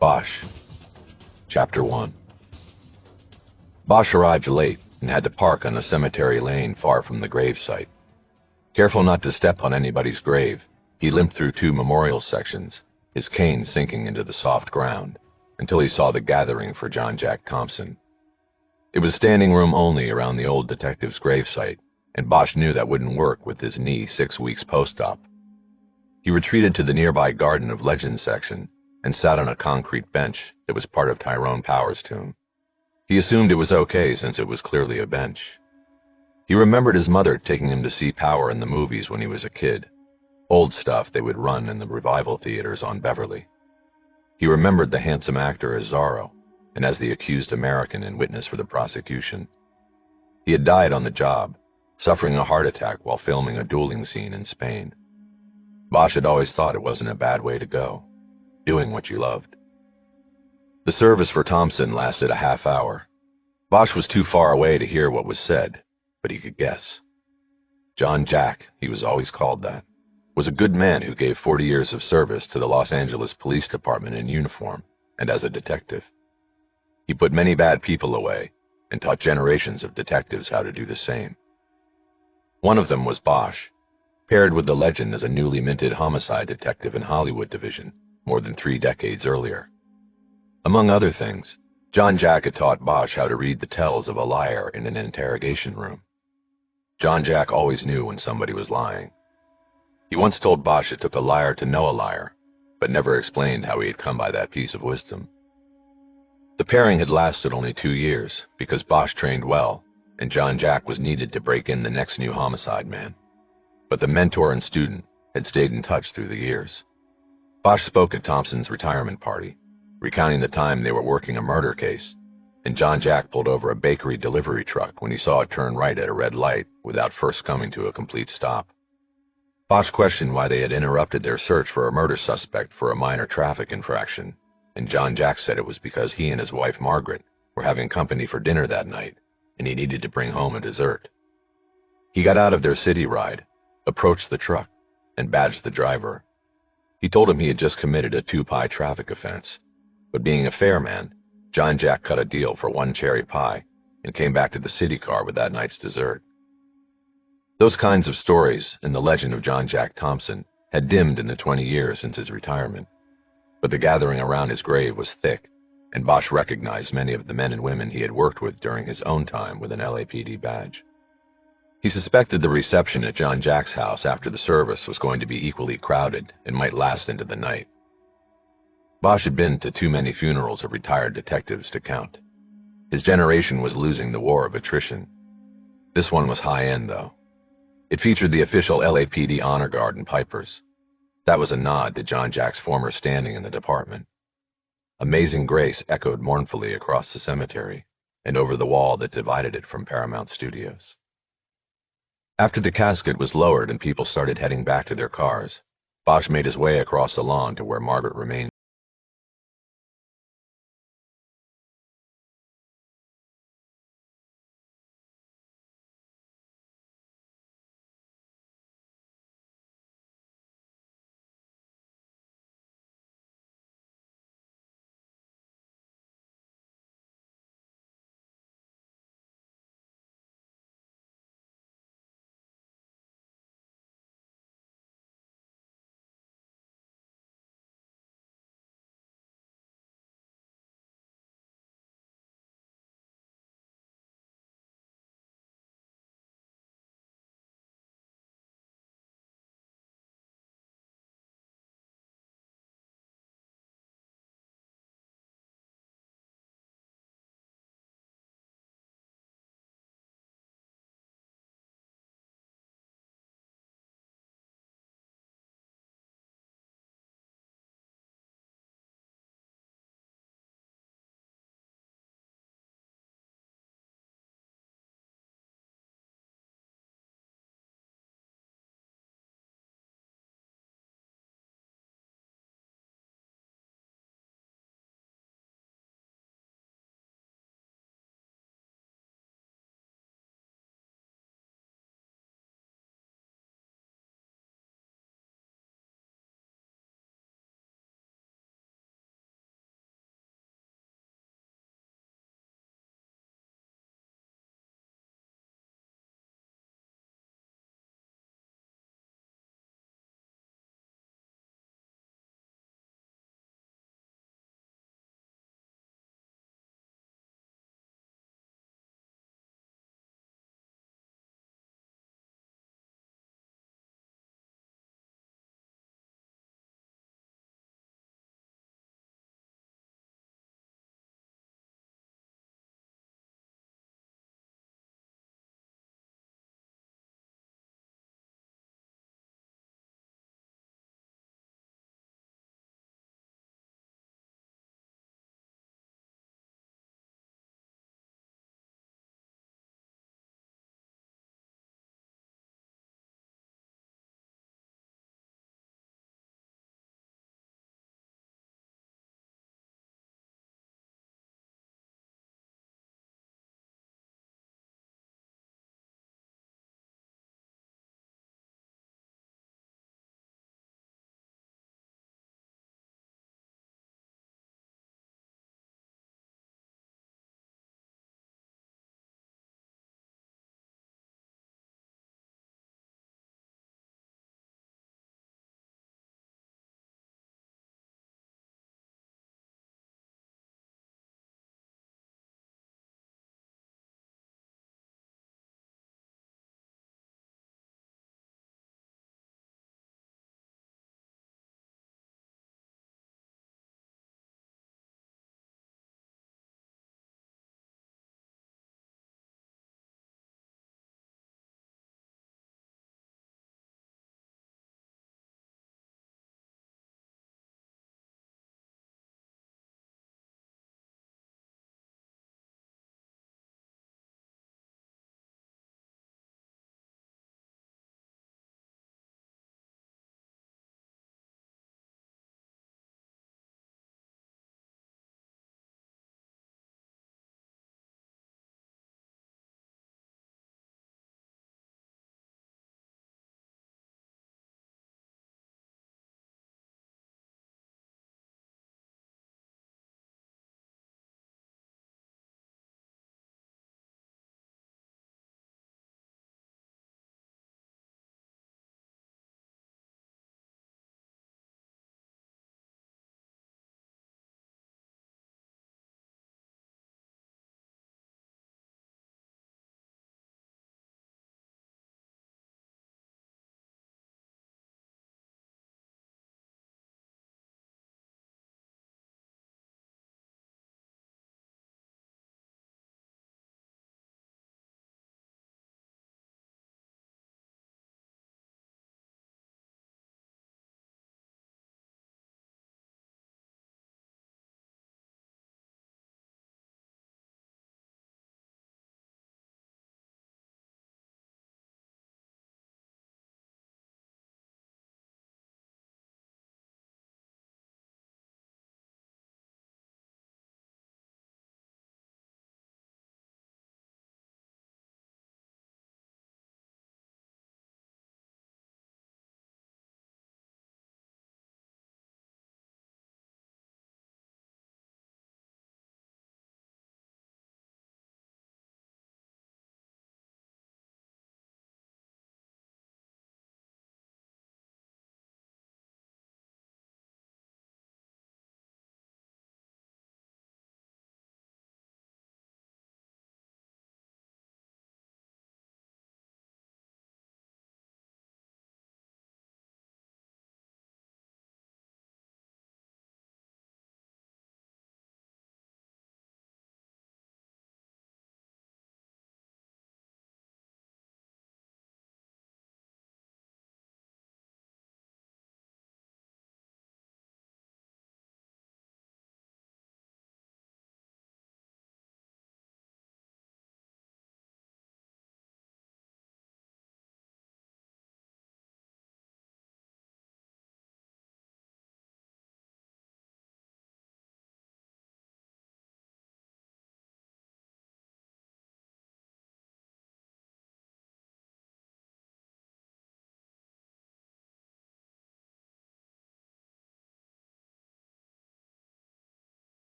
Bosch. Chapter 1. Bosch arrived late and had to park on a cemetery lane far from the grave site. Careful not to step on anybody's grave, he limped through 2 memorial sections, his cane sinking into the soft ground, until he saw the gathering for John Jack Thompson. It was standing room only around the old detective's gravesite, and Bosch knew that wouldn't work with his knee 6 weeks post-op. He retreated to the nearby Garden of Legends section and sat on a concrete bench that was part of Tyrone Power's tomb. He assumed it was okay since it was clearly a bench. He remembered his mother taking him to see Power in the movies when he was a kid, old stuff they would run in the revival theaters on Beverly. He remembered the handsome actor as Zorro and as the accused American and witness for the prosecution. He had died on the job, suffering a heart attack while filming a dueling scene in Spain. Bosch had always thought it wasn't a bad way to go, doing what you loved. The service for Thompson lasted a half hour. Bosch was too far away to hear what was said, but he could guess. John Jack, he was always called that, was a good man who gave 40 years of service to the Los Angeles Police Department in uniform and as a detective. He put many bad people away and taught generations of detectives how to do the same. One of them was Bosch, paired with the legend as a newly minted homicide detective in Hollywood Division more than 3 decades earlier. Among other things, John Jack had taught Bosch how to read the tells of a liar in an interrogation room. John Jack always knew when somebody was lying. He once told Bosch it took a liar to know a liar, but never explained how he had come by that piece of wisdom. The pairing had lasted only 2 years because Bosch trained well, and John Jack was needed to break in the next new homicide man. But the mentor and student had stayed in touch through the years. Bosch spoke at Thompson's retirement party, recounting the time they were working a murder case, and John Jack pulled over a bakery delivery truck when he saw it turn right at a red light without first coming to a complete stop. Bosch questioned why they had interrupted their search for a murder suspect for a minor traffic infraction, and John Jack said it was because he and his wife Margaret were having company for dinner that night, and he needed to bring home a dessert. He got out of their city ride, approached the truck, and badged the driver. He told him he had just committed a 2-pie traffic offense, but being a fair man, John Jack cut a deal for 1 cherry pie and came back to the city car with that night's dessert. Those kinds of stories and the legend of John Jack Thompson had dimmed in the 20 years since his retirement, but the gathering around his grave was thick, and Bosch recognized many of the men and women he had worked with during his own time with an LAPD badge. He suspected the reception at John Jack's house after the service was going to be equally crowded and might last into the night. Bosch had been to too many funerals of retired detectives to count. His generation was losing the war of attrition. This one was high-end, though. It featured the official LAPD honor guard and pipers. That was a nod to John Jack's former standing in the department. Amazing Grace echoed mournfully across the cemetery and over the wall that divided it from Paramount Studios. After the casket was lowered and people started heading back to their cars, Bosch made his way across the lawn to where Margaret remained.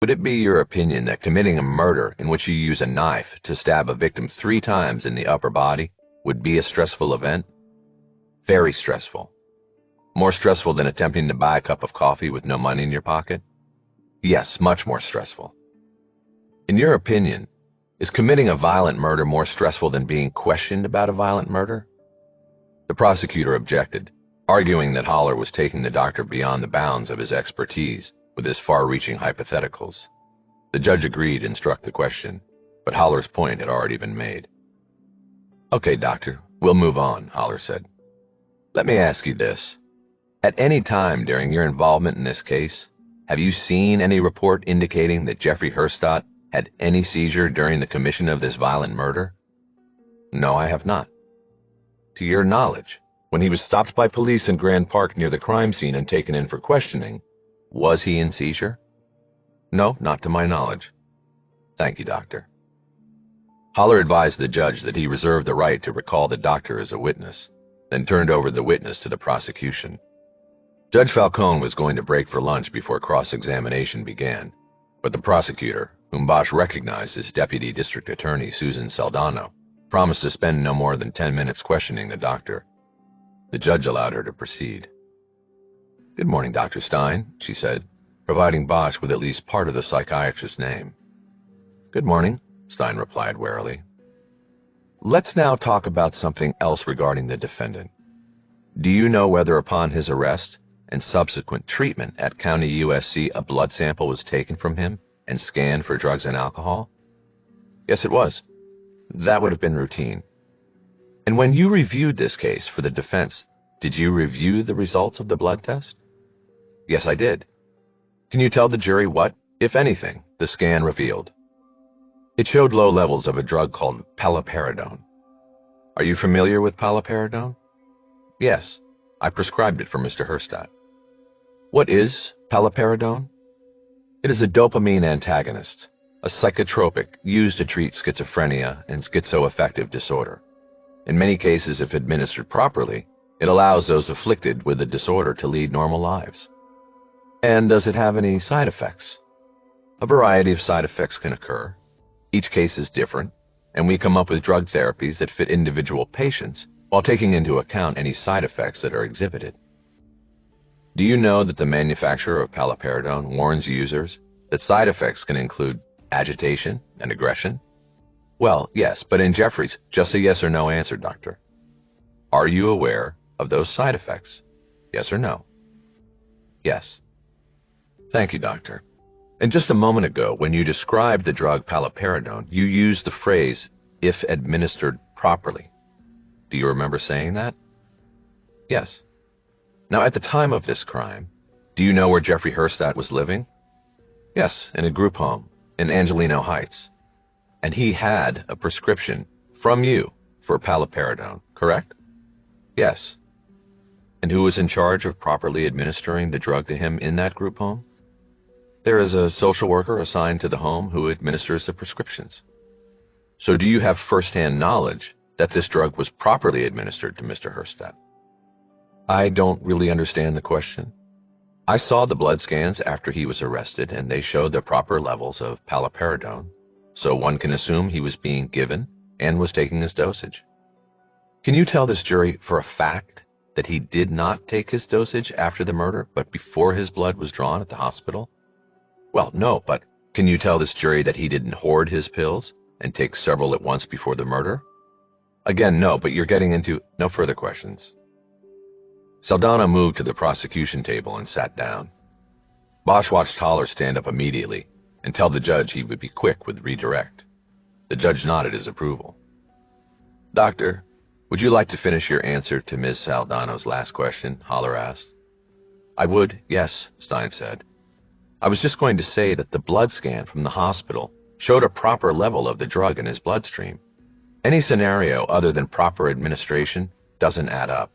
Would it be your opinion that committing a murder in which you use a knife to stab a victim 3 times in the upper body would be a stressful event? Very stressful. More stressful than attempting to buy a cup of coffee with no money in your pocket? Yes, much more stressful. In your opinion, is committing a violent murder more stressful than being questioned about a violent murder? The prosecutor objected, arguing that Holler was taking the doctor beyond the bounds of his expertise with his far-reaching hypotheticals. The judge agreed and struck the question, but Holler's point had already been made. Okay, doctor, we'll move on, Holler said. Let me ask you this. At any time during your involvement in this case, have you seen any report indicating that Jeffrey Herstadt had any seizure during the commission of this violent murder? No, I have not. To your knowledge, when he was stopped by police in Grand Park near the crime scene and taken in for questioning, was he in seizure? No, not to my knowledge. Thank you, doctor. Holler advised the judge that he reserved the right to recall the doctor as a witness, then turned over the witness to the prosecution. Judge Falcone was going to break for lunch before cross-examination began, but the prosecutor, whom Bosch recognized as Deputy District Attorney Susan Saldano, promised to spend no more than 10 minutes questioning the doctor. The judge allowed her to proceed. Good morning, Dr. Stein, she said, providing Bosch with at least part of the psychiatrist's name. Good morning, Stein replied warily. Let's now talk about something else regarding the defendant. Do you know whether upon his arrest and subsequent treatment at County USC a blood sample was taken from him and scanned for drugs and alcohol? Yes, it was. That would have been routine. And when you reviewed this case for the defense, did you review the results of the blood test? Yes, I did. Can you tell the jury what, if anything, the scan revealed? It showed low levels of a drug called paliperidone. Are you familiar with paliperidone? Yes, I prescribed it for Mr. Herstadt. What is paliperidone? It is a dopamine antagonist, a psychotropic used to treat schizophrenia and schizoaffective disorder. In many cases, if administered properly, it allows those afflicted with the disorder to lead normal lives. And does it have any side effects? A variety of side effects can occur. Each case is different, and we come up with drug therapies that fit individual patients while taking into account any side effects that are exhibited. Do you know that the manufacturer of paliperidone warns users that side effects can include agitation and aggression? Well, yes, but in Jeffrey's, just a yes or no answer, doctor. Are you aware of those side effects? Yes or no? Yes. Thank you, doctor. And just a moment ago, when you described the drug paliperidone, you used the phrase, if administered properly. Do you remember saying that? Yes. Now, at the time of this crime, do you know where Jeffrey Herstadt was living? Yes, in a group home in Angelino Heights. And he had a prescription from you for paliperidone, correct? Yes. And who was in charge of properly administering the drug to him in that group home? There is a social worker assigned to the home who administers the prescriptions. So do you have first-hand knowledge that this drug was properly administered to Mr. Herstadt? I don't really understand the question. I saw the blood scans after he was arrested, and they showed the proper levels of paliperidone, so one can assume he was being given and was taking his dosage. Can you tell this jury for a fact that he did not take his dosage after the murder, but before his blood was drawn at the hospital? Well, no, but can you tell this jury that he didn't hoard his pills and take several at once before the murder? Again, no, but you're getting into no further questions. Saldana moved to the prosecution table and sat down. Bosch watched Holler stand up immediately and tell the judge he would be quick with redirect. The judge nodded his approval. Doctor, would you like to finish your answer to Ms. Saldana's last question? Holler asked. I would, yes, Stein said. I was just going to say that the blood scan from the hospital showed a proper level of the drug in his bloodstream. Any scenario other than proper administration doesn't add up.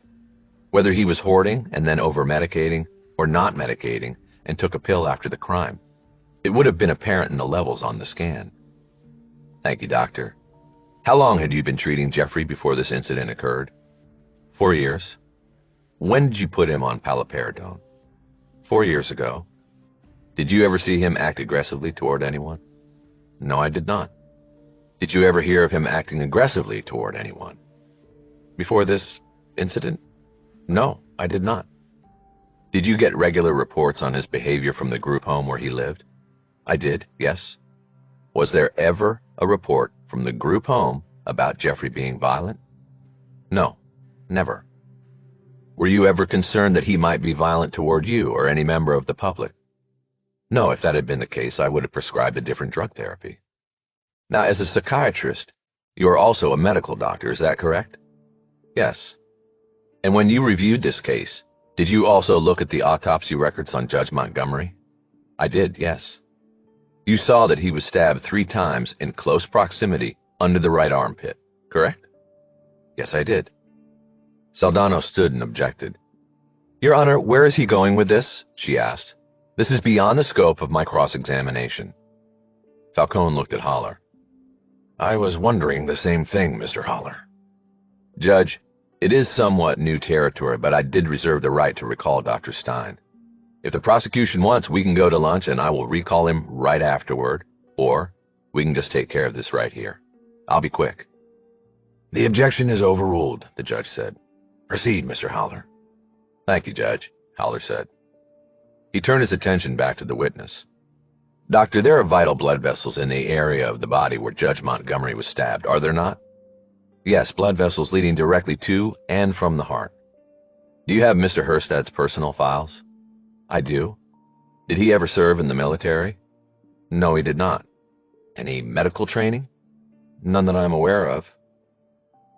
Whether he was hoarding and then over-medicating or not medicating and took a pill after the crime, it would have been apparent in the levels on the scan. Thank you, doctor. How long had you been treating Jeffrey before this incident occurred? 4 years. When did you put him on paliperidone? 4 years ago. Did you ever see him act aggressively toward anyone? No, I did not. Did you ever hear of him acting aggressively toward anyone? Before this incident? No, I did not. Did you get regular reports on his behavior from the group home where he lived? I did, yes. Was there ever a report from the group home about Jeffrey being violent? No, never. Were you ever concerned that he might be violent toward you or any member of the public? No, if that had been the case, I would have prescribed a different drug therapy. Now, as a psychiatrist, you are also a medical doctor, is that correct? Yes. And when you reviewed this case, did you also look at the autopsy records on Judge Montgomery? I did, yes. You saw that he was stabbed 3 times in close proximity under the right armpit, correct? Yes, I did. Saldana stood and objected. Your Honor, where is he going with this? She asked. This is beyond the scope of my cross-examination. Falcone looked at Haller. I was wondering the same thing, Mr. Haller. Judge, it is somewhat new territory, but I did reserve the right to recall Dr. Stein. If the prosecution wants, we can go to lunch and I will recall him right afterward, or we can just take care of this right here. I'll be quick. The objection is overruled, the judge said. Proceed, Mr. Haller. Thank you, Judge, Haller said. He turned his attention back to the witness. Doctor, there are vital blood vessels in the area of the body where Judge Montgomery was stabbed, are there not? Yes, blood vessels leading directly to and from the heart. Do you have Mr. Herstad's personal files? I do. Did he ever serve in the military? No, he did not. Any medical training? None that I'm aware of.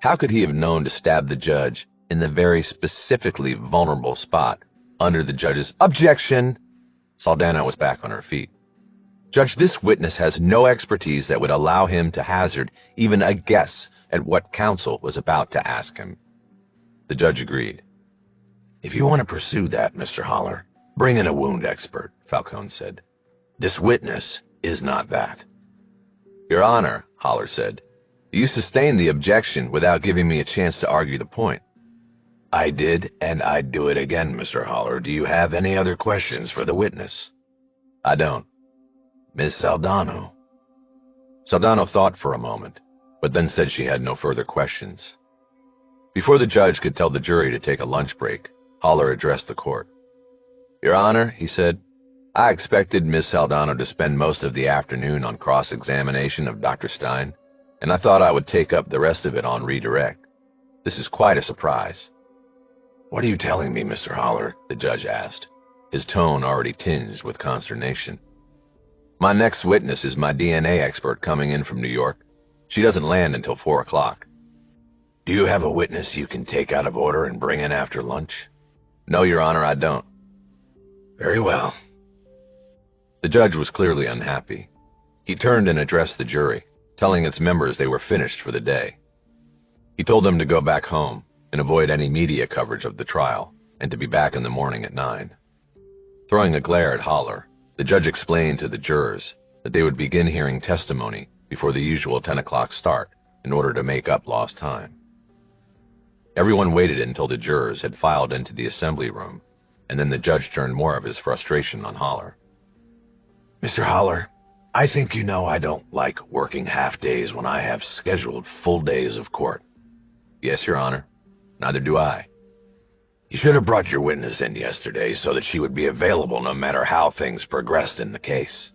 How could he have known to stab the judge in the very specifically vulnerable spot under the judge's objection? Saldana was back on her feet. Judge, this witness has no expertise that would allow him to hazard even a guess at what counsel was about to ask him. The judge agreed. If you want to pursue that, Mr. Haller, bring in a wound expert, Falcone said. This witness is not that. Your Honor, Haller said, you sustained the objection without giving me a chance to argue the point. I did, and I'd do it again, Mr. Haller. Do you have any other questions for the witness? I don't. Miss Saldana. Saldana thought for a moment, but then said she had no further questions. Before the judge could tell the jury to take a lunch break, Haller addressed the court. Your Honor, he said, I expected Miss Saldana to spend most of the afternoon on cross-examination of Dr. Stein, and I thought I would take up the rest of it on redirect. This is quite a surprise. What are you telling me, Mr. Haller? The judge asked, his tone already tinged with consternation. My next witness is my DNA expert coming in from New York. She doesn't land until 4 o'clock. Do you have a witness you can take out of order and bring in after lunch? No, Your Honor, I don't. Very well. The judge was clearly unhappy. He turned and addressed the jury, telling its members they were finished for the day. He told them to go back home and avoid any media coverage of the trial, and to be back in the morning at 9. Throwing a glare at Haller, the judge explained to the jurors that they would begin hearing testimony before the usual 10 o'clock start in order to make up lost time. Everyone waited until the jurors had filed into the assembly room, and then the judge turned more of his frustration on Haller. Mr. Haller, I think you know I don't like working half days when I have scheduled full days of court. Yes, Your Honor. Neither do I. You should have brought your witness in yesterday so that she would be available no matter how things progressed in the case.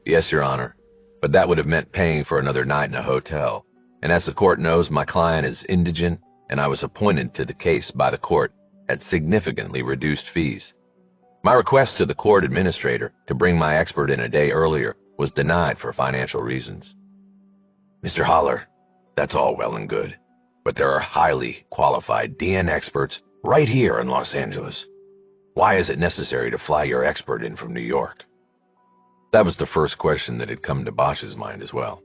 Yes, Your Honor, but that would have meant paying for another night in a hotel, and as the court knows, my client is indigent, and I was appointed to the case by the court at significantly reduced fees. My request to the court administrator to bring my expert in a day earlier was denied for financial reasons. Mr. Haller, that's all well and good, but there are highly qualified DNA experts right here in Los Angeles. Why is it necessary to fly your expert in from New York? That was the first question that had come to Bosch's mind as well.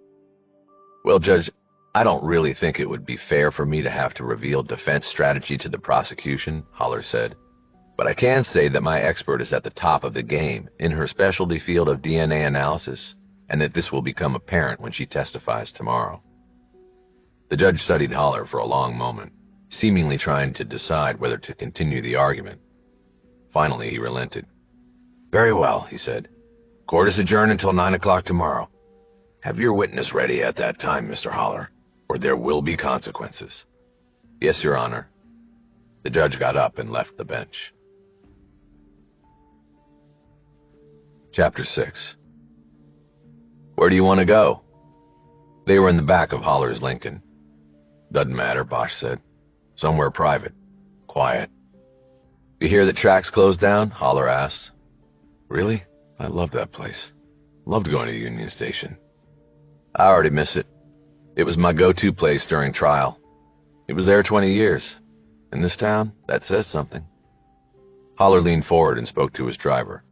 Well, Judge, I don't really think it would be fair for me to have to reveal defense strategy to the prosecution, Haller said. But I can say that my expert is at the top of the game in her specialty field of DNA analysis, and that this will become apparent when she testifies tomorrow. The judge studied Haller for a long moment, seemingly trying to decide whether to continue the argument. Finally, he relented. Very well, he said. Court is adjourned until 9 o'clock tomorrow. Have your witness ready at that time, Mr. Holler, or there will be consequences. Yes, Your Honor. The judge got up and left the bench. Chapter 6. Where do you want to go? They were in the back of Holler's Lincoln. Doesn't matter, Bosch said. Somewhere private. Quiet. You hear that tracks closed down? Holler asked. Really? I love that place. Loved going to Union Station. I already miss it. It was my go-to place during trial. It was there 20 years. In this town, that says something. Holler leaned forward and spoke to his driver.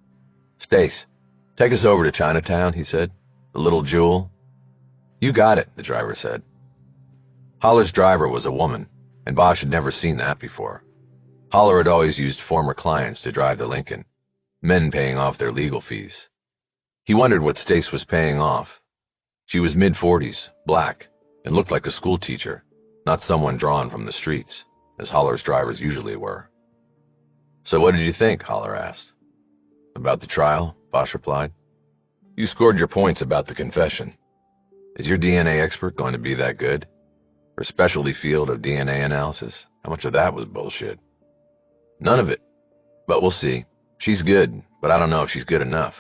Stace, take us over to Chinatown, he said. The little jewel. You got it, the driver said. Holler's driver was a woman, and Bosch had never seen that before. Holler had always used former clients to drive the Lincoln, men paying off their legal fees. He wondered what Stace was paying off. She was mid-40s, black, and looked like a schoolteacher, not someone drawn from the streets, as Holler's drivers usually were. So what did you think? Holler asked. About the trial, Bosch replied. You scored your points about the confession. Is your DNA expert going to be that good? Her specialty field of DNA analysis, how much of that was bullshit? None of it. But we'll see. She's good, but I don't know if she's good enough.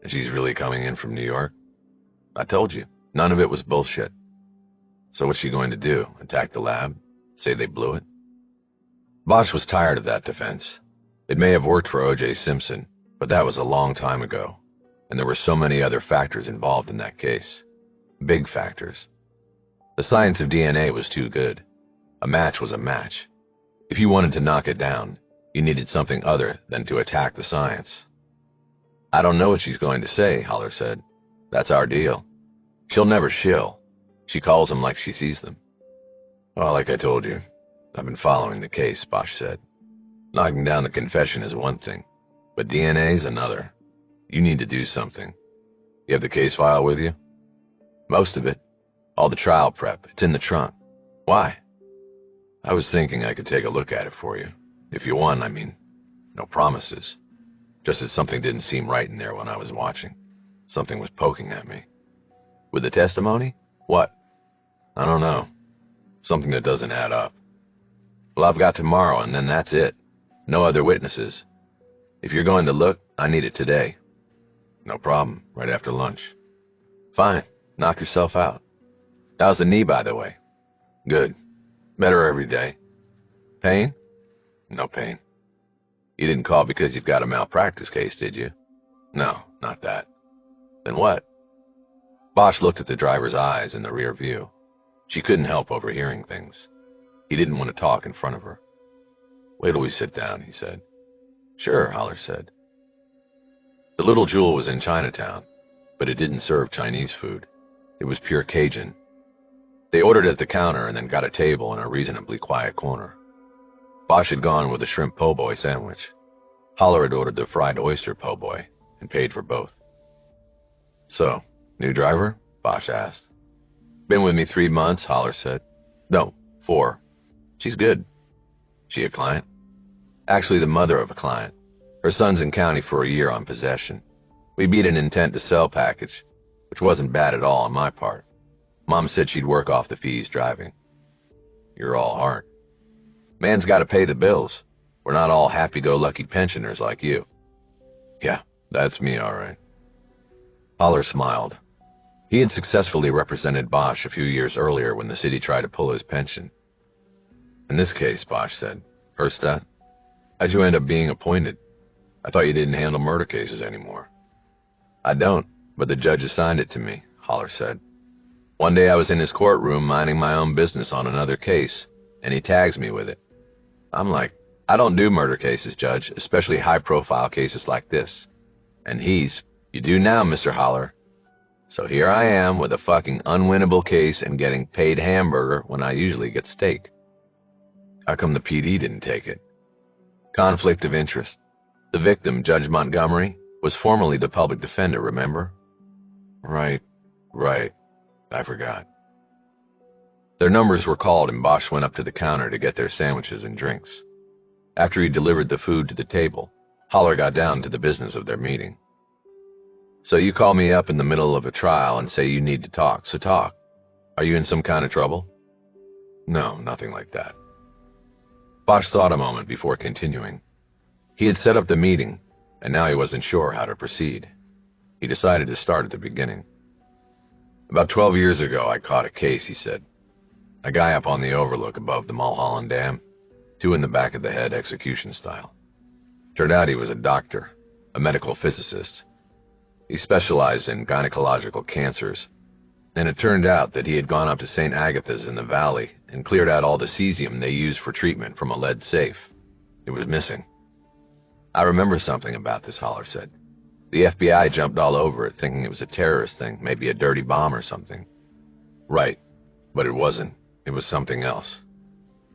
And she's really coming in from New York? I told you, none of it was bullshit. So what's she going to do? Attack the lab? Say they blew it? Bosch was tired of that defense. It may have worked for O.J. Simpson, but that was a long time ago, and there were so many other factors involved in that case. Big factors. The science of DNA was too good. A match was a match. If you wanted to knock it down, you needed something other than to attack the science. I don't know what she's going to say, Holler said. That's our deal. She'll never shill. She calls them like she sees them. Well, like I told you, I've been following the case, Bosch said. Knocking down the confession is one thing, but DNA's another. You need to do something. You have the case file with you? Most of it. All the trial prep. It's in the trunk. Why? I was thinking I could take a look at it for you. If you want, I mean. No promises. Just that something didn't seem right in there when I was watching. Something was poking at me. With the testimony? What? I don't know. Something that doesn't add up. Well, I've got tomorrow, and then that's it. No other witnesses. If you're going to look, I need it today. No problem. Right after lunch. Fine. Knock yourself out. How's the knee, by the way? Good. Better every day. Pain? No pain. You didn't call because you've got a malpractice case, did you? No, not that. Then what? Bosch looked at the driver's eyes in the rear view. She couldn't help overhearing things. He didn't want to talk in front of her. Wait till we sit down, he said. Sure, Holler said. The little jewel was in Chinatown, but it didn't serve Chinese food. It was pure Cajun. They ordered at the counter and then got a table in a reasonably quiet corner. Bosch had gone with a shrimp po' boy sandwich. Holler had ordered the fried oyster po' boy and paid for both. So, new driver? Bosch asked. Been with me 3 months, Holler said. No, 4. She's good. She a client? Actually, the mother of a client. Her son's in county for a year on possession. We beat an intent to sell package, which wasn't bad at all on my part. Mom said she'd work off the fees driving. You're all heart. Man's got to pay the bills. We're not all happy-go-lucky pensioners like you. Yeah, that's me, all right. Holler smiled. He had successfully represented Bosch a few years earlier when the city tried to pull his pension. In this case, Bosch said, first that, how'd you end up being appointed? I thought you didn't handle murder cases anymore. I don't, but the judge assigned it to me, Holler said. One day I was in his courtroom minding my own business on another case, and he tags me with it. I'm like, I don't do murder cases, Judge, especially high-profile cases like this. And he's, you do now, Mr. Holler. So here I am with a fucking unwinnable case and getting paid hamburger when I usually get steak. How come the PD didn't take it? Conflict of interest. The victim, Judge Montgomery, was formerly the public defender, remember? Right. I forgot. Their numbers were called and Bosch went up to the counter to get their sandwiches and drinks. After he delivered the food to the table, Holler got down to the business of their meeting. So you call me up in the middle of a trial and say you need to talk, so talk. Are you in some kind of trouble? No, nothing like that. Bosch thought a moment before continuing. He had set up the meeting, and now he wasn't sure how to proceed. He decided to start at the beginning. About 12 years ago, I caught a case, he said. A guy up on the overlook above the Mulholland Dam, 2 in the back of the head, execution style. Turned out he was a doctor, a medical physicist. He specialized in gynecological cancers, and it turned out that he had gone up to St. Agatha's in the valley and cleared out all the cesium they used for treatment from a lead safe. It was missing. I remember something about this, Holler said. The FBI jumped all over it, thinking it was a terrorist thing, maybe a dirty bomb or something. Right, but it wasn't. It was something else.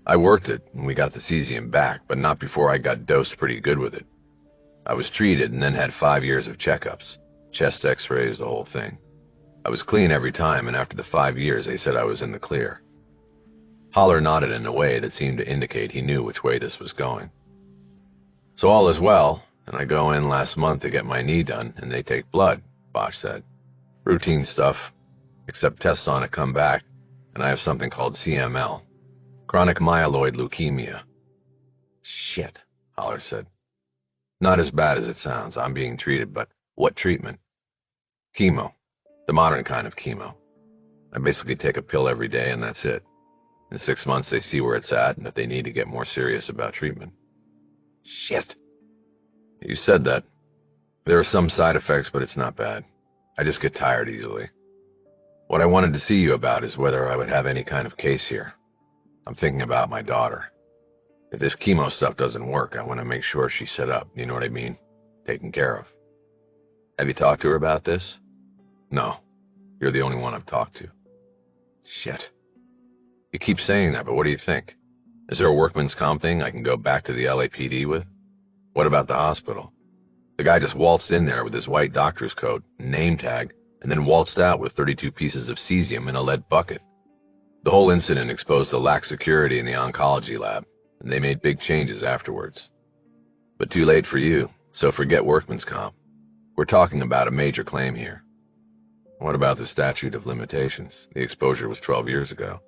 I worked it, and we got the cesium back, but not before I got dosed pretty good with it. I was treated and then had 5 years of checkups, chest x-rays, the whole thing. I was clean every time, and after the 5 years, they said I was in the clear. Holler nodded in a way that seemed to indicate he knew which way this was going. So all is well, and I go in last month to get my knee done, and they take blood, Bosch said. Routine stuff, except tests on it come back, and I have something called CML, chronic myeloid leukemia. Shit, Holler said. Not as bad as it sounds. I'm being treated, but what treatment? Chemo. The modern kind of chemo. I basically take a pill every day, and that's it. In 6 months, they see where it's at, and if they need to get more serious about treatment. Shit. You said that. There are some side effects, but it's not bad. I just get tired easily. What I wanted to see you about is whether I would have any kind of case here. I'm thinking about my daughter. If this chemo stuff doesn't work, I want to make sure she's set up, you know what I mean? Taken care of. Have you talked to her about this? No. You're the only one I've talked to. Shit. You keep saying that, but what do you think? Is there a workman's comp thing I can go back to the LAPD with? What about the hospital? The guy just waltzed in there with his white doctor's coat, name tag, and then waltzed out with 32 pieces of cesium in a lead bucket. The whole incident exposed the lax security in the oncology lab, and they made big changes afterwards. But too late for you, so forget workman's comp. We're talking about a major claim here. What about the statute of limitations? The exposure was 12 years ago.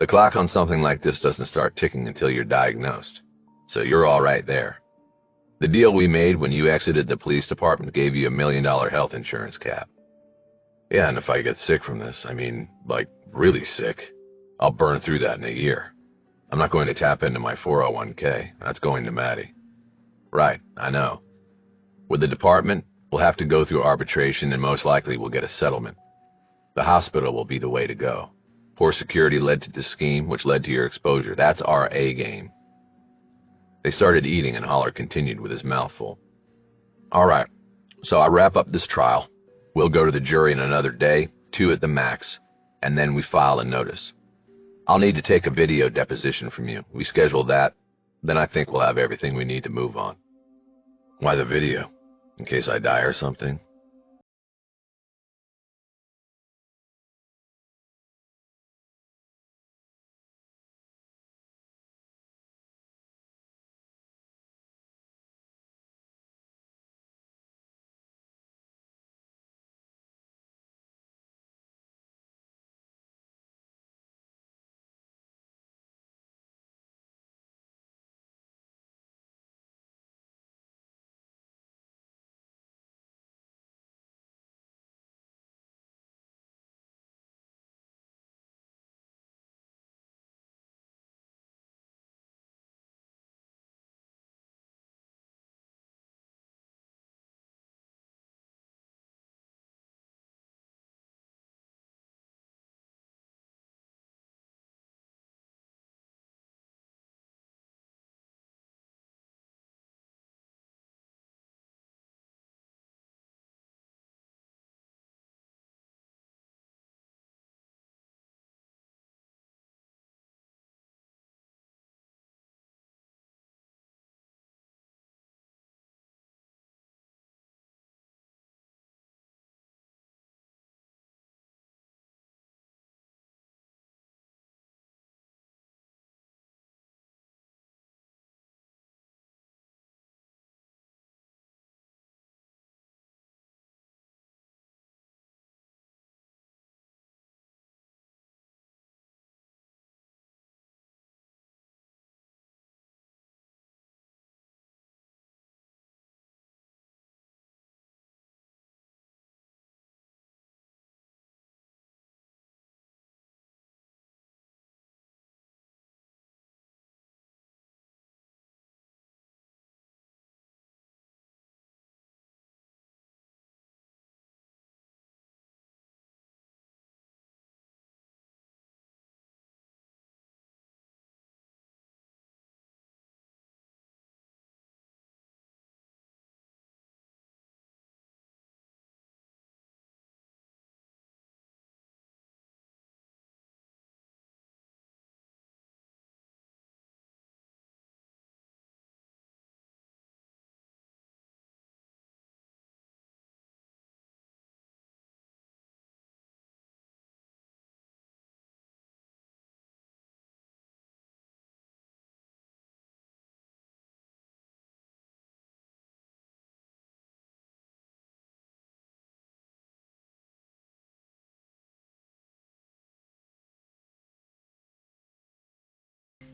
The clock on something like this doesn't start ticking until you're diagnosed, so you're all right there. The deal we made when you exited the police department gave you $1 million health insurance cap. Yeah, and if I get sick from this, I mean, like, really sick, I'll burn through that in a year. I'm not going to tap into my 401k. That's going to Maddie. Right, I know. With the department, we'll have to go through arbitration and most likely we'll get a settlement. The hospital will be the way to go. Poor security led to the scheme, which led to your exposure. That's our A game. They started eating and Holler continued with his mouth full. All right, so I wrap up this trial. We'll go to the jury in another day, 2 at the max, and then we file a notice. I'll need to take a video deposition from you. We schedule that, then I think we'll have everything we need to move on. Why the video? In case I die or something?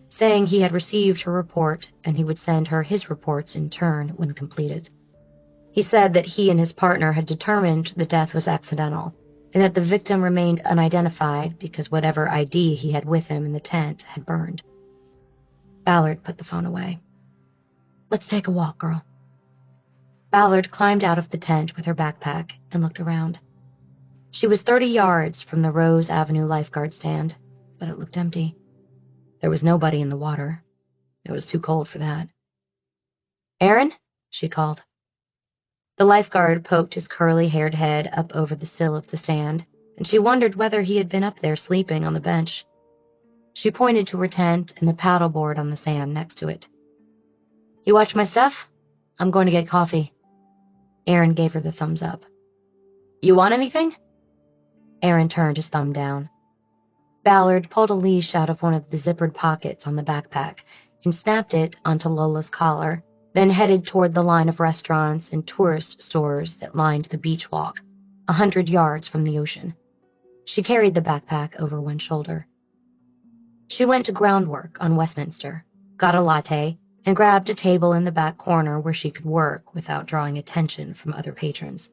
saying he had received her report and he would send her his reports in turn when completed. He said that he and his partner had determined the death was accidental, and that the victim remained unidentified because whatever ID he had with him in the tent had burned. Ballard put the phone away. "Let's take a walk, girl." Ballard climbed out of the tent with her backpack and looked around. She was 30 yards from the Rose Avenue lifeguard stand, but it looked empty. There was nobody in the water. It was too cold for that. "Aaron?" she called. The lifeguard poked his curly-haired head up over the sill of the stand, and she wondered whether he had been up there sleeping on the bench. She pointed to her tent and the paddleboard on the sand next to it. "You watch my stuff? I'm going to get coffee." Aaron gave her the thumbs up. "You want anything?" Aaron turned his thumb down. Ballard pulled a leash out of one of the zippered pockets on the backpack and snapped it onto Lola's collar, then headed toward the line of restaurants and tourist stores that lined the beach walk, 100 yards from the ocean. She carried the backpack over one shoulder. She went to Groundwork on Westminster, got a latte, and grabbed a table in the back corner where she could work without drawing attention from other patrons.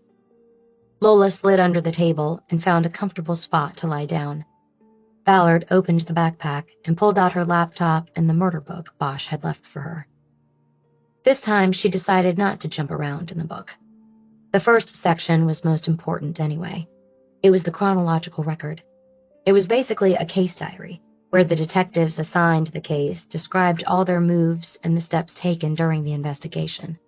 Lola slid under the table and found a comfortable spot to lie down. Ballard opened the backpack and pulled out her laptop and the murder book Bosch had left for her. This time she decided not to jump around in the book. The first section was most important anyway. It was the chronological record. It was basically a case diary, where the detectives assigned the case described all their moves and the steps taken during the investigation.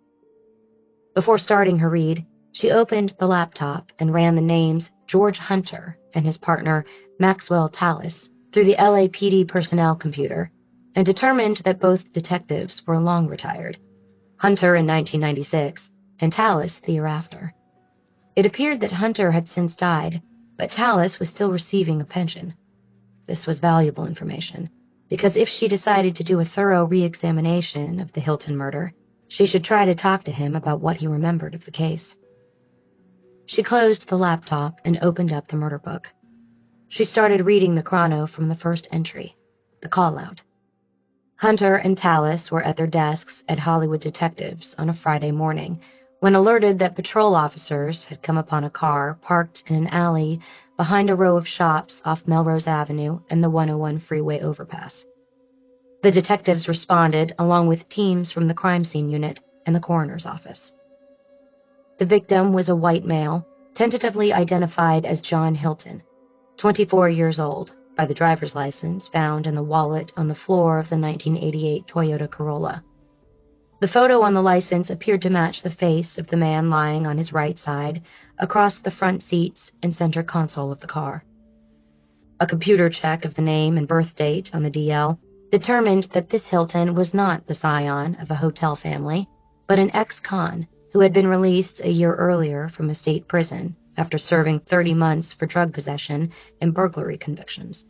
Before starting her read, she opened the laptop and ran the names George Hunter and his partner Maxwell Tallis through the LAPD personnel computer and determined that both detectives were long retired, Hunter in 1996 and Tallis the year after. It appeared that Hunter had since died, but Tallis was still receiving a pension. This was valuable information, because if she decided to do a thorough re-examination of the Hilton murder, she should try to talk to him about what he remembered of the case. She closed the laptop and opened up the murder book. She started reading the chrono from the first entry, the call-out. Hunter and Tallis were at their desks at Hollywood Detectives on a Friday morning when alerted that patrol officers had come upon a car parked in an alley behind a row of shops off Melrose Avenue and the 101 freeway overpass. The detectives responded along with teams from the crime scene unit and the coroner's office. The victim was a white male, tentatively identified as John Hilton, 24 years old, by the driver's license found in the wallet on the floor of the 1988 Toyota Corolla. The photo on the license appeared to match the face of the man lying on his right side, across the front seats and center console of the car. A computer check of the name and birth date on the DL determined that this Hilton was not the scion of a hotel family, but an ex-con who had been released a year earlier from a state prison after serving 30 months for drug possession and burglary convictions.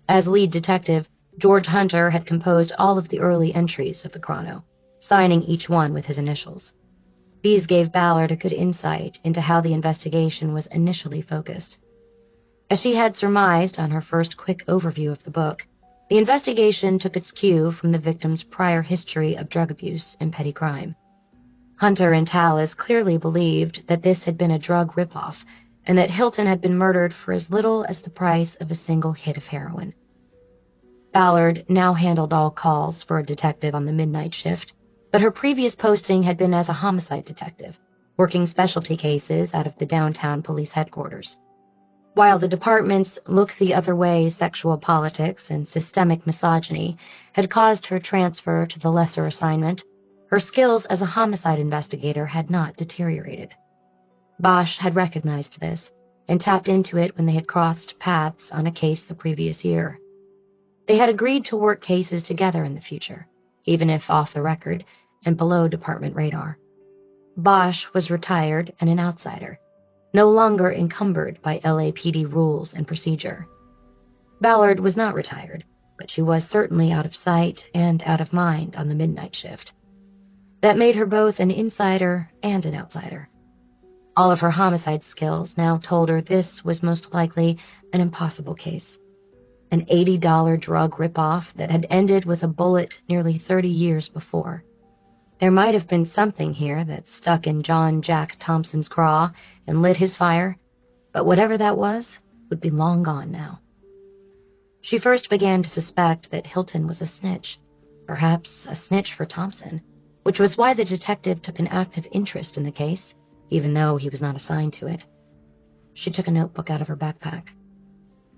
As lead detective, George Hunter had composed all of the early entries of the chrono, signing each one with his initials. These gave Ballard a good insight into how the investigation was initially focused. As she had surmised on her first quick overview of the book, the investigation took its cue from the victim's prior history of drug abuse and petty crime. Hunter and Tallis clearly believed that this had been a drug ripoff, and that Hilton had been murdered for as little as the price of a single hit of heroin. Ballard now handled all calls for a detective on the midnight shift, but her previous posting had been as a homicide detective, working specialty cases out of the downtown police headquarters. While the department's look-the-other-way sexual politics and systemic misogyny had caused her transfer to the lesser assignment, her skills as a homicide investigator had not deteriorated. Bosch had recognized this and tapped into it when they had crossed paths on a case the previous year. They had agreed to work cases together in the future, even if off the record and below department radar. Bosch was retired and an outsider, no longer encumbered by LAPD rules and procedure. Ballard was not retired, but she was certainly out of sight and out of mind on the midnight shift. That made her both an insider and an outsider. All of her homicide skills now told her this was most likely an impossible case. an $80 drug ripoff that had ended with a bullet nearly 30 years before. There might have been something here that stuck in John Jack Thompson's craw and lit his fire, but whatever that was would be long gone now. She first began to suspect that Hilton was a snitch, perhaps a snitch for Thompson, which was why the detective took an active interest in the case, even though he was not assigned to it. She took a notebook out of her backpack.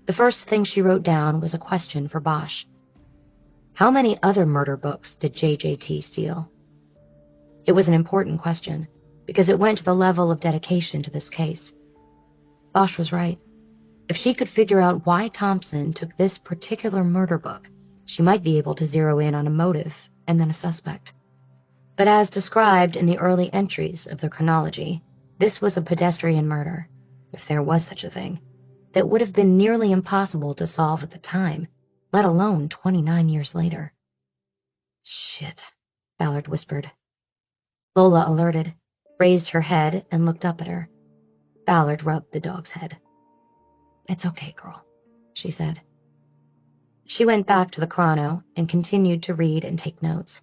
The first thing she wrote down was a question for Bosch. How many other murder books did JJT steal? It was an important question, because it went to the level of dedication to this case. Bosch was right. If she could figure out why Thompson took this particular murder book, she might be able to zero in on a motive and then a suspect. But as described in the early entries of the chronology, this was a pedestrian murder, if there was such a thing, that would have been nearly impossible to solve at the time, let alone 29 years later. Shit, Ballard whispered. Lola alerted, raised her head, and looked up at her. Ballard rubbed the dog's head. It's okay, girl, she said. She went back to the chrono and continued to read and take notes.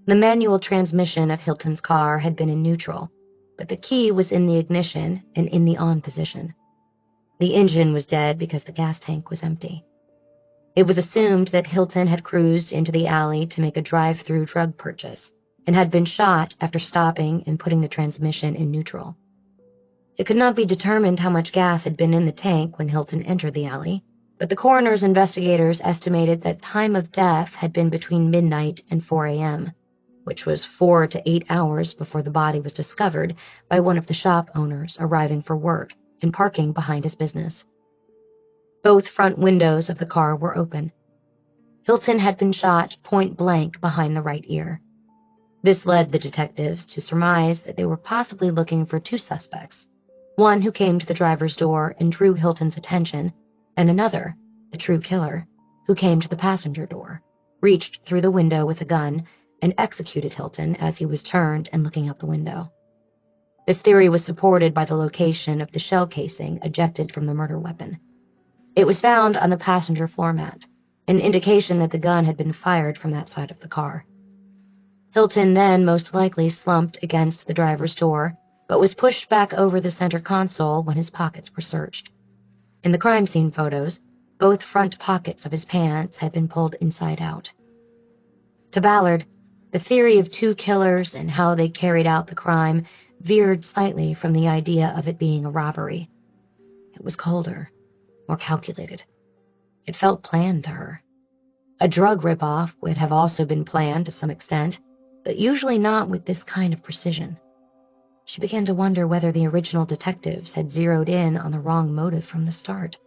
The manual transmission of Hilton's car had been in neutral, but the key was in the ignition and in the on position. The engine was dead because the gas tank was empty. It was assumed that Hilton had cruised into the alley to make a drive-through drug purchase and had been shot after stopping and putting the transmission in neutral. It could not be determined how much gas had been in the tank when Hilton entered the alley, but the coroner's investigators estimated that time of death had been between midnight and 4 a.m., which was 4 to 8 hours before the body was discovered by one of the shop owners arriving for work and parking behind his business. Both front windows of the car were open. Hilton had been shot point blank behind the right ear. This led the detectives to surmise that they were possibly looking for two suspects, one who came to the driver's door and drew Hilton's attention, and another, the true killer, who came to the passenger door, reached through the window with a gun, and executed Hilton as he was turned and looking out the window. This theory was supported by the location of the shell casing ejected from the murder weapon. It was found on the passenger floor mat, an indication that the gun had been fired from that side of the car. Hilton then most likely slumped against the driver's door, but was pushed back over the center console when his pockets were searched. In the crime scene photos, both front pockets of his pants had been pulled inside out. To Ballard, the theory of two killers and how they carried out the crime veered slightly from the idea of it being a robbery. It was colder, more calculated. It felt planned to her. A drug ripoff would have also been planned to some extent, but usually not with this kind of precision. She began to wonder whether the original detectives had zeroed in on the wrong motive from the start.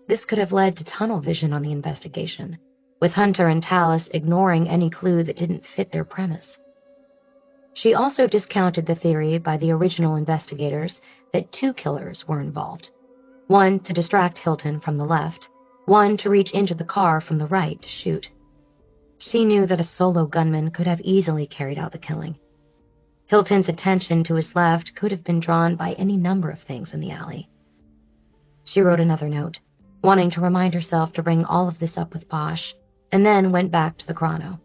This could have led to tunnel vision on the investigation, with Hunter and Tallis ignoring any clue that didn't fit their premise. She also discounted the theory by the original investigators that two killers were involved, one to distract Hilton from the left, one to reach into the car from the right to shoot. She knew that a solo gunman could have easily carried out the killing. Hilton's attention to his left could have been drawn by any number of things in the alley. She wrote another note, wanting to remind herself to bring all of this up with Bosch, and then went back to the chrono.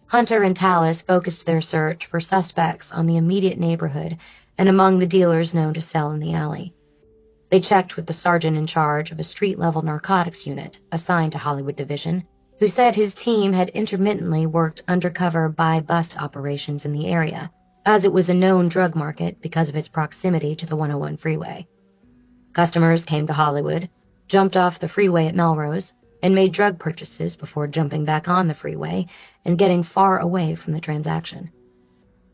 Hunter and Tallis focused their search for suspects on the immediate neighborhood and among the dealers known to sell in the alley. They checked with the sergeant in charge of a street-level narcotics unit assigned to Hollywood Division, who said his team had intermittently worked undercover buy-bust operations in the area, as it was a known drug market because of its proximity to the 101 freeway. Customers came to Hollywood, jumped off the freeway at Melrose, and made drug purchases before jumping back on the freeway and getting far away from the transaction.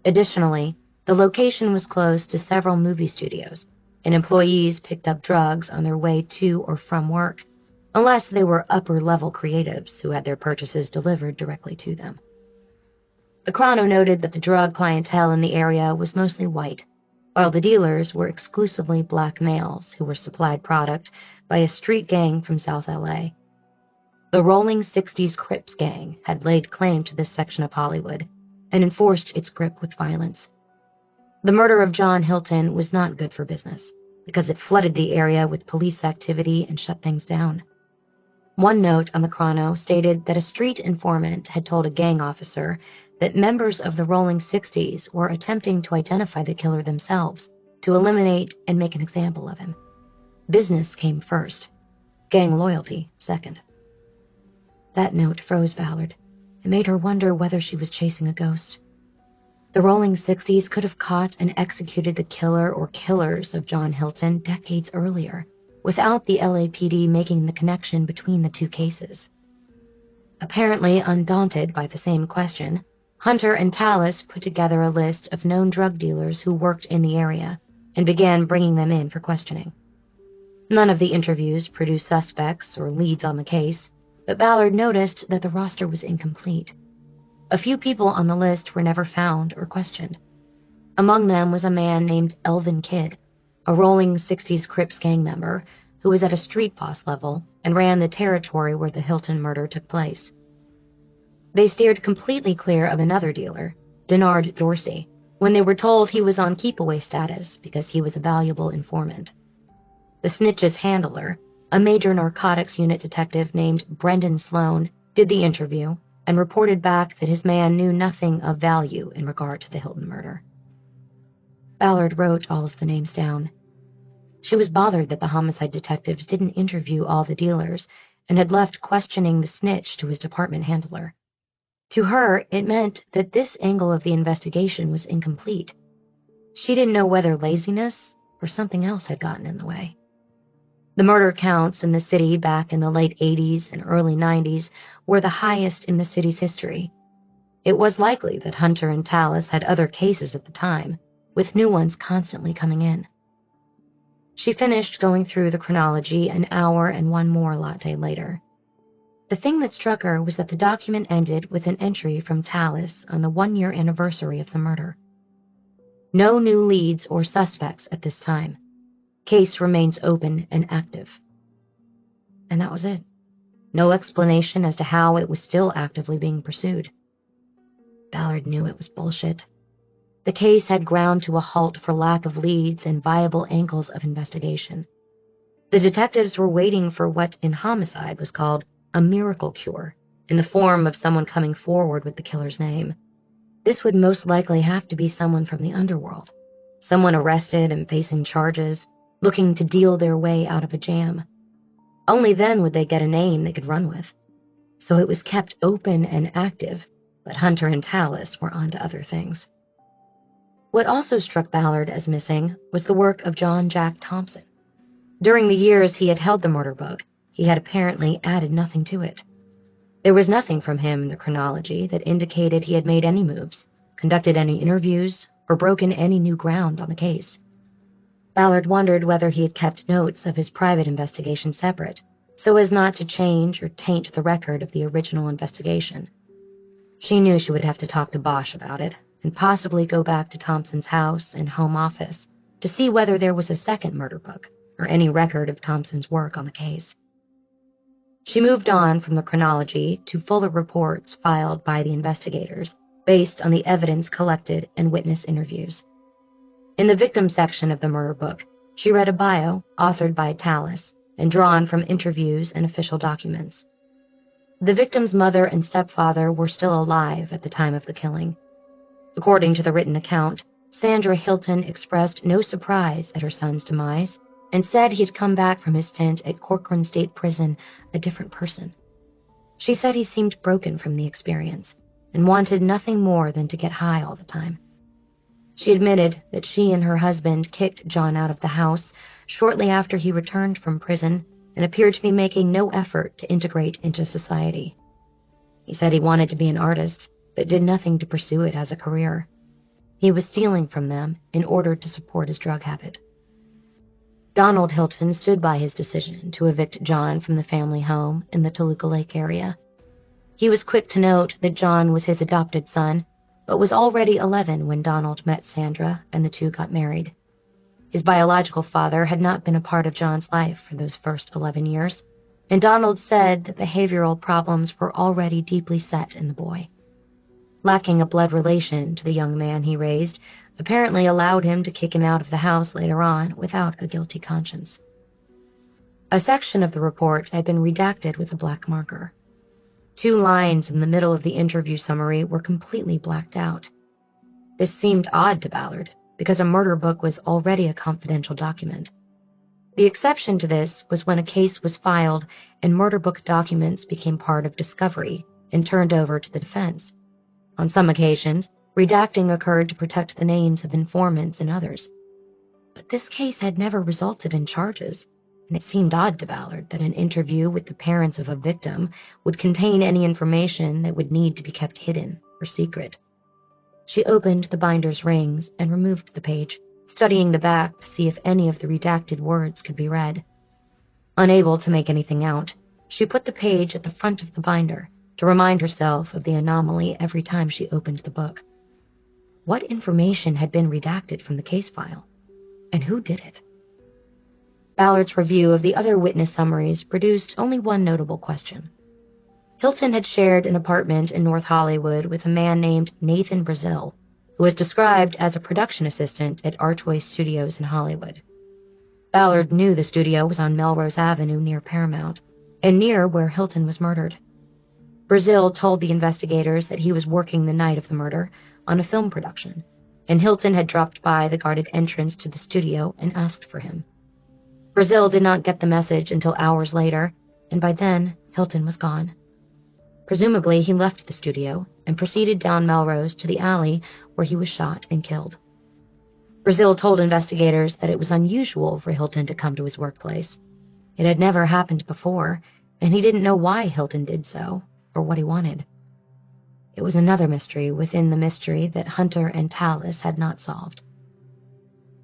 Additionally, the location was close to several movie studios, and employees picked up drugs on their way to or from work, unless they were upper-level creatives who had their purchases delivered directly to them. The chrono noted that the drug clientele in the area was mostly white, while the dealers were exclusively black males who were supplied product by a street gang from South LA. The Rolling 60s Crips gang had laid claim to this section of Hollywood and enforced its grip with violence. The murder of John Hilton was not good for business, because it flooded the area with police activity and shut things down. One note on the chrono stated that a street informant had told a gang officer that members of the Rolling 60s were attempting to identify the killer themselves, to eliminate and make an example of him. Business came first, gang loyalty second. That note froze Ballard. It made her wonder whether she was chasing a ghost. The Rolling 60s could have caught and executed the killer or killers of John Hilton decades earlier, without the LAPD making the connection between the two cases. Apparently undaunted by the same question, Hunter and Tallis put together a list of known drug dealers who worked in the area and began bringing them in for questioning. None of the interviews produced suspects or leads on the case, but Ballard noticed that the roster was incomplete. A few people on the list were never found or questioned. Among them was a man named Elvin Kidd, a Rolling 60s Crips gang member who was at a street boss level and ran the territory where the Hilton murder took place. They steered completely clear of another dealer, Denard Dorsey, when they were told he was on keep-away status because he was a valuable informant. The snitch's handler, a major narcotics unit detective named Brendan Sloan, did the interview and reported back that his man knew nothing of value in regard to the Hilton murder. Ballard wrote all of the names down. She was bothered that the homicide detectives didn't interview all the dealers and had left questioning the snitch to his department handler. To her, it meant that this angle of the investigation was incomplete. She didn't know whether laziness or something else had gotten in the way. The murder counts in the city back in the late 80s and early 90s were the highest in the city's history. It was likely that Hunter and Tallis had other cases at the time, with new ones constantly coming in. She finished going through the chronology an hour and one more latte later. The thing that struck her was that the document ended with an entry from Tallis on the 1-year anniversary of the murder. No new leads or suspects at this time. Case remains open and active. And that was it. No explanation as to how it was still actively being pursued. Ballard knew it was bullshit. The case had ground to a halt for lack of leads and viable angles of investigation. The detectives were waiting for what in homicide was called a miracle cure, in the form of someone coming forward with the killer's name. This would most likely have to be someone from the underworld, someone arrested and facing charges, looking to deal their way out of a jam. Only then would they get a name they could run with. So it was kept open and active, but Hunter and Tallis were on to other things. What also struck Ballard as missing was the work of John Jack Thompson. During the years he had held the murder book, he had apparently added nothing to it. There was nothing from him in the chronology that indicated he had made any moves, conducted any interviews, or broken any new ground on the case. Ballard wondered whether he had kept notes of his private investigation separate, so as not to change or taint the record of the original investigation. She knew she would have to talk to Bosch about it, and possibly go back to Thompson's house and home office to see whether there was a second murder book or any record of Thompson's work on the case. She moved on from the chronology to fuller reports filed by the investigators based on the evidence collected and witness interviews. In the victim section of the murder book, she read a bio authored by Tallis and drawn from interviews and official documents. The victim's mother and stepfather were still alive at the time of the killing. According to the written account, Sandra Hilton expressed no surprise at her son's demise and said he had come back from his stint at Corcoran State Prison a different person. She said he seemed broken from the experience and wanted nothing more than to get high all the time. She admitted that she and her husband kicked John out of the house shortly after he returned from prison and appeared to be making no effort to integrate into society. He said he wanted to be an artist, but did nothing to pursue it as a career. He was stealing from them in order to support his drug habit. Donald Hilton stood by his decision to evict John from the family home in the Toluca Lake area. He was quick to note that John was his adopted son, but was already 11 when Donald met Sandra and the two got married. His biological father had not been a part of John's life for those first 11 years, and Donald said that behavioral problems were already deeply set in the boy. Lacking a blood relation to the young man he raised apparently allowed him to kick him out of the house later on without a guilty conscience. A section of the report had been redacted with a black marker. 2 lines in the middle of the interview summary were completely blacked out. This seemed odd to Ballard, because a murder book was already a confidential document. The exception to this was when a case was filed and murder book documents became part of discovery and turned over to the defense. On some occasions, redacting occurred to protect the names of informants and others. But this case had never resulted in charges, and it seemed odd to Ballard that an interview with the parents of a victim would contain any information that would need to be kept hidden or secret. She opened the binder's rings and removed the page, studying the back to see if any of the redacted words could be read. Unable to make anything out, she put the page at the front of the binder to remind herself of the anomaly every time she opened the book. What information had been redacted from the case file? And who did it? Ballard's review of the other witness summaries produced only one notable question. Hilton had shared an apartment in North Hollywood with a man named Nathan Brazil, who was described as a production assistant at Archway Studios in Hollywood. Ballard knew the studio was on Melrose Avenue near Paramount, and near where Hilton was murdered. Brazil told the investigators that he was working the night of the murder on a film production, and Hilton had dropped by the guarded entrance to the studio and asked for him. Brazil did not get the message until hours later, and by then, Hilton was gone. Presumably, he left the studio and proceeded down Melrose to the alley where he was shot and killed. Brazil told investigators that it was unusual for Hilton to come to his workplace. It had never happened before, and he didn't know why Hilton did so, or what he wanted. It was another mystery within the mystery that Hunter and Tallis had not solved.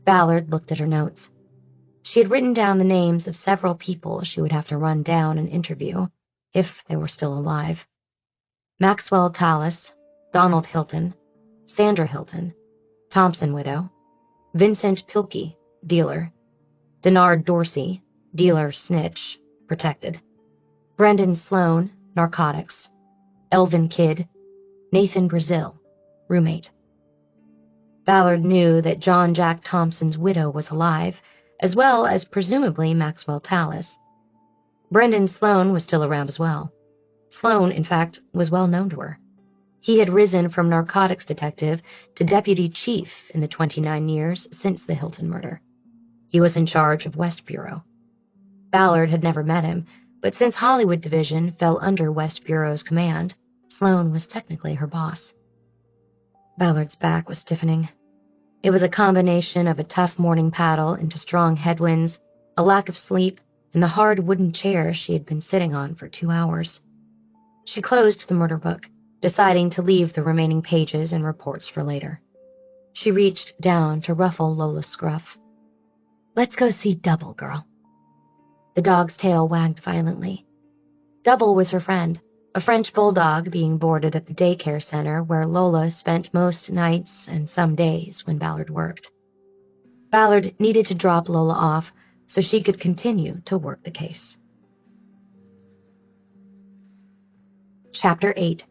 Ballard looked at her notes. She had written down the names of several people she would have to run down and interview, if they were still alive. Maxwell Tallis, Donald Hilton, Sandra Hilton, Thompson widow, Vincent Pilkey, dealer, Denard Dorsey, dealer snitch, protected, Brendan Sloan, narcotics, Elvin Kidd, Nathan Brazil, roommate. Ballard knew that John Jack Thompson's widow was alive, as well as presumably Maxwell Tallis. Brendan Sloan was still around as well. Sloan, in fact, was well known to her. He had risen from narcotics detective to deputy chief in the 29 years since the Hilton murder. He was in charge of West Bureau. Ballard had never met him, but since Hollywood Division fell under West Bureau's command, Sloan was technically her boss. Ballard's back was stiffening. It was a combination of a tough morning paddle into strong headwinds, a lack of sleep, and the hard wooden chair she had been sitting on for 2 hours. She closed the murder book, deciding to leave the remaining pages and reports for later. She reached down to ruffle Lola's scruff. "Let's go see Double, girl." The dog's tail wagged violently. Double was her friend, a French bulldog being boarded at the daycare center where Lola spent most nights and some days when Ballard worked. Ballard needed to drop Lola off so she could continue to work the case. Chapter 8.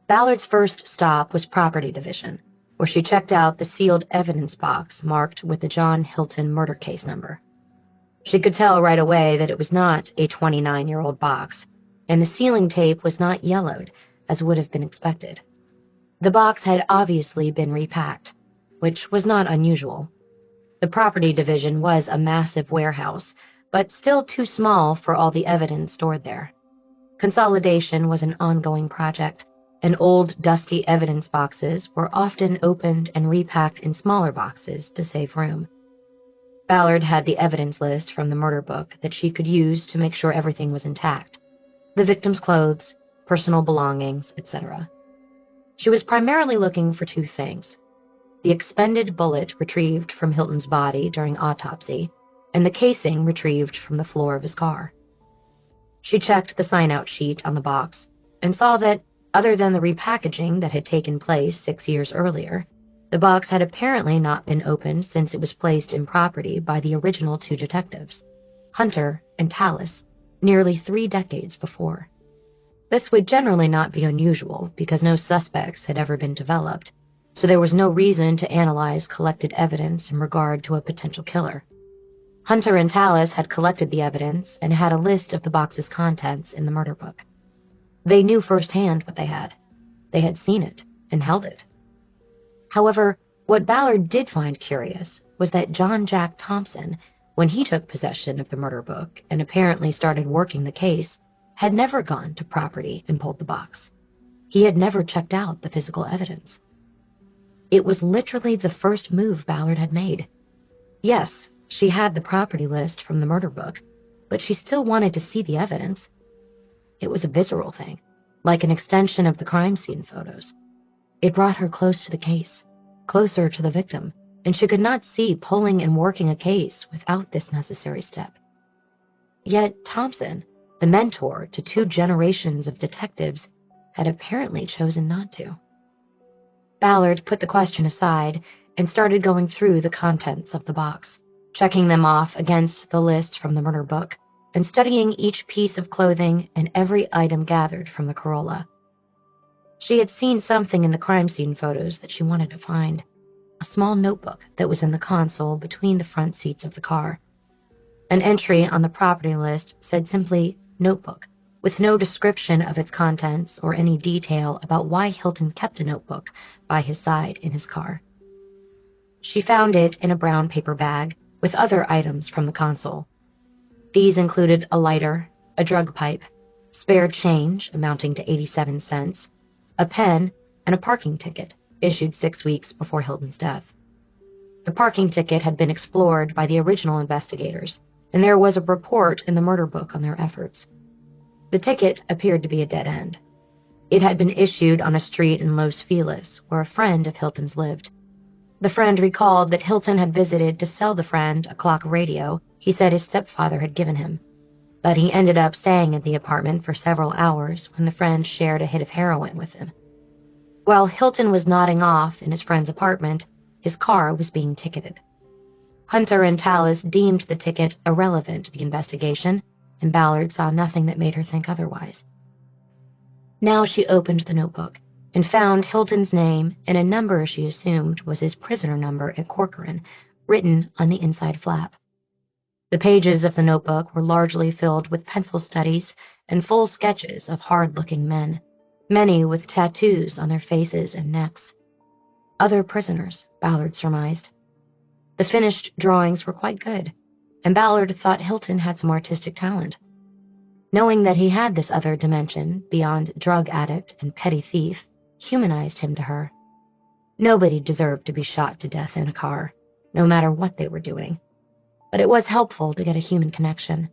Ballard's first stop was Property Division, where she checked out the sealed evidence box marked with the John Hilton murder case number. She could tell right away that it was not a 29-year-old box, and the sealing tape was not yellowed, as would have been expected. The box had obviously been repacked, which was not unusual. The Property Division was a massive warehouse, but still too small for all the evidence stored there. Consolidation was an ongoing project, and old, dusty evidence boxes were often opened and repacked in smaller boxes to save room. Ballard had the evidence list from the murder book that she could use to make sure everything was intact. The victim's clothes, personal belongings, etc. She was primarily looking for 2 things: the expended bullet retrieved from Hilton's body during autopsy, and the casing retrieved from the floor of his car. She checked the sign-out sheet on the box and saw that, other than the repackaging that had taken place 6 years earlier, the box had apparently not been opened since it was placed in property by the original 2 detectives, Hunter and Tallis, nearly 3 decades before. This would generally not be unusual because no suspects had ever been developed, so there was no reason to analyze collected evidence in regard to a potential killer. Hunter and Tallis had collected the evidence and had a list of the box's contents in the murder book. They knew firsthand what they had. They had seen it and held it. However, what Ballard did find curious was that John Jack Thompson, when he took possession of the murder book and apparently started working the case, had never gone to property and pulled the box. He had never checked out the physical evidence. It was literally the first move Ballard had made. Yes, she had the property list from the murder book, but she still wanted to see the evidence. It was a visceral thing, like an extension of the crime scene photos. It brought her close to the case, closer to the victim, and she could not see pulling and working a case without this necessary step. Yet Thompson, the mentor to 2 generations of detectives, had apparently chosen not to. Ballard put the question aside and started going through the contents of the box, checking them off against the list from the murder book, and studying each piece of clothing and every item gathered from the Corolla. She had seen something in the crime scene photos that she wanted to find, a small notebook that was in the console between the front seats of the car. An entry on the property list said simply, "Notebook," with no description of its contents or any detail about why Hilton kept a notebook by his side in his car. She found it in a brown paper bag with other items from the console. These included a lighter, a drug pipe, spare change amounting to 87 cents, a pen, and a parking ticket issued 6 weeks before Hilton's death. The parking ticket had been explored by the original investigators, and there was a report in the murder book on their efforts. The ticket appeared to be a dead end. It had been issued on a street in Los Feliz, where a friend of Hilton's lived. The friend recalled that Hilton had visited to sell the friend a clock radio he said his stepfather had given him, but he ended up staying at the apartment for several hours when the friend shared a hit of heroin with him. While Hilton was nodding off in his friend's apartment, his car was being ticketed. Hunter and Tallis deemed the ticket irrelevant to the investigation, and Ballard saw nothing that made her think otherwise. Now she opened the notebook and found Hilton's name and a number she assumed was his prisoner number at Corcoran, written on the inside flap. The pages of the notebook were largely filled with pencil studies and full sketches of hard-looking men, many with tattoos on their faces and necks. Other prisoners, Ballard surmised. The finished drawings were quite good, and Ballard thought Hilton had some artistic talent. Knowing that he had this other dimension beyond drug addict and petty thief humanized him to her. Nobody deserved to be shot to death in a car, no matter what they were doing. But it was helpful to get a human connection.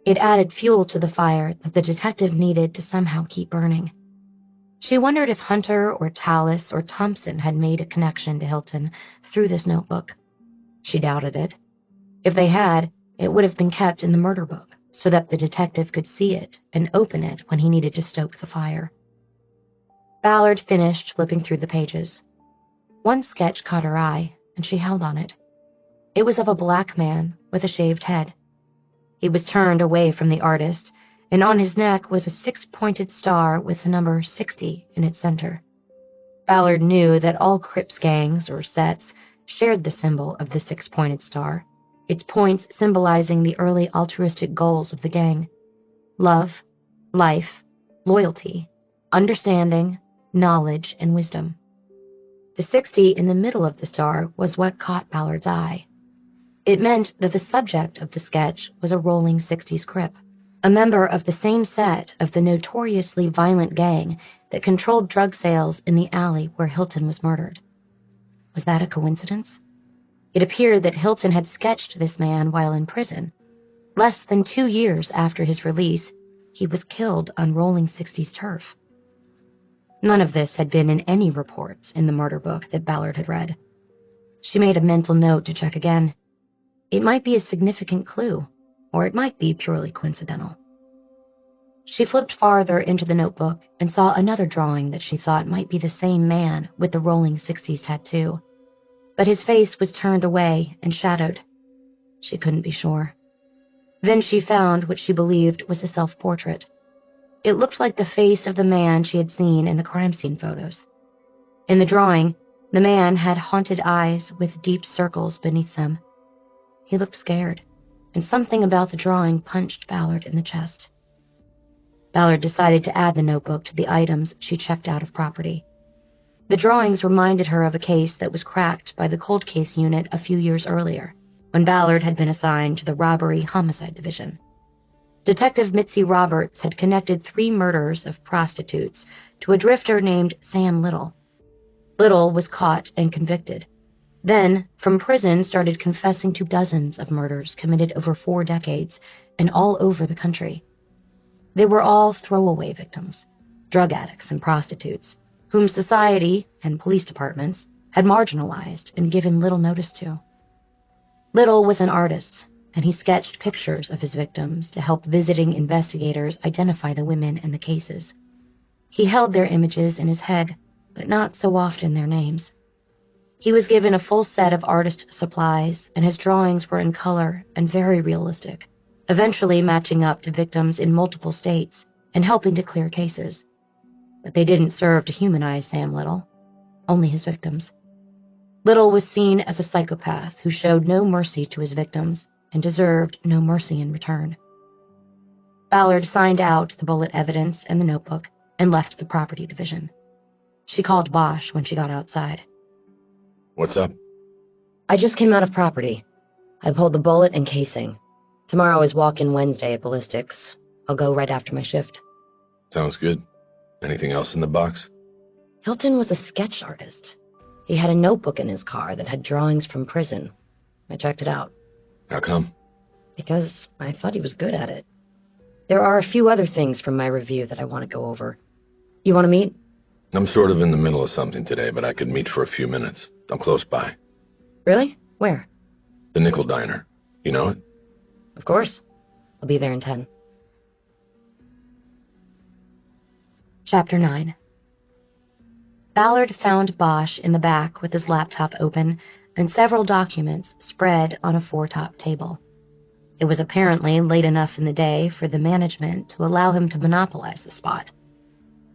It added fuel to the fire that the detective needed to somehow keep burning. She wondered if Hunter or Tallis or Thompson had made a connection to Hilton through this notebook. She doubted it. If they had, it would have been kept in the murder book so that the detective could see it and open it when he needed to stoke the fire. Ballard finished flipping through the pages. One sketch caught her eye, and she held on it. It was of a black man with a shaved head. He was turned away from the artist, and on his neck was a 6-pointed star with the number 60 in its center. Ballard knew that all Crips gangs or sets shared the symbol of the 6-pointed star, its points symbolizing the early altruistic goals of the gang: love, life, loyalty, understanding, knowledge, and wisdom. The 60 in the middle of the star was what caught Ballard's eye. It meant that the subject of the sketch was a rolling 60s Crip, a member of the same set of the notoriously violent gang that controlled drug sales in the alley where Hilton was murdered. Was that a coincidence? It appeared that Hilton had sketched this man while in prison. Less than 2 years after his release, he was killed on rolling 60s turf. None of this had been in any reports in the murder book that Ballard had read. She made a mental note to check again. It might be a significant clue, or it might be purely coincidental. She flipped farther into the notebook and saw another drawing that she thought might be the same man with the rolling 60s tattoo, but his face was turned away and shadowed. She couldn't be sure. Then she found what she believed was a self-portrait. It looked like the face of the man she had seen in the crime scene photos. In the drawing, the man had haunted eyes with deep circles beneath them. He looked scared, and something about the drawing punched Ballard in the chest. Ballard decided to add the notebook to the items she checked out of property. The drawings reminded her of a case that was cracked by the cold case unit a few years earlier, when Ballard had been assigned to the robbery homicide division. Detective Mitzi Roberts had connected 3 murders of prostitutes to a drifter named Sam Little. Little was caught and convicted. Then, from prison, started confessing to dozens of murders committed over 4 decades and all over the country. They were all throwaway victims, drug addicts and prostitutes, whom society and police departments had marginalized and given little notice to. Little was an artist, and he sketched pictures of his victims to help visiting investigators identify the women in the cases. He held their images in his head, but not so often their names. He was given a full set of artist supplies, and his drawings were in color and very realistic, eventually matching up to victims in multiple states and helping to clear cases. But they didn't serve to humanize Sam Little, only his victims. Little was seen as a psychopath who showed no mercy to his victims and deserved no mercy in return. Ballard signed out the bullet evidence and the notebook and left the property division. She called Bosch when she got outside. What's up? I just came out of property. I pulled the bullet and casing. Tomorrow is walk-in Wednesday at ballistics. I'll go right after my shift. Sounds good. Anything else in the box? Hilton was a sketch artist. He had a notebook in his car that had drawings from prison. I checked it out. How come? Because I thought he was good at it. There are a few other things from my review that I want to go over. You want to meet? I'm sort of in the middle of something today, but I could meet for a few minutes. I'm close by. Really? Where? The Nickel Diner. You know it? Of course. I'll be there in 10. Chapter 9. Ballard found Bosch in the back with his laptop open and several documents spread on a 4-top table. It was apparently late enough in the day for the management to allow him to monopolize the spot.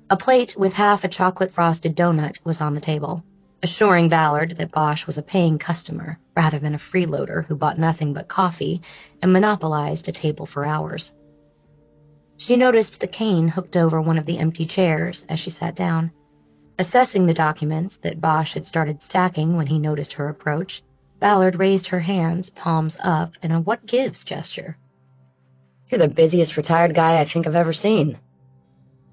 A plate with half a chocolate-frosted donut was on the table, assuring Ballard that Bosch was a paying customer rather than a freeloader who bought nothing but coffee and monopolized a table for hours. She noticed the cane hooked over one of the empty chairs as she sat down. Assessing the documents that Bosch had started stacking when he noticed her approach, Ballard raised her hands, palms up, in a what gives gesture. You're the busiest retired guy I think I've ever seen.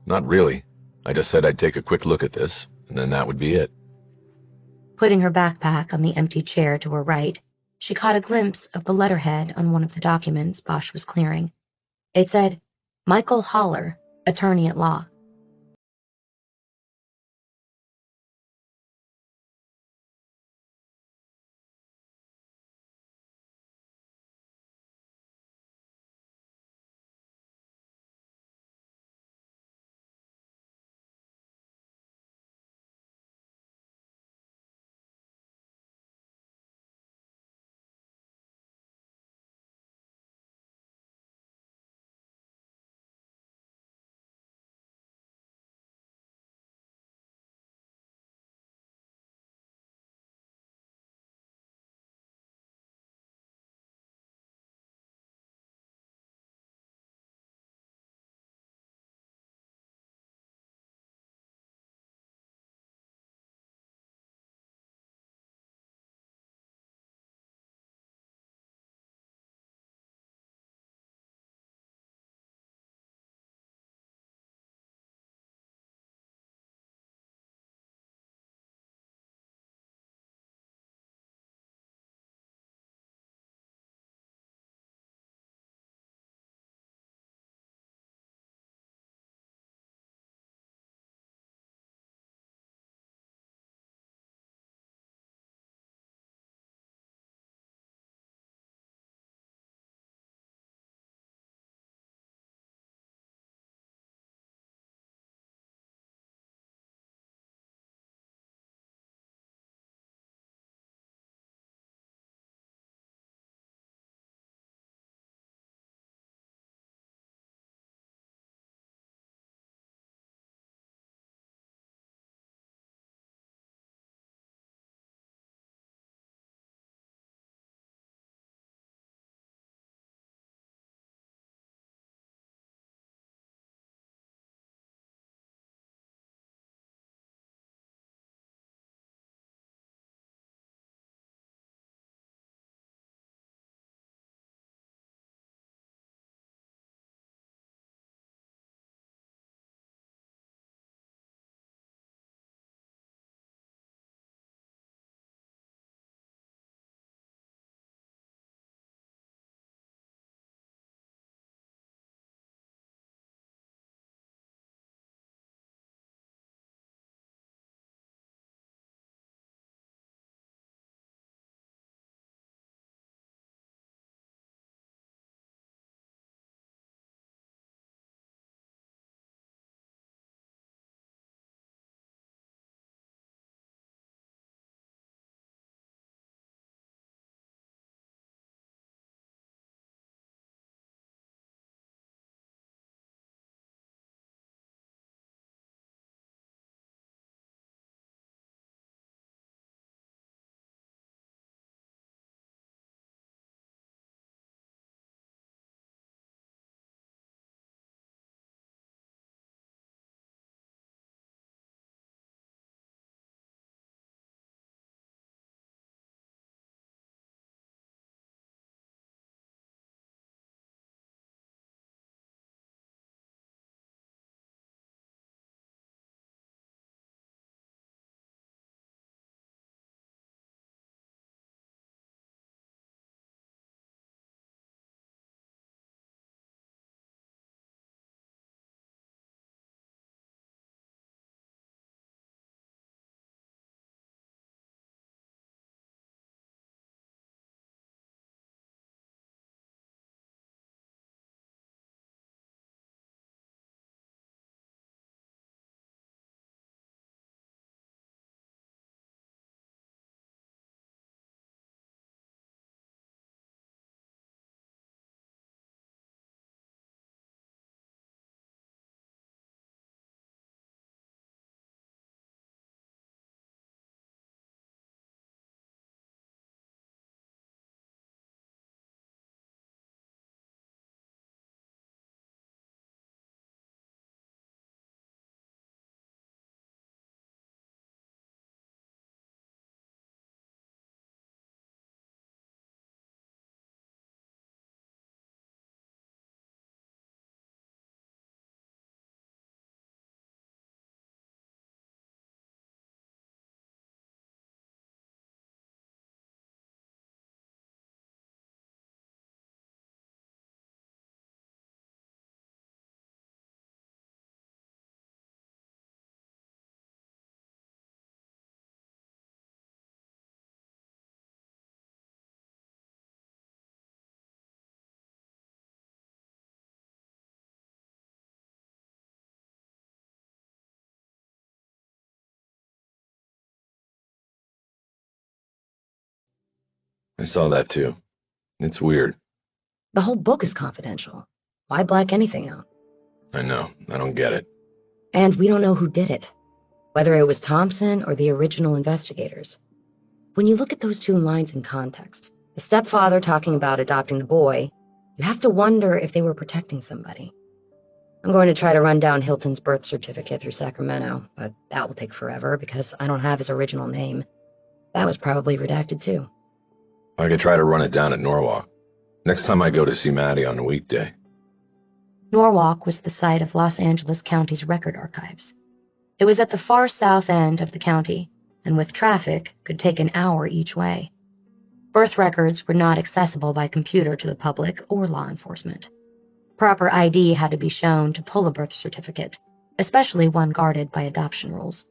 Not really. I just said I'd take a quick look at this, and then that would be it. Putting her backpack on the empty chair to her right, she caught a glimpse of the letterhead on one of the documents Bosch was clearing. It said, Michael Haller, attorney at law. saw that too. It's weird. The whole book is confidential. Why black anything out? I know. I don't get it. And we don't know who did it. Whether it was Thompson or the original investigators. When you look at those two lines in context, the stepfather talking about adopting the boy, you have to wonder if they were protecting somebody. I'm going to try to run down Hilton's birth certificate through Sacramento, but that will take forever because I don't have his original name. That was probably redacted too. I could try to run it down at Norwalk. Next time I go to see Maddie on a weekday. Norwalk was the site of Los Angeles County's record archives. It was at the far south end of the county, and with traffic, could take an hour each way. Birth records were not accessible by computer to the public or law enforcement. Proper ID had to be shown to pull a birth certificate, especially one guarded by adoption rules.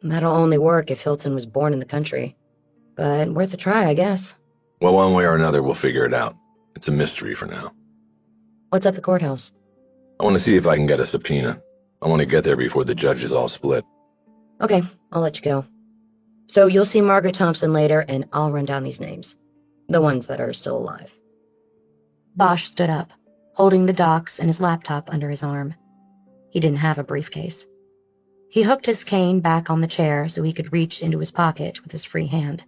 That'll only work if Hilton was born in the country. But worth a try, I guess. Well, one way or another, we'll figure it out. It's a mystery for now. What's at the courthouse? I want to see if I can get a subpoena. I want to get there before the judges all split. Okay, I'll let you go. So you'll see Margaret Thompson later, and I'll run down these names. The ones that are still alive. Bosch stood up, holding the docs and his laptop under his arm. He didn't have a briefcase. He hooked his cane back on the chair so he could reach into his pocket with his free hand.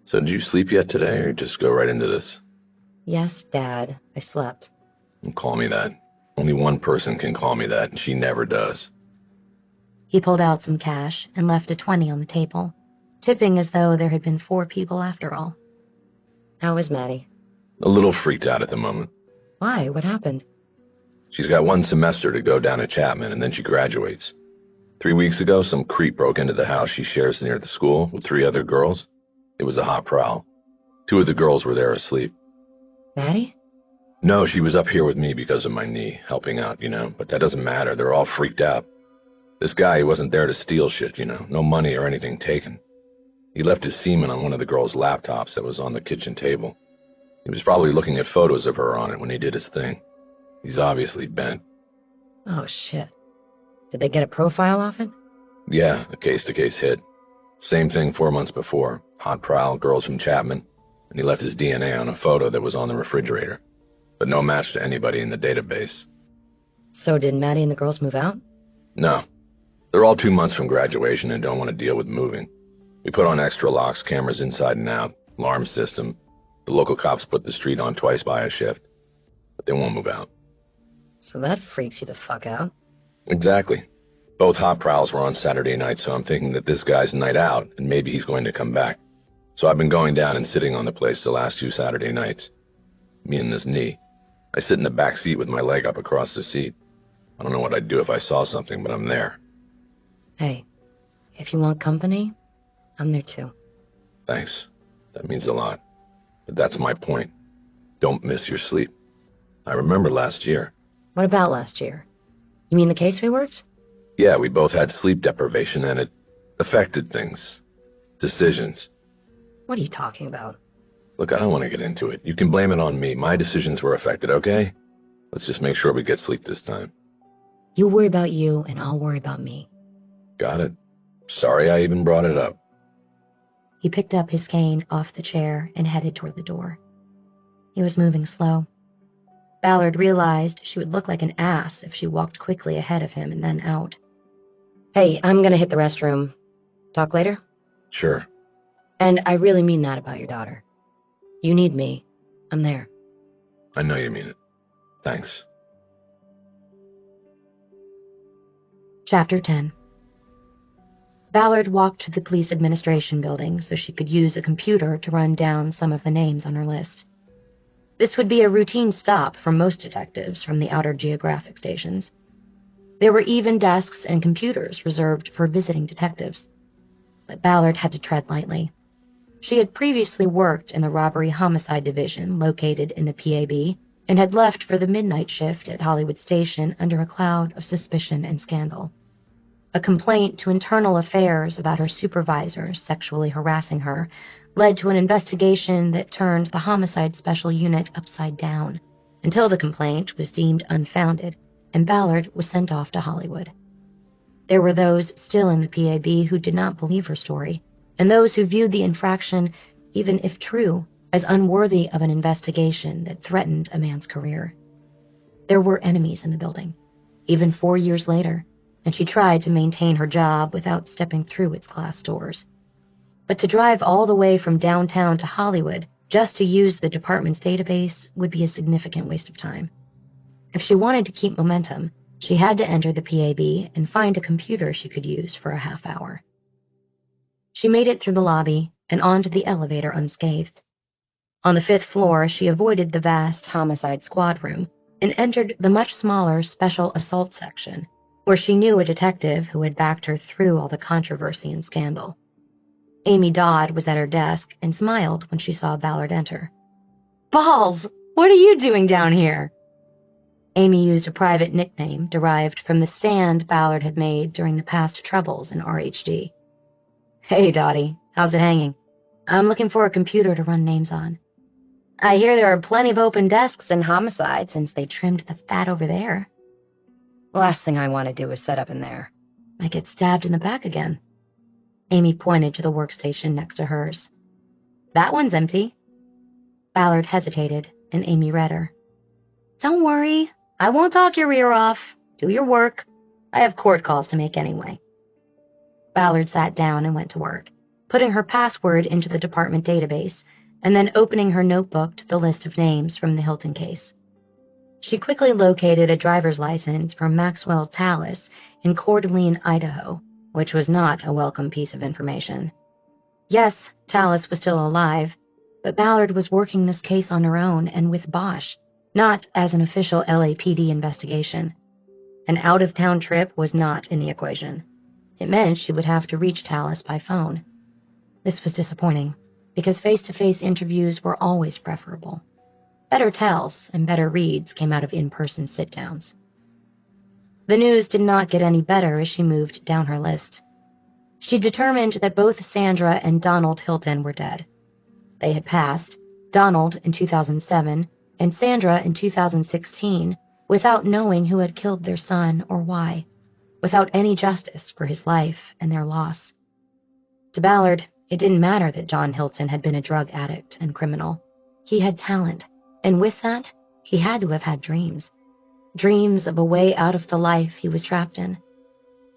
So did you sleep yet today, or just go right into this? Yes, Dad, I slept. Don't call me that. Only one person can call me that, and she never does. He pulled out some cash and left a 20 on the table, tipping as though there had been 4 people after all. How is Maddie? A little freaked out at the moment. Why? What happened? She's got 1 semester to go down at Chapman, and then she graduates. 3 weeks ago, some creep broke into the house she shares near the school with 3 other girls. It was a hot prowl. 2 of the girls were there asleep. Maddie? No, she was up here with me because of my knee, helping out, but that doesn't matter. They're all freaked out. This guy, he wasn't there to steal shit, no money or anything taken. He left his semen on one of the girls' laptops that was on the kitchen table. He was probably looking at photos of her on it when he did his thing. He's obviously bent. Oh, shit. Did they get a profile off it? Yeah, a case-to-case hit. Same thing 4 months before. Hot prowl, girls from Chapman, and he left his DNA on a photo that was on the refrigerator. But no match to anybody in the database. So did Maddie and the girls move out? No. They're all 2 months from graduation and don't want to deal with moving. We put on extra locks, cameras inside and out, alarm system. The local cops put the street on twice by a shift. But they won't move out. So that freaks you the fuck out. Exactly. Both hot prowls were on Saturday night, so I'm thinking that this guy's night out, and maybe he's going to come back. So I've been going down and sitting on the place the last 2 Saturday nights. Me and this knee. I sit in the back seat with my leg up across the seat. I don't know what I'd do if I saw something, but I'm there. Hey, if you want company, I'm there too. Thanks. That means a lot. But that's my point. Don't miss your sleep. I remember last year. What about last year? You mean the case we worked? Yeah, we both had sleep deprivation and it affected things. Decisions. What are you talking about? Look, I don't want to get into it. You can blame it on me. My decisions were affected, okay? Let's just make sure we get sleep this time. You worry about you, and I'll worry about me. Got it. Sorry I even brought it up. He picked up his cane off the chair and headed toward the door. He was moving slow. Ballard realized she would look like an ass if she walked quickly ahead of him and then out. Hey, I'm gonna hit the restroom. Talk later? Sure. And I really mean that about your daughter. You need me. I'm there. I know you mean it. Thanks. Chapter 10. Ballard walked to the police administration building so she could use a computer to run down some of the names on her list. This would be a routine stop for most detectives from the outer geographic stations. There were even desks and computers reserved for visiting detectives. But Ballard had to tread lightly. She had previously worked in the robbery homicide division located in the PAB and had left for the midnight shift at Hollywood Station under a cloud of suspicion and scandal. A complaint to Internal Affairs about her supervisor sexually harassing her led to an investigation that turned the homicide special unit upside down, until the complaint was deemed unfounded and Ballard was sent off to Hollywood. There were those still in the PAB who did not believe her story, and those who viewed the infraction even if true, as unworthy of an investigation that threatened a man's career. There were enemies in the building, even 4 years later, and she tried to maintain her job without stepping through its glass doors. But to drive all the way from downtown to Hollywood just to use the department's database would be a significant waste of time. If she wanted to keep momentum, she had to enter the PAB and find a computer she could use for a half hour. She made it through the lobby and onto the elevator unscathed. On the 5th floor, she avoided the vast homicide squad room and entered the much smaller special assault section, where she knew a detective who had backed her through all the controversy and scandal. Amy Dodd was at her desk and smiled when she saw Ballard enter. "Balls! What are you doing down here?" Amy used a private nickname derived from the stand Ballard had made during the past troubles in RHD. "Hey, Dottie, how's it hanging? I'm looking for a computer to run names on. I hear there are plenty of open desks in homicide since they trimmed the fat over there." The last thing I want to do is set up in there. "I get stabbed in the back again." Amy pointed to the workstation next to hers. "That one's empty." Ballard hesitated, and Amy read her. "Don't worry. I won't talk your ear off. Do your work. I have court calls to make anyway." Ballard sat down and went to work, putting her password into the department database, and then opening her notebook to the list of names from the Hilton case. She quickly located a driver's license for Maxwell Tallis in Coeur d'Alene, Idaho, which was not a welcome piece of information. Yes, Tallis was still alive, but Ballard was working this case on her own and with Bosch, not as an official LAPD investigation. An out-of-town trip was not in the equation. It meant she would have to reach Tallis by phone. This was disappointing, because face-to-face interviews were always preferable. Better tells and better reads came out of in-person sit-downs. The news did not get any better as she moved down her list. She determined that both Sandra and Donald Hilton were dead. They had passed, Donald in 2007 and Sandra in 2016, without knowing who had killed their son or why, without any justice for his life and their loss. To Ballard, it didn't matter that John Hilton had been a drug addict and criminal. He had talent, and with that, he had to have had dreams. Dreams of a way out of the life he was trapped in.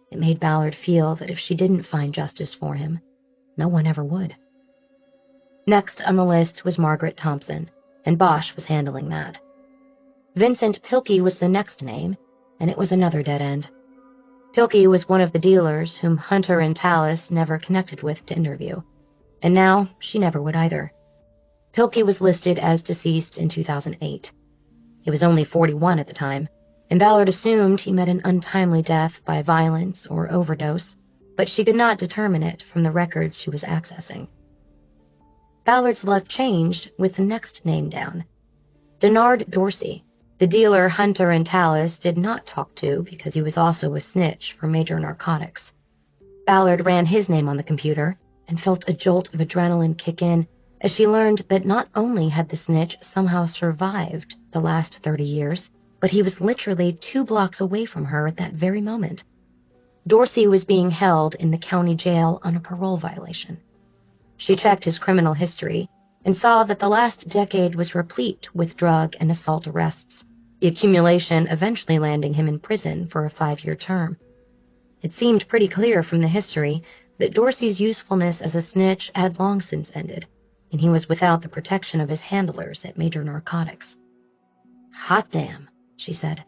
It made Ballard feel that if she didn't find justice for him, no one ever would. Next on the list was Margaret Thompson, and Bosch was handling that. Vincent Pilkey was the next name, and it was another dead end. Pilkey was one of the dealers whom Hunter and Tallis never connected with to interview, and now she never would either. Pilkey was listed as deceased in 2008. He was only 41 at the time, and Ballard assumed he met an untimely death by violence or overdose, but she could not determine it from the records she was accessing. Ballard's luck changed with the next name down. Denard Dorsey, the dealer Hunter and Tallis did not talk to because he was also a snitch for major narcotics. Ballard ran his name on the computer and felt a jolt of adrenaline kick in as she learned that not only had the snitch somehow survived the last 30 years, but he was literally 2 blocks away from her at that very moment. Dorsey was being held in the county jail on a parole violation. She checked his criminal history and saw that the last decade was replete with drug and assault arrests, the accumulation eventually landing him in prison for a 5-year term. It seemed pretty clear from the history that Dorsey's usefulness as a snitch had long since ended, and he was without the protection of his handlers at major narcotics. "Hot damn," she said.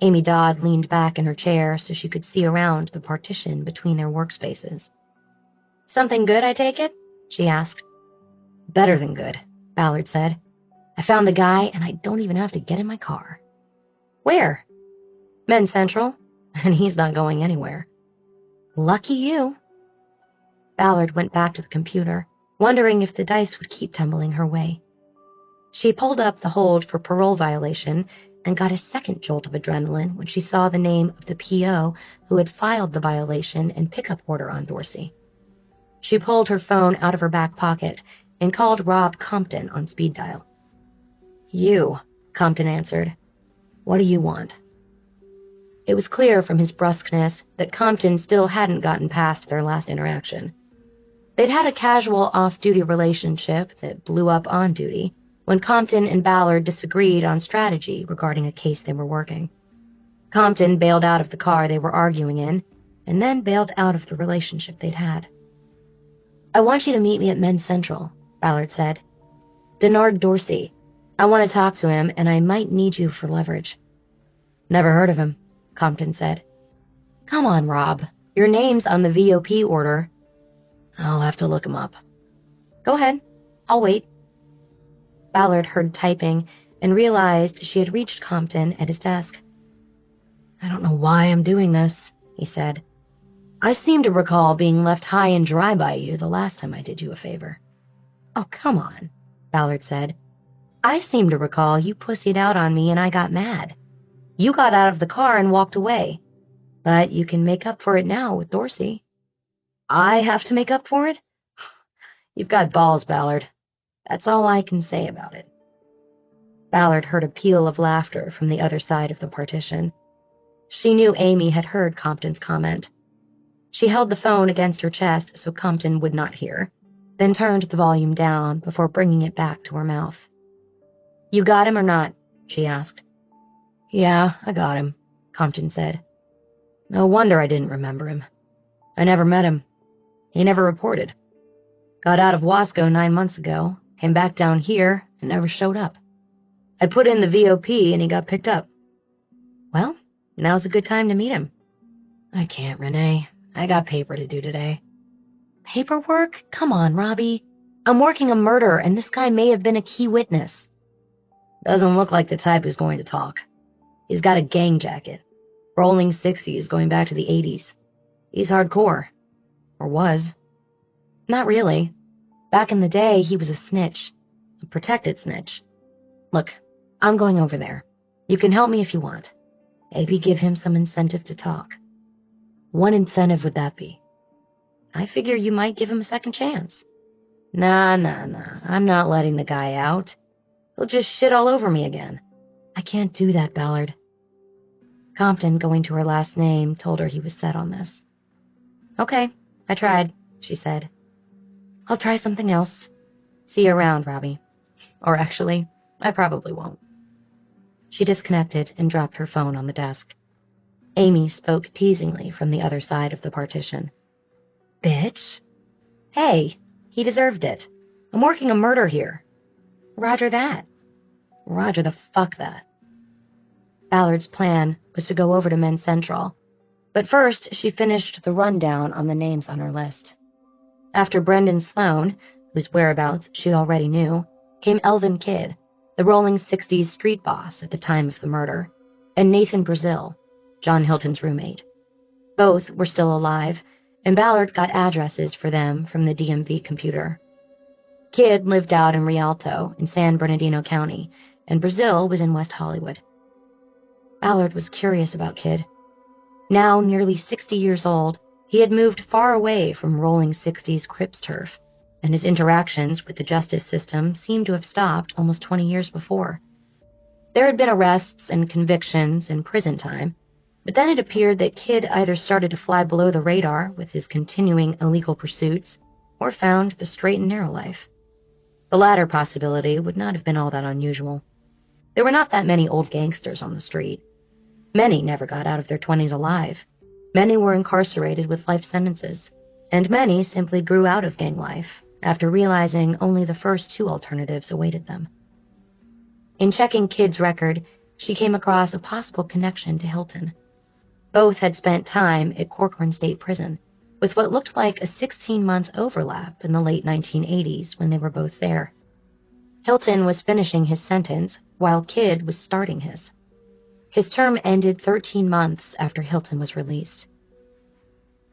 Amy Dodd leaned back in her chair so she could see around the partition between their workspaces. "Something good, I take it?" she asked. "Better than good," Ballard said. "I found the guy, and I don't even have to get in my car." "Where?" "Men's Central, and he's not going anywhere." "Lucky you." Ballard went back to the computer, wondering if the dice would keep tumbling her way. She pulled up the hold for parole violation and got a second jolt of adrenaline when she saw the name of the PO who had filed the violation and pickup order on Dorsey. She pulled her phone out of her back pocket and called Rob Compton on speed dial. "You," Compton answered. "What do you want?" It was clear from his brusqueness that Compton still hadn't gotten past their last interaction. They'd had a casual off-duty relationship that blew up on duty when Compton and Ballard disagreed on strategy regarding a case they were working. Compton bailed out of the car they were arguing in, and then bailed out of the relationship they'd had. "I want you to meet me at Men's Central," Ballard said. "Denard Dorsey. I want to talk to him, and I might need you for leverage." "Never heard of him," Compton said. "Come on, Rob. Your name's on the VOP order." "I'll have to look him up." "Go ahead. I'll wait." Ballard heard typing and realized she had reached Compton at his desk. "I don't know why I'm doing this," he said. "I seem to recall being left high and dry by you the last time I did you a favor." "Oh, come on," Ballard said. "I seem to recall you pussied out on me and I got mad. You got out of the car and walked away. But you can make up for it now with Dorsey." "I have to make up for it?" "You've got balls, Ballard. That's all I can say about it." Ballard heard a peal of laughter from the other side of the partition. She knew Amy had heard Compton's comment. She held the phone against her chest so Compton would not hear, then turned the volume down before bringing it back to her mouth. "You got him or not?" she asked. "Yeah, I got him," Compton said. "No wonder I didn't remember him. I never met him. He never reported. Got out of Wasco 9 months ago, came back down here, and never showed up. I put in the VOP and he got picked up." "Well, now's a good time to meet him." "I can't, Renee. I got paper to do today." "Paperwork? Come on, Robbie. I'm working a murder, and this guy may have been a key witness." "Doesn't look like the type who's going to talk. He's got a gang jacket. Rolling 60s going back to the 80s. He's hardcore. Or was." "Not really. Back in the day, he was a snitch. A protected snitch. Look, I'm going over there. You can help me if you want. Maybe give him some incentive to talk." "What incentive would that be?" "I figure you might give him a second chance." Nah. I'm not letting the guy out. He'll just shit all over me again." "I can't do that, Ballard." Compton, going to her last name, told her he was set on this. "Okay, I tried," she said. "I'll try something else. See you around, Robbie. Or actually, I probably won't." She disconnected and dropped her phone on the desk. Amy spoke teasingly from the other side of the partition. "Bitch." "Hey, he deserved it. I'm working a murder here." "Roger that." "Roger the fuck that." Ballard's plan was to go over to Men's Central, but first she finished the rundown on the names on her list. After Brendan Sloan, whose whereabouts she already knew, came Elvin Kidd, the rolling 60s street boss at the time of the murder, and Nathan Brazil, John Hilton's roommate. Both were still alive, and Ballard got addresses for them from the DMV computer. Kidd lived out in Rialto in San Bernardino County, and Brazil was in West Hollywood. Ballard was curious about Kidd. Now nearly 60 years old, he had moved far away from rolling 60s Crips turf, and his interactions with the justice system seemed to have stopped almost 20 years before. There had been arrests and convictions and prison time, but then it appeared that Kidd either started to fly below the radar with his continuing illegal pursuits, or found the straight and narrow life. The latter possibility would not have been all that unusual. There were not that many old gangsters on the street. Many never got out of their 20s alive. Many were incarcerated with life sentences, and many simply grew out of gang life after realizing only the first two alternatives awaited them. In checking Kidd's record, she came across a possible connection to Hilton. Both had spent time at Corcoran State Prison, with what looked like a 16-month overlap in the late 1980s when they were both there. Hilton was finishing his sentence, while Kidd was starting his. His term ended 13 months after Hilton was released.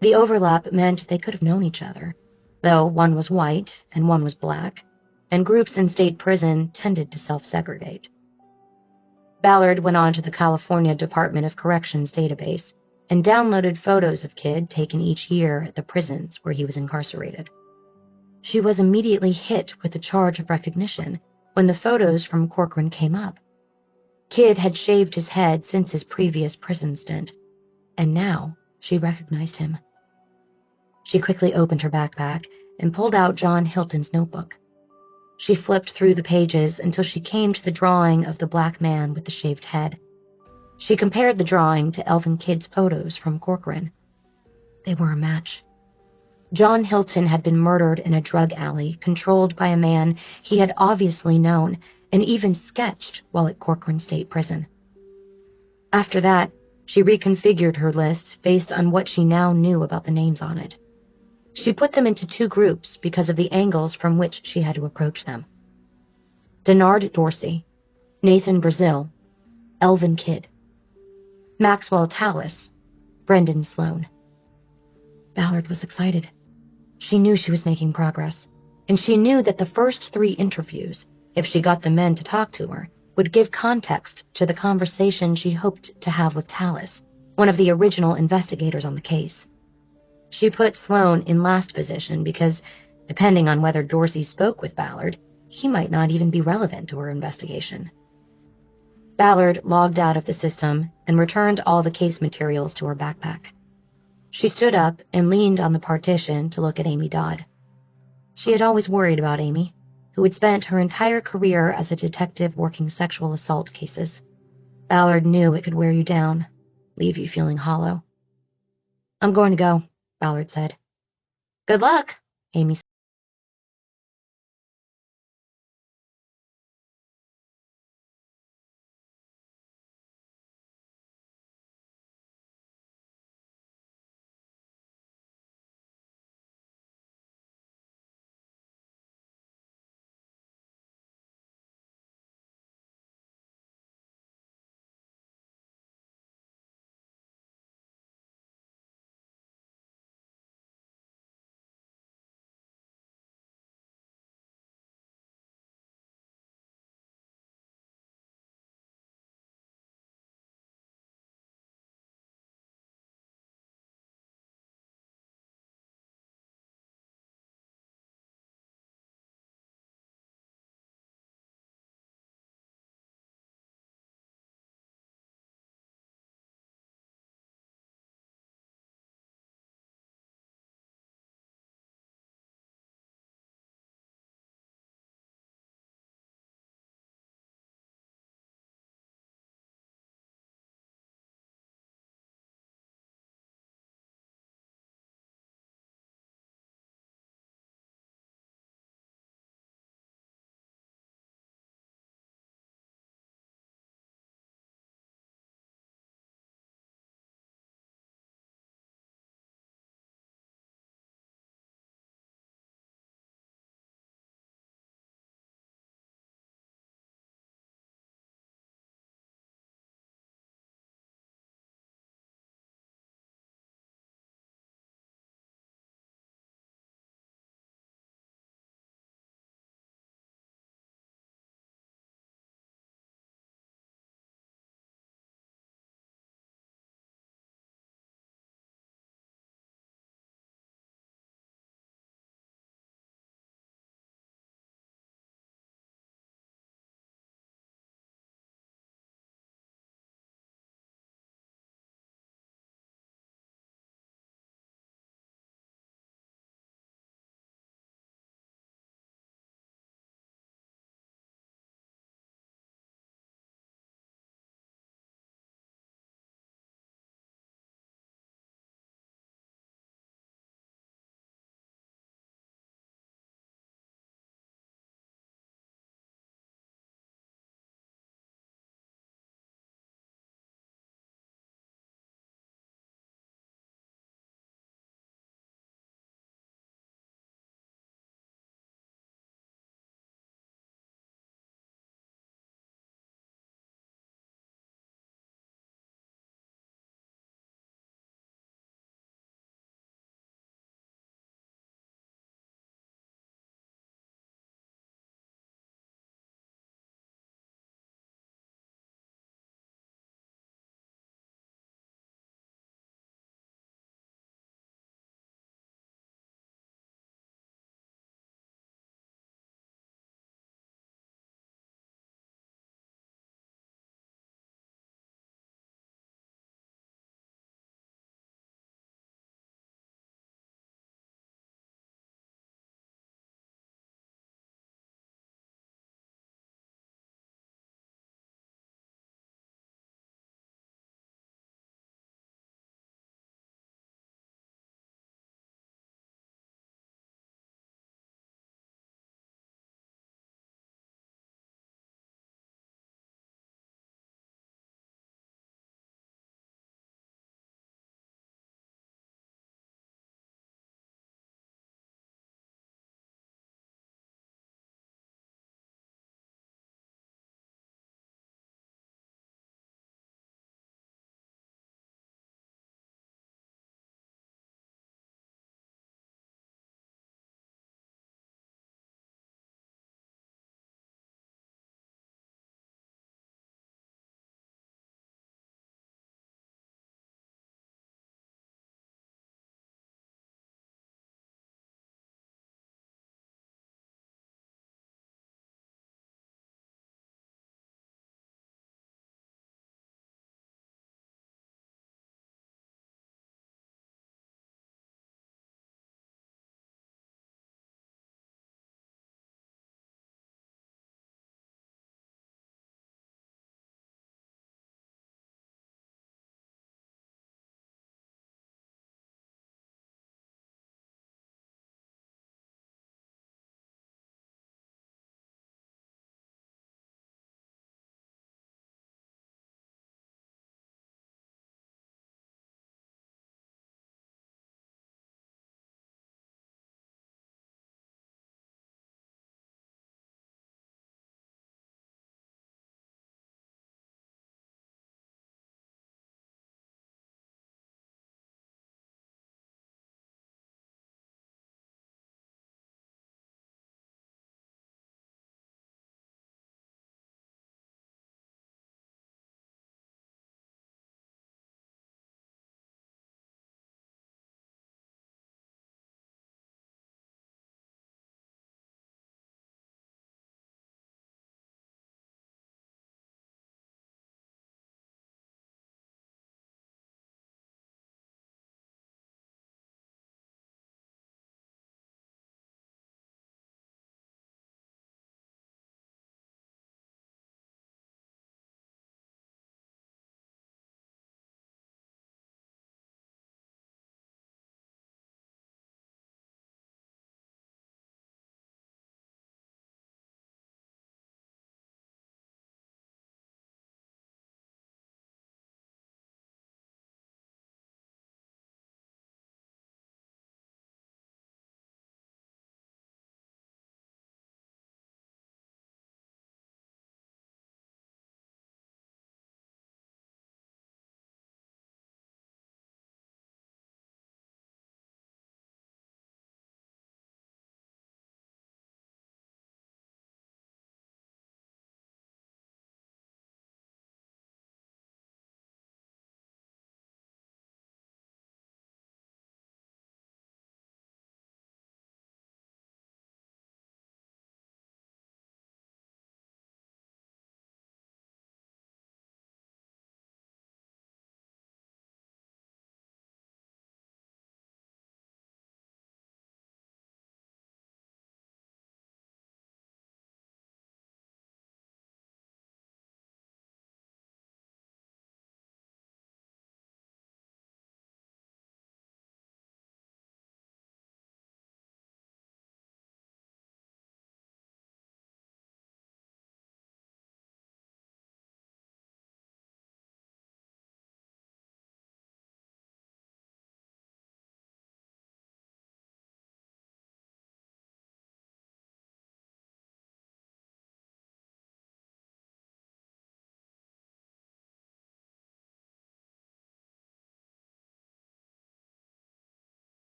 The overlap meant they could have known each other, though one was white and one was black, and groups in state prison tended to self-segregate. Ballard went on to the California Department of Corrections database and downloaded photos of Kidd taken each year at the prisons where he was incarcerated. She was immediately hit with the charge of recognition when the photos from Corcoran came up. Kidd had shaved his head since his previous prison stint, and now she recognized him. She quickly opened her backpack and pulled out John Hilton's notebook. She flipped through the pages until she came to the drawing of the black man with the shaved head. She compared the drawing to Elvin Kidd's photos from Corcoran. They were a match. John Hilton had been murdered in a drug alley controlled by a man he had obviously known and even sketched while at Corcoran State Prison. After that, she reconfigured her list based on what she now knew about the names on it. She put them into two groups because of the angles from which she had to approach them. Denard Dorsey, Nathan Brazil, Elvin Kidd. Maxwell Tallis, Brendan Sloan. Ballard was excited. She knew she was making progress, and she knew that the first 3 interviews, if she got the men to talk to her, would give context to the conversation she hoped to have with Tallis, one of the original investigators on the case. She put Sloan in last position because, depending on whether Dorsey spoke with Ballard, he might not even be relevant to her investigation. Ballard logged out of the system and returned all the case materials to her backpack. She stood up and leaned on the partition to look at Amy Dodd. She had always worried about Amy, who had spent her entire career as a detective working sexual assault cases. Ballard knew it could wear you down, leave you feeling hollow. "I'm going to go," Ballard said. "Good luck," Amy said.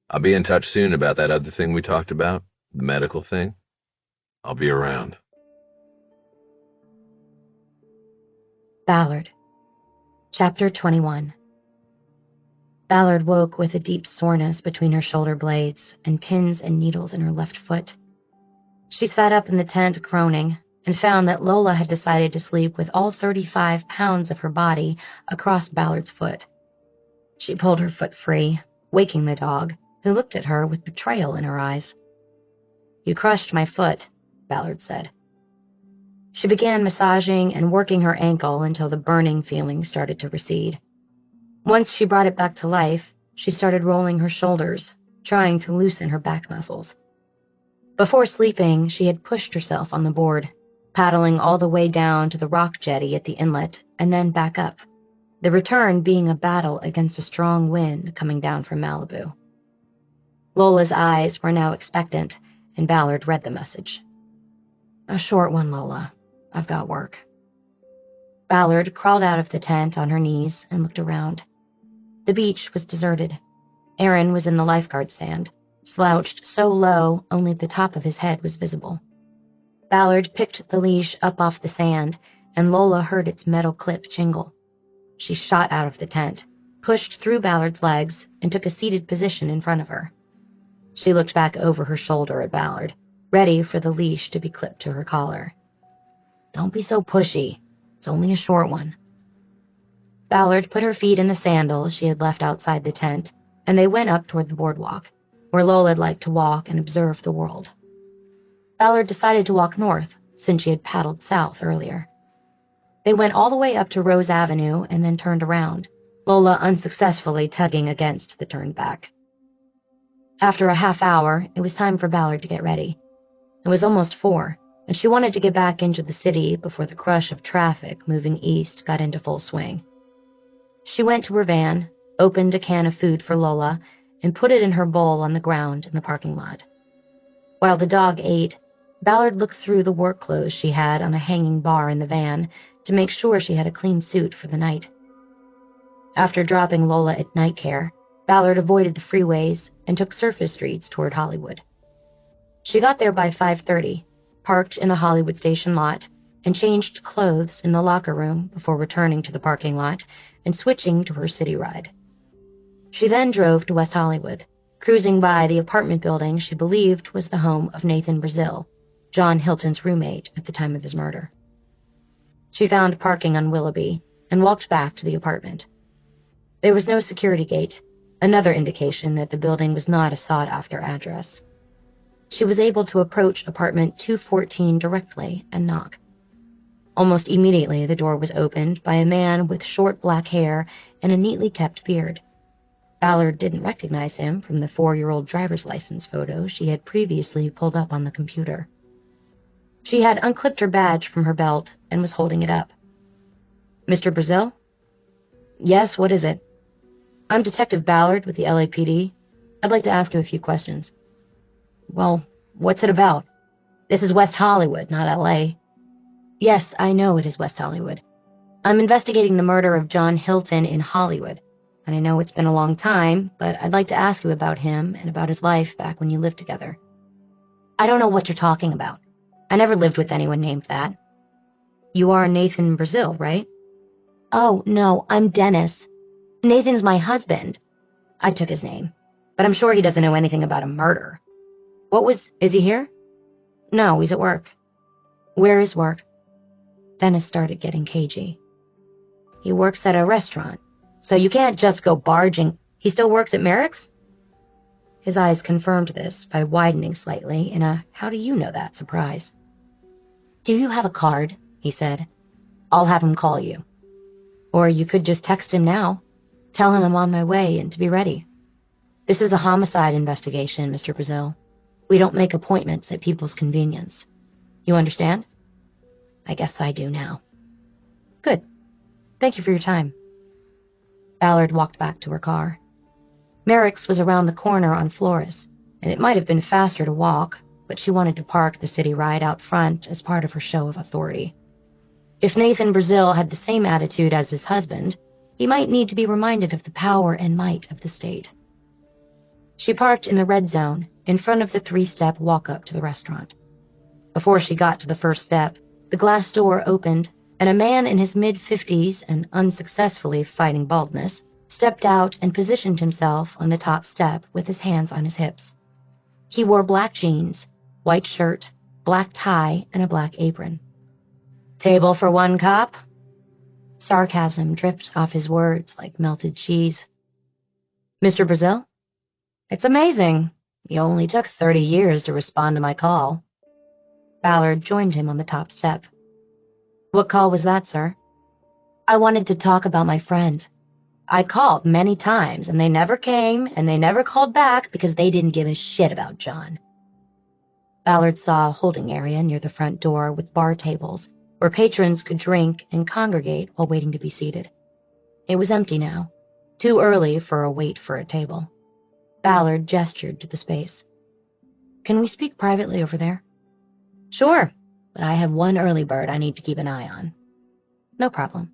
I'll be in touch soon about that other thing we talked about, the medical thing. I'll be around. Ballard. Chapter 21. Ballard woke with a deep soreness between her shoulder blades and pins and needles in her left foot. She sat up in the tent groaning and found that Lola had decided to sleep with all 35 pounds of her body across Ballard's foot. She pulled her foot free, waking the dog, who looked at her with betrayal in her eyes. "You crushed my foot," Ballard said. She began massaging and working her ankle until the burning feeling started to recede. Once she brought it back to life, she started rolling her shoulders, trying to loosen her back muscles. Before sleeping, she had pushed herself on the board, paddling all the way down to the rock jetty at the inlet and then back up, the return being a battle against a strong wind coming down from Malibu. Lola's eyes were now expectant, and Ballard read the message. "A short one, Lola. I've got work." Ballard crawled out of the tent on her knees and looked around. The beach was deserted. Aaron was in the lifeguard stand, slouched so low only the top of his head was visible. Ballard picked the leash up off the sand, and Lola heard its metal clip jingle. She shot out of the tent, pushed through Ballard's legs, and took a seated position in front of her. She looked back over her shoulder at Ballard, ready for the leash to be clipped to her collar. "Don't be so pushy. It's only a short one." Ballard put her feet in the sandals she had left outside the tent, and they went up toward the boardwalk, where Lola'd liked to walk and observe the world. Ballard decided to walk north, since she had paddled south earlier. They went all the way up to Rose Avenue and then turned around, Lola unsuccessfully tugging against the turn back. After a half hour, it was time for Ballard to get ready. It was almost 4, and she wanted to get back into the city before the crush of traffic moving east got into full swing. She went to her van, opened a can of food for Lola, and put it in her bowl on the ground in the parking lot. While the dog ate, Ballard looked through the work clothes she had on a hanging bar in the van to make sure she had a clean suit for the night. After dropping Lola at night care, Ballard avoided the freeways and took surface streets toward Hollywood. She got there by 5:30, parked in a Hollywood station lot, and changed clothes in the locker room before returning to the parking lot and switching to her city ride. She then drove to West Hollywood, cruising by the apartment building she believed was the home of Nathan Brazil, John Hilton's roommate at the time of his murder. She found parking on Willoughby and walked back to the apartment. There was no security gate, another indication that the building was not a sought-after address. She was able to approach apartment 214 directly and knock. Almost immediately, the door was opened by a man with short black hair and a neatly kept beard. Ballard didn't recognize him from the 4-year-old driver's license photo she had previously pulled up on the computer. She had unclipped her badge from her belt and was holding it up. "Mr. Brazil?" "Yes, what is it?" "I'm Detective Ballard with the LAPD. I'd like to ask you a few questions." "Well, what's it about?" "This is West Hollywood, not LA." "Yes, I know it is West Hollywood. I'm investigating the murder of John Hilton in Hollywood, and I know it's been a long time, but I'd like to ask you about him and about his life back when you lived together." "I don't know what you're talking about. I never lived with anyone named that." "You are Nathan Brazil, right?" "Oh, no, I'm Dennis. Nathan's my husband." I took his name, but I'm sure he doesn't know anything about a murder. Is he here?" "No, he's at work." "Where is work?" Dennis started getting cagey. "He works at a restaurant, so you can't just go barging." "He still works at Merrick's?" His eyes confirmed this by widening slightly in a "how do you know that" surprise. "Do you have a card?" he said. "I'll have him call you. Or you could just text him now. Tell him I'm on my way and to be ready. This is a homicide investigation, Mr. Brazil. We don't make appointments at people's convenience. You understand?" "I guess I do now." "Good. Thank you for your time." Ballard walked back to her car. Merrick's was around the corner on Flores, and it might have been faster to walk, but she wanted to park the city ride out front as part of her show of authority. If Nathan Brazil had the same attitude as his husband, he might need to be reminded of the power and might of the state. She parked in the red zone, in front of the 3-step walk-up to the restaurant. Before she got to the first step, the glass door opened, and a man in his mid-50s and unsuccessfully fighting baldness stepped out and positioned himself on the top step with his hands on his hips. He wore black jeans, white shirt, black tie, and a black apron. "Table for one cop?" Sarcasm dripped off his words like melted cheese. "Mr. Brazil? It's amazing. You only took 30 years to respond to my call." Ballard joined him on the top step. "What call was that, sir?" "I wanted to talk about my friend. I called many times, and they never came, and they never called back because they didn't give a shit about John." Ballard saw a holding area near the front door with bar tables where patrons could drink and congregate while waiting to be seated. It was empty now, too early for a wait for a table. Ballard gestured to the space. "Can we speak privately over there?" "Sure, but I have one early bird I need to keep an eye on." "No problem."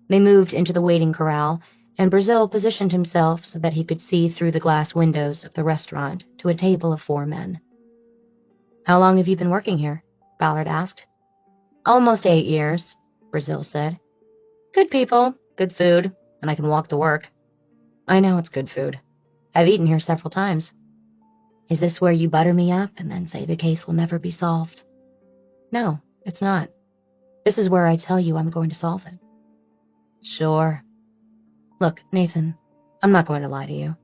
They moved into the waiting corral, and Brazil positioned himself so that he could see through the glass windows of the restaurant to a table of 4 men. "How long have you been working here?" Ballard asked. "Almost 8 years, Brazil said. "Good people, good food, and I can walk to work." "I know it's good food. I've eaten here several times." "Is this where you butter me up and then say the case will never be solved?" "No, it's not. This is where I tell you I'm going to solve it." "Sure." "Look, Nathan, I'm not going to lie to you.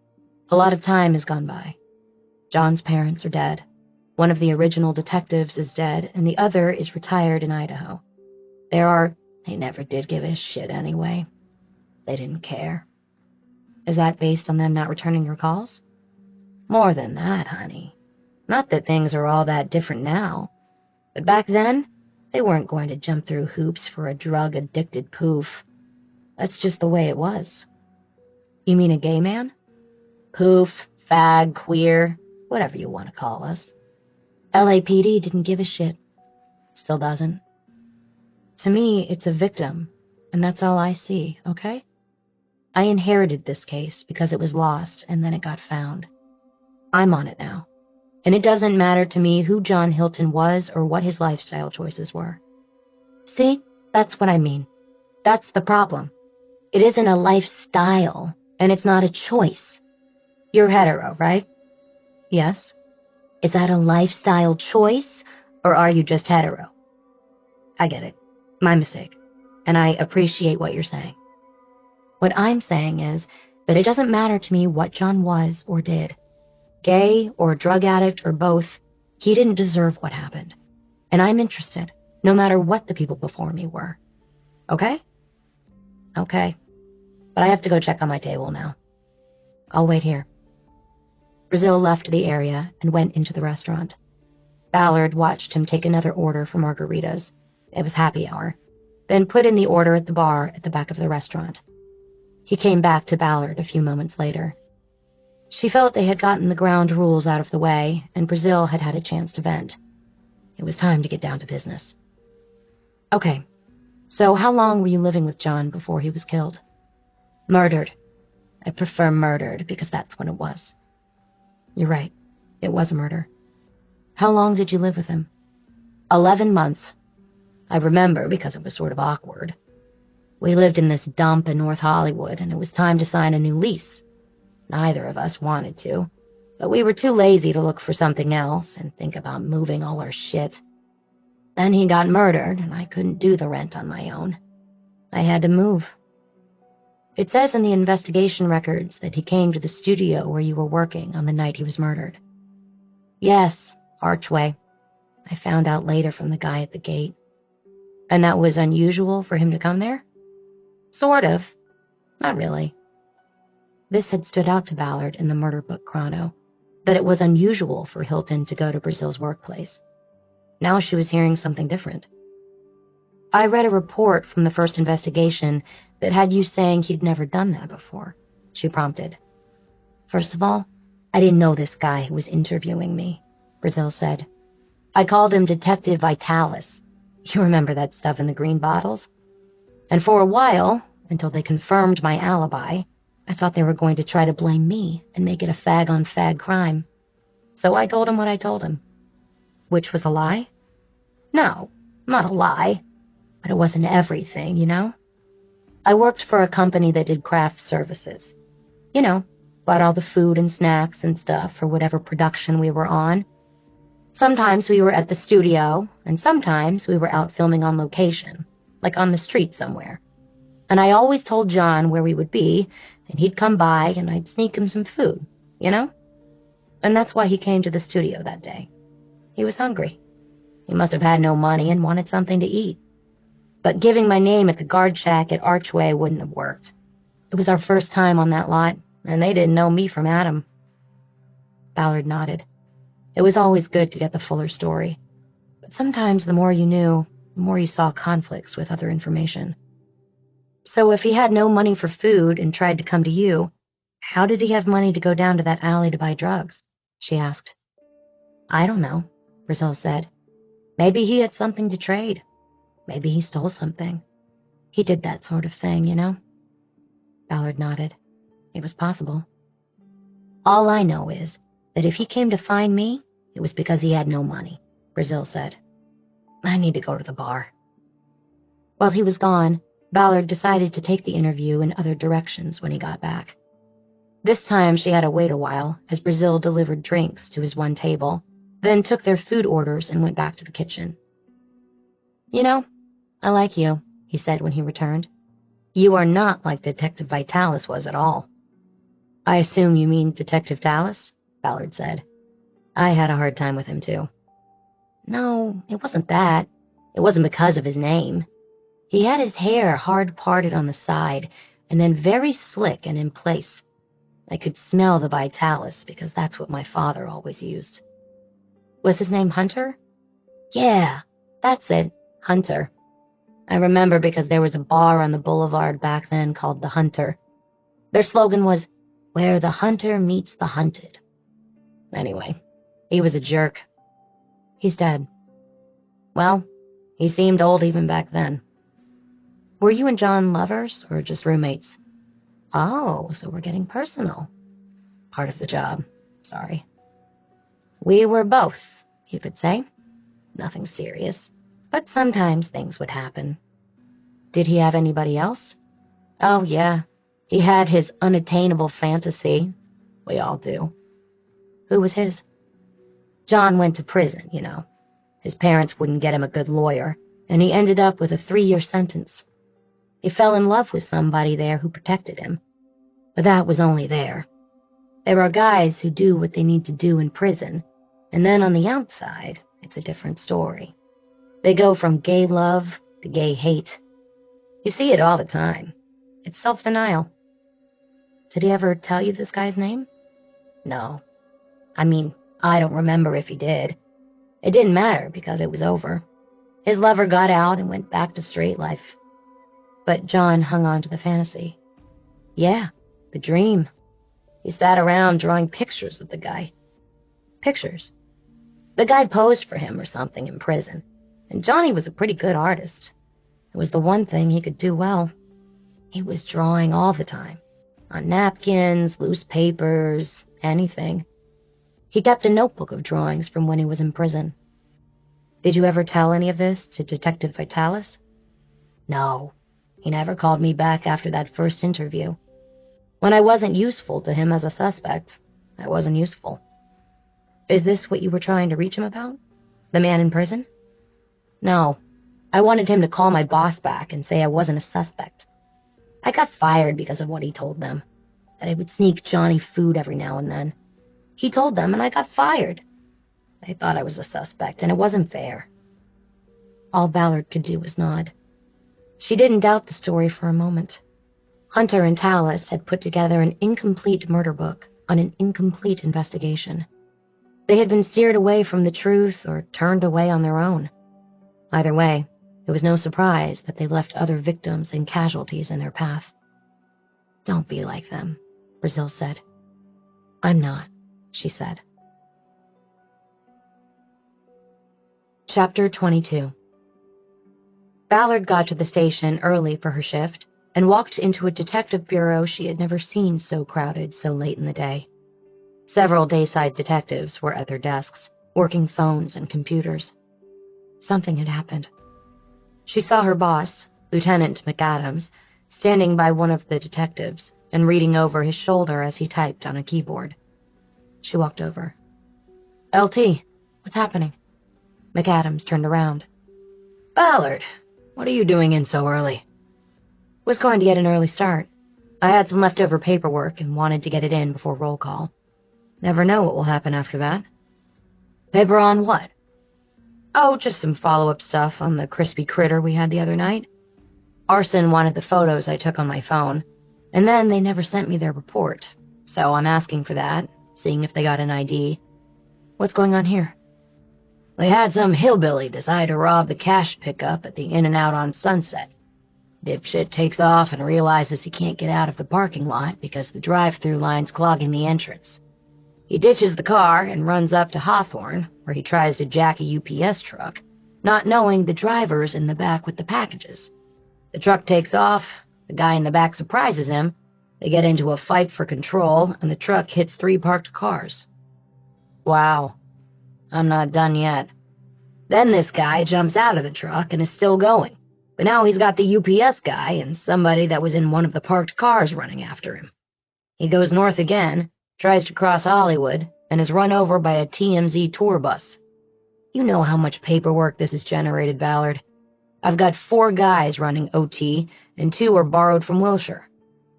A lot of time has gone by. John's parents are dead. One of the original detectives is dead, and the other is retired in Idaho. They never did give a shit anyway. They didn't care." "Is that based on them not returning your calls?" "More than that, honey. Not that things are all that different now. But back then, they weren't going to jump through hoops for a drug-addicted poof. That's just the way it was." "You mean a gay man?" "Poof, fag, queer, whatever you want to call us. LAPD didn't give a shit. Still doesn't. To me, it's a victim, and that's all I see, okay? I inherited this case because it was lost and then it got found. I'm on it now, and it doesn't matter to me who John Hilton was or what his lifestyle choices were." "See, that's what I mean. That's the problem. It isn't a lifestyle, and it's not a choice. You're hetero, right?" "Yes." "Is that a lifestyle choice, or are you just hetero?" "I get it. My mistake. And I appreciate what you're saying. What I'm saying is that it doesn't matter to me what John was or did. Gay or drug addict or both, he didn't deserve what happened. And I'm interested, no matter what the people before me were. Okay?" "Okay. But I have to go check on my table now." "I'll wait here." Brazil left the area and went into the restaurant. Ballard watched him take another order for margaritas. It was happy hour. Then put in the order at the bar at the back of the restaurant. He came back to Ballard a few moments later. She felt they had gotten the ground rules out of the way, and Brazil had had a chance to vent. It was time to get down to business. "Okay, so how long were you living with John before he was killed?" "Murdered. I prefer murdered because that's what it was." "You're right. It was a murder. How long did you live with him?" 11 months. I remember because it was sort of awkward. We lived in this dump in North Hollywood, and it was time to sign a new lease. Neither of us wanted to, but we were too lazy to look for something else and think about moving all our shit. Then he got murdered, and I couldn't do the rent on my own. I had to move. It says in the investigation records that he came to the studio where you were working on the night he was murdered. Yes, Archway. I found out later from the guy at the gate. And that was unusual for him to come there? Sort of. Not really. This had stood out to Ballard in the murder book chrono, that it was unusual for Hilton to go to Brazil's workplace. Now she was hearing something different. I read a report from the first investigation that had you saying he'd never done that before, she prompted. First of all, I didn't know this guy who was interviewing me, Brazil said. I called him Detective Vitalis. You remember that stuff in the green bottles? And for a while, until they confirmed my alibi, I thought they were going to try to blame me and make it a fag-on-fag crime. So I told him what I told him. Which was a lie? No, not a lie. But it wasn't everything, you know? I worked for a company that did craft services. You know, bought all the food and snacks and stuff for whatever production we were on. Sometimes we were at the studio, and sometimes we were out filming on location, like on the street somewhere. And I always told John where we would be, and he'd come by and I'd sneak him some food, you know? And that's why he came to the studio that day. He was hungry. He must have had no money and wanted something to eat. But giving my name at the guard shack at Archway wouldn't have worked. It was our first time on that lot, and they didn't know me from Adam. Ballard nodded. It was always good to get the fuller story. But sometimes the more you knew, the more you saw conflicts with other information. So if he had no money for food and tried to come to you, how did he have money to go down to that alley to buy drugs? She asked. I don't know, Brazil said. Maybe he had something to trade. Maybe he stole something. He did that sort of thing, you know? Ballard nodded. It was possible. All I know is that if he came to find me, it was because he had no money, Brazil said. I need to go to the bar. While he was gone, Ballard decided to take the interview in other directions when he got back. This time she had to wait a while as Brazil delivered drinks to his one table, then took their food orders and went back to the kitchen. You know, I like you, he said when he returned. You are not like Detective Vitalis was at all. I assume you mean Detective Tallis? Ballard said. I had a hard time with him, too. No, it wasn't that. It wasn't because of his name. He had his hair hard parted on the side, and then very slick and in place. I could smell the Vitalis because that's what my father always used. Was his name Hunter? Yeah, that's it, Hunter. I remember because there was a bar on the boulevard back then called The Hunter. Their slogan was, "Where the hunter meets the hunted." Anyway, he was a jerk. He's dead. Well, he seemed old even back then. Were you and John lovers or just roommates? Oh, so we're getting personal. Part of the job. Sorry. We were both, you could say. Nothing serious. But sometimes things would happen. Did he have anybody else? Oh, yeah. He had his unattainable fantasy. We all do. Who was his? John went to prison, you know. His parents wouldn't get him a good lawyer, and he ended up with a 3-year sentence. He fell in love with somebody there who protected him. But that was only there. There are guys who do what they need to do in prison, and then on the outside, it's a different story. They go from gay love to gay hate. You see it all the time. It's self-denial. Did he ever tell you this guy's name? No. I mean, I don't remember if he did. It didn't matter because it was over. His lover got out and went back to straight life. But John hung on to the fantasy. Yeah, the dream. He sat around drawing pictures of the guy. Pictures. The guy posed for him or something in prison, and Johnny was a pretty good artist. It was the one thing he could do well. He was drawing all the time. On napkins, loose papers, anything. He kept a notebook of drawings from when he was in prison. Did you ever tell any of this to Detective Vitalis? No. He never called me back after that first interview. When I wasn't useful to him as a suspect, I wasn't useful. Is this what you were trying to reach him about? The man in prison? No. I wanted him to call my boss back and say I wasn't a suspect. I got fired because of what he told them, that I would sneak Johnny food every now and then. He told them and I got fired. They thought I was a suspect, and it wasn't fair. All Ballard could do was nod. She didn't doubt the story for a moment. Hunter and Tallis had put together an incomplete murder book on an incomplete investigation. They had been steered away from the truth or turned away on their own. Either way, it was no surprise that they left other victims and casualties in their path. Don't be like them, Brazil said. I'm not, she said. Chapter 22. Ballard got to the station early for her shift, and walked into a detective bureau she had never seen so crowded so late in the day. Several dayside detectives were at their desks, working phones and computers. Something had happened. She saw her boss, Lieutenant McAdams, standing by one of the detectives and reading over his shoulder as he typed on a keyboard. She walked over. "LT, what's happening?" McAdams turned around. "Ballard, what are you doing in so early?" "Was going to get an early start. I had some leftover paperwork and wanted to get it in before roll call. Never know what will happen after that." "Paper on what?" "Oh, just some follow-up stuff on the crispy critter we had the other night. Arson wanted the photos I took on my phone, and then they never sent me their report, so I'm asking for that, seeing if they got an ID. What's going on here?" "They had some hillbilly decide to rob the cash pickup at the In-N-Out on Sunset. Dipshit takes off and realizes he can't get out of the parking lot because the drive-through line's clogging the entrance. He ditches the car and runs up to Hawthorne, where he tries to jack a UPS truck, not knowing the driver's in the back with the packages. The truck takes off, the guy in the back surprises him, they get into a fight for control, and the truck hits 3 parked cars." "Wow. I'm not done yet. Then this guy jumps out of the truck and is still going, but now he's got the UPS guy and somebody that was in one of the parked cars running after him. He goes north again, tries to cross Hollywood, and is run over by a TMZ tour bus. You know how much paperwork this has generated, Ballard. I've got 4 guys running OT, and 2 are borrowed from Wilshire.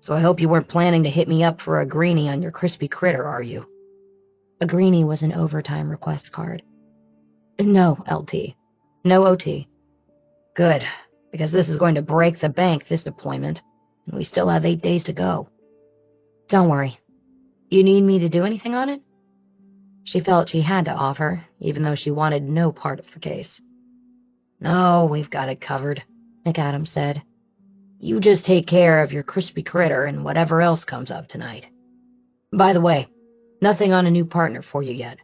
So I hope you weren't planning to hit me up for a greenie on your crispy critter, are you?" A greenie was an overtime request card. "No, LT. No OT." "Good, because this is going to break the bank, this deployment, and we still have 8 days to go." "Don't worry. You need me to do anything on it?" She felt she had to offer, even though she wanted no part of the case. "No, we've got it covered," McAdams said. "You just take care of your crispy critter and whatever else comes up tonight. By the way, nothing on a new partner for you yet,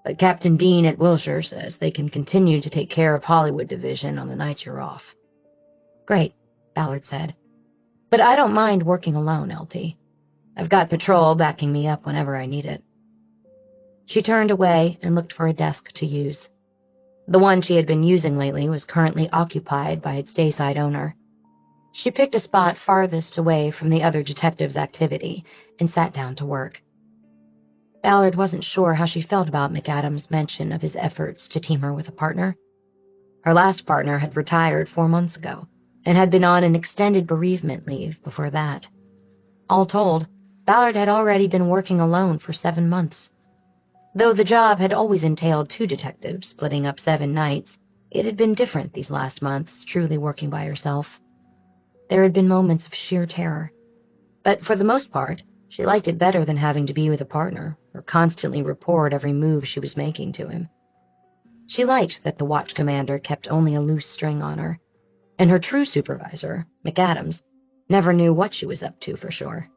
but Captain Dean at Wilshire says they can continue to take care of Hollywood Division on the nights you're off." "Great," Ballard said. "But I don't mind working alone, LT. I've got patrol backing me up whenever I need it." She turned away and looked for a desk to use. The one she had been using lately was currently occupied by its dayside owner. She picked a spot farthest away from the other detectives' activity and sat down to work. Ballard wasn't sure how she felt about McAdams' mention of his efforts to team her with a partner. Her last partner had retired 4 months ago and had been on an extended bereavement leave before that. All told, Ballard had already been working alone for 7 months. Though the job had always entailed 2 detectives splitting up 7 nights, it had been different these last months, truly working by herself. There had been moments of sheer terror, but for the most part, she liked it better than having to be with a partner or constantly report every move she was making to him. She liked that the watch commander kept only a loose string on her, and her true supervisor, McAdams, never knew what she was up to for sure.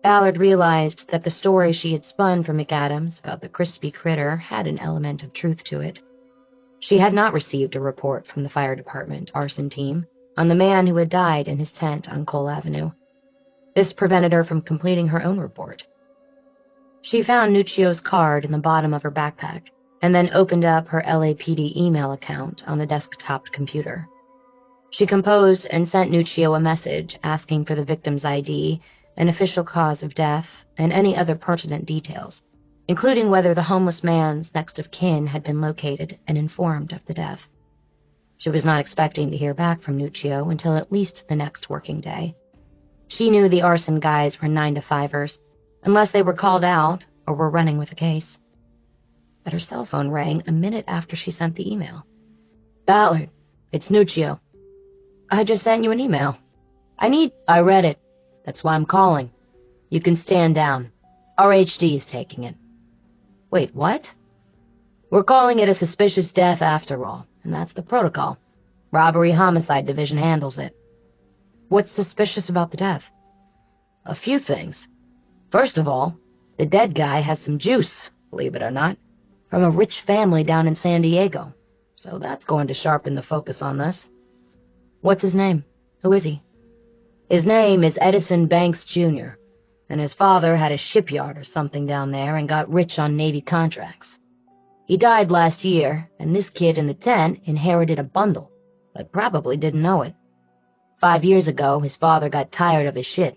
Ballard realized that the story she had spun for McAdams about the crispy critter had an element of truth to it. She had not received a report from the fire department arson team on the man who had died in his tent on Cole Avenue. This prevented her from completing her own report. She found Nuccio's card in the bottom of her backpack, and then opened up her LAPD email account on the desktop computer. She composed and sent Nuccio a message asking for the victim's ID, an official cause of death, and any other pertinent details, including whether the homeless man's next of kin had been located and informed of the death. She was not expecting to hear back from Nuccio until at least the next working day. She knew the arson guys were 9-to-5ers, unless they were called out or were running with the case. But her cell phone rang a minute after she sent the email. "Ballard, it's Nuccio. I just sent you an email. I read it. That's why I'm calling. You can stand down. RHD is taking it." "Wait, what?" "We're calling it a suspicious death after all, and that's the protocol. Robbery-homicide division handles it." "What's suspicious about the death?" "A few things. First of all, the dead guy has some juice, believe it or not, from a rich family down in San Diego, so that's going to sharpen the focus on this." "What's his name? Who is he?" His name is Edison Banks, Jr., and his father had a shipyard or something down there and got rich on Navy contracts. He died last year, and this kid in the tent inherited a bundle, but probably didn't know it. 5 years ago, his father got tired of his shit,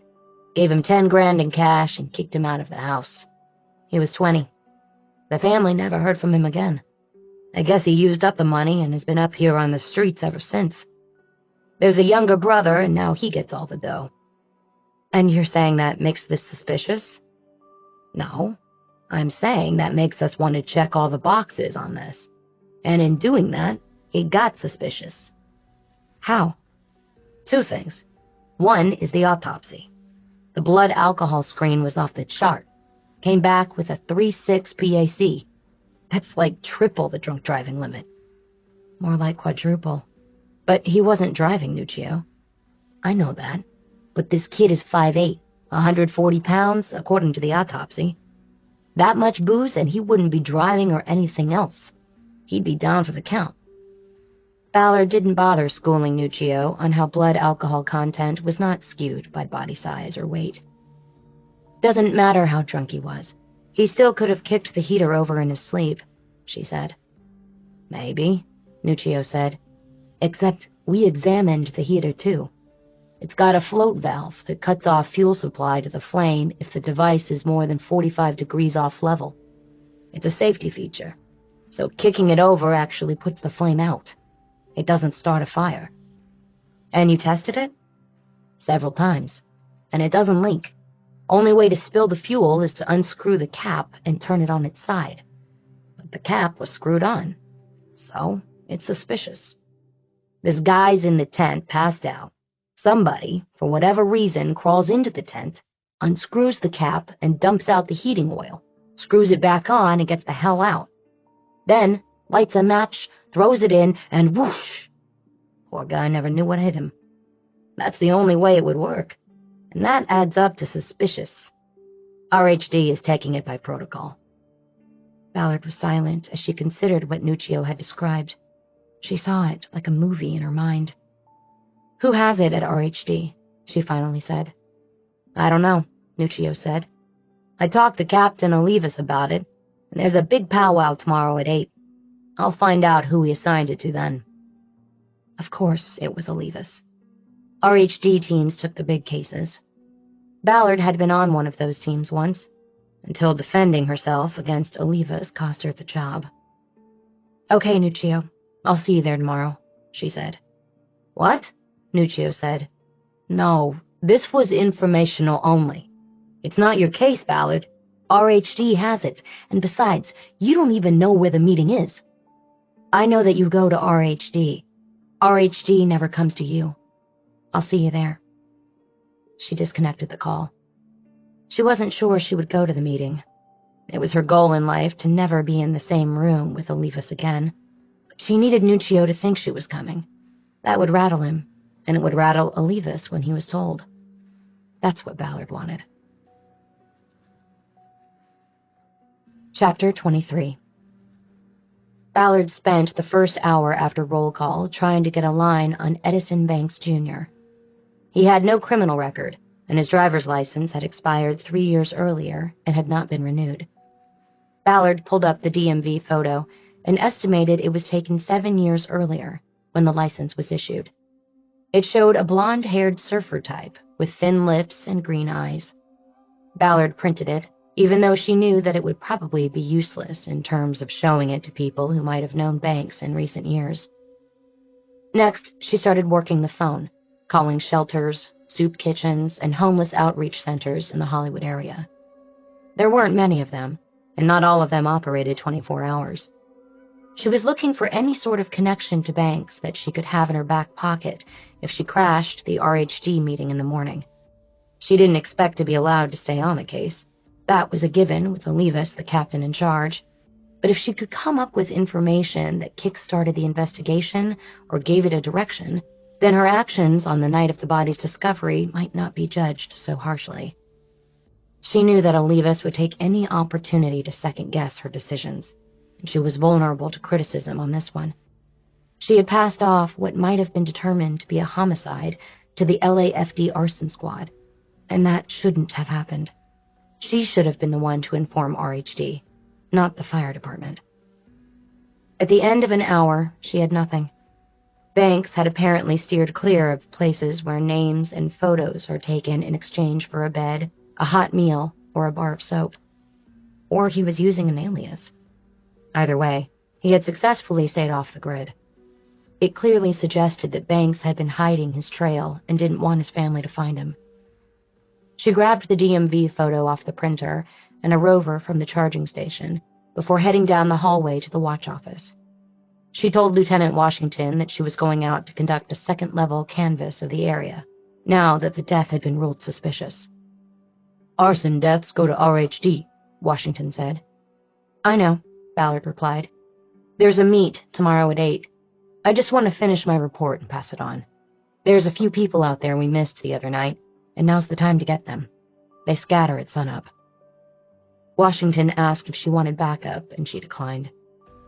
gave him 10 grand in cash, and kicked him out of the house. He was 20. The family never heard from him again. I guess he used up the money and has been up here on the streets ever since. There's a younger brother, and now he gets all the dough. And you're saying that makes this suspicious? No, I'm saying that makes us want to check all the boxes on this. And in doing that, he got suspicious. How? 2 things. One is the autopsy. The blood alcohol screen was off the chart. Came back with a 3.6 PAC. That's like triple the drunk driving limit. More like quadruple. But he wasn't driving, Nuccio. I know that. But this kid is 5'8", 140 pounds, according to the autopsy. That much booze and he wouldn't be driving or anything else. He'd be down for the count. Ballard didn't bother schooling Nuccio on how blood alcohol content was not skewed by body size or weight. Doesn't matter how drunk he was. He still could have kicked the heater over in his sleep, she said. Maybe, Nuccio said. Except we examined the heater too. It's got a float valve that cuts off fuel supply to the flame if the device is more than 45 degrees off level. It's a safety feature, so kicking it over actually puts the flame out. It doesn't start a fire. And you tested it? Several times, and it doesn't leak. Only way to spill the fuel is to unscrew the cap and turn it on its side. But the cap was screwed on, so it's suspicious. This guy's in the tent, passed out. Somebody, for whatever reason, crawls into the tent, unscrews the cap, and dumps out the heating oil, screws it back on, and gets the hell out. Then lights a match, throws it in, and whoosh! Poor guy never knew what hit him. That's the only way it would work, and that adds up to suspicious. RHD is taking it by protocol. Ballard was silent as she considered what Nuccio had described. She saw it like a movie in her mind. Who has it at RHD? She finally said. I don't know, Nuccio said. I talked to Captain Olivas about it, and there's a big powwow tomorrow at 8. I'll find out who he assigned it to then. Of course it was Olivas. RHD teams took the big cases. Ballard had been on one of those teams once, until defending herself against Olivas cost her the job. Okay, Nuccio, I'll see you there tomorrow, she said. What? Nuccio said. No, this was informational only. It's not your case, Ballard. RHD has it, and besides, you don't even know where the meeting is. I know that you go to RHD. RHD never comes to you. I'll see you there. She disconnected the call. She wasn't sure she would go to the meeting. It was her goal in life to never be in the same room with Olivas again. But she needed Nuccio to think she was coming. That would rattle him, and it would rattle Olivas when he was told. That's what Ballard wanted. Chapter 23. Ballard spent the first hour after roll call trying to get a line on Edison Banks, Jr. He had no criminal record, and his driver's license had expired 3 years earlier and had not been renewed. Ballard pulled up the DMV photo and estimated it was taken 7 years earlier when the license was issued. It showed a blonde-haired surfer type with thin lips and green eyes. Ballard printed it, even though she knew that it would probably be useless in terms of showing it to people who might have known Banks in recent years. Next, she started working the phone, calling shelters, soup kitchens, and homeless outreach centers in the Hollywood area. There weren't many of them, and not all of them operated 24 hours. She was looking for any sort of connection to Banks that she could have in her back pocket if she crashed the RHD meeting in the morning. She didn't expect to be allowed to stay on the case. That was a given with Olivas, the captain in charge. But if she could come up with information that kick-started the investigation or gave it a direction, then her actions on the night of the body's discovery might not be judged so harshly. She knew that Olivas would take any opportunity to second-guess her decisions, and she was vulnerable to criticism on this one. She had passed off what might have been determined to be a homicide to the LAFD arson squad, and that shouldn't have happened. She should have been the one to inform RHD, not the fire department. At the end of an hour, she had nothing. Banks had apparently steered clear of places where names and photos are taken in exchange for a bed, a hot meal, or a bar of soap. Or he was using an alias. Either way, he had successfully stayed off the grid. It clearly suggested that Banks had been hiding his trail and didn't want his family to find him. She grabbed the DMV photo off the printer and a rover from the charging station before heading down the hallway to the watch office. She told Lieutenant Washington that she was going out to conduct a second-level canvass of the area, now that the death had been ruled suspicious. "Arson deaths go to RHD," Washington said. "I know," Ballard replied. "There's a meet tomorrow at 8. I just want to finish my report and pass it on. There's a few people out there we missed the other night, and now's the time to get them. They scatter at sunup." Washington asked if she wanted backup, and she declined.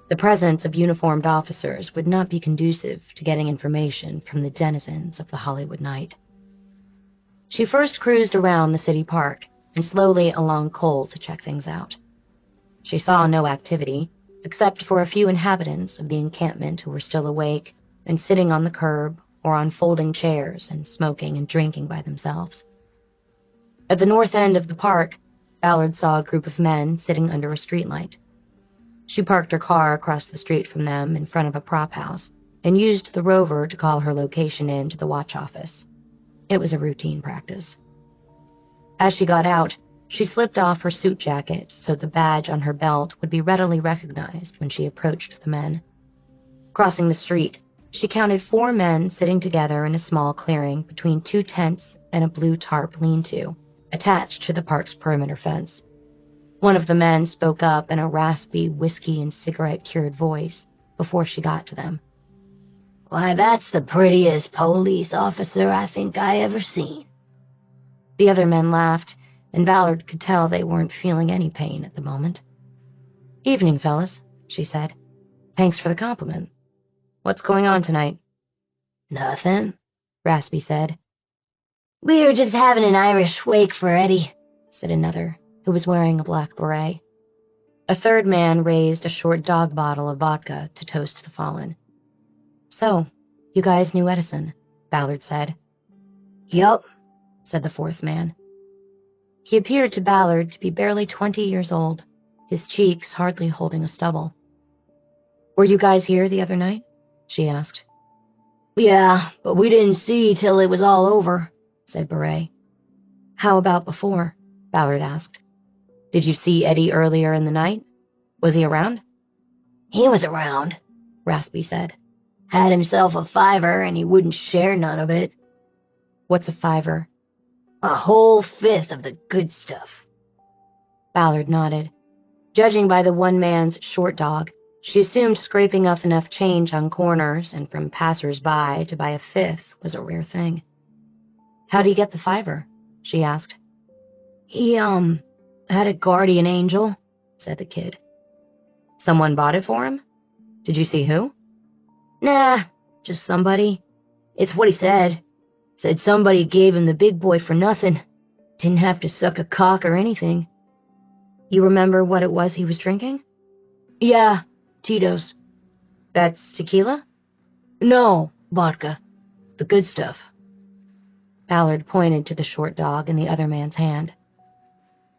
The presence of uniformed officers would not be conducive to getting information from the denizens of the Hollywood night. She first cruised around the city park and slowly along Cole to check things out. She saw no activity, except for a few inhabitants of the encampment who were still awake and sitting on the curb or on folding chairs and smoking and drinking by themselves. At the north end of the park, Ballard saw a group of men sitting under a streetlight. She parked her car across the street from them in front of a prop house and used the rover to call her location in to the watch office. It was a routine practice. As she got out, she slipped off her suit jacket so the badge on her belt would be readily recognized when she approached the men. Crossing the street, she counted 4 men sitting together in a small clearing between 2 tents and a blue tarp lean-to, attached to the park's perimeter fence. One of the men spoke up in a raspy, whiskey and cigarette-cured voice before she got to them. "Why, that's the prettiest police officer I think I ever seen." The other men laughed, and Ballard could tell they weren't feeling any pain at the moment. "Evening, fellas," she said. "Thanks for the compliment. What's going on tonight?" "Nothing," Raspy said. "We were just having an Irish wake for Eddie," said another, who was wearing a black beret. A third man raised a short dog bottle of vodka to toast the fallen. "So, you guys knew Edison," Ballard said. "Yup," said the fourth man. He appeared to Ballard to be barely 20 years old, his cheeks hardly holding a stubble. "Were you guys here the other night?" she asked. "Yeah, but we didn't see till it was all over," said Beret. "How about before?" Ballard asked. "Did you see Eddie earlier in the night? Was he around?" "He was around," Raspy said. "Had himself a $5 and he wouldn't share none of it." "What's a $5?" "A whole 5th of the good stuff." Ballard nodded. Judging by the one man's short dog, she assumed scraping up enough change on corners and from passers-by to buy a 5th was a rare thing. "How'd he get the $5?" she asked. He, had a guardian angel," said the kid. "Someone bought it for him? Did you see who?" "Nah, just somebody. It's what he said. Said somebody gave him the big boy for nothing. Didn't have to suck a cock or anything." "You remember what it was he was drinking?" "Yeah, Tito's." "That's tequila?" "No, vodka. The good stuff." Ballard pointed to the short dog in the other man's hand.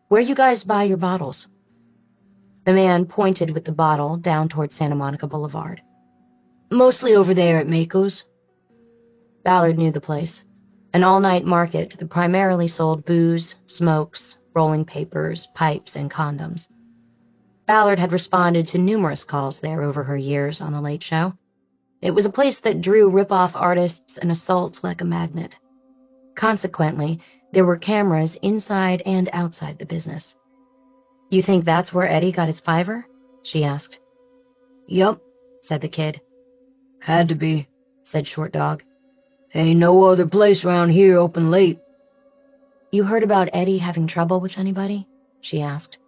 "Where you guys buy your bottles?" The man pointed with the bottle down toward Santa Monica Boulevard. "Mostly over there at Mako's." Ballard knew the place. An all-night market that primarily sold booze, smokes, rolling papers, pipes, and condoms. Ballard had responded to numerous calls there over her years on The Late Show. It was a place that drew rip-off artists and assault like a magnet. Consequently, there were cameras inside and outside the business. "You think that's where Eddie got his $5?" she asked. "Yup," said the kid. "Had to be," said Short Dog. "Ain't no other place around here open late." "You heard about Eddie having trouble with anybody?" she asked.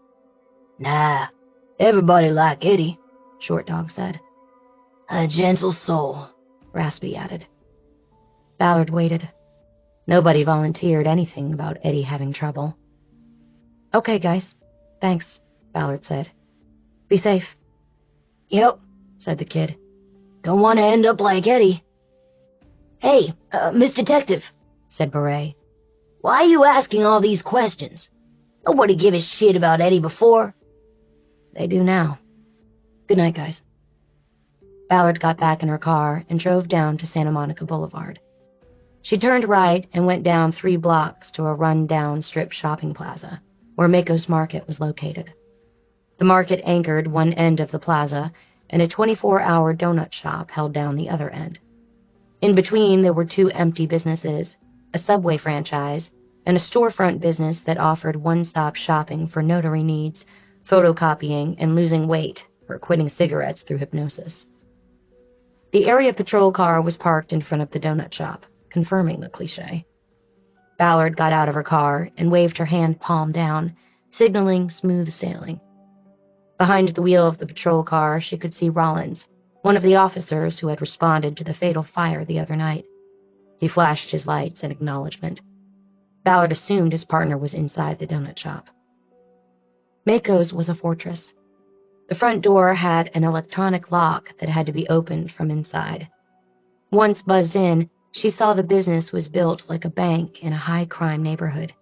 "Nah, everybody like Eddie," Short Dog said. "A gentle soul," Raspy added. Ballard waited. Nobody volunteered anything about Eddie having trouble. "Okay, guys. Thanks," Ballard said. "Be safe." "Yep," said the kid. "Don't want to end up like Eddie." "Hey, Miss Detective," said Beret. "Why are you asking all these questions? Nobody gave a shit about Eddie before." "They do now. Good night, guys." Ballard got back in her car and drove down to Santa Monica Boulevard. She turned right and went down 3 blocks to a run-down strip shopping plaza, where Mako's Market was located. The market anchored one end of the plaza, and a 24-hour donut shop held down the other end. In between, there were 2 empty businesses, a Subway franchise, and a storefront business that offered one-stop shopping for notary needs, photocopying, and losing weight, or quitting cigarettes through hypnosis. The area patrol car was parked in front of the donut shop, confirming the cliché. Ballard got out of her car and waved her hand palm down, signaling smooth sailing. Behind the wheel of the patrol car, she could see Rollins, one of the officers who had responded to the fatal fire the other night. He flashed his lights in acknowledgement. Ballard assumed his partner was inside the donut shop. Mako's was a fortress. The front door had an electronic lock that had to be opened from inside. Once buzzed in, she saw the business was built like a bank in a high-crime neighborhood.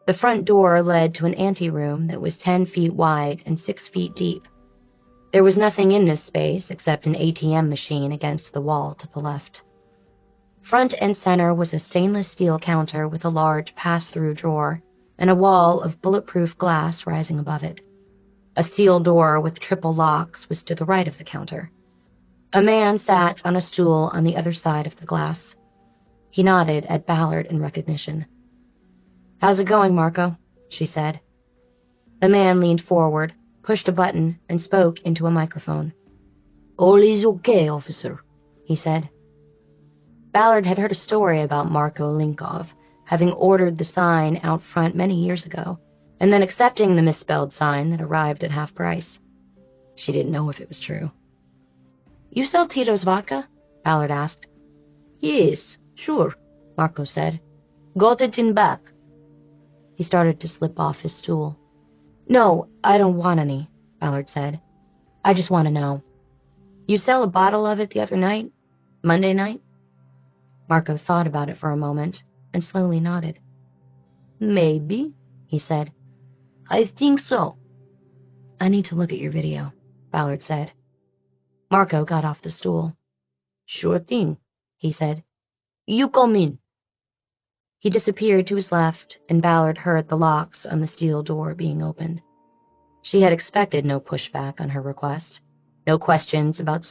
The front door led to an anteroom that was 10 feet wide and 6 feet deep. There was nothing in this space except an ATM machine against the wall to the left. Front and center was a stainless steel counter with a large pass-through drawer and a wall of bulletproof glass rising above it. A steel door with triple locks was to the right of the counter. A man sat on a stool on the other side of the glass. He nodded at Ballard in recognition. "How's it going, Marco?" she said. The man leaned forward, pushed a button, and spoke into a microphone. "All is okay, officer," he said. Ballard had heard a story about Marco Linkov, having ordered the sign out front many years ago, and then accepting the misspelled sign that arrived at half price. She didn't know if it was true. "You sell Tito's vodka?" Ballard asked. "Yes, sure," Marco said. "Got it in back." He started to slip off his stool. "No, I don't want any," Ballard said. "I just want to know. You sell a bottle of it the other night? Monday night?" Marco thought about it for a moment and slowly nodded. "Maybe," he said. "I think so." "I need to look at your video," Ballard said. Marco got off the stool. "Sure thing," he said. "You come in." He disappeared to his left, and Ballard heard the locks on the steel door being opened. She had expected no pushback on her request, no questions about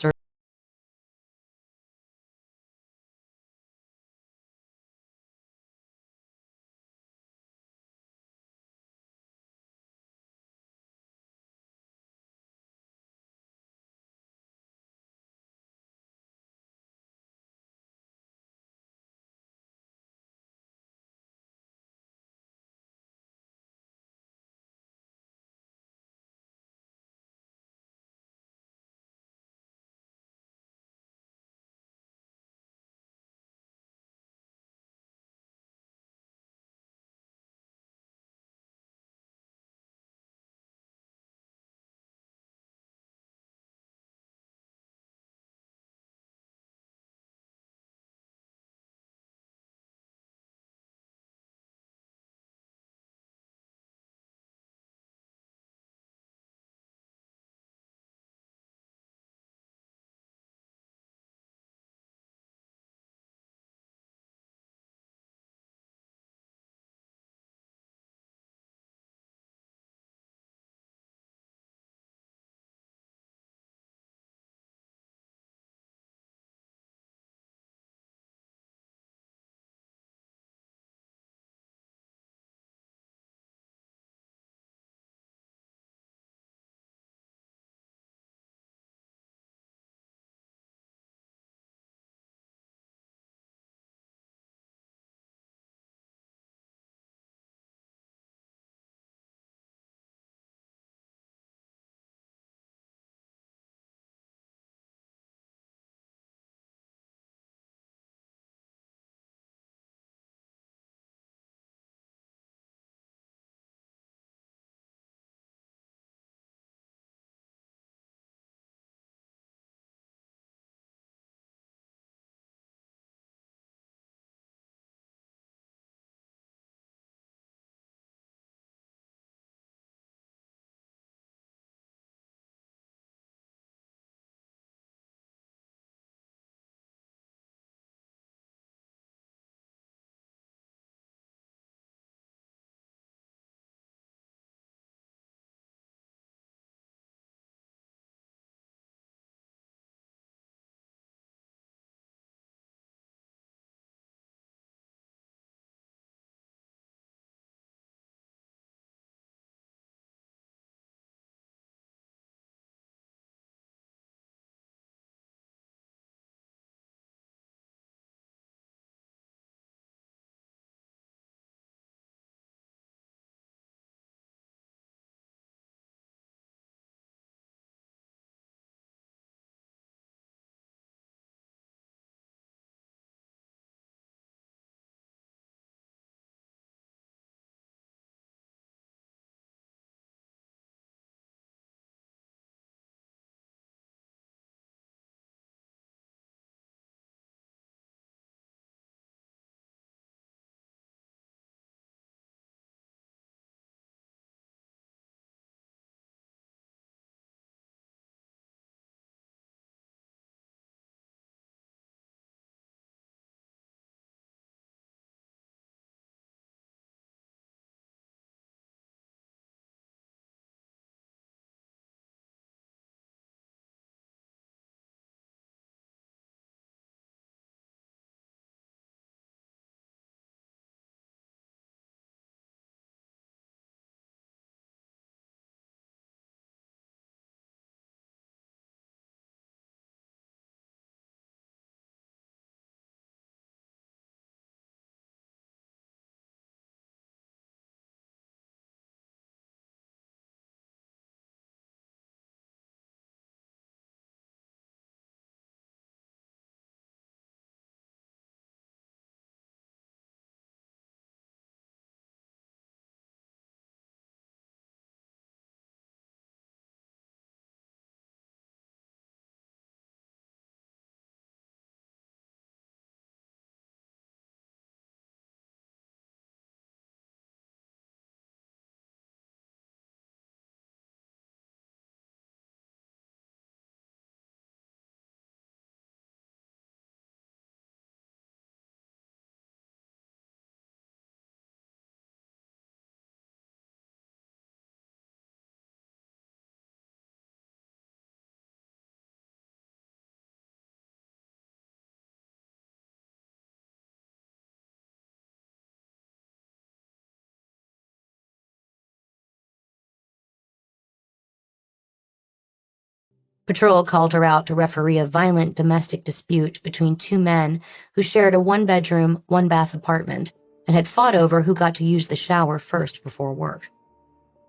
Patrol called her out to referee a violent domestic dispute between two men who shared a one-bedroom, one-bath apartment and had fought over who got to use the shower first before work.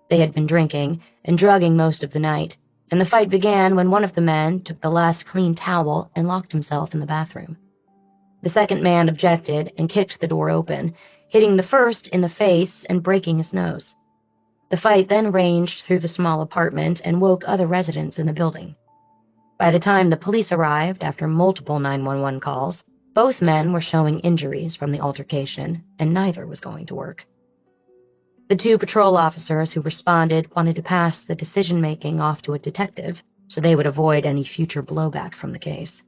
They had been drinking and drugging most of the night, and the fight began when one of the men took the last clean towel and locked himself in the bathroom. The second man objected and kicked the door open, hitting the first in the face and breaking his nose. The fight then ranged through the small apartment and woke other residents in the building. By the time the police arrived, after multiple 911 calls, both men were showing injuries from the altercation, and neither was going to work. The two patrol officers who responded wanted to pass the decision-making off to a detective so they would avoid any future blowback from the case.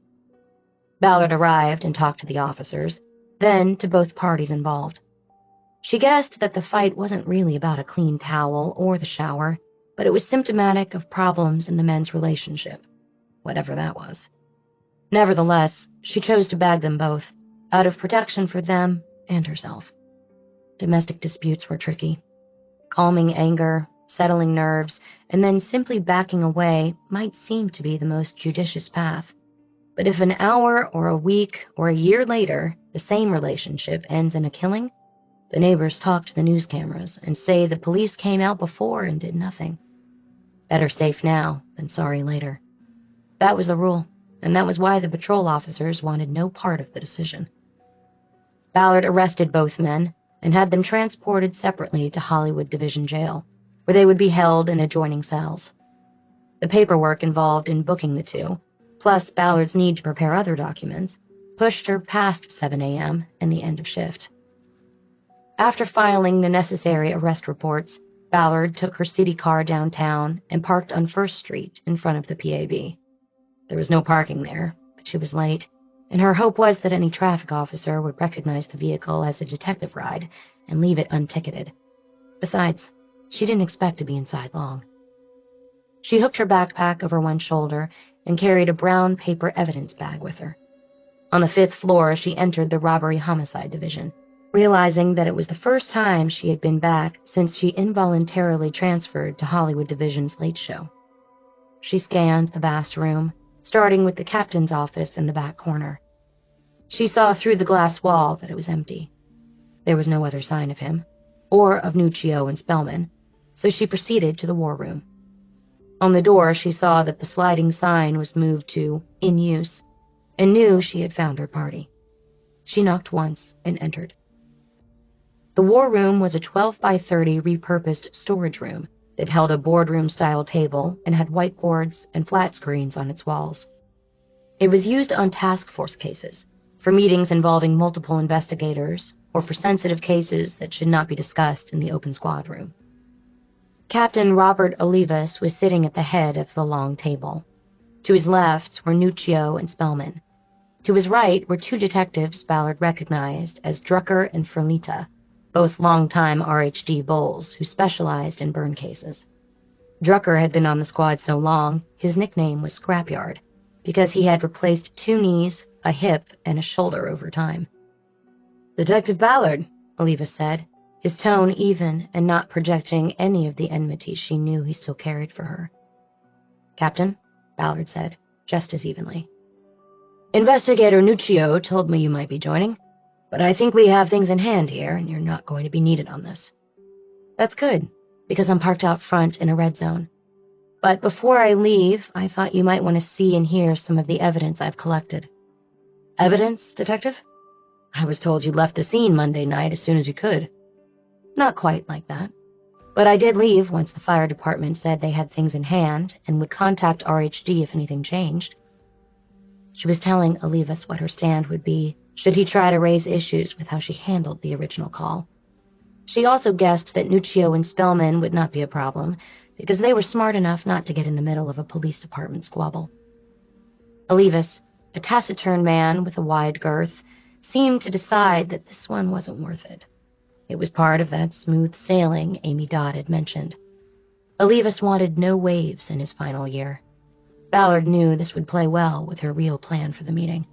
Ballard arrived and talked to the officers, then to both parties involved. She guessed that the fight wasn't really about a clean towel or the shower, but it was symptomatic of problems in the men's relationship, whatever that was. Nevertheless, she chose to bag them both, out of protection for them and herself. Domestic disputes were tricky. Calming anger, settling nerves, and then simply backing away might seem to be the most judicious path. But if an hour or a week or a year later, the same relationship ends in a killing, the neighbors talk to the news cameras and say the police came out before and did nothing. Better safe now than sorry later. That was the rule, and that was why the patrol officers wanted no part of the decision. Ballard arrested both men and had them transported separately to Hollywood Division Jail, where they would be held in adjoining cells. The paperwork involved in booking the two, plus Ballard's need to prepare other documents, pushed her past 7 a.m. and the end of shift. After filing the necessary arrest reports, Ballard took her city car downtown and parked on 1st Street in front of the PAB. There was no parking there, but she was late, and her hope was that any traffic officer would recognize the vehicle as a detective ride and leave it unticketed. Besides, she didn't expect to be inside long. She hooked her backpack over one shoulder and carried a brown paper evidence bag with her. On the 5th floor, she entered the robbery-homicide division, realizing that it was the first time she had been back since she involuntarily transferred to Hollywood Division's late show. She scanned the vast room, starting with the captain's office in the back corner. She saw through the glass wall that it was empty. There was no other sign of him, or of Nuccio and Spellman, so she proceeded to the war room. On the door, she saw that the sliding sign was moved to "In Use," and knew she had found her party. She knocked once and entered. The war room was a 12 by 30 repurposed storage room that held a boardroom-style table and had whiteboards and flat screens on its walls. It was used on task force cases, for meetings involving multiple investigators, or for sensitive cases that should not be discussed in the open squad room. Captain Robert Olivas was sitting at the head of the long table. To his left were Nuccio and Spellman. To his right were two detectives Ballard recognized as Drucker and Ferlita, both longtime RHD bulls who specialized in burn cases. Drucker had been on the squad so long, his nickname was Scrapyard, because he had replaced 2 knees, a hip, and a shoulder over time. "Detective Ballard," Olivas said, his tone even and not projecting any of the enmity she knew he still carried for her. "Captain," Ballard said, just as evenly. "Investigator Nuccio told me you might be joining, but I think we have things in hand here, and you're not going to be needed on this." "That's good, because I'm parked out front in a red zone. But before I leave, I thought you might want to see and hear some of the evidence I've collected." "Evidence, Detective? I was told you left the scene Monday night as soon as you could." "Not quite like that. But I did leave once the fire department said they had things in hand and would contact RHD if anything changed." She was telling Olivas what her stand would be should he try to raise issues with how she handled the original call. She also guessed that Nuccio and Spellman would not be a problem, because they were smart enough not to get in the middle of a police department squabble. Olivas, a taciturn man with a wide girth, seemed to decide that this one wasn't worth it. It was part of that smooth sailing Amy Dodd had mentioned. Olivas wanted no waves in his final year. Ballard knew this would play well with her real plan for the meeting.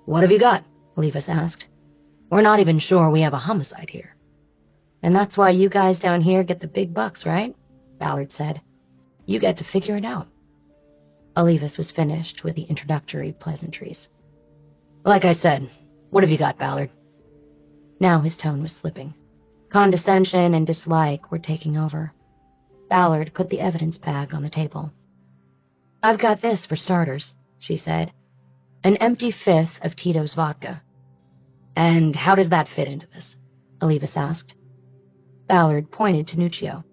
"What have you got?" Olivas asked. "We're not even sure we have a homicide here." "And that's why you guys down here get the big bucks, right?" Ballard said. "You get to figure it out." Olivas was finished with the introductory pleasantries. Like I said, what have you got, Ballard? Now his tone was slipping. Condescension and dislike were taking over. Ballard put the evidence bag on the table. I've got this for starters, she said. An empty fifth of Tito's vodka. And how does that fit into this? Olivas asked. Ballard pointed to Nuccio.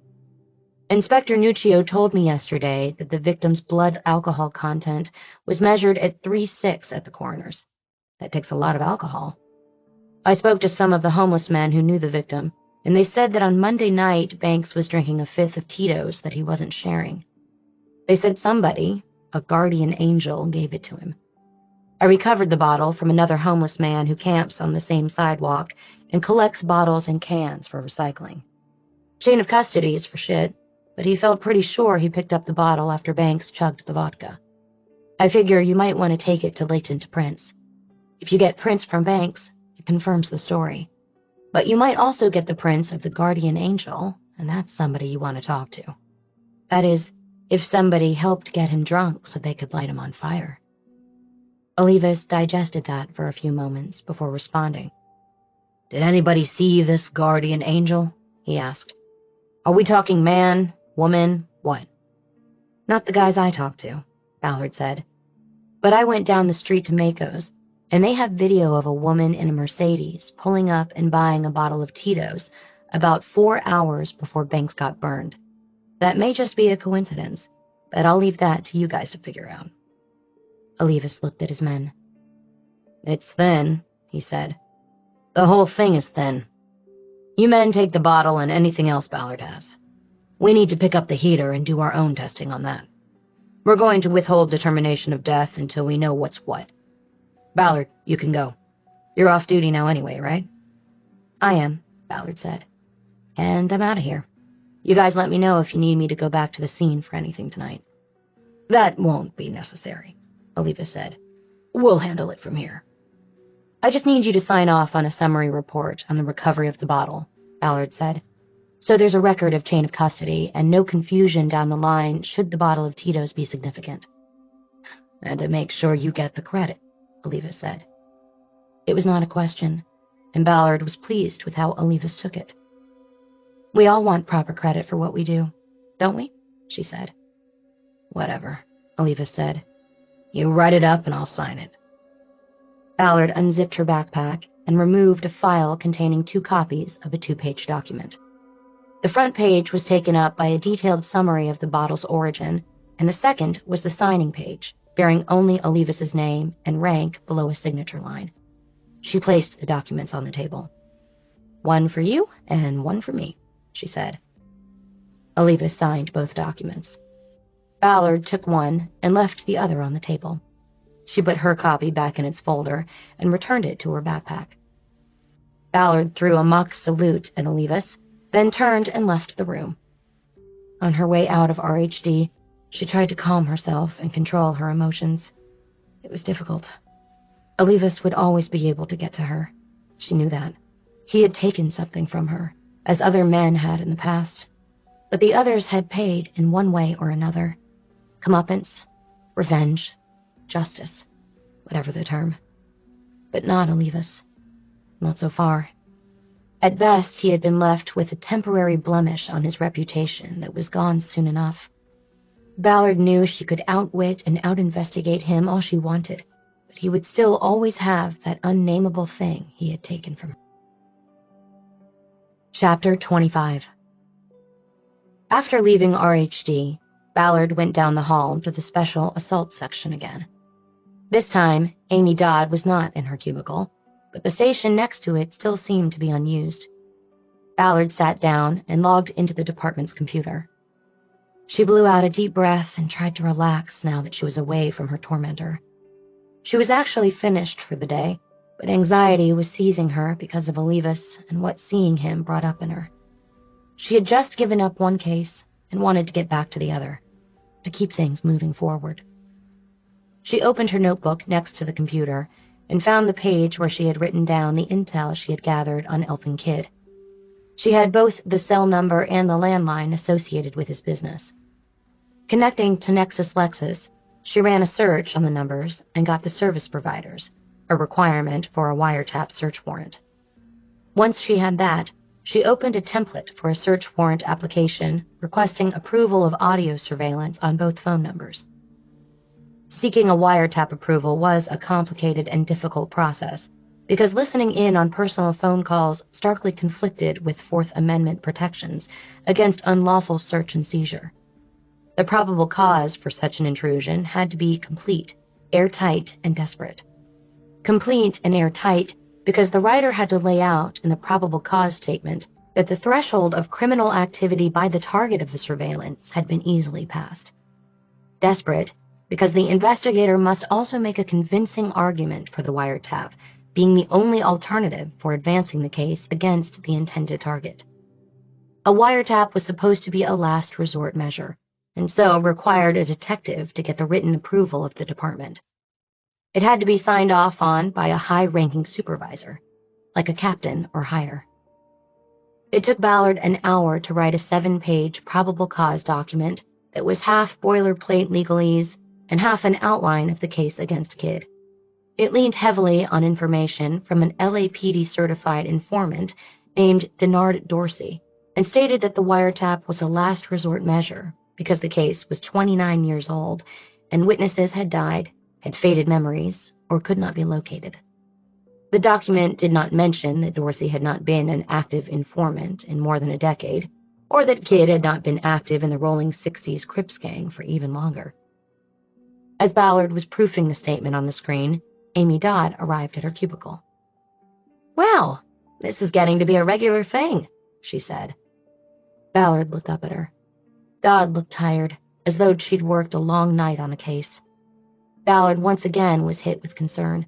Inspector Nuccio told me yesterday that the victim's blood alcohol content was measured at 3.6 at the coroner's. That takes a lot of alcohol. I spoke to some of the homeless men who knew the victim, and they said that on Monday night, Banks was drinking a fifth of Tito's that he wasn't sharing. They said somebody, a guardian angel, gave it to him. I recovered the bottle from another homeless man who camps on the same sidewalk and collects bottles and cans for recycling. Chain of custody is for shit, but he felt pretty sure he picked up the bottle after Banks chugged the vodka. I figure you might want to take it to latent prints. If you get prints from Banks, it confirms the story. But you might also get the prints of the guardian angel, and that's somebody you want to talk to. That is, if somebody helped get him drunk so they could light him on fire. Olivas digested that for a few moments before responding. Did anybody see this guardian angel? He asked. Are we talking man, woman, what? Not the guys I talked to, Ballard said. But I went down the street to Mako's, and they have video of a woman in a Mercedes pulling up and buying a bottle of Tito's about 4 hours before Banks got burned. That may just be a coincidence, but I'll leave that to you guys to figure out. Olivas looked at his men. It's thin, he said. The whole thing is thin. You men take the bottle and anything else Ballard has. We need to pick up the heater and do our own testing on that. We're going to withhold determination of death until we know what's what. Ballard, you can go. You're off duty now anyway, right? I am, Ballard said. And I'm out of here. You guys let me know if you need me to go back to the scene for anything tonight. That won't be necessary, Olivas said. We'll handle it from here. I just need you to sign off on a summary report on the recovery of the bottle, Ballard said. So there's a record of chain of custody and no confusion down the line should the bottle of Tito's be significant. And to make sure you get the credit, Olivas said. It was not a question, and Ballard was pleased with how Olivas took it. We all want proper credit for what we do, don't we? She said. Whatever, Olivas said. You write it up and I'll sign it. Ballard unzipped her backpack and removed a file containing 2 copies of a 2-page document. The front page was taken up by a detailed summary of the bottle's origin, and the second was the signing page, bearing only Olivas' name and rank below a signature line. She placed the documents on the table. One for you and one for me, she said. Olivas signed both documents. Ballard took one and left the other on the table. She put her copy back in its folder and returned it to her backpack. Ballard threw a mock salute at Olivas, then turned and left the room. On her way out of RHD, she tried to calm herself and control her emotions. It was difficult. Olivas would always be able to get to her. She knew that. He had taken something from her, as other men had in the past. But the others had paid in one way or another. Comeuppance, revenge, justice, whatever the term. But not Olivas. Not so far. At best, he had been left with a temporary blemish on his reputation that was gone soon enough. Ballard knew she could outwit and outinvestigate him all she wanted, but he would still always have that unnameable thing he had taken from her. Chapter 25. After leaving RHD, Ballard went down the hall to the special assault section again. This time, Amy Dodd was not in her cubicle, but the station next to it still seemed to be unused. Ballard sat down and logged into the department's computer. She blew out a deep breath and tried to relax now that she was away from her tormentor. She was actually finished for the day, but anxiety was seizing her because of Olivas and what seeing him brought up in her. She had just given up one case and wanted to get back to the other, to keep things moving forward. She opened her notebook next to the computer and found the page where she had written down the intel she had gathered on Elfin Kid. She had both the cell number and the landline associated with his business. Connecting to Nexus Lexus, She ran a search on the numbers and got the service providers, a requirement for a wiretap search warrant. Once she had that, she opened a template for a search warrant application requesting approval of audio surveillance on both phone numbers. Seeking a wiretap approval was a complicated and difficult process because listening in on personal phone calls starkly conflicted with Fourth Amendment protections against unlawful search and seizure. The probable cause for such an intrusion had to be complete, airtight, and desperate. Complete and airtight because the writer had to lay out in the probable cause statement that the threshold of criminal activity by the target of the surveillance had been easily passed. Desperate because the investigator must also make a convincing argument for the wiretap being the only alternative for advancing the case against the intended target. A wiretap was supposed to be a last resort measure, and so required a detective to get the written approval of the department. It had to be signed off on by a high-ranking supervisor, like a captain or higher. It took Ballard an hour to write a 7-page probable cause document that was half boilerplate legalese and half an outline of the case against Kidd. It leaned heavily on information from an LAPD-certified informant named Denard Dorsey and stated that the wiretap was a last resort measure because the case was 29 years old and witnesses had died, had faded memories, or could not be located. The document did not mention that Dorsey had not been an active informant in more than a decade, or that Kidd had not been active in the rolling 60s Crips gang for even longer. As Ballard was proofing the statement on the screen, Amy Dodd arrived at her cubicle. "Well, this is getting to be a regular thing," she said. Ballard looked up at her. Dodd looked tired, as though she'd worked a long night on a case. Ballard once again was hit with concern.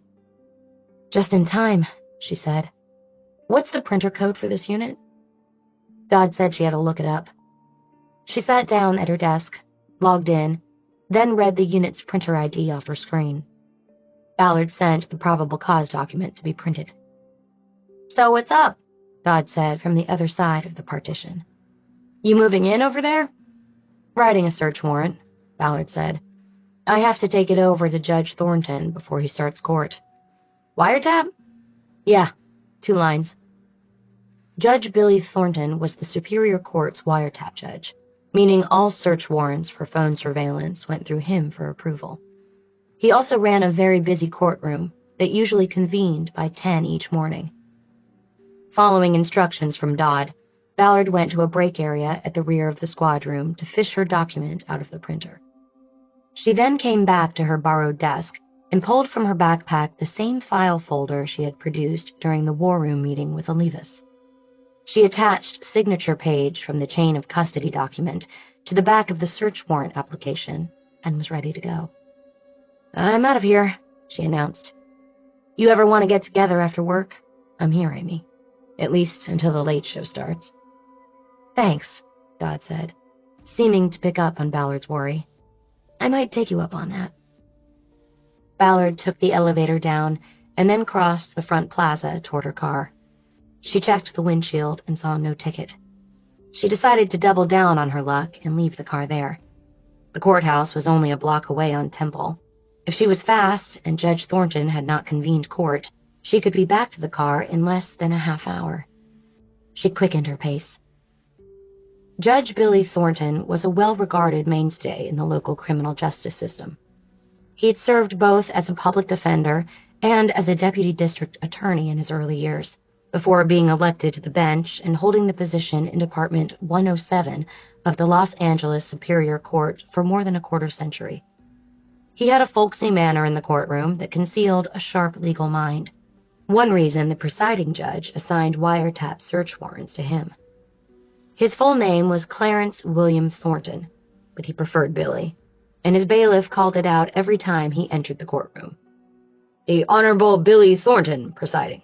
"Just in time," she said. "What's the printer code for this unit?" Dodd said she had to look it up. She sat down at her desk, logged in, then read the unit's printer ID off her screen. Ballard sent the probable cause document to be printed. "So what's up?" Dodd said from the other side of the partition. "You moving in over there?" "Writing a search warrant," Ballard said. "I have to take it over to Judge Thornton before he starts court." "Wiretap?" "Yeah, 2 lines." Judge Billy Thornton was the Superior Court's wiretap judge, meaning all search warrants for phone surveillance went through him for approval. He also ran a very busy courtroom that usually convened by 10 each morning. Following instructions from Dodd, Ballard went to a break area at the rear of the squad room to fish her document out of the printer. She then came back to her borrowed desk and pulled from her backpack the same file folder she had produced during the war room meeting with Olivas. She attached signature page from the chain of custody document to the back of the search warrant application and was ready to go. "I'm out of here," she announced. "You ever want to get together after work? I'm here, Amy. At least until the late show starts." "Thanks," Dodd said, seeming to pick up on Ballard's worry. "I might take you up on that." Ballard took the elevator down and then crossed the front plaza toward her car. She checked the windshield and saw no ticket. She decided to double down on her luck and leave the car there. The courthouse was only a block away on Temple. If she was fast and Judge Thornton had not convened court, she could be back to the car in less than a half hour. She quickened her pace. Judge Billy Thornton was a well-regarded mainstay in the local criminal justice system. He had served both as a public defender and as a deputy district attorney in his early years, before being elected to the bench and holding the position in Department 107 of the Los Angeles Superior Court for more than a quarter-century. He had a folksy manner in the courtroom that concealed a sharp legal mind. One reason the presiding judge assigned wiretap search warrants to him. His full name was Clarence William Thornton, but he preferred Billy, and his bailiff called it out every time he entered the courtroom. "The Honorable Billy Thornton, presiding."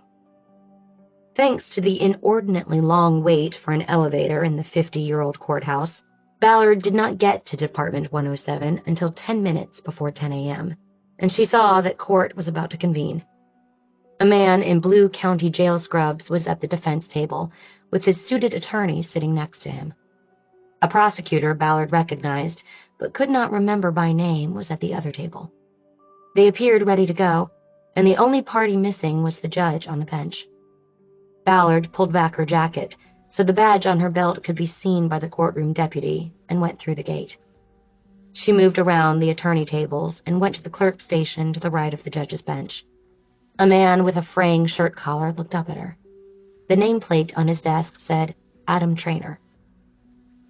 Thanks to the inordinately long wait for an elevator in the 50-year-old courthouse, Ballard did not get to Department 107 until 10 minutes before 10 a.m., and she saw that court was about to convene. A man in blue county jail scrubs was at the defense table, with his suited attorney sitting next to him. A prosecutor Ballard recognized but could not remember by name, was at the other table. They appeared ready to go, and the only party missing was the judge on the bench. Ballard pulled back her jacket so the badge on her belt could be seen by the courtroom deputy and went through the gate. She moved around the attorney tables and went to the clerk's station to the right of the judge's bench. A man with a fraying shirt collar looked up at her. The nameplate on his desk said, Adam Traynor.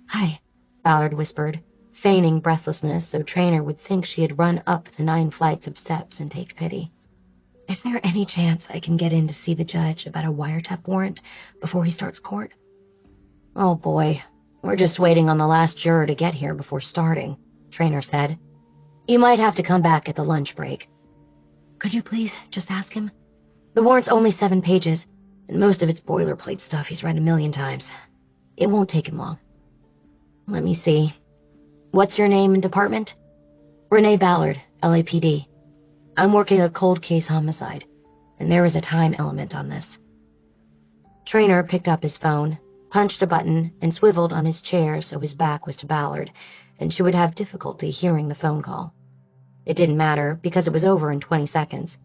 "Hi," Ballard whispered, feigning breathlessness so Traynor would think she had run up the 9 flights of steps and take pity. "Is there any chance I can get in to see the judge about a wiretap warrant before he starts court?" "Oh boy, we're just waiting on the last juror to get here before starting," Traynor said. "You might have to come back at the lunch break." "Could you please just ask him? The warrant's only 7 pages, and most of it's boilerplate stuff he's read a million times. It won't take him long." "Let me see. What's your name and department?" "Renee Ballard, LAPD. I'm working a cold case homicide, and there is a time element on this." Traynor picked up his phone, punched a button, and swiveled on his chair so his back was to Ballard, and she would have difficulty hearing the phone call. It didn't matter, because it was over in 20 seconds,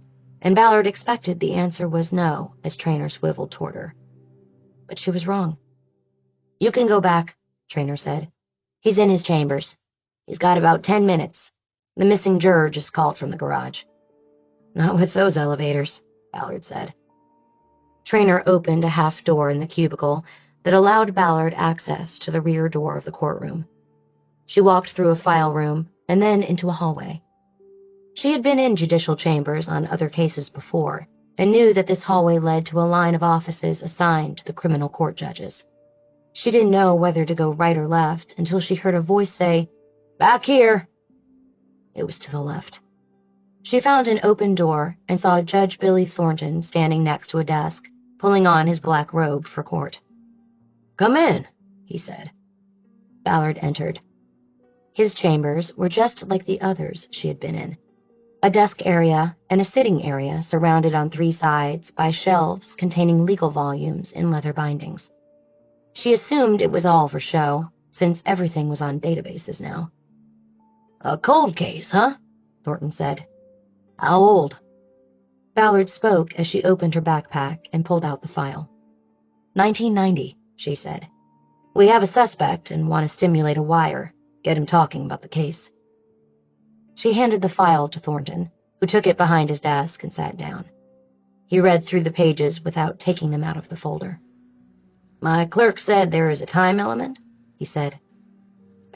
and Ballard expected the answer was no as Traynor swiveled toward her. But she was wrong. "You can go back," Traynor said. "He's in his chambers. He's got about 10 minutes. The missing juror just called from the garage." "Not with those elevators," Ballard said. Traynor opened a half door in the cubicle that allowed Ballard access to the rear door of the courtroom. She walked through a file room and then into a hallway. She had been in judicial chambers on other cases before and knew that this hallway led to a line of offices assigned to the criminal court judges. She didn't know whether to go right or left until she heard a voice say, "Back here." It was to the left. She found an open door and saw Judge Billy Thornton standing next to a desk, pulling on his black robe for court. "Come in," he said. Ballard entered. His chambers were just like the others she had been in. A desk area and a sitting area surrounded on 3 sides by shelves containing legal volumes in leather bindings. She assumed it was all for show, since everything was on databases now. "A cold case, huh?" Thornton said. "How old?" Ballard spoke as she opened her backpack and pulled out the file. 1990, she said. "We have a suspect and want to stimulate a wire, get him talking about the case." She handed the file to Thornton, who took it behind his desk and sat down. He read through the pages without taking them out of the folder. "My clerk said there is a time element," he said.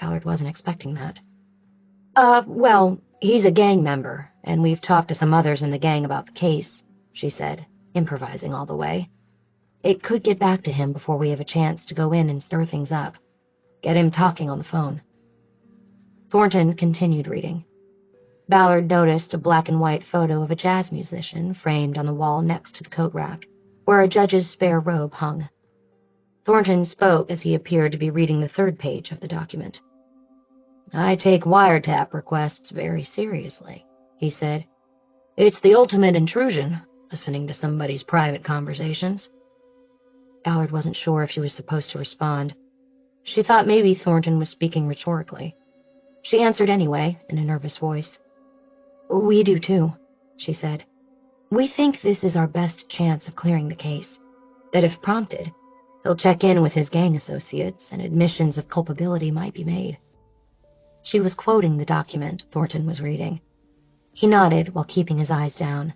Ballard wasn't expecting that. Well, he's a gang member, and we've talked to some others in the gang about the case," she said, improvising all the way. "It could get back to him before we have a chance to go in and stir things up. Get him talking on the phone." Thornton continued reading. Ballard noticed a black and white photo of a jazz musician framed on the wall next to the coat rack, where a judge's spare robe hung. Thornton spoke as he appeared to be reading the 3rd page of the document. "I take wiretap requests very seriously," he said. "It's the ultimate intrusion, listening to somebody's private conversations." Ballard wasn't sure if she was supposed to respond. She thought maybe Thornton was speaking rhetorically. She answered anyway, in a nervous voice. "We do too," she said. "We think this is our best chance of clearing the case, that if prompted, he'll check in with his gang associates and admissions of culpability might be made." She was quoting the document Thornton was reading. He nodded while keeping his eyes down.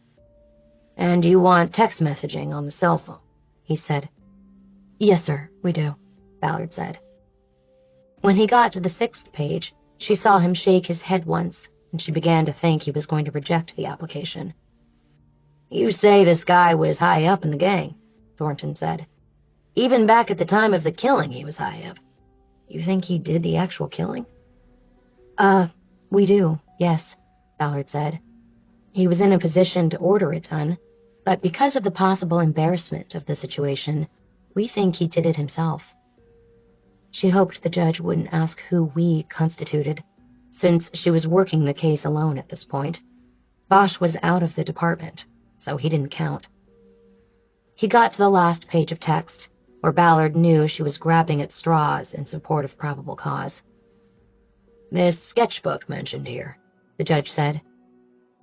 "And you want text messaging on the cell phone?" he said. "Yes, sir, we do," Ballard said. When he got to the 6th page, she saw him shake his head once, and she began to think he was going to reject the application. "You say this guy was high up in the gang," Thornton said. "Even back at the time of the killing, he was high up. You think he did the actual killing?" We do, yes," Ballard said. "He was in a position to order it done, but because of the possible embarrassment of the situation, we think he did it himself." She hoped the judge wouldn't ask who "we" constituted, since she was working the case alone at this point. Bosch was out of the department, so he didn't count. He got to the last page of text, where Ballard knew she was grabbing at straws in support of probable cause. This sketchbook mentioned here, the judge said.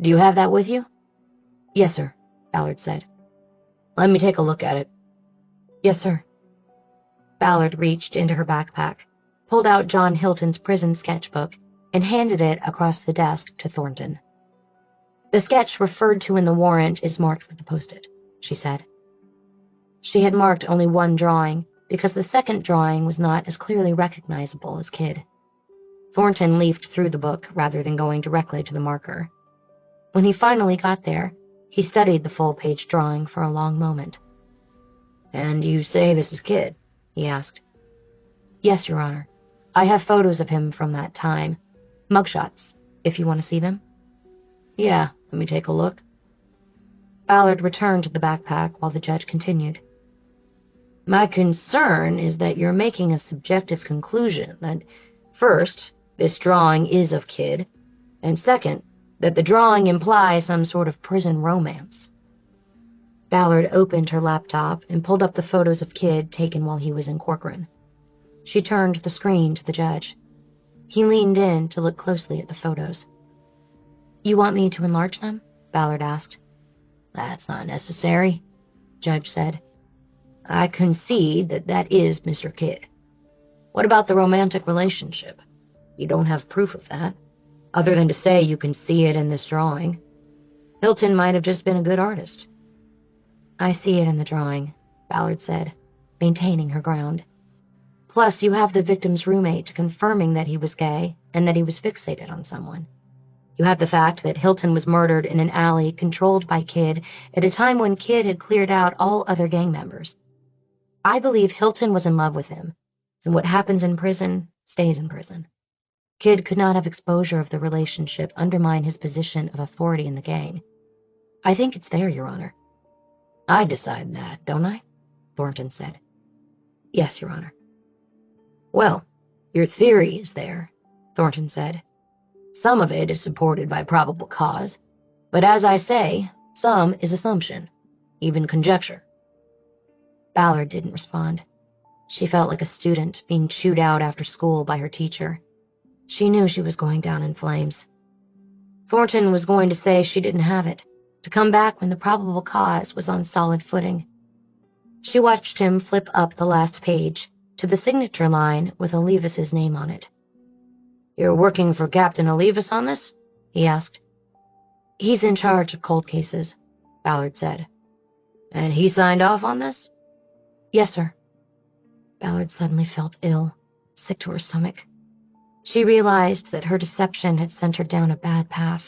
Do you have that with you? Yes, sir, Ballard said. Let me take a look at it. Yes, sir. Ballard reached into her backpack, pulled out John Hilton's prison sketchbook, and handed it across the desk to Thornton. The sketch referred to in the warrant is marked with the post-it, she said. She had marked only one drawing, because the second drawing was not as clearly recognizable as Kid. Thornton leafed through the book rather than going directly to the marker. When he finally got there, he studied the full-page drawing for a long moment. And you say this is Kid? He asked. Yes, Your Honor. I have photos of him from that time. Mugshots, if you want to see them. Yeah, let me take a look. Ballard returned to the backpack while the judge continued. My concern is that you're making a subjective conclusion that, first, this drawing is of Kid, and second, that the drawing implies some sort of prison romance. Ballard opened her laptop and pulled up the photos of Kid taken while he was in Corcoran. She turned the screen to the judge. He leaned in to look closely at the photos. You want me to enlarge them? Ballard asked. That's not necessary, Judge said. I concede that that is Mr. Kidd. What about the romantic relationship? You don't have proof of that, other than to say you can see it in this drawing. Hilton might have just been a good artist. I see it in the drawing, Ballard said, maintaining her ground. Plus, you have the victim's roommate confirming that he was gay and that he was fixated on someone. You have the fact that Hilton was murdered in an alley controlled by Kidd at a time when Kidd had cleared out all other gang members. I believe Hilton was in love with him, and what happens in prison stays in prison. Kidd could not have exposure of the relationship undermine his position of authority in the gang. I think it's there, Your Honor. I decide that, don't I? Thornton said. Yes, Your Honor. Well, your theory is there, Thornton said. Some of it is supported by probable cause, but as I say, some is assumption, even conjecture. Ballard didn't respond. She felt like a student being chewed out after school by her teacher. She knew she was going down in flames. Thornton was going to say she didn't have it, to come back when the probable cause was on solid footing. She watched him flip up the last page to the signature line with Olivas' name on it. You're working for Captain Olivas on this? He asked. He's in charge of cold cases, Ballard said. And he signed off on this? Yes, sir. Ballard suddenly felt ill, sick to her stomach. She realized that her deception had sent her down a bad path.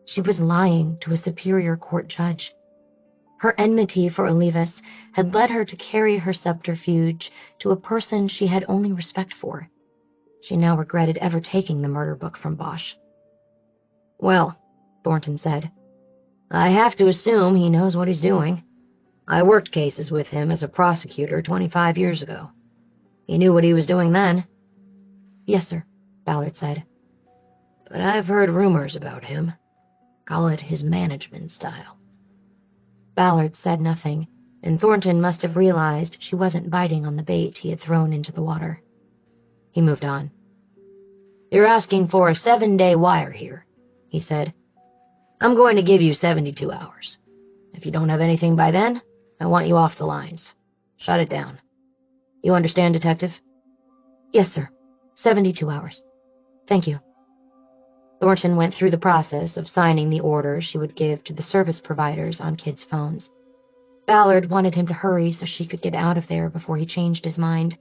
She was lying to a superior court judge. Her enmity for Olivas had led her to carry her subterfuge to a person she had only respect for. She now regretted ever taking the murder book from Bosch. Well, Thornton said, I have to assume he knows what he's doing. I worked cases with him as a prosecutor 25 years ago. He knew what he was doing then. Yes, sir, Ballard said. But I've heard rumors about him. Call it his management style. Ballard said nothing, and Thornton must have realized she wasn't biting on the bait he had thrown into the water. He moved on. You're asking for a 7-day wire here, he said. I'm going to give you 72 hours. If you don't have anything by then, I want you off the lines. Shut it down. You understand, Detective? Yes, sir. 72 hours. Thank you. Thornton went through the process of signing the orders she would give to the service providers on Kidd's phones. Ballard wanted him to hurry so she could get out of there before he changed his mind.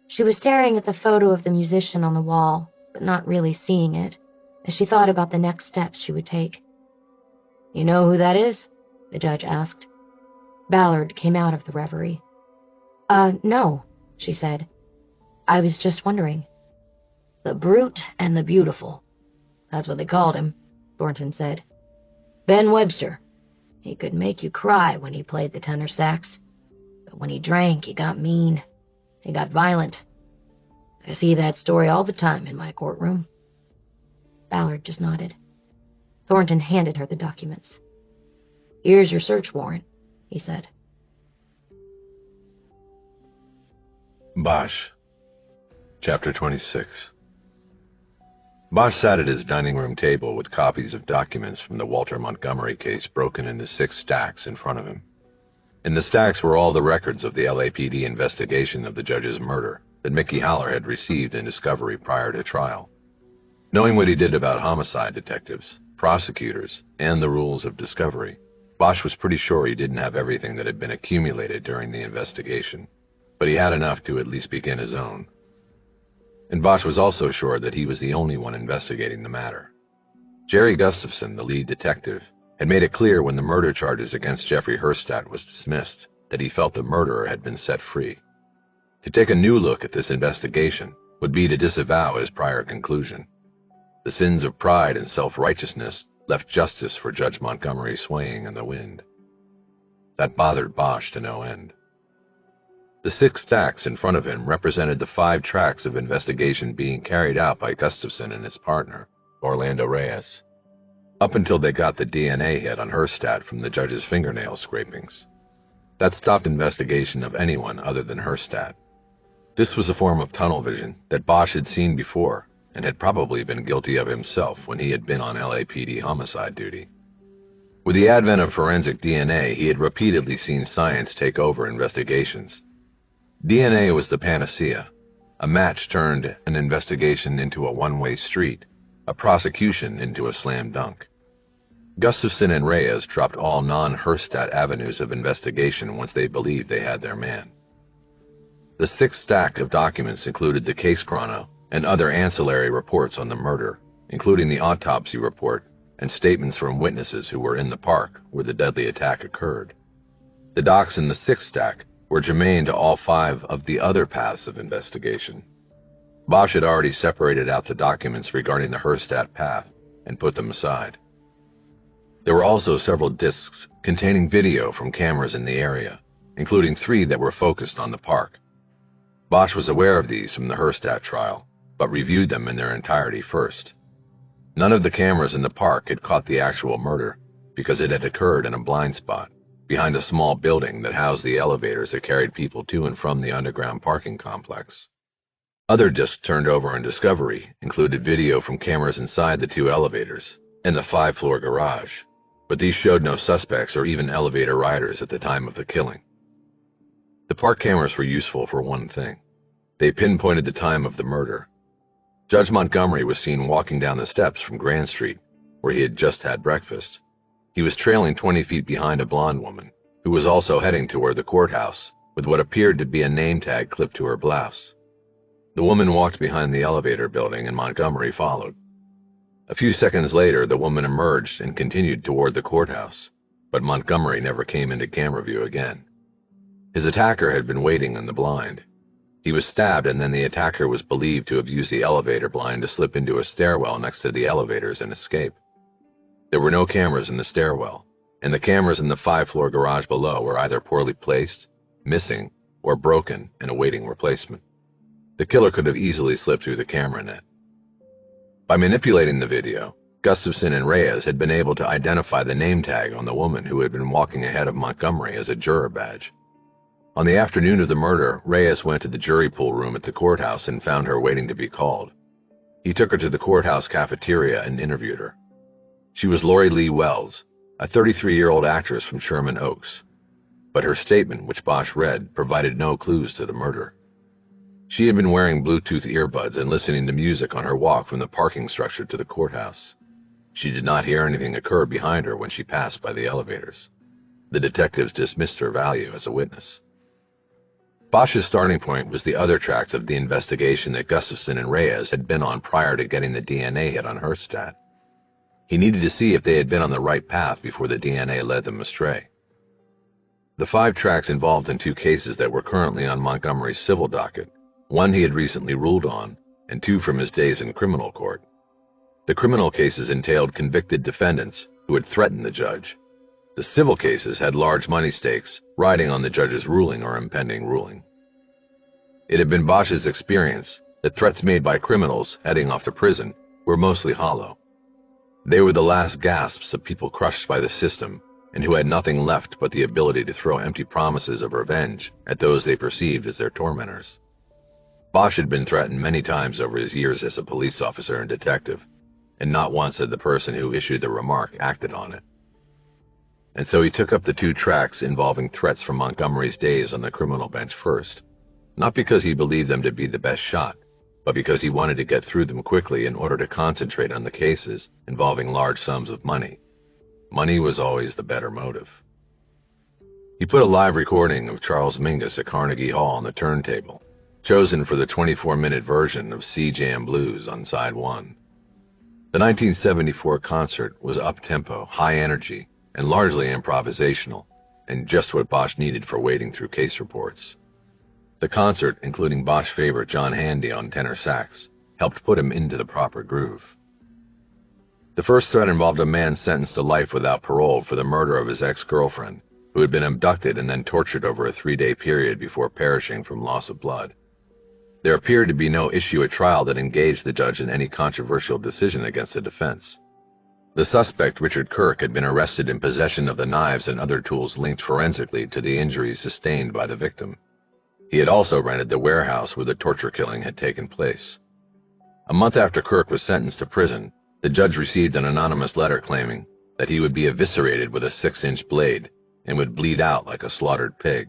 She was staring at the photo of the musician on the wall, but not really seeing it, as she thought about the next steps she would take. You know who that is? The judge asked. Ballard came out of the reverie. No, she said. I was just wondering. The brute and the beautiful. That's what they called him, Thornton said. Ben Webster. He could make you cry when he played the tenor sax. But when he drank, he got mean. He got violent. I see that story all the time in my courtroom. Ballard just nodded. Thornton handed her the documents. Here's your search warrant, he said. Bosch, Chapter 26. Bosch sat at his dining room table with copies of documents from the Walter Montgomery case broken into 6 stacks in front of him. In the stacks were all the records of the LAPD investigation of the judge's murder that Mickey Haller had received in discovery prior to trial. Knowing what he did about homicide detectives, prosecutors, and the rules of discovery, Bosch was pretty sure he didn't have everything that had been accumulated during the investigation, but he had enough to at least begin his own. And Bosch was also sure that he was the only one investigating the matter. Jerry Gustafson, the lead detective, had made it clear when the murder charges against Jeffrey Hurstadt was dismissed that he felt the murderer had been set free. To take a new look at this investigation would be to disavow his prior conclusion. The sins of pride and self-righteousness left justice for Judge Montgomery swaying in the wind. That bothered Bosch to no end. The 6 stacks in front of him represented the 5 tracks of investigation being carried out by Gustafson and his partner, Orlando Reyes, up until they got the DNA hit on Hurstadt from the judge's fingernail scrapings. That stopped investigation of anyone other than Hurstadt. This was a form of tunnel vision that Bosch had seen before and had probably been guilty of himself when he had been on LAPD homicide duty. With the advent of forensic DNA, he had repeatedly seen science take over investigations. DNA was the panacea. A match turned an investigation into a one-way street, a prosecution into a slam dunk. Gustafson and Reyes dropped all non-Hurstadt avenues of investigation once they believed they had their man. The 6th stack of documents included the case chrono and other ancillary reports on the murder, including the autopsy report and statements from witnesses who were in the park where the deadly attack occurred. The docs in the 6th stack were germane to all 5 of the other paths of investigation. Bosch had already separated out the documents regarding the Hurstadt path and put them aside. There were also several discs containing video from cameras in the area, including 3 that were focused on the park. Bosch was aware of these from the Hurstadt trial, but reviewed them in their entirety first. None of the cameras in the park had caught the actual murder because it had occurred in a blind spot, behind a small building that housed the elevators that carried people to and from the underground parking complex. Other discs turned over in discovery included video from cameras inside the 2 elevators and the 5-floor garage, but these showed no suspects or even elevator riders at the time of the killing. The park cameras were useful for one thing. They pinpointed the time of the murder. Judge Montgomery was seen walking down the steps from Grand Street, where he had just had breakfast. He was trailing 20 feet behind a blonde woman, who was also heading toward the courthouse, with what appeared to be a name tag clipped to her blouse. The woman walked behind the elevator building and Montgomery followed. A few seconds later, the woman emerged and continued toward the courthouse, but Montgomery never came into camera view again. His attacker had been waiting in the blind. He was stabbed, and then the attacker was believed to have used the elevator blind to slip into a stairwell next to the elevators and escape. There were no cameras in the stairwell, and the cameras in the 5-floor garage below were either poorly placed, missing, or broken and awaiting replacement. The killer could have easily slipped through the camera net. By manipulating the video, Gustafson and Reyes had been able to identify the name tag on the woman who had been walking ahead of Montgomery as a juror badge. On the afternoon of the murder, Reyes went to the jury pool room at the courthouse and found her waiting to be called. He took her to the courthouse cafeteria and interviewed her. She was Lori Lee Wells, a 33-year-old actress from Sherman Oaks, but her statement, which Bosch read, provided no clues to the murder. She had been wearing Bluetooth earbuds and listening to music on her walk from the parking structure to the courthouse. She did not hear anything occur behind her when she passed by the elevators. The detectives dismissed her value as a witness. Bosch's starting point was the other tracks of the investigation that Gustafson and Reyes had been on prior to getting the DNA hit on Hurstadt. He needed to see if they had been on the right path before the DNA led them astray. The 5 tracks involved in 2 cases that were currently on Montgomery's civil docket, one he had recently ruled on, and 2 from his days in criminal court. The criminal cases entailed convicted defendants who had threatened the judge. The civil cases had large money stakes riding on the judge's ruling or impending ruling. It had been Bosch's experience that threats made by criminals heading off to prison were mostly hollow. They were the last gasps of people crushed by the system and who had nothing left but the ability to throw empty promises of revenge at those they perceived as their tormentors. Bosch had been threatened many times over his years as a police officer and detective, and not once had the person who issued the remark acted on it. And so he took up the 2 tracks involving threats from Montgomery's days on the criminal bench first, not because he believed them to be the best shot, but because he wanted to get through them quickly in order to concentrate on the cases involving large sums of money. Money was always the better motive. He put a live recording of Charles Mingus at Carnegie Hall on the turntable, chosen for the 24-minute version of Sea Jam Blues on side 1. The 1974 concert was up-tempo, high energy, and largely improvisational, and just what Bosch needed for wading through case reports. The concert, including Bosch favorite John Handy on tenor sax, helped put him into the proper groove. The first threat involved a man sentenced to life without parole for the murder of his ex-girlfriend, who had been abducted and then tortured over a 3-day period before perishing from loss of blood. There appeared to be no issue at trial that engaged the judge in any controversial decision against the defense. The suspect, Richard Kirk, had been arrested in possession of the knives and other tools linked forensically to the injuries sustained by the victim. He had also rented the warehouse where the torture killing had taken place. A month after Kirk was sentenced to prison, the judge received an anonymous letter claiming that he would be eviscerated with a 6-inch blade and would bleed out like a slaughtered pig.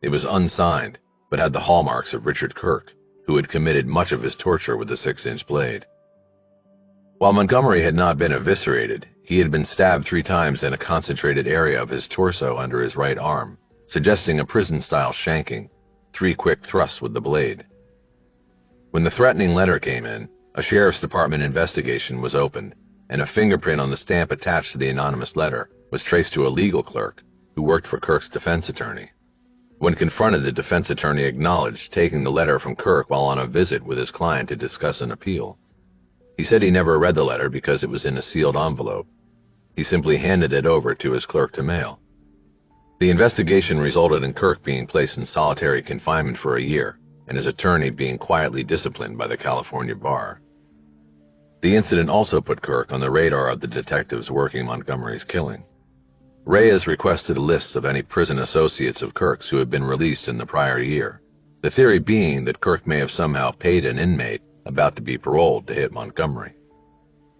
It was unsigned, but had the hallmarks of Richard Kirk, who had committed much of his torture with the 6-inch blade. While Montgomery had not been eviscerated, he had been stabbed 3 times in a concentrated area of his torso under his right arm, suggesting a prison-style shanking, 3 quick thrusts with the blade. When the threatening letter came in, a sheriff's department investigation was opened, and a fingerprint on the stamp attached to the anonymous letter was traced to a legal clerk who worked for Kirk's defense attorney. When confronted, the defense attorney acknowledged taking the letter from Kirk while on a visit with his client to discuss an appeal. He said he never read the letter because it was in a sealed envelope. He simply handed it over to his clerk to mail. The investigation resulted in Kirk being placed in solitary confinement for a year, and his attorney being quietly disciplined by the California bar. The incident also put Kirk on the radar of the detectives working Montgomery's killing. Reyes requested a list of any prison associates of Kirk's who had been released in the prior year, the theory being that Kirk may have somehow paid an inmate about to be paroled to hit Montgomery.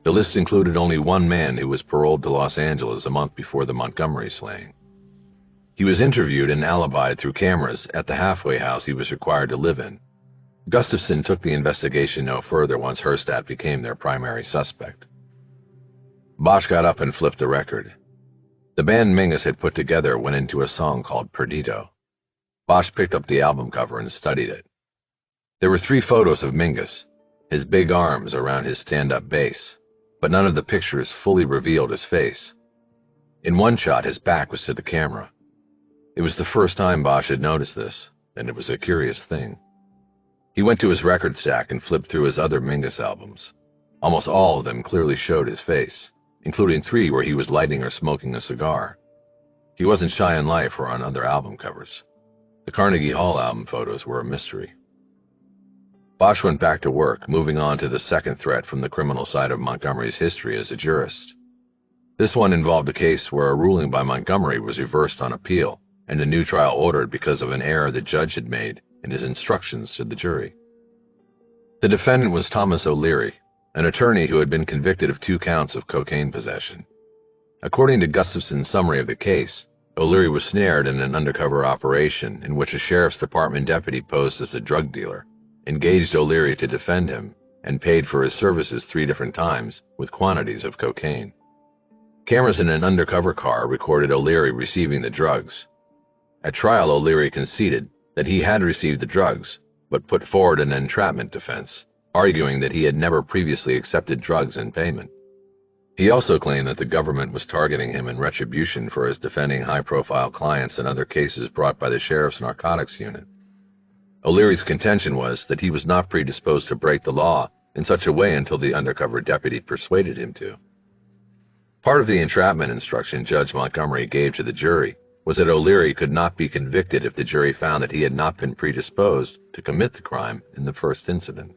The list included only one man who was paroled to Los Angeles a month before the Montgomery slaying. He was interviewed and alibied through cameras at the halfway house he was required to live in. Gustafson took the investigation no further once Herstadt became their primary suspect. Bosch got up and flipped the record. The band Mingus had put together went into a song called Perdido. Bosch picked up the album cover and studied it. There were 3 photos of Mingus, his big arms around his stand-up bass, but none of the pictures fully revealed his face. In one shot, his back was to the camera. It was the first time Bosch had noticed this, and it was a curious thing. He went to his record stack and flipped through his other Mingus albums. Almost all of them clearly showed his face, including 3 where he was lighting or smoking a cigar. He wasn't shy in life or on other album covers. The Carnegie Hall album photos were a mystery. Bosch went back to work, moving on to the second threat from the criminal side of Montgomery's history as a jurist. This one involved a case where a ruling by Montgomery was reversed on appeal, and a new trial ordered because of an error the judge had made in his instructions to the jury. The defendant was Thomas O'Leary, an attorney who had been convicted of 2 counts of cocaine possession. According to Gustafson's summary of the case, O'Leary was snared in an undercover operation in which a sheriff's department deputy posed as a drug dealer, engaged O'Leary to defend him, and paid for his services 3 different times with quantities of cocaine. Cameras in an undercover car recorded O'Leary receiving the drugs. At trial, O'Leary conceded that he had received the drugs, but put forward an entrapment defense, arguing that he had never previously accepted drugs in payment. He also claimed that the government was targeting him in retribution for his defending high-profile clients in other cases brought by the sheriff's narcotics unit. O'Leary's contention was that he was not predisposed to break the law in such a way until the undercover deputy persuaded him to. Part of the entrapment instruction Judge Montgomery gave to the jury was that O'Leary could not be convicted if the jury found that he had not been predisposed to commit the crime in the first incident.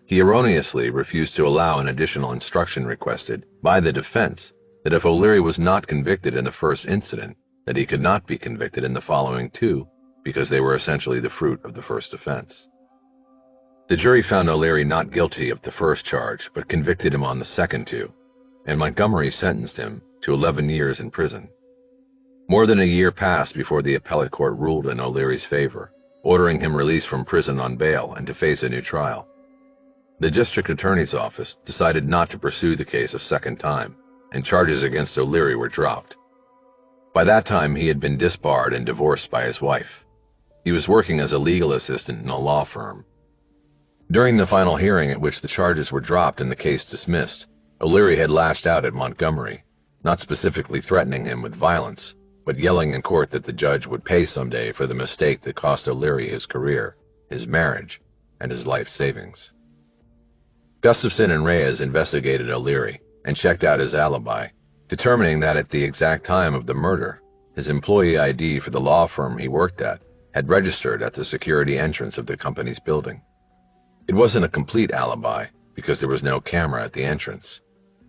He erroneously refused to allow an additional instruction requested by the defense that if O'Leary was not convicted in the first incident, that he could not be convicted in the following 2 because they were essentially the fruit of the first offense. The jury found O'Leary not guilty of the first charge, but convicted him on the second two, and Montgomery sentenced him to 11 years in prison. More than a year passed before the appellate court ruled in O'Leary's favor, ordering him released from prison on bail and to face a new trial. The district attorney's office decided not to pursue the case a second time, and charges against O'Leary were dropped. By that time, he had been disbarred and divorced by his wife. He was working as a legal assistant in a law firm. During the final hearing at which the charges were dropped and the case dismissed, O'Leary had lashed out at Montgomery, not specifically threatening him with violence, but yelling in court that the judge would pay someday for the mistake that cost O'Leary his career, his marriage, and his life savings. Gustafson and Reyes investigated O'Leary and checked out his alibi, determining that at the exact time of the murder, his employee ID for the law firm he worked at had registered at the security entrance of the company's building. It wasn't a complete alibi because there was no camera at the entrance,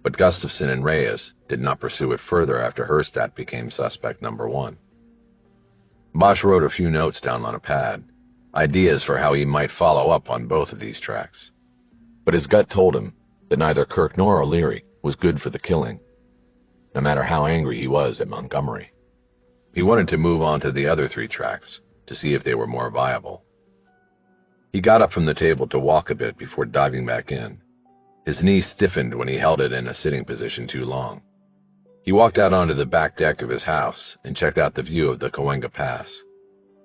but Gustafson and Reyes did not pursue it further after Herstadt became suspect number one. Bosch wrote a few notes down on a pad, ideas for how he might follow up on both of these tracks. But his gut told him that neither Kirk nor O'Leary was good for the killing, no matter how angry he was at Montgomery. He wanted to move on to the other three tracks to see if they were more viable. He got up from the table to walk a bit before diving back in. His knees stiffened when he held it in a sitting position too long. He walked out onto the back deck of his house and checked out the view of the Cahuenga Pass.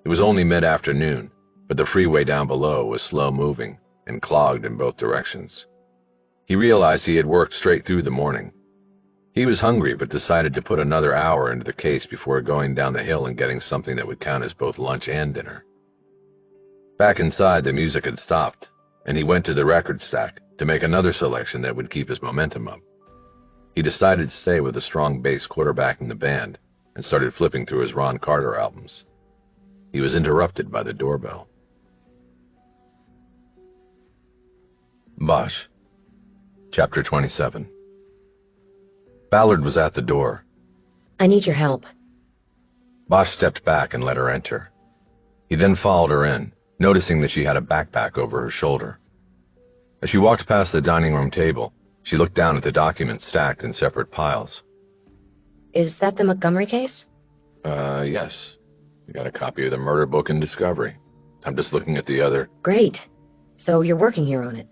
It was only mid-afternoon, but the freeway down below was slow-moving and clogged in both directions. He realized he had worked straight through the morning. He was hungry, but decided to put another hour into the case before going down the hill and getting something that would count as both lunch and dinner. Back inside, the music had stopped, and he went to the record stack to make another selection that would keep his momentum up. He decided to stay with a strong bass quarterbacking the band and started flipping through his Ron Carter albums. He was interrupted by the doorbell. Bosch. Chapter 27. Ballard was at the door. I need your help. Bosch stepped back and let her enter. He then followed her in, noticing that she had a backpack over her shoulder. As she walked past the dining room table, she looked down at the documents stacked in separate piles. Is that the Montgomery case? Yes. We got a copy of the murder book in Discovery. I'm just looking at the other. Great. So you're working here on it?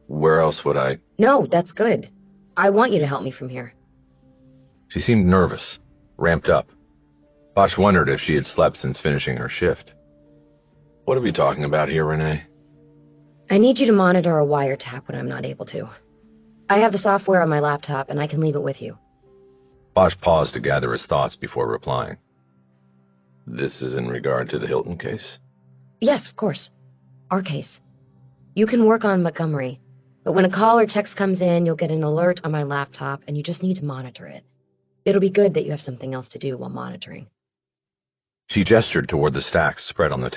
Where else would I? No, that's good. I want you to help me from here. She seemed nervous, ramped up. Bosch wondered if she had slept since finishing her shift. What are we talking about here, Renee? I need you to monitor a wiretap when I'm not able to. I have the software on my laptop, and I can leave it with you. Bosch paused to gather his thoughts before replying. This is in regard to the Hilton case? Yes, of course. Our case. You can work on Montgomery, but when a call or text comes in, you'll get an alert on my laptop, and you just need to monitor it. It'll be good that you have something else to do while monitoring. She gestured toward the stacks spread on the table.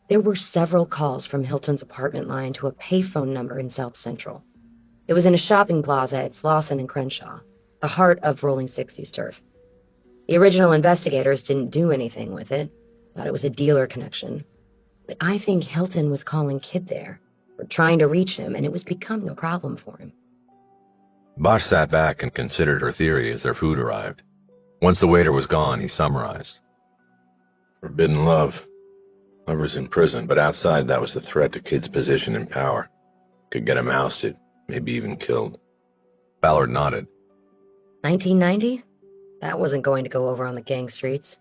There were several calls from Hilton's apartment line to a payphone number in South Central. It was in a shopping plaza at Slauson and Crenshaw, the heart of Rolling 60s turf. The original investigators didn't do anything with it, thought it was a dealer connection. But I think Hilton was calling Kid there, or trying to reach him, and it was becoming a problem for him. Bosch sat back and considered her theory as their food arrived. Once the waiter was gone, he summarized. Forbidden love. Lover's in prison, but outside that was the threat to Kid's position and power. Could get him ousted, maybe even killed. Ballard nodded. 1990? That wasn't going to go over on the gang streets.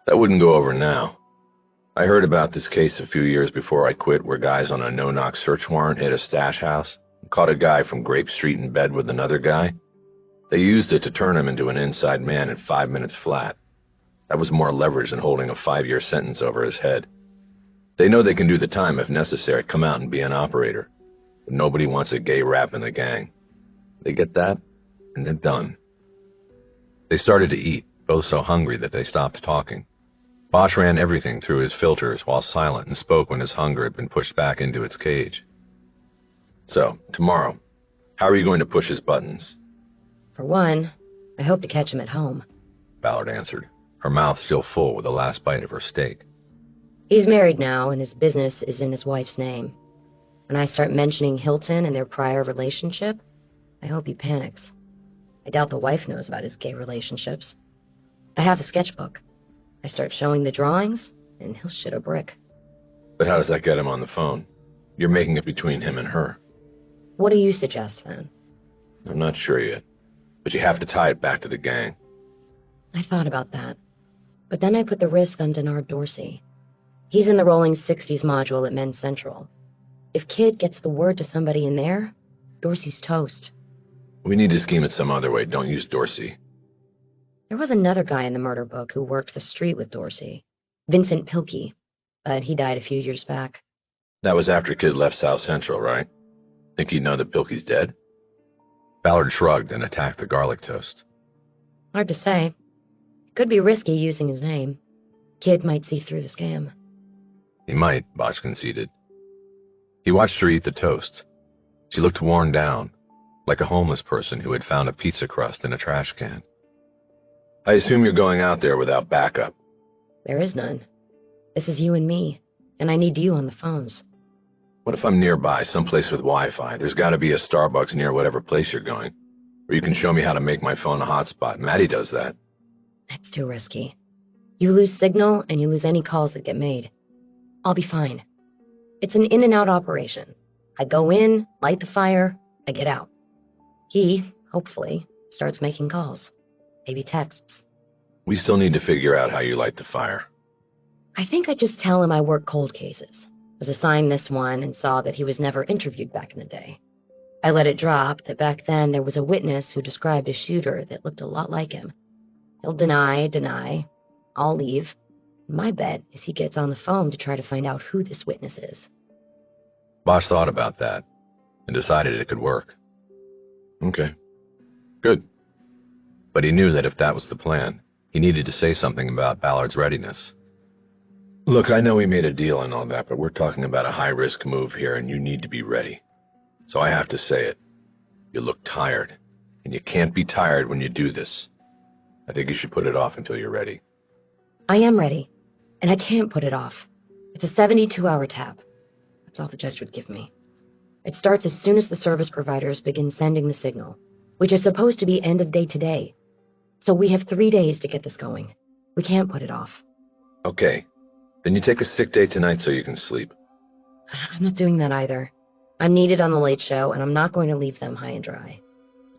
That wouldn't go over now. I heard about this case a few years before I quit, where guys on a no-knock search warrant hit a stash house and caught a guy from Grape Street in bed with another guy. They used it to turn him into an inside man in 5 minutes flat. That was more leverage than holding a 5-year sentence over his head. They know they can do the time if necessary, come out and be an operator. But nobody wants a gay rap in the gang. They get that, and they're done. They started to eat, both so hungry that they stopped talking. Bosch ran everything through his filters while silent and spoke when his hunger had been pushed back into its cage. So, tomorrow, how are you going to push his buttons? For one, I hope to catch him at home. Ballard answered, her mouth still full with the last bite of her steak. He's married now, and his business is in his wife's name. When I start mentioning Hilton and their prior relationship, I hope he panics. I doubt the wife knows about his gay relationships. I have a sketchbook. I start showing the drawings, and he'll shit a brick. But how does that get him on the phone? You're making it between him and her. What do you suggest, then? I'm not sure yet, but you have to tie it back to the gang. I thought about that, but then I put the risk on Denard Dorsey. He's in the Rolling 60s module at Men's Central. If Kid gets the word to somebody in there, Dorsey's toast. We need to scheme it some other way. Don't use Dorsey. There was another guy in the murder book who worked the street with Dorsey, Vincent Pilkey, but he died a few years back. That was after Kid left South Central, right? Think he'd know that Pilkey's dead? Ballard shrugged and attacked the garlic toast. Hard to say. Could be risky using his name. Kid might see through the scam. He might, Bosch conceded. He watched her eat the toast. She looked worn down, like a homeless person who had found a pizza crust in a trash can. I assume you're going out there without backup. There is none. This is you and me, and I need you on the phones. What if I'm nearby, someplace with Wi-Fi? There's got to be a Starbucks near whatever place you're going. Or you can show me how to make my phone a hotspot. Maddie does that. That's too risky. You lose signal, and you lose any calls that get made. I'll be fine. It's an in-and-out operation. I go in, light the fire, I get out. He, hopefully, starts making calls. Maybe texts. We still need to figure out how you light the fire. I think I just tell him I work cold cases. Was assigned this one and saw that he was never interviewed back in the day. I let it drop that back then there was a witness who described a shooter that looked a lot like him. He'll deny. I'll leave. My bet is he gets on the phone to try to find out who this witness is. Bosch thought about that and decided it could work. Okay. Good. But he knew that if that was the plan, he needed to say something about Ballard's readiness. Look, I know we made a deal and all that, but we're talking about a high-risk move here, and you need to be ready. So I have to say it. You look tired, and you can't be tired when you do this. I think you should put it off until you're ready. I am ready, and I can't put it off. It's a 72-hour tap. That's all the judge would give me. It starts as soon as the service providers begin sending the signal, which is supposed to be end of day today. So we have 3 days to get this going. We can't put it off. Okay. Then you take a sick day tonight so you can sleep. I'm not doing that either. I'm needed on the Late Show, and I'm not going to leave them high and dry.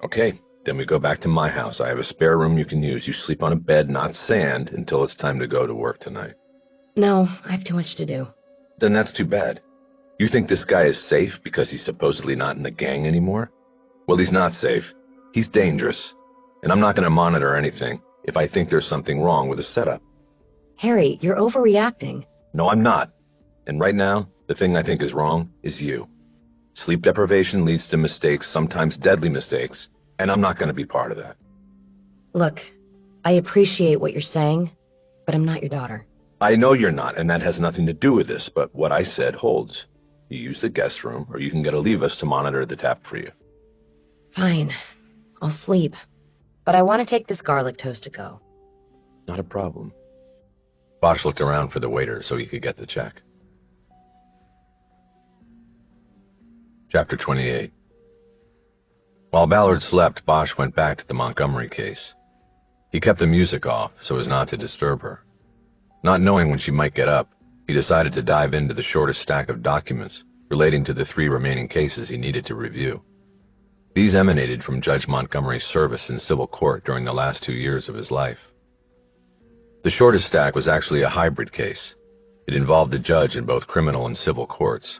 Okay. Then we go back to my house. I have a spare room you can use. You sleep on a bed, not sand, until it's time to go to work tonight. No, I have too much to do. Then that's too bad. You think this guy is safe because he's supposedly not in the gang anymore? Well, he's not safe. He's dangerous. And I'm not going to monitor anything if I think there's something wrong with the setup. Harry, you're overreacting. No, I'm not. And right now, the thing I think is wrong is you. Sleep deprivation leads to mistakes, sometimes deadly mistakes, and I'm not going to be part of that. Look, I appreciate what you're saying, but I'm not your daughter. I know you're not, and that has nothing to do with this, but what I said holds. You use the guest room, or you can get Olivas to monitor the tap for you. Fine. I'll sleep. But I want to take this garlic toast to go. Not a problem. Bosch looked around for the waiter so he could get the check. Chapter 28. While Ballard slept, Bosch went back to the Montgomery case. He kept the music off so as not to disturb her. Not knowing when she might get up, he decided to dive into the shortest stack of documents relating to the 3 remaining cases he needed to review. These emanated from Judge Montgomery's service in civil court during the last 2 years of his life. The shortest stack was actually a hybrid case. It involved a judge in both criminal and civil courts.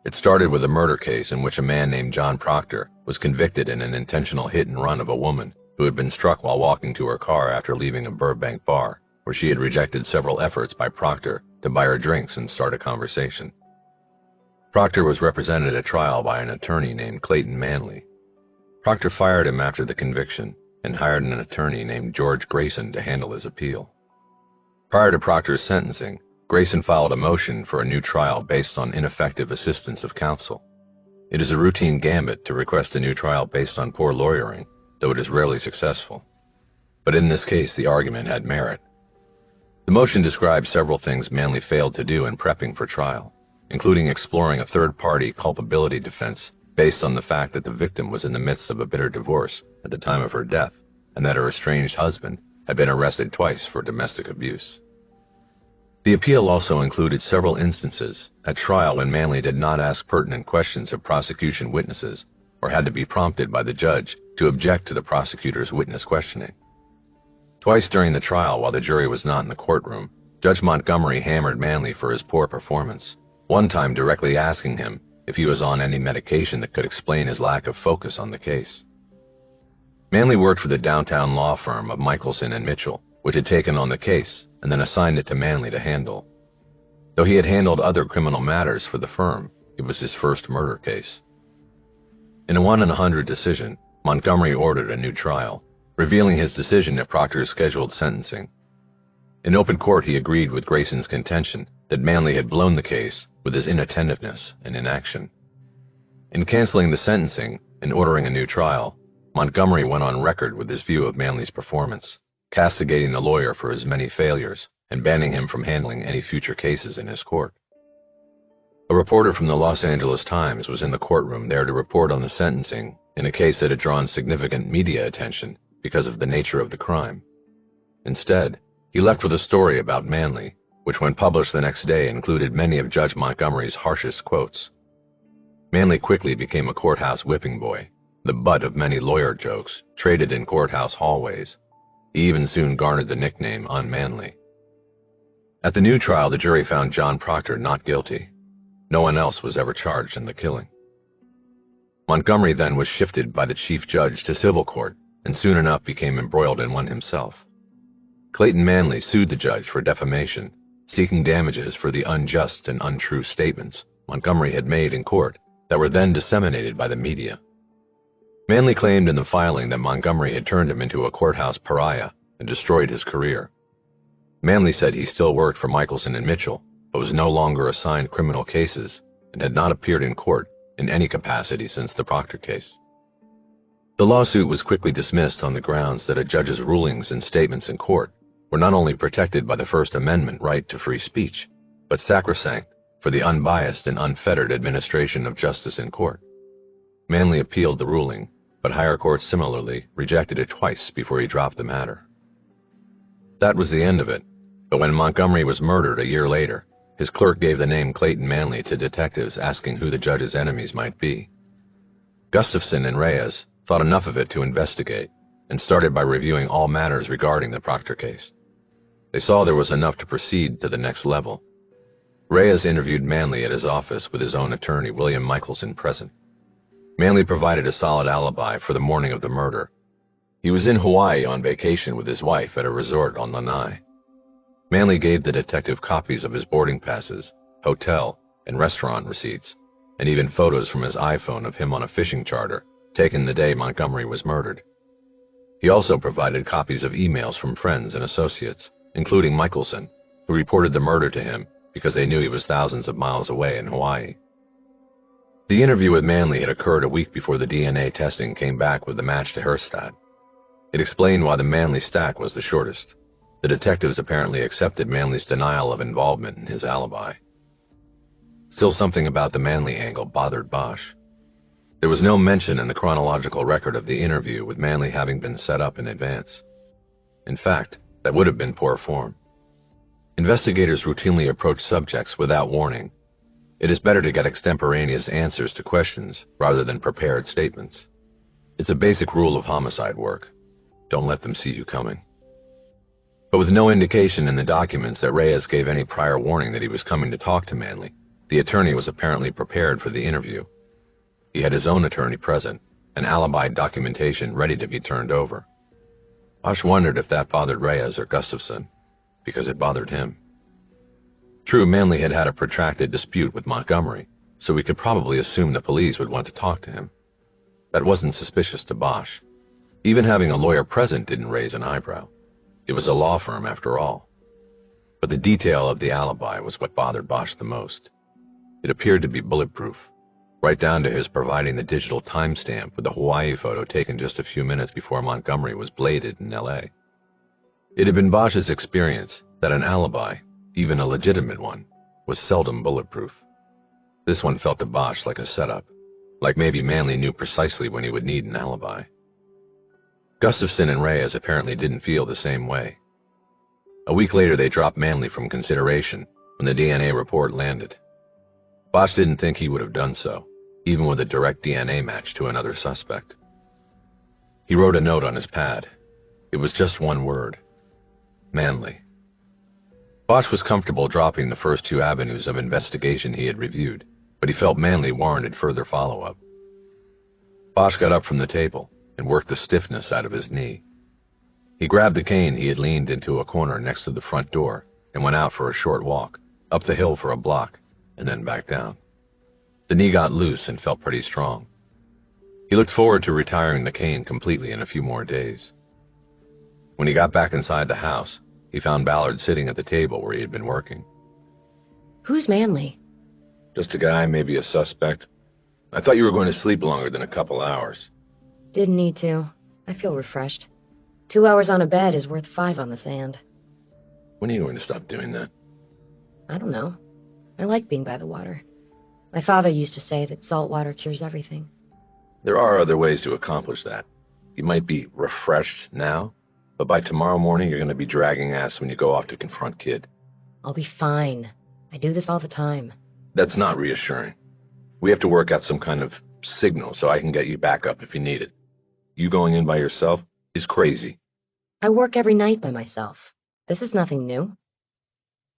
It started with a murder case in which a man named John Proctor was convicted in an intentional hit and run of a woman who had been struck while walking to her car after leaving a Burbank bar, where she had rejected several efforts by Proctor to buy her drinks and start a conversation. Proctor was represented at trial by an attorney named Clayton Manley. Proctor fired him after the conviction and hired an attorney named George Grayson to handle his appeal. Prior to Proctor's sentencing, Grayson filed a motion for a new trial based on ineffective assistance of counsel. It is a routine gambit to request a new trial based on poor lawyering, though it is rarely successful. But in this case, the argument had merit. The motion described several things Manley failed to do in prepping for trial, including exploring a third-party culpability defense based on the fact that the victim was in the midst of a bitter divorce at the time of her death, and that her estranged husband had been arrested twice for domestic abuse. The appeal also included several instances at trial when Manley did not ask pertinent questions of prosecution witnesses or had to be prompted by the judge to object to the prosecutor's witness questioning. Twice during the trial, while the jury was not in the courtroom, Judge Montgomery hammered Manley for his poor performance, one time directly asking him if he was on any medication that could explain his lack of focus on the case. Manley worked for the downtown law firm of Michelson and Mitchell, which had taken on the case and then assigned it to Manley to handle. Though he had handled other criminal matters for the firm, it was his first murder case. In a 1-100 decision, Montgomery ordered a new trial, revealing his decision at Proctor's scheduled sentencing. In open court, he agreed with Grayson's contention that Manley had blown the case with his inattentiveness and inaction. In canceling the sentencing and ordering a new trial, Montgomery went on record with his view of Manley's performance, castigating the lawyer for his many failures and banning him from handling any future cases in his court. A reporter from the Los Angeles Times was in the courtroom there to report on the sentencing in a case that had drawn significant media attention because of the nature of the crime. Instead, he left with a story about Manley, which when published the next day included many of Judge Montgomery's harshest quotes. Manley quickly became a courthouse whipping boy, the butt of many lawyer jokes traded in courthouse hallways. He even soon garnered the nickname Unmanly. At the new trial, the jury found John Proctor not guilty. No one else was ever charged in the killing. Montgomery then was shifted by the chief judge to civil court and soon enough became embroiled in one himself. Clayton Manley sued the judge for defamation, seeking damages for the unjust and untrue statements Montgomery had made in court that were then disseminated by the media. Manley claimed in the filing that Montgomery had turned him into a courthouse pariah and destroyed his career. Manley said he still worked for Michelson and Mitchell, but was no longer assigned criminal cases and had not appeared in court in any capacity since the Proctor case. The lawsuit was quickly dismissed on the grounds that a judge's rulings and statements in court were not only protected by the First Amendment right to free speech, but sacrosanct for the unbiased and unfettered administration of justice in court. Manley appealed the ruling, but higher courts similarly rejected it twice before he dropped the matter. That was the end of it, but when Montgomery was murdered a year later, his clerk gave the name Clayton Manley to detectives asking who the judge's enemies might be. Gustafson and Reyes thought enough of it to investigate and started by reviewing all matters regarding the Proctor case. They saw there was enough to proceed to the next level. Reyes interviewed Manley at his office with his own attorney, William Michelson, present. Manley provided a solid alibi for the morning of the murder. He was in Hawaii on vacation with his wife at a resort on Lanai. Manley gave the detective copies of his boarding passes, hotel, and restaurant receipts, and even photos from his iPhone of him on a fishing charter taken the day Montgomery was murdered. He also provided copies of emails from friends and associates, including Michelson, who reported the murder to him because they knew he was thousands of miles away in Hawaii. The interview with Manley had occurred a week before the DNA testing came back with the match to her stat. It explained why the Manley stack was the shortest. The detectives apparently accepted Manley's denial of involvement in his alibi. Still, something about the Manley angle bothered Bosch. There was no mention in the chronological record of the interview with Manley having been set up in advance. In fact, that would have been poor form. Investigators routinely approach subjects without warning. It is better to get extemporaneous answers to questions rather than prepared statements. It's a basic rule of homicide work. Don't let them see you coming. But with no indication in the documents that Reyes gave any prior warning that he was coming to talk to Manley, the attorney was apparently prepared for the interview. He had his own attorney present, and alibi documentation ready to be turned over. Bosch wondered if that bothered Reyes or Gustafson, because it bothered him. True, Manley had had a protracted dispute with Montgomery, so we could probably assume the police would want to talk to him. That wasn't suspicious to Bosch. Even having a lawyer present didn't raise an eyebrow. It was a law firm after all. But the detail of the alibi was what bothered Bosch the most. It appeared to be bulletproof, right down to his providing the digital timestamp with the Hawaii photo taken just a few minutes before Montgomery was bladed in L.A. It had been Bosch's experience that an alibi, even a legitimate one, was seldom bulletproof. This one felt to Bosch like a setup, like maybe Manley knew precisely when he would need an alibi. Gustafson and Reyes apparently didn't feel the same way. A week later, they dropped Manley from consideration when the DNA report landed. Bosch didn't think he would have done so, even with a direct DNA match to another suspect. He wrote a note on his pad. It was just one word: Manley. Bosch was comfortable dropping the first two avenues of investigation he had reviewed, but he felt Manley warranted further follow-up. Bosch got up from the table and worked the stiffness out of his knee. He grabbed the cane he had leaned into a corner next to the front door and went out for a short walk, up the hill for a block, and then back down. The knee got loose and felt pretty strong. He looked forward to retiring the cane completely in a few more days. When he got back inside the house, he found Ballard sitting at the table where he had been working. Who's Manley? Just a guy, maybe a suspect. I thought you were going to sleep longer than a couple hours. Didn't need to. I feel refreshed. 2 hours on a bed is worth 5 on the sand. When are you going to stop doing that? I don't know. I like being by the water. My father used to say that salt water cures everything. There are other ways to accomplish that. You might be refreshed now, but by tomorrow morning you're going to be dragging ass when you go off to confront Kid. I'll be fine. I do this all the time. That's not reassuring. We have to work out some kind of signal so I can get you back up if you need it. You going in by yourself is crazy. I work every night by myself. This is nothing new.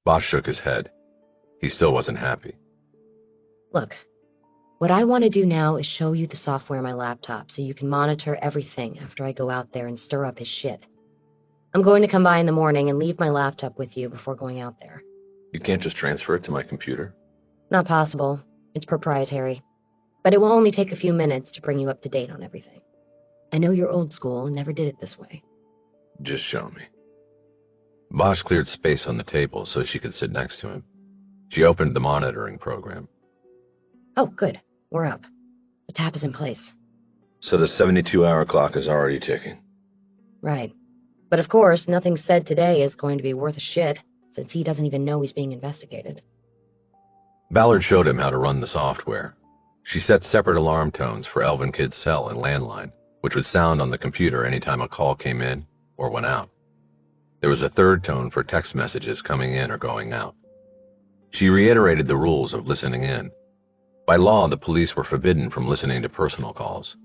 Bosch shook his head. He still wasn't happy. Look, what I want to do now is show you the software on my laptop so you can monitor everything after I go out there and stir up his shit. I'm going to come by in the morning and leave my laptop with you before going out there. You can't just transfer it to my computer? Not possible. It's proprietary. But it will only take a few minutes to bring you up to date on everything. I know you're old school and never did it this way. Just show me. Bosch cleared space on the table so she could sit next to him. She opened the monitoring program. Oh, good. We're up. The tap is in place. So the 72-hour clock is already ticking. Right. But of course, nothing said today is going to be worth a shit, since he doesn't even know he's being investigated. Ballard showed him how to run the software. She set separate alarm tones for Elvin Kid's cell and landline, which would sound on the computer anytime a call came in or went out. There was a third tone for text messages coming in or going out. She reiterated the rules of listening in. By law, the police were forbidden from listening to personal calls.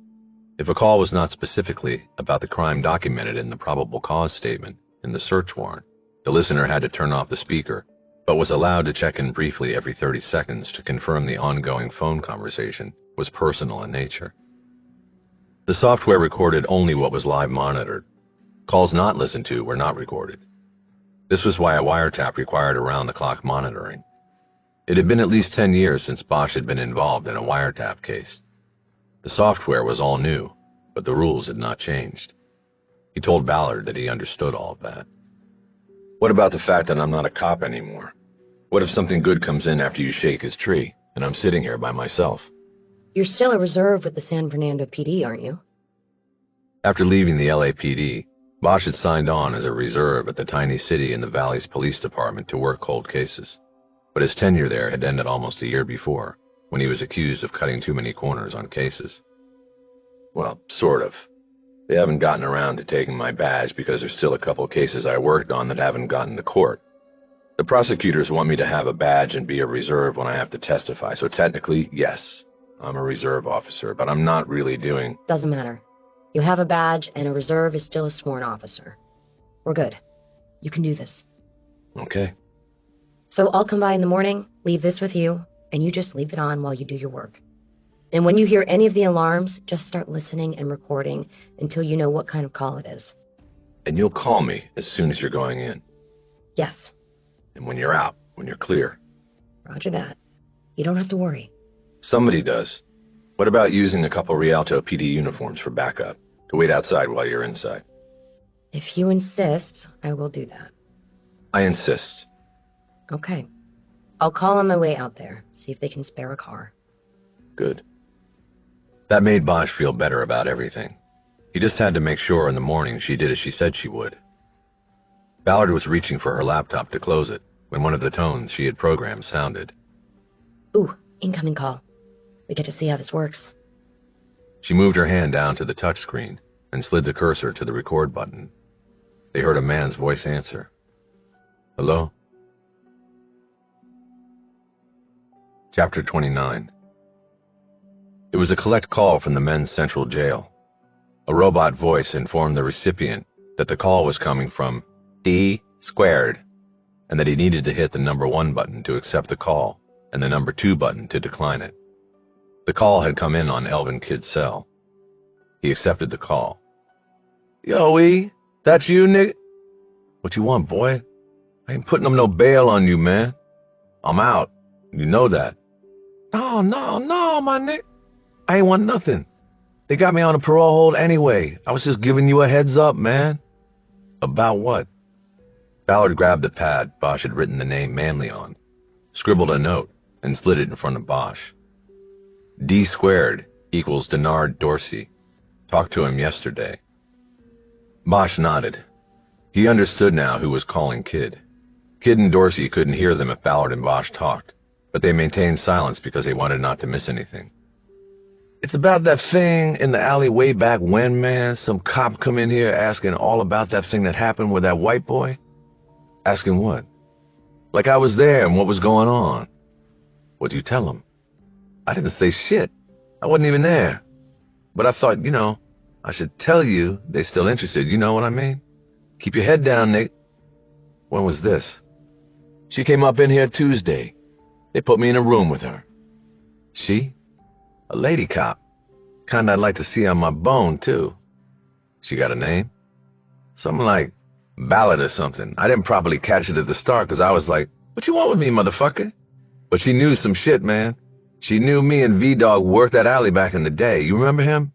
If a call was not specifically about the crime documented in the probable cause statement in the search warrant, the listener had to turn off the speaker, but was allowed to check in briefly every 30 seconds to confirm the ongoing phone conversation was personal in nature. The software recorded only what was live monitored. Calls not listened to were not recorded. This was why a wiretap required around-the-clock monitoring. It had been at least 10 years since Bosch had been involved in a wiretap case. The software was all new, but the rules had not changed. He told Ballard that he understood all of that. What about the fact that I'm not a cop anymore? What if something good comes in after you shake his tree, and I'm sitting here by myself? You're still a reserve with the San Fernando PD, aren't you? After leaving the LAPD, Bosch had signed on as a reserve at the tiny city in the Valley's police department to work cold cases. But his tenure there had ended almost a year before, when he was accused of cutting too many corners on cases. Well, sort of. They haven't gotten around to taking my badge because there's still a couple cases I worked on that haven't gotten to court. The prosecutors want me to have a badge and be a reserve when I have to testify, so technically, yes, I'm a reserve officer, but I'm not really doing... Doesn't matter. You have a badge, and a reserve is still a sworn officer. We're good. You can do this. Okay. So I'll come by in the morning, leave this with you, and you just leave it on while you do your work. And when you hear any of the alarms, just start listening and recording until you know what kind of call it is. And you'll call me as soon as you're going in. Yes. And when you're out, when you're clear. Roger that. You don't have to worry. Somebody does. What about using a couple Rialto PD uniforms for backup, to wait outside while you're inside? If you insist, I will do that. I insist. Okay. I'll call on my way out there, see if they can spare a car. Good. That made Bosch feel better about everything. He just had to make sure in the morning she did as she said she would. Ballard was reaching for her laptop to close it when one of the tones she had programmed sounded. Ooh, incoming call. We get to see how this works. She moved her hand down to the touchscreen and slid the cursor to the record button. They heard a man's voice answer. Hello? Chapter 29. It was a collect call from the men's central jail. A robot voice informed the recipient that the call was coming from D squared, and that he needed to hit the number 1 button to accept the call and the number 2 button to decline it. The call had come in on Elvin Kidd's cell. He accepted the call. Yo, E, that's you, nigga? What you want, boy? I ain't putting up no bail on you, man. I'm out. You know that. No, my nigga. I ain't want nothing. They got me on a parole hold anyway. I was just giving you a heads up, man. About what? Ballard grabbed the pad Bosch had written the name Manley on, scribbled a note, and slid it in front of Bosch. D squared equals Denard Dorsey. Talked to him yesterday. Bosch nodded. He understood now who was calling Kidd. Kidd and Dorsey couldn't hear them if Ballard and Bosch talked, but they maintained silence because they wanted not to miss anything. It's about that thing in the alley way back when, man. Some cop come in here asking all about that thing that happened with that white boy. Asking what? Like I was there and what was going on. What'd you tell him? I didn't say shit. I wasn't even there. But I thought, I should tell you they're still interested. You know what I mean? Keep your head down, Nick. When was this? She came up in here Tuesday. They put me in a room with her. She? A lady cop. Kinda I'd like to see on my bone, too. She got a name? Something like Ballard or something. I didn't properly catch it at the start because I was like, what you want with me, motherfucker? But she knew some shit, man. She knew me and V-Dog worked that alley back in the day. You remember him?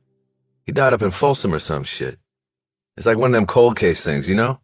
He died up in Folsom or some shit. It's like one of them cold case things, you know?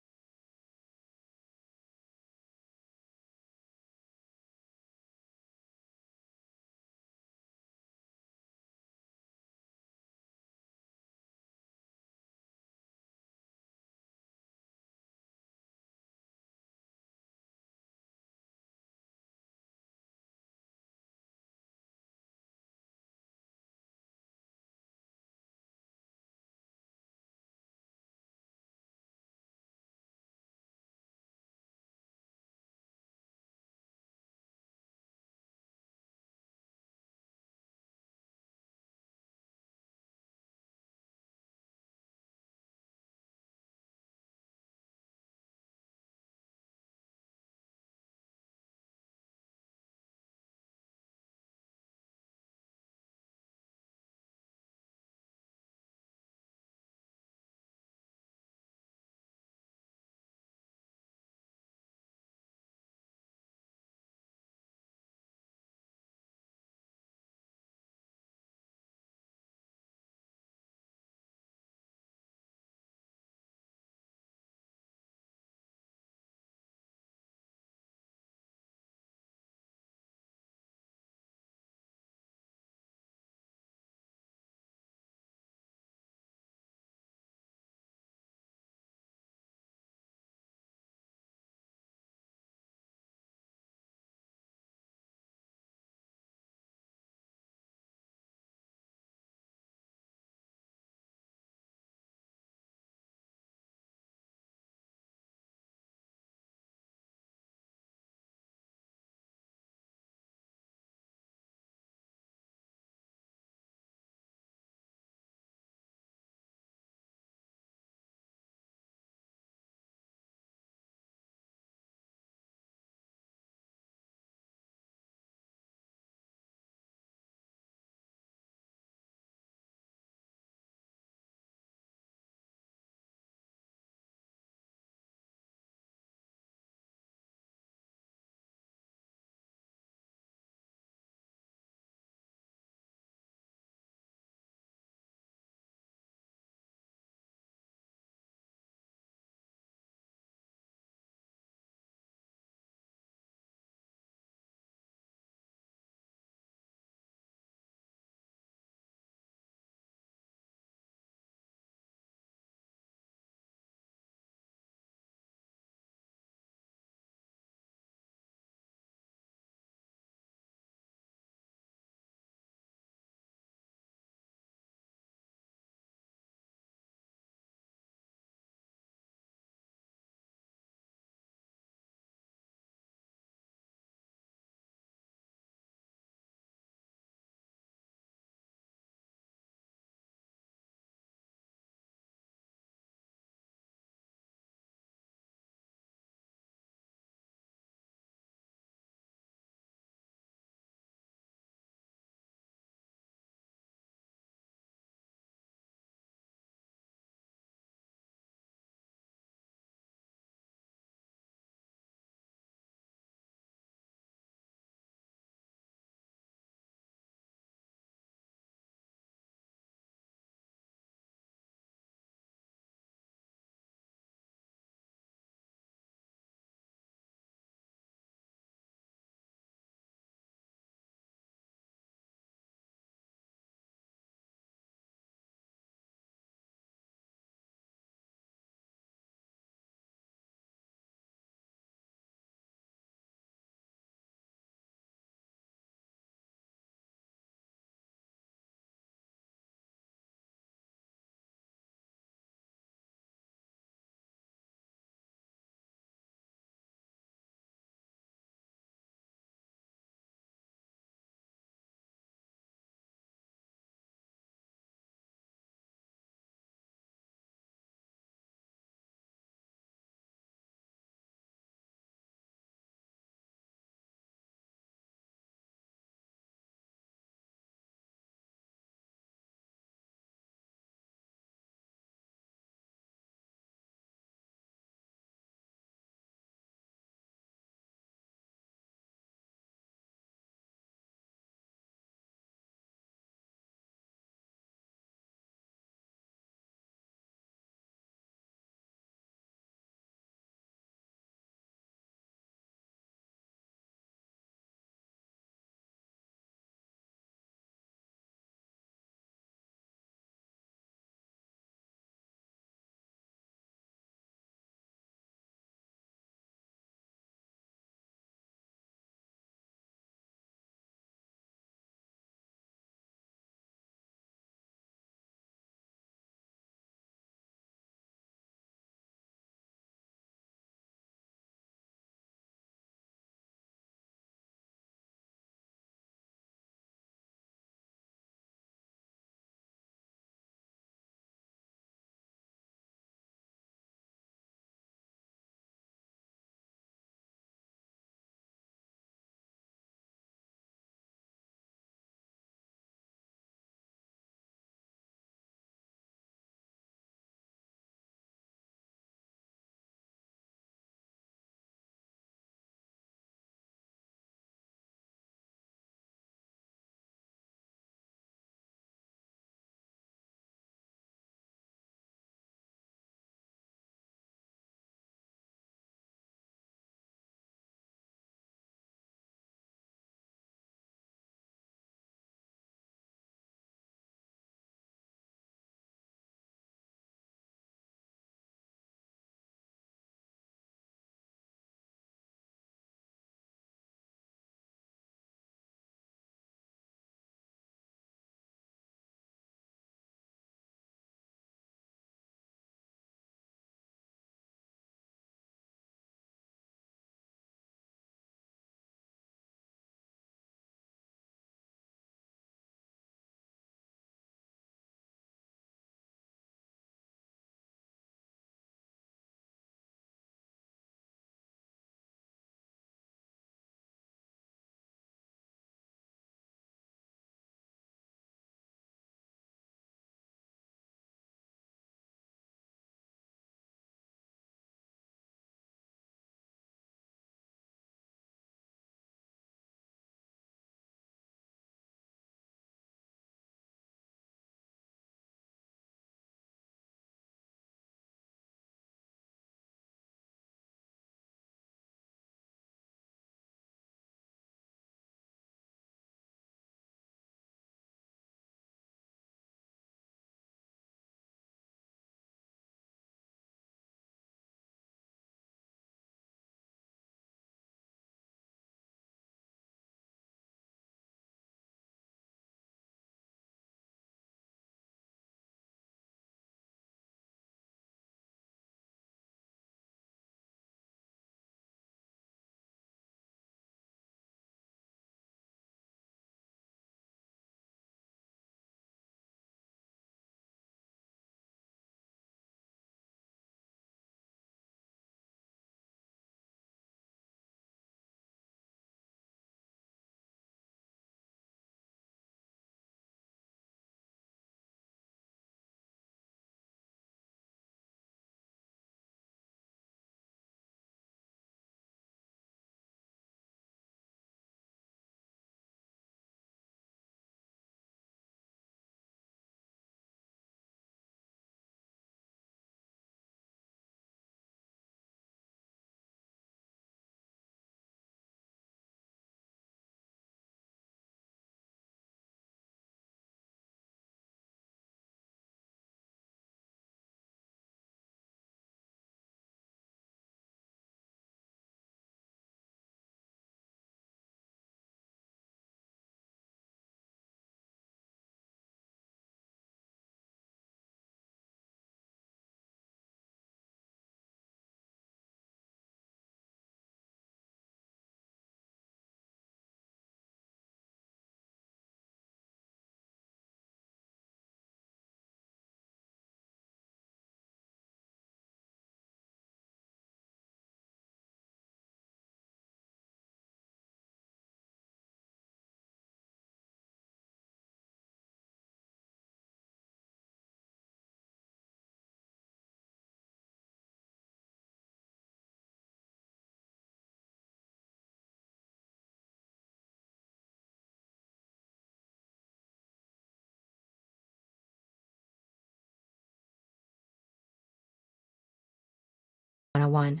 one.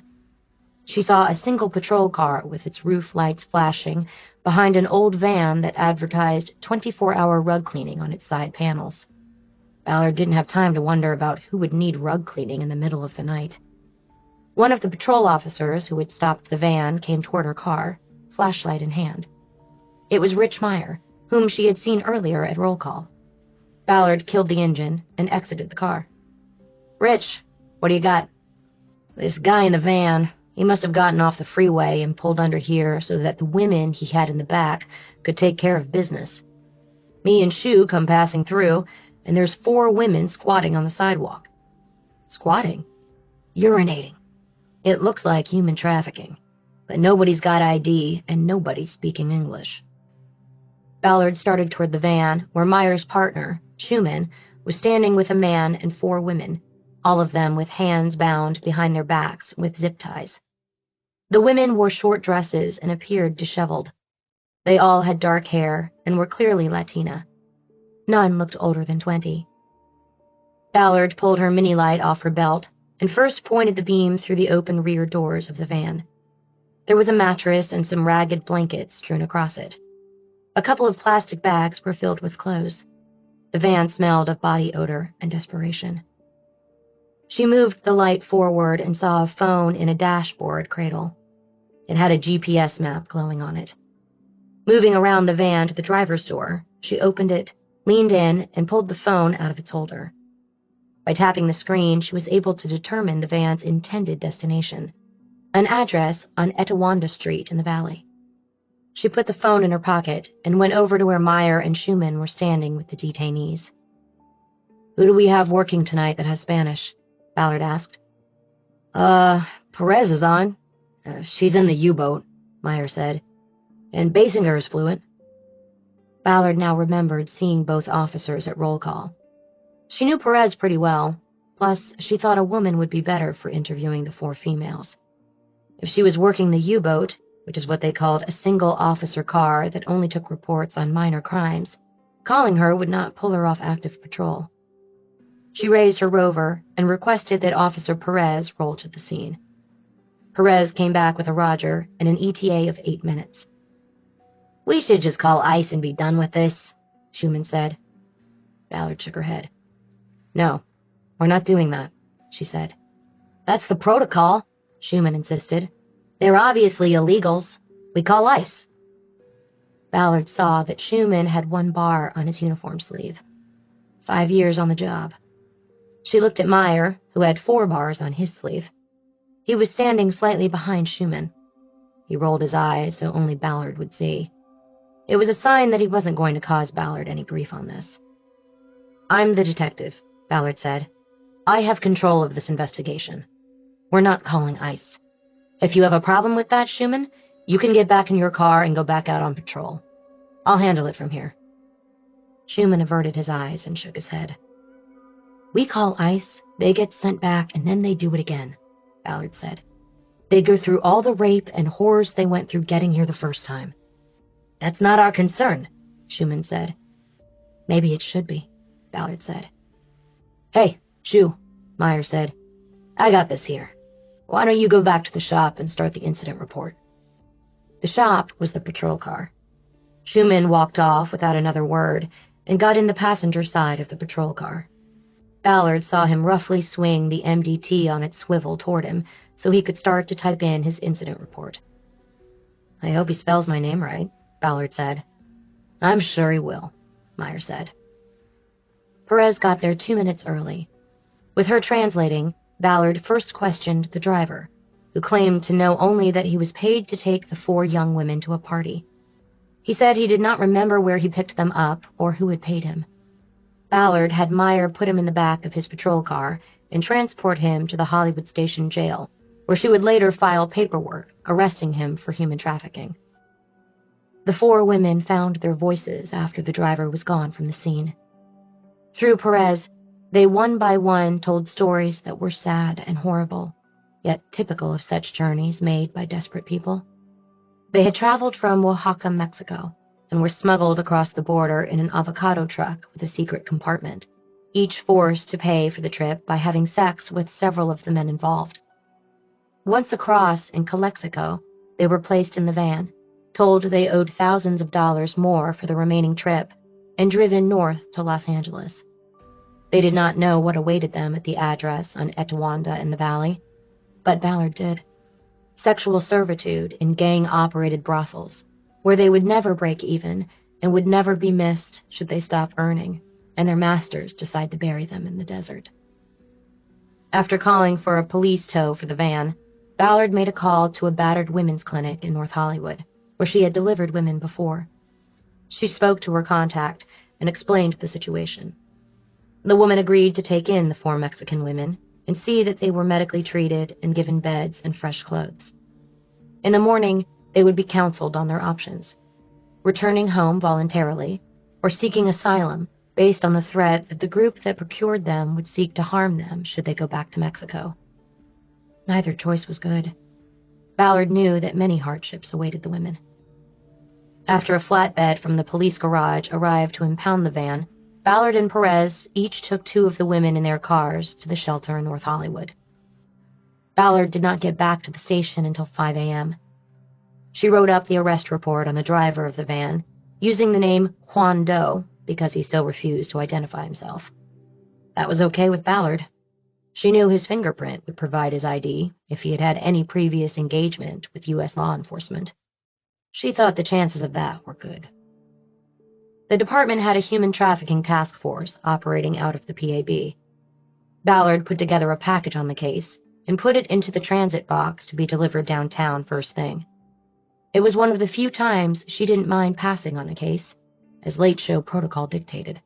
She saw a single patrol car with its roof lights flashing behind an old van that advertised 24-hour rug cleaning on its side panels. Ballard didn't have time to wonder about who would need rug cleaning in the middle of the night. One of the patrol officers who had stopped the van came toward her car, flashlight in hand. It was Rich Meyer, whom she had seen earlier at roll call. Ballard killed the engine and exited the car. "Rich, what do you got?" "This guy in the van, he must have gotten off the freeway and pulled under here so that the women he had in the back could take care of business. Me and Shu come passing through, and there's 4 women squatting on the sidewalk." "Squatting?" "Urinating. It looks like human trafficking, but nobody's got ID and nobody's speaking English." Ballard started toward the van, where Meyer's partner, Schumann, was standing with a man and 4 women, all of them with hands bound behind their backs with zip ties. The women wore short dresses and appeared disheveled. They all had dark hair and were clearly Latina. None looked older than 20. Ballard pulled her mini-light off her belt and first pointed the beam through the open rear doors of the van. There was a mattress and some ragged blankets strewn across it. A couple of plastic bags were filled with clothes. The van smelled of body odor and desperation. She moved the light forward and saw a phone in a dashboard cradle. It had a GPS map glowing on it. Moving around the van to the driver's door, she opened it, leaned in, and pulled the phone out of its holder. By tapping the screen, she was able to determine the van's intended destination, an address on Etowanda Street in the valley. She put the phone in her pocket and went over to where Meyer and Schumann were standing with the detainees. "Who do we have working tonight that has Spanish?" Ballard asked. Perez is on. She's in the U-boat," Meyer said. "And Basinger is fluent." Ballard now remembered seeing both officers at roll call. She knew Perez pretty well, plus she thought a woman would be better for interviewing the 4 females. If she was working the U-boat, which is what they called a single-officer car that only took reports on minor crimes, calling her would not pull her off active patrol. She raised her rover and requested that Officer Perez roll to the scene. Perez came back with a Roger and an ETA of 8 minutes. "We should just call ICE and be done with this," Schumann said. Ballard shook her head. "No, we're not doing that," she said. "That's the protocol," Schumann insisted. "They're obviously illegals. We call ICE." Ballard saw that Schumann had 1 bar on his uniform sleeve. 5 years on the job. She looked at Meyer, who had 4 bars on his sleeve. He was standing slightly behind Schumann. He rolled his eyes so only Ballard would see. It was a sign that he wasn't going to cause Ballard any grief on this. "I'm the detective," Ballard said. "I have control of this investigation. We're not calling ICE. If you have a problem with that, Schumann, you can get back in your car and go back out on patrol. I'll handle it from here." Schumann averted his eyes and shook his head. "We call ICE, they get sent back, and then they do it again," Ballard said. "They go through all the rape and horrors they went through getting here the first time." "That's not our concern," Schumann said. "Maybe it should be," Ballard said. "Hey, Shu," Meyer said. "I got this here. Why don't you go back to the shop and start the incident report?" The shop was the patrol car. Schumann walked off without another word and got in the passenger side of the patrol car. Ballard saw him roughly swing the MDT on its swivel toward him so he could start to type in his incident report. "I hope he spells my name right," Ballard said. "I'm sure he will," Meyer said. Perez got there 2 minutes early. With her translating, Ballard first questioned the driver, who claimed to know only that he was paid to take the 4 young women to a party. He said he did not remember where he picked them up or who had paid him. Ballard had Meyer put him in the back of his patrol car and transport him to the Hollywood Station jail, where she would later file paperwork arresting him for human trafficking. The 4 women found their voices after the driver was gone from the scene. Through Perez, they one by one told stories that were sad and horrible, yet typical of such journeys made by desperate people. They had traveled from Oaxaca, Mexico, and were smuggled across the border in an avocado truck with a secret compartment, each forced to pay for the trip by having sex with several of the men involved. Once across in Calexico, they were placed in the van, told they owed thousands of dollars more for the remaining trip, and driven north to Los Angeles. They did not know what awaited them at the address on Etiwanda in the valley, but Ballard did. Sexual servitude in gang-operated brothels, where they would never break even and would never be missed should they stop earning, and their masters decide to bury them in the desert. After calling for a police tow for the van, Ballard made a call to a battered women's clinic in North Hollywood, where she had delivered women before. She spoke to her contact and explained the situation. The woman agreed to take in the 4 Mexican women and see that they were medically treated and given beds and fresh clothes. In the morning, they would be counseled on their options: returning home voluntarily or seeking asylum based on the threat that the group that procured them would seek to harm them should they go back to Mexico. Neither choice was good. Ballard knew that many hardships awaited the women. After a flatbed from the police garage arrived to impound the van, Ballard and Perez each took 2 of the women in their cars to the shelter in North Hollywood. Ballard did not get back to the station until 5 a.m. She wrote up the arrest report on the driver of the van, using the name Juan Doe because he still refused to identify himself. That was okay with Ballard. She knew his fingerprint would provide his ID if he had had any previous engagement with U.S. law enforcement. She thought the chances of that were good. The department had a human trafficking task force operating out of the PAB. Ballard put together a package on the case and put it into the transit box to be delivered downtown first thing. It was one of the few times she didn't mind passing on a case, as late show protocol dictated.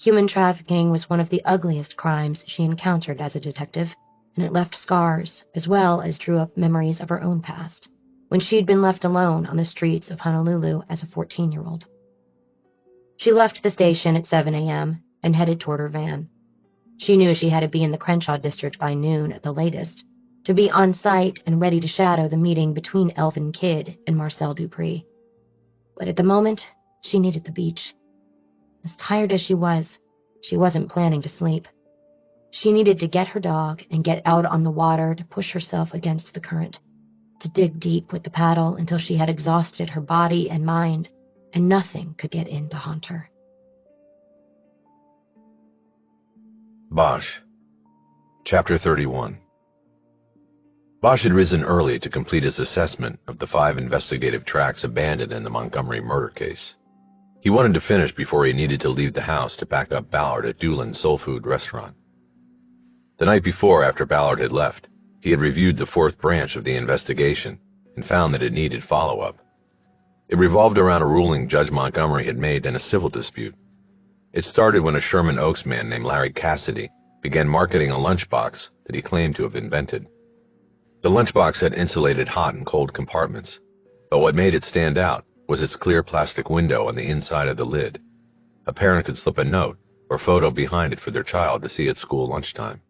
Human trafficking was one of the ugliest crimes she encountered as a detective, and it left scars as well as drew up memories of her own past, when she'd been left alone on the streets of Honolulu as a 14-year-old. She left the station at 7 a.m. and headed toward her van. She knew she had to be in the Crenshaw district by noon at the latest, to be on site and ready to shadow the meeting between Elvin Kidd and Marcel Dupree. But at the moment, she needed the beach. As tired as she wasn't planning to sleep. She needed to get her dog and get out on the water to push herself against the current, to dig deep with the paddle until she had exhausted her body and mind, and nothing could get in to haunt her. Bosch. Chapter 31. Bosch had risen early to complete his assessment of the 5 investigative tracks abandoned in the Montgomery murder case. He wanted to finish before he needed to leave the house to back up Ballard at Doolin's Soul Food restaurant. The night before, after Ballard had left, he had reviewed the 4th branch of the investigation and found that it needed follow-up. It revolved around a ruling Judge Montgomery had made in a civil dispute. It started when a Sherman Oaks man named Larry Cassidy began marketing a lunchbox that he claimed to have invented. The lunchbox had insulated hot and cold compartments, but what made it stand out was its clear plastic window on the inside of the lid. A parent could slip a note or photo behind it for their child to see at school lunchtime.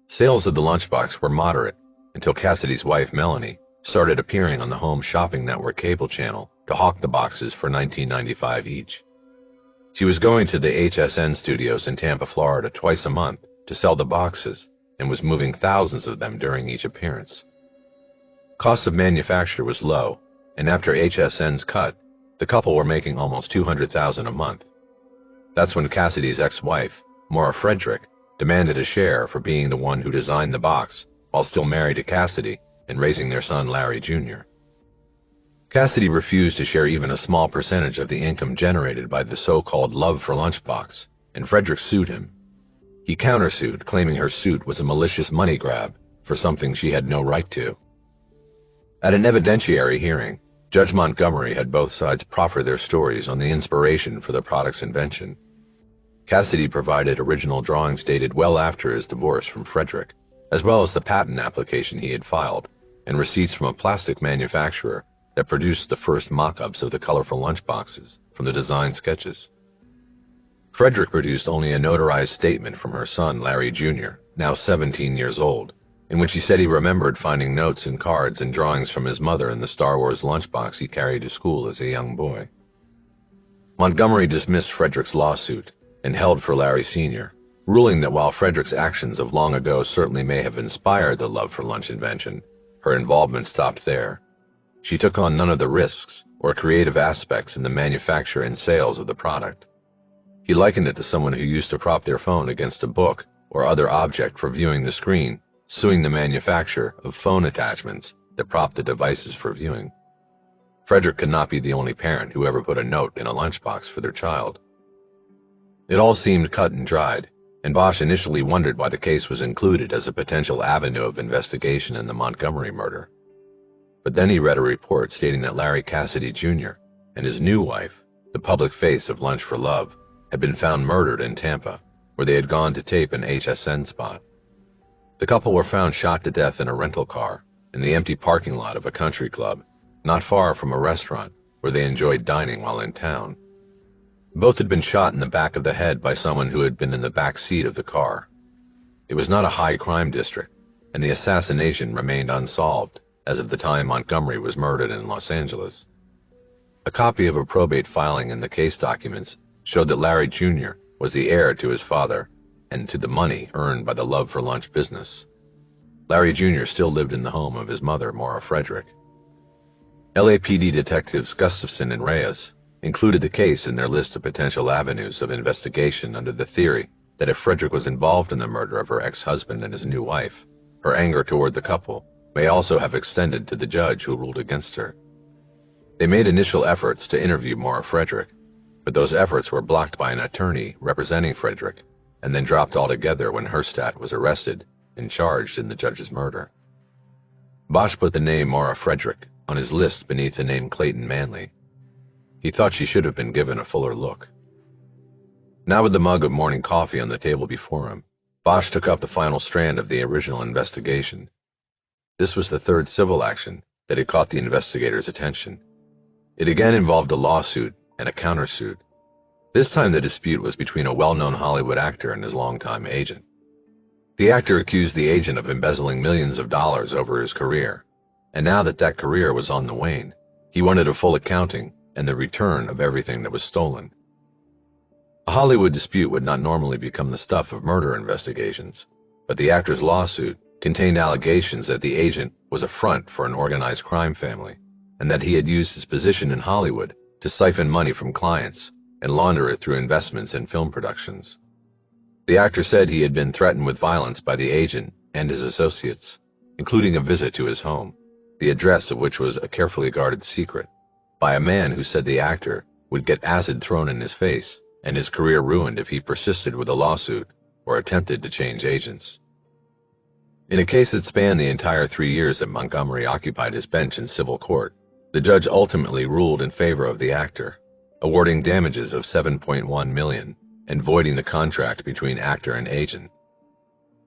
Sales of the lunchbox were moderate until Cassidy's wife, Melanie, started appearing on the Home Shopping Network cable channel to hawk the boxes for $19.95 each. She was going to the HSN studios in Tampa, Florida twice a month to sell the boxes and was moving thousands of them during each appearance. Cost of manufacture was low, and after HSN's cut, the couple were making almost $200,000 a month. That's when Cassidy's ex-wife, Maura Frederick, demanded a share for being the one who designed the box while still married to Cassidy and raising their son Larry Jr. Cassidy refused to share even a small percentage of the income generated by the so-called Love for Lunchbox, and Frederick sued him. He countersued, claiming her suit was a malicious money grab for something she had no right to. At an evidentiary hearing, Judge Montgomery had both sides proffer their stories on the inspiration for the product's invention. Cassidy provided original drawings dated well after his divorce from Frederick, as well as the patent application he had filed, and receipts from a plastic manufacturer that produced the first mock-ups of the colorful lunchboxes from the design sketches. Frederick produced only a notarized statement from her son, Larry Jr., now 17 years old, in which he said he remembered finding notes and cards and drawings from his mother in the Star Wars lunchbox he carried to school as a young boy. Montgomery dismissed Frederick's lawsuit and held for Larry Sr., ruling that while Frederick's actions of long ago certainly may have inspired the love for lunch invention, her involvement stopped there. She took on none of the risks or creative aspects in the manufacture and sales of the product. He likened it to someone who used to prop their phone against a book or other object for viewing the screen, suing the manufacturer of phone attachments that prop the devices for viewing. Frederick could not be the only parent who ever put a note in a lunchbox for their child. It all seemed cut and dried, and Bosch initially wondered why the case was included as a potential avenue of investigation in the Montgomery murder. But then he read a report stating that Larry Cassidy Jr. and his new wife, the public face of Lunch for Love, had been found murdered in Tampa, where they had gone to tape an HSN spot. The couple were found shot to death in a rental car in the empty parking lot of a country club, not far from a restaurant where they enjoyed dining while in town. Both had been shot in the back of the head by someone who had been in the back seat of the car. It was not a high crime district, and the assassination remained unsolved as of the time Montgomery was murdered in Los Angeles. A copy of a probate filing in the case documents showed that Larry Jr. was the heir to his father and to the money earned by the Love for Lunch business. Larry Jr. still lived in the home of his mother, Maura Frederick. LAPD detectives Gustafson and Reyes included the case in their list of potential avenues of investigation under the theory that if Frederick was involved in the murder of her ex-husband and his new wife, her anger toward the couple may also have extended to the judge who ruled against her. They made initial efforts to interview Maura Frederick, but those efforts were blocked by an attorney representing Frederick and then dropped altogether when Herstadt was arrested and charged in the judge's murder. Bosch put the name Maura Frederick on his list beneath the name Clayton Manley. He thought she should have been given a fuller look. Now with the mug of morning coffee on the table before him, Bosch took up the final strand of the original investigation. This was the third civil action that had caught the investigators' attention. It again involved a lawsuit and a countersuit. This time the dispute was between a well-known Hollywood actor and his longtime agent. The actor accused the agent of embezzling millions of dollars over his career, and now that that career was on the wane, he wanted a full accounting and the return of everything that was stolen. A Hollywood dispute would not normally become the stuff of murder investigations, but the actor's lawsuit contained allegations that the agent was a front for an organized crime family, and that he had used his position in Hollywood to siphon money from clients and launder it through investments in film productions. The actor said he had been threatened with violence by the agent and his associates, including a visit to his home, the address of which was a carefully guarded secret, by a man who said the actor would get acid thrown in his face and his career ruined if he persisted with a lawsuit or attempted to change agents. In a case that spanned the entire 3 years that Montgomery occupied his bench in civil court, the judge ultimately ruled in favor of the actor, awarding damages of $7.1 million and voiding the contract between actor and agent.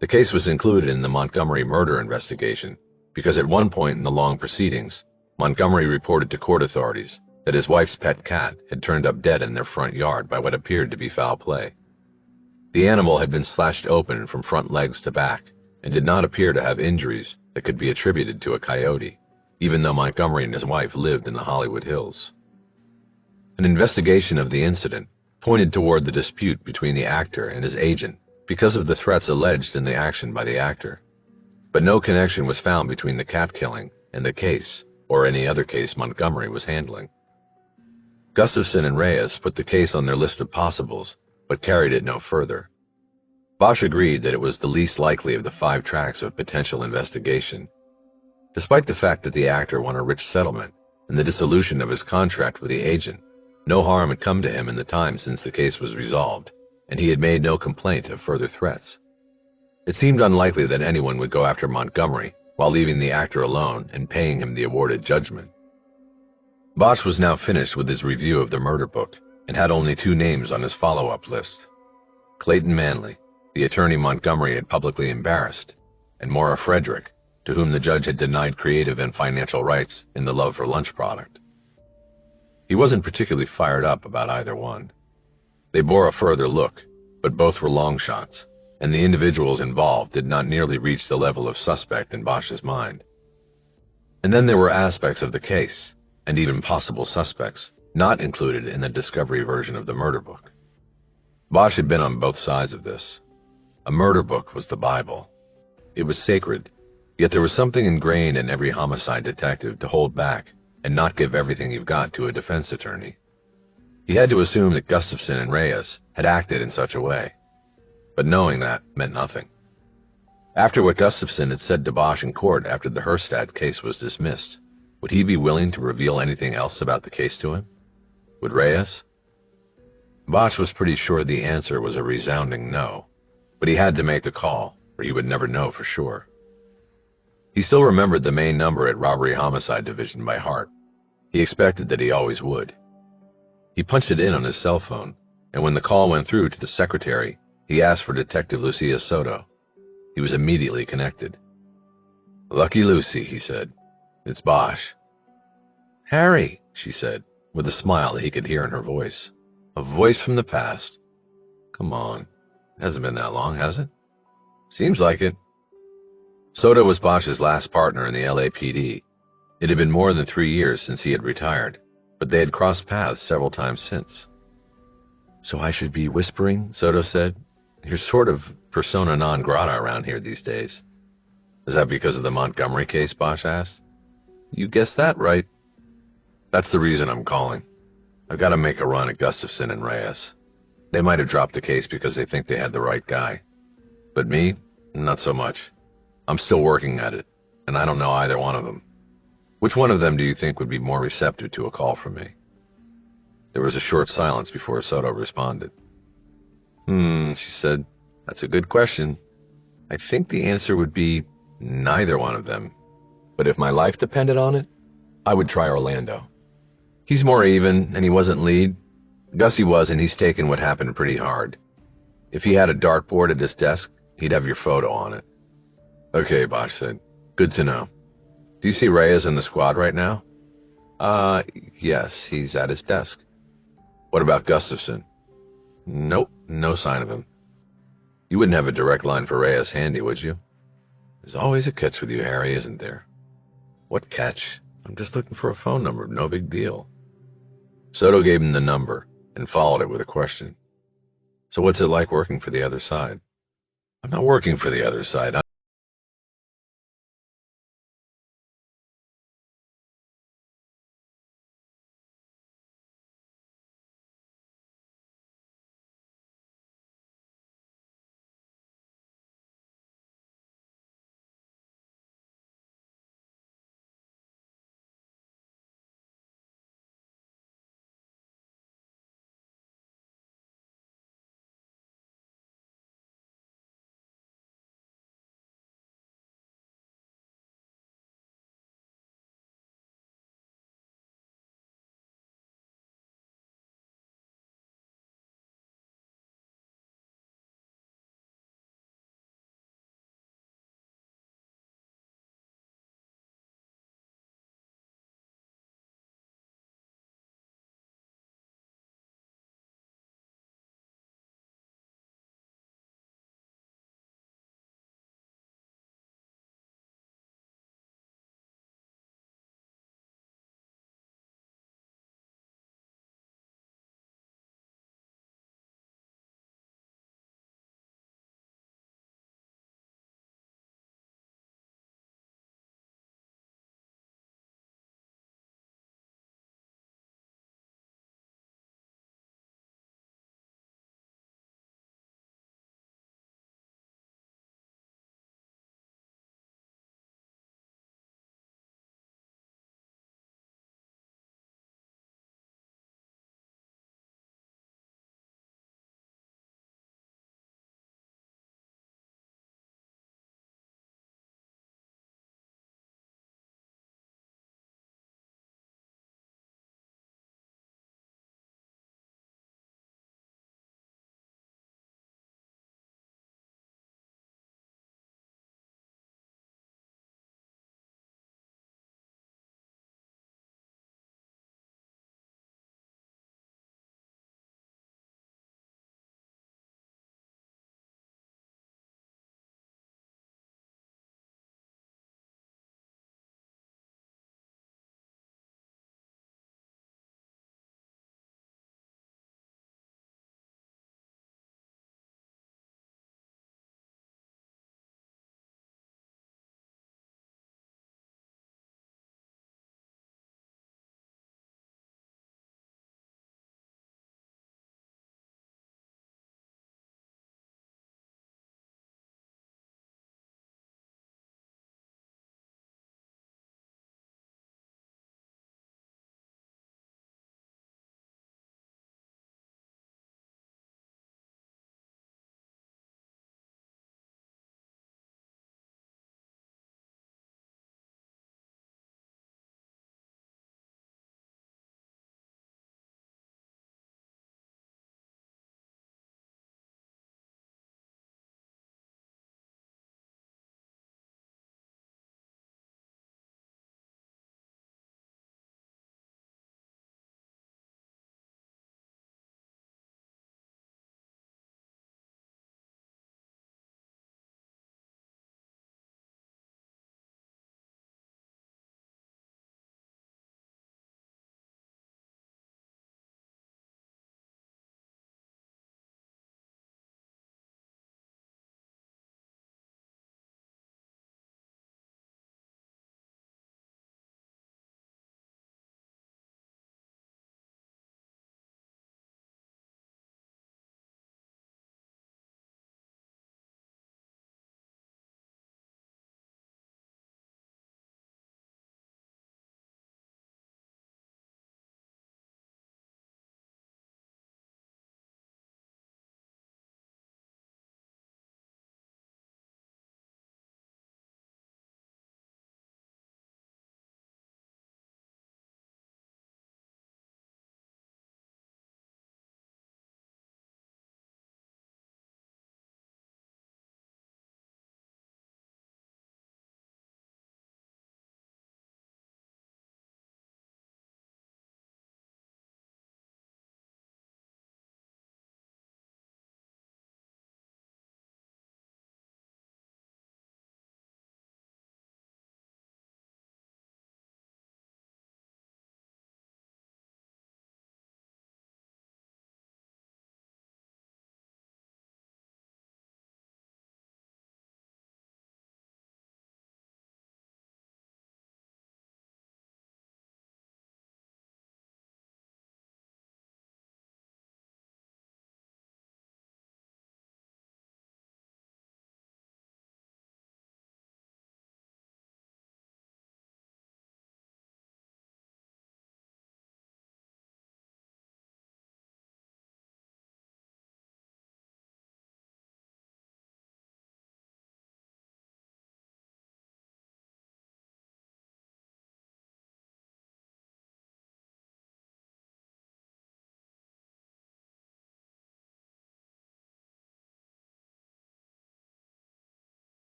The case was included in the Montgomery murder investigation because at one point in the long proceedings, Montgomery reported to court authorities that his wife's pet cat had turned up dead in their front yard by what appeared to be foul play. The animal had been slashed open from front legs to back and did not appear to have injuries that could be attributed to a coyote, even though Montgomery and his wife lived in the Hollywood Hills. An investigation of the incident pointed toward the dispute between the actor and his agent because of the threats alleged in the action by the actor, but no connection was found between the cat killing and the case or any other case Montgomery was handling. Gustafson and Reyes put the case on their list of possibles, but carried it no further. Bosch agreed that it was the least likely of the 5 tracks of potential investigation. Despite the fact that the actor won a rich settlement and the dissolution of his contract with the agent, no harm had come to him in the time since the case was resolved, and he had made no complaint of further threats. It seemed unlikely that anyone would go after Montgomery while leaving the actor alone and paying him the awarded judgment. Bosch was now finished with his review of the murder book and had only 2 names on his follow-up list: Clayton Manley, the attorney Montgomery had publicly embarrassed, and Maura Frederick, to whom the judge had denied creative and financial rights in the Love for Lunch product. He wasn't particularly fired up about either one. They bore a further look, but both were long shots, and the individuals involved did not nearly reach the level of suspect in Bosch's mind. And then there were aspects of the case, and even possible suspects, not included in the discovery version of the murder book. Bosch had been on both sides of this. A murder book was the Bible. It was sacred, yet there was something ingrained in every homicide detective to hold back and not give everything you've got to a defense attorney. He had to assume that Gustafson and Reyes had acted in such a way, but knowing that meant nothing. After what Gustafson had said to Bosch in court after the Herstadt case was dismissed, would he be willing to reveal anything else about the case to him? Would Reyes? Bosch was pretty sure the answer was a resounding no, but he had to make the call, or he would never know for sure. He still remembered the main number at Robbery Homicide Division by heart. He expected that he always would. He punched it in on his cell phone, and when the call went through to the secretary, he asked for Detective Lucia Soto. He was immediately connected. "Lucky Lucy," he said. "It's Bosch." "Harry," she said, with a smile that he could hear in her voice. A voice from the past. "Come on. It hasn't been that long, has it?" "Seems like it." Soto was Bosch's last partner in the LAPD. It had been more than 3 years since he had retired, but they had crossed paths several times since. "So I should be whispering?" Soto said. "You're sort of persona non grata around here these days." "Is that because of the Montgomery case?" Bosch asked. "You guessed that right." "That's the reason I'm calling. I've got to make a run at Gustafson and Reyes. They might have dropped the case because they think they had the right guy. But me, not so much. I'm still working at it, and I don't know either one of them. Which one of them do you think would be more receptive to a call from me?" There was a short silence before Soto responded. She said, "That's a good question. I think the answer would be neither one of them. But if my life depended on it, I would try Orlando. He's more even, and he wasn't lead. Gussie was, and he's taken what happened pretty hard. If he had a dartboard at his desk, he'd have your photo on it." "Okay," Bosch said. "Good to know. Do you see Reyes in the squad right now?" Yes, he's at his desk." "What about Gustafson?" "Nope, no sign of him." "You wouldn't have a direct line for Reyes handy, would you?" "There's always a catch with you, Harry, isn't there?" "What catch? I'm just looking for a phone number, no big deal." Soto gave him the number and followed it with a question. "So what's it like working for the other side?" "I'm not working for the other side.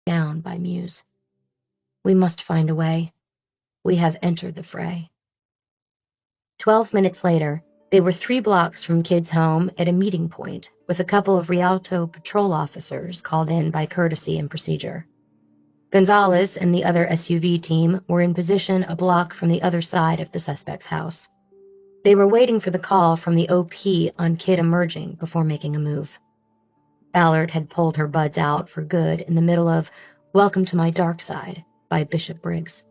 down by Muse. We must find a way. We have entered the fray. 12 minutes later, they were 3 blocks from Kid's home at a meeting point with a couple of Rialto patrol officers called in by courtesy and procedure. Gonzalez and the other SUV team were in position a block from the other side of the suspect's house. They were waiting for the call from the OP on Kid emerging before making a move. Ballard had pulled her buds out for good in the middle of Welcome to My Dark Side by Bishop Briggs.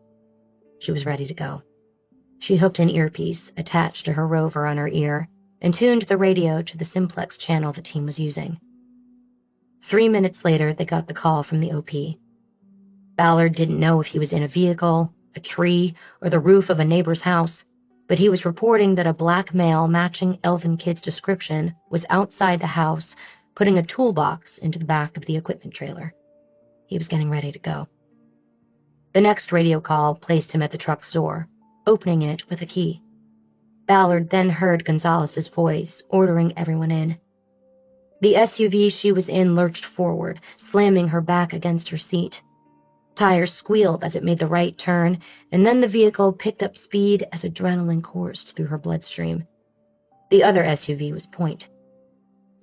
She was ready to go. She hooked an earpiece attached to her rover on her ear and tuned the radio to the simplex channel the team was using. 3 minutes later, they got the call from the OP. Ballard didn't know if he was in a vehicle, a tree, or the roof of a neighbor's house, but he was reporting that a black male matching Elvin Kid's description was outside the house, putting a toolbox into the back of the equipment trailer. He was getting ready to go. The next radio call placed him at the truck's door, opening it with a key. Ballard then heard Gonzalez's voice, ordering everyone in. The SUV she was in lurched forward, slamming her back against her seat. Tires squealed as it made the right turn, and then the vehicle picked up speed as adrenaline coursed through her bloodstream. The other SUV was Point.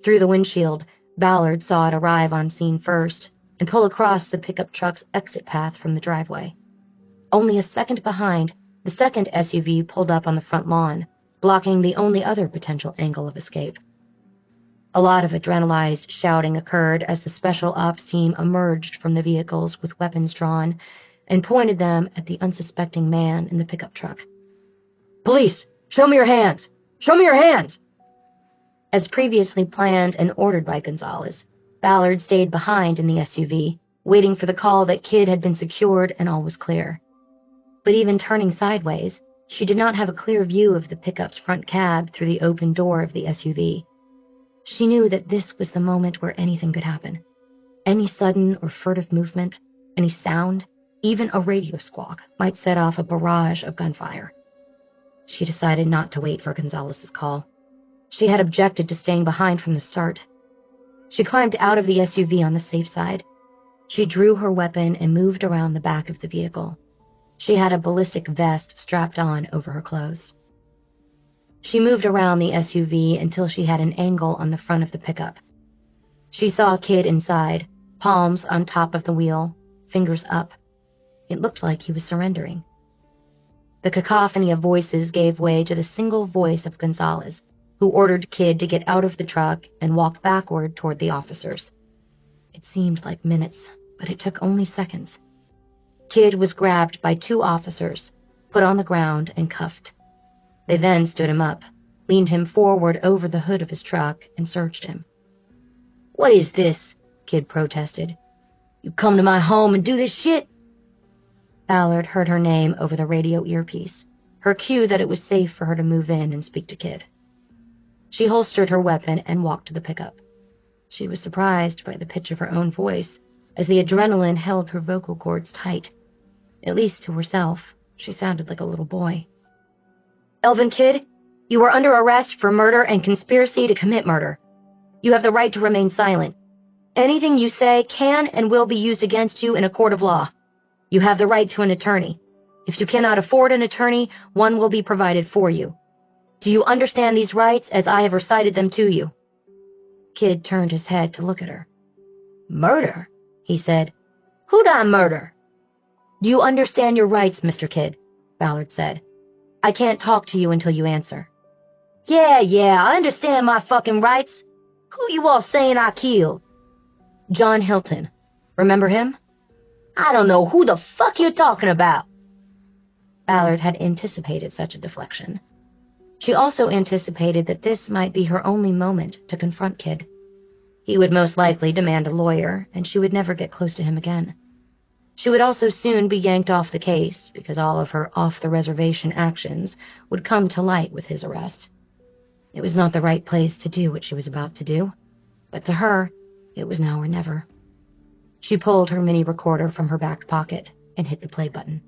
Through the windshield, Ballard saw it arrive on scene first and pull across the pickup truck's exit path from the driveway. Only a second behind, the second SUV pulled up on the front lawn, blocking the only other potential angle of escape. A lot of adrenalized shouting occurred as the special ops team emerged from the vehicles with weapons drawn and pointed them at the unsuspecting man in the pickup truck. "Police! Show me your hands! Show me your hands!" As previously planned and ordered by Gonzalez, Ballard stayed behind in the SUV, waiting for the call that Kid had been secured and all was clear. But even turning sideways, she did not have a clear view of the pickup's front cab through the open door of the SUV. She knew that this was the moment where anything could happen. Any sudden or furtive movement, any sound, even a radio squawk might set off a barrage of gunfire. She decided not to wait for Gonzalez's call. She had objected to staying behind from the start. She climbed out of the SUV on the safe side. She drew her weapon and moved around the back of the vehicle. She had a ballistic vest strapped on over her clothes. She moved around the SUV until she had an angle on the front of the pickup. She saw Kid inside, palms on top of the wheel, fingers up. It looked like he was surrendering. The cacophony of voices gave way to the single voice of Gonzalez, who ordered Kid to get out of the truck and walk backward toward the officers. It seemed like minutes, but it took only seconds. Kid was grabbed by 2 officers, put on the ground, and cuffed. They then stood him up, leaned him forward over the hood of his truck, and searched him. "What is this?" Kid protested. "You come to my home and do this shit?" Ballard heard her name over the radio earpiece, her cue that it was safe for her to move in and speak to Kid. She holstered her weapon and walked to the pickup. She was surprised by the pitch of her own voice, as the adrenaline held her vocal cords tight. At least to herself, she sounded like a little boy. "Elvin Kid, you are under arrest for murder and conspiracy to commit murder. You have the right to remain silent. Anything you say can and will be used against you in a court of law. You have the right to an attorney. If you cannot afford an attorney, one will be provided for you. Do you understand these rights as I have recited them to you?" Kid turned his head to look at her. "Murder?" he said. "Who'd I murder?" "Do you understand your rights, Mr. Kid?" Ballard said. "I can't talk to you until you answer." Yeah, I understand my fucking rights. Who you all saying I killed?" "John Hilton. Remember him?" "I don't know who the fuck you're talking about." Ballard had anticipated such a deflection. She also anticipated that this might be her only moment to confront Kid. He would most likely demand a lawyer, and she would never get close to him again. She would also soon be yanked off the case, because all of her off-the-reservation actions would come to light with his arrest. It was not the right place to do what she was about to do, but to her, it was now or never. She pulled her mini recorder from her back pocket and hit the play button.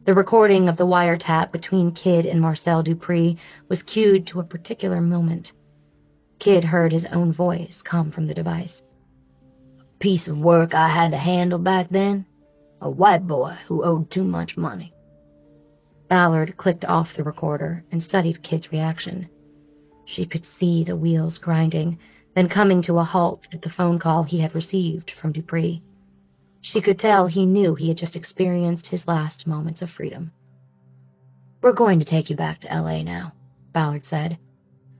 The recording of the wiretap between Kid and Marcel Dupree was cued to a particular moment. Kid heard his own voice come from the device. piece of work I had to handle back then? A white boy who owed too much money." Ballard clicked off the recorder and studied Kid's reaction. She could see the wheels grinding, then coming to a halt at the phone call he had received from Dupree. She could tell he knew he had just experienced his last moments of freedom. "We're going to take you back to L.A. now," Ballard said,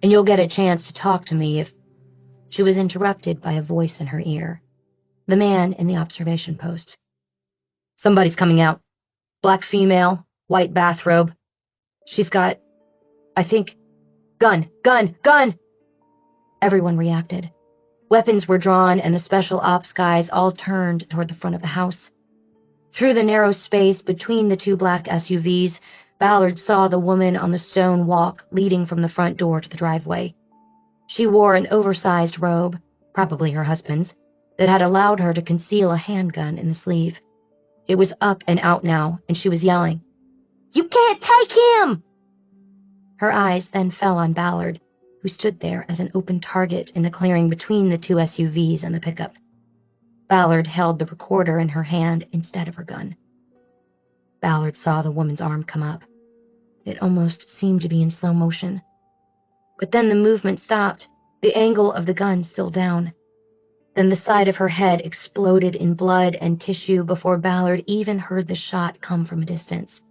"and you'll get a chance to talk to me if—" She was interrupted by a voice in her ear. The man in the observation post. "Somebody's coming out. Black female, white bathrobe. She's got, I think, gun! Everyone reacted. Weapons were drawn, and the special ops guys all turned toward the front of the house. Through the narrow space between the two black SUVs, Ballard saw the woman on the stone walk leading from the front door to the driveway. She wore an oversized robe, probably her husband's, that had allowed her to conceal a handgun in the sleeve. It was up and out now, and she was yelling, "You can't take him!" Her eyes then fell on Ballard, who stood there as an open target in the clearing between the two SUVs and the pickup. Ballard held the recorder in her hand instead of her gun. Ballard saw the woman's arm come up. It almost seemed to be in slow motion. But then the movement stopped, the angle of the gun still down. Then the side of her head exploded in blood and tissue before Ballard even heard the shot come from a distance.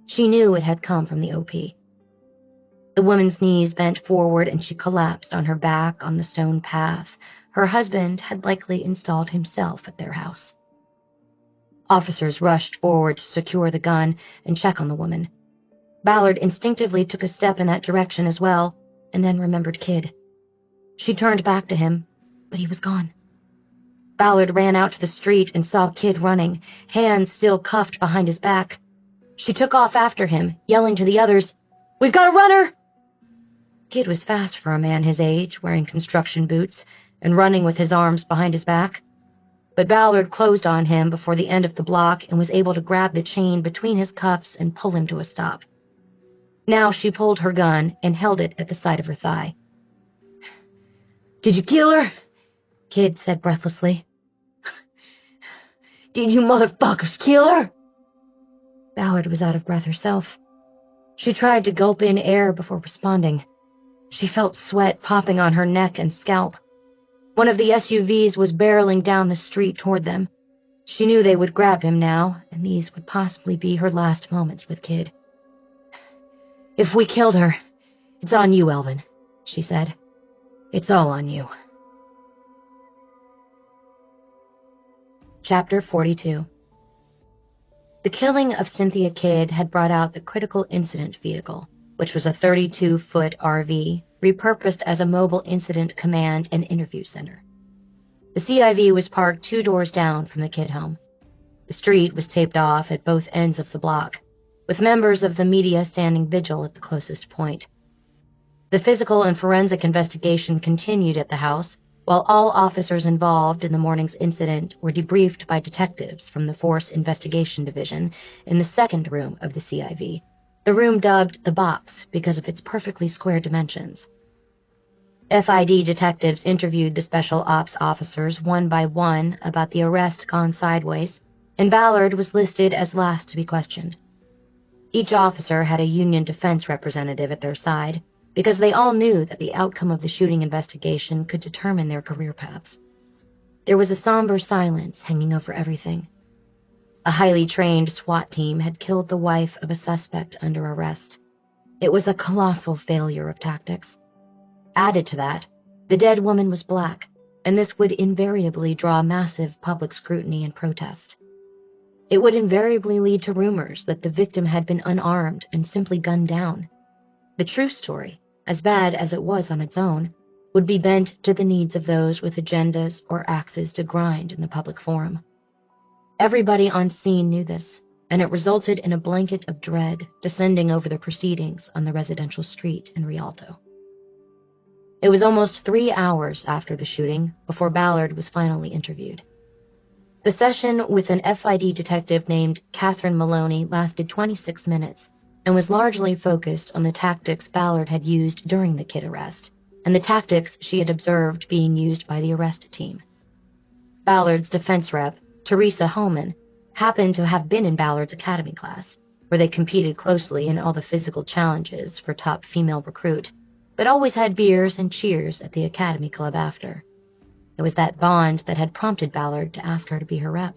She knew it had come from the OP. The woman's knees bent forward and she collapsed on her back on the stone path. Her husband had likely installed himself at their house. Officers rushed forward to secure the gun and check on the woman. Ballard instinctively took a step in that direction as well, and then remembered Kid. She turned back to him, but he was gone. Ballard ran out to the street and saw Kid running, hands still cuffed behind his back. She took off after him, yelling to the others, "We've got a runner!" Kid was fast for a man his age, wearing construction boots and running with his arms behind his back. But Ballard closed on him before the end of the block and was able to grab the chain between his cuffs and pull him to a stop. Now she pulled her gun and held it at the side of her thigh. "Did you kill her?" Kid said breathlessly. "Did you motherfuckers kill her?" Ballard was out of breath herself. She tried to gulp in air before responding. She felt sweat popping on her neck and scalp. One of the SUVs was barreling down the street toward them. She knew they would grab him now, and these would possibly be her last moments with Kid. "If we killed her, it's on you, Elvin," she said. "It's all on you." Chapter 42. The killing of Cynthia Kidd had brought out the Critical Incident Vehicle, which was a 32-foot RV repurposed as a mobile incident command and interview center. The CIV was parked 2 doors down from the Kidd home. The street was taped off at both ends of the block, with members of the media standing vigil at the closest point. The physical and forensic investigation continued at the house, while all officers involved in the morning's incident were debriefed by detectives from the Force Investigation Division in the second room of the CIV, the room dubbed the Box because of its perfectly square dimensions. FID detectives interviewed the special ops officers one by one about the arrest gone sideways, and Ballard was listed as last to be questioned. Each officer had a union defense representative at their side, because they all knew that the outcome of the shooting investigation could determine their career paths. There was a somber silence hanging over everything. A highly trained SWAT team had killed the wife of a suspect under arrest. It was a colossal failure of tactics. Added to that, the dead woman was black, and this would invariably draw massive public scrutiny and protest. It would invariably lead to rumors that the victim had been unarmed and simply gunned down. The true story, as bad as it was on its own, would be bent to the needs of those with agendas or axes to grind in the public forum. Everybody on scene knew this, and it resulted in a blanket of dread descending over the proceedings on the residential street in Rialto. It was almost 3 hours after the shooting before Ballard was finally interviewed. The session with an FID detective named Catherine Maloney lasted 26 minutes and was largely focused on the tactics Ballard had used during the Kidd arrest and the tactics she had observed being used by the arrest team. Ballard's defense rep, Teresa Holman, happened to have been in Ballard's academy class, where they competed closely in all the physical challenges for top female recruit, but always had beers and cheers at the academy club after. It was that bond that had prompted Ballard to ask her to be her rep.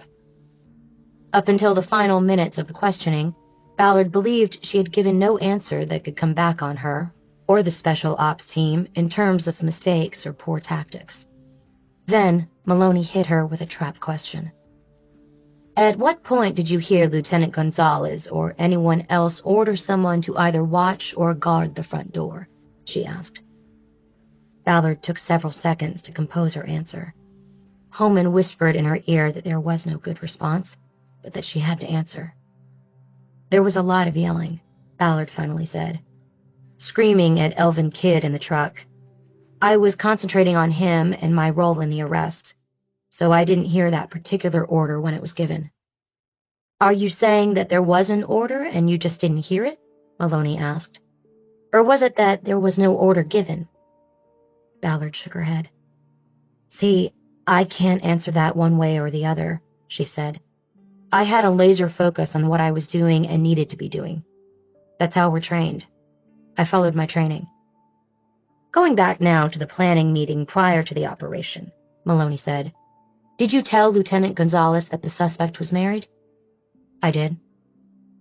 Up until the final minutes of the questioning, Ballard believed she had given no answer that could come back on her or the special ops team in terms of mistakes or poor tactics. Then Maloney hit her with a trap question. At what point did you hear Lieutenant Gonzalez or anyone else order someone to either watch or guard the front door? She asked. Ballard took several seconds to compose her answer. Holman whispered in her ear that there was no good response, but that she had to answer. There was a lot of yelling, Ballard finally said. Screaming at Elvin Kidd in the truck. I was concentrating on him and my role in the arrest, so I didn't hear that particular order when it was given. Are you saying that there was an order and you just didn't hear it? Maloney asked. Or was it that there was no order given? Ballard shook her head. See, I can't answer that one way or the other, she said. I had a laser focus on what I was doing and needed to be doing. That's how we're trained. I followed my training. Going back now to the planning meeting prior to the operation, Maloney said, did you tell Lieutenant Gonzalez that the suspect was married? I did.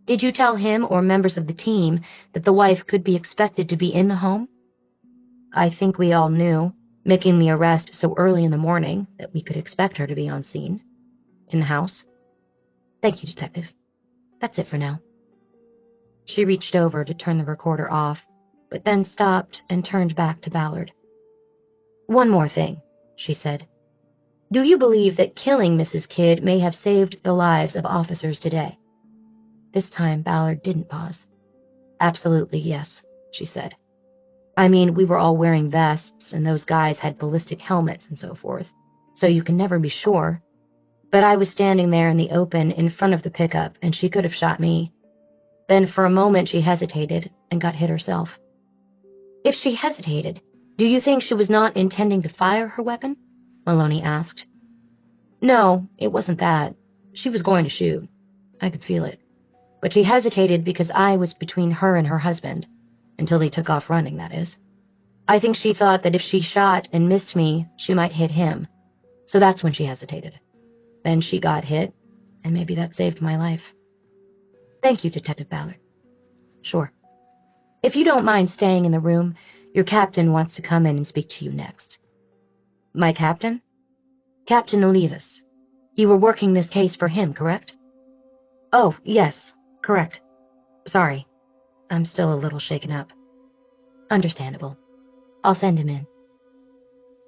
Did you tell him or members of the team that the wife could be expected to be in the home? I think we all knew, making the arrest so early in the morning, that we could expect her to be on scene. In the house. Thank you, Detective. That's it for now. She reached over to turn the recorder off, but then stopped and turned back to Ballard. One more thing, she said. Do you believe that killing Mrs. Kidd may have saved the lives of officers today? This time Ballard didn't pause. Absolutely yes, she said. I mean, we were all wearing vests, and those guys had ballistic helmets and so forth, so you can never be sure. But I was standing there in the open in front of the pickup, and she could have shot me. Then for a moment she hesitated and got hit herself. If she hesitated, do you think she was not intending to fire her weapon? Maloney asked. No, it wasn't that. She was going to shoot. I could feel it. But she hesitated because I was between her and her husband. Until he took off running, that is. I think she thought that if she shot and missed me, she might hit him. So that's when she hesitated. Then she got hit, and maybe that saved my life. Thank you, Detective Ballard. Sure. If you don't mind staying in the room, your captain wants to come in and speak to you next. My captain? Captain Olivas. You were working this case for him, correct? Oh, yes, correct. Sorry. I'm still a little shaken up. Understandable. I'll send him in.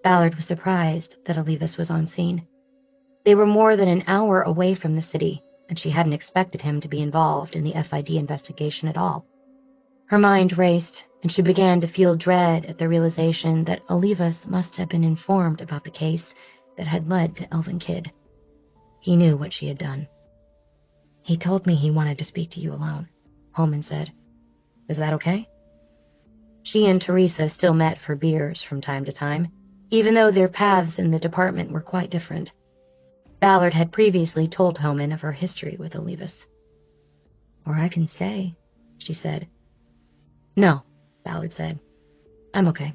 Ballard was surprised that Olivas was on scene. They were more than an hour away from the city, and she hadn't expected him to be involved in the FID investigation at all. Her mind raced, and she began to feel dread at the realization that Olivas must have been informed about the case that had led to Elvin Kidd. He knew what she had done. He told me he wanted to speak to you alone, Holman said. Is that okay? She and Teresa still met for beers from time to time, even though their paths in the department were quite different. Ballard had previously told Holman of her history with Olivas. Or I can stay, she said. No, Ballard said. I'm okay.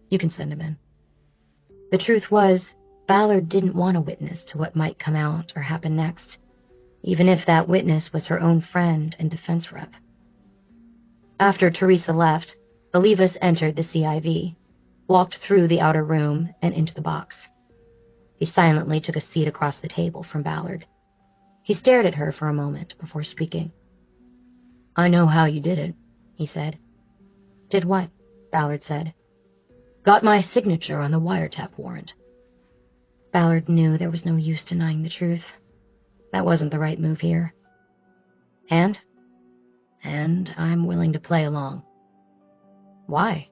You can send him in. The truth was, Ballard didn't want a witness to what might come out or happen next, even if that witness was her own friend and defense rep. After Teresa left, Olivas entered the CIV, walked through the outer room and into the box. He silently took a seat across the table from Ballard. He stared at her for a moment before speaking. I know how you did it, he said. Did what? Ballard said. Got my signature on the wiretap warrant. Ballard knew there was no use denying the truth. That wasn't the right move here. And I'm willing to play along. Why?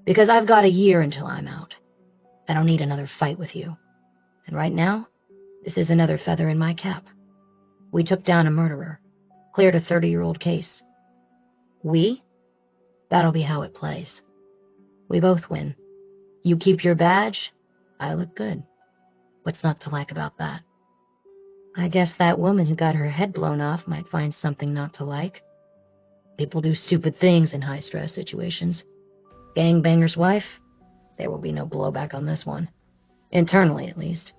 Because I've got a year until I'm out. I don't need another fight with you. And right now, this is another feather in my cap. We took down a murderer, cleared a 30-year-old case. We? That'll be how it plays. We both win. You keep your badge, I look good. What's not to like about that? I guess that woman who got her head blown off might find something not to like. People do stupid things in high-stress situations. Gangbanger's wife? There will be no blowback on this one. Internally, at least.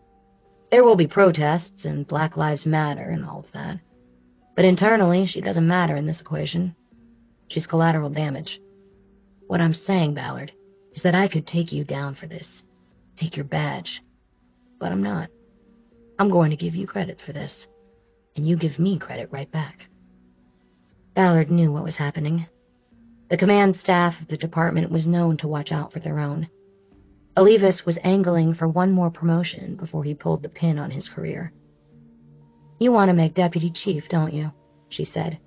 There will be protests and Black Lives Matter and all of that. But internally, she doesn't matter in this equation. She's collateral damage. What I'm saying, Ballard, is that I could take you down for this. Take your badge. But I'm not. I'm going to give you credit for this. And you give me credit right back. Ballard knew what was happening. The command staff of the department was known to watch out for their own. Olivas was angling for one more promotion before he pulled the pin on his career. You want to make deputy chief, don't you? She said.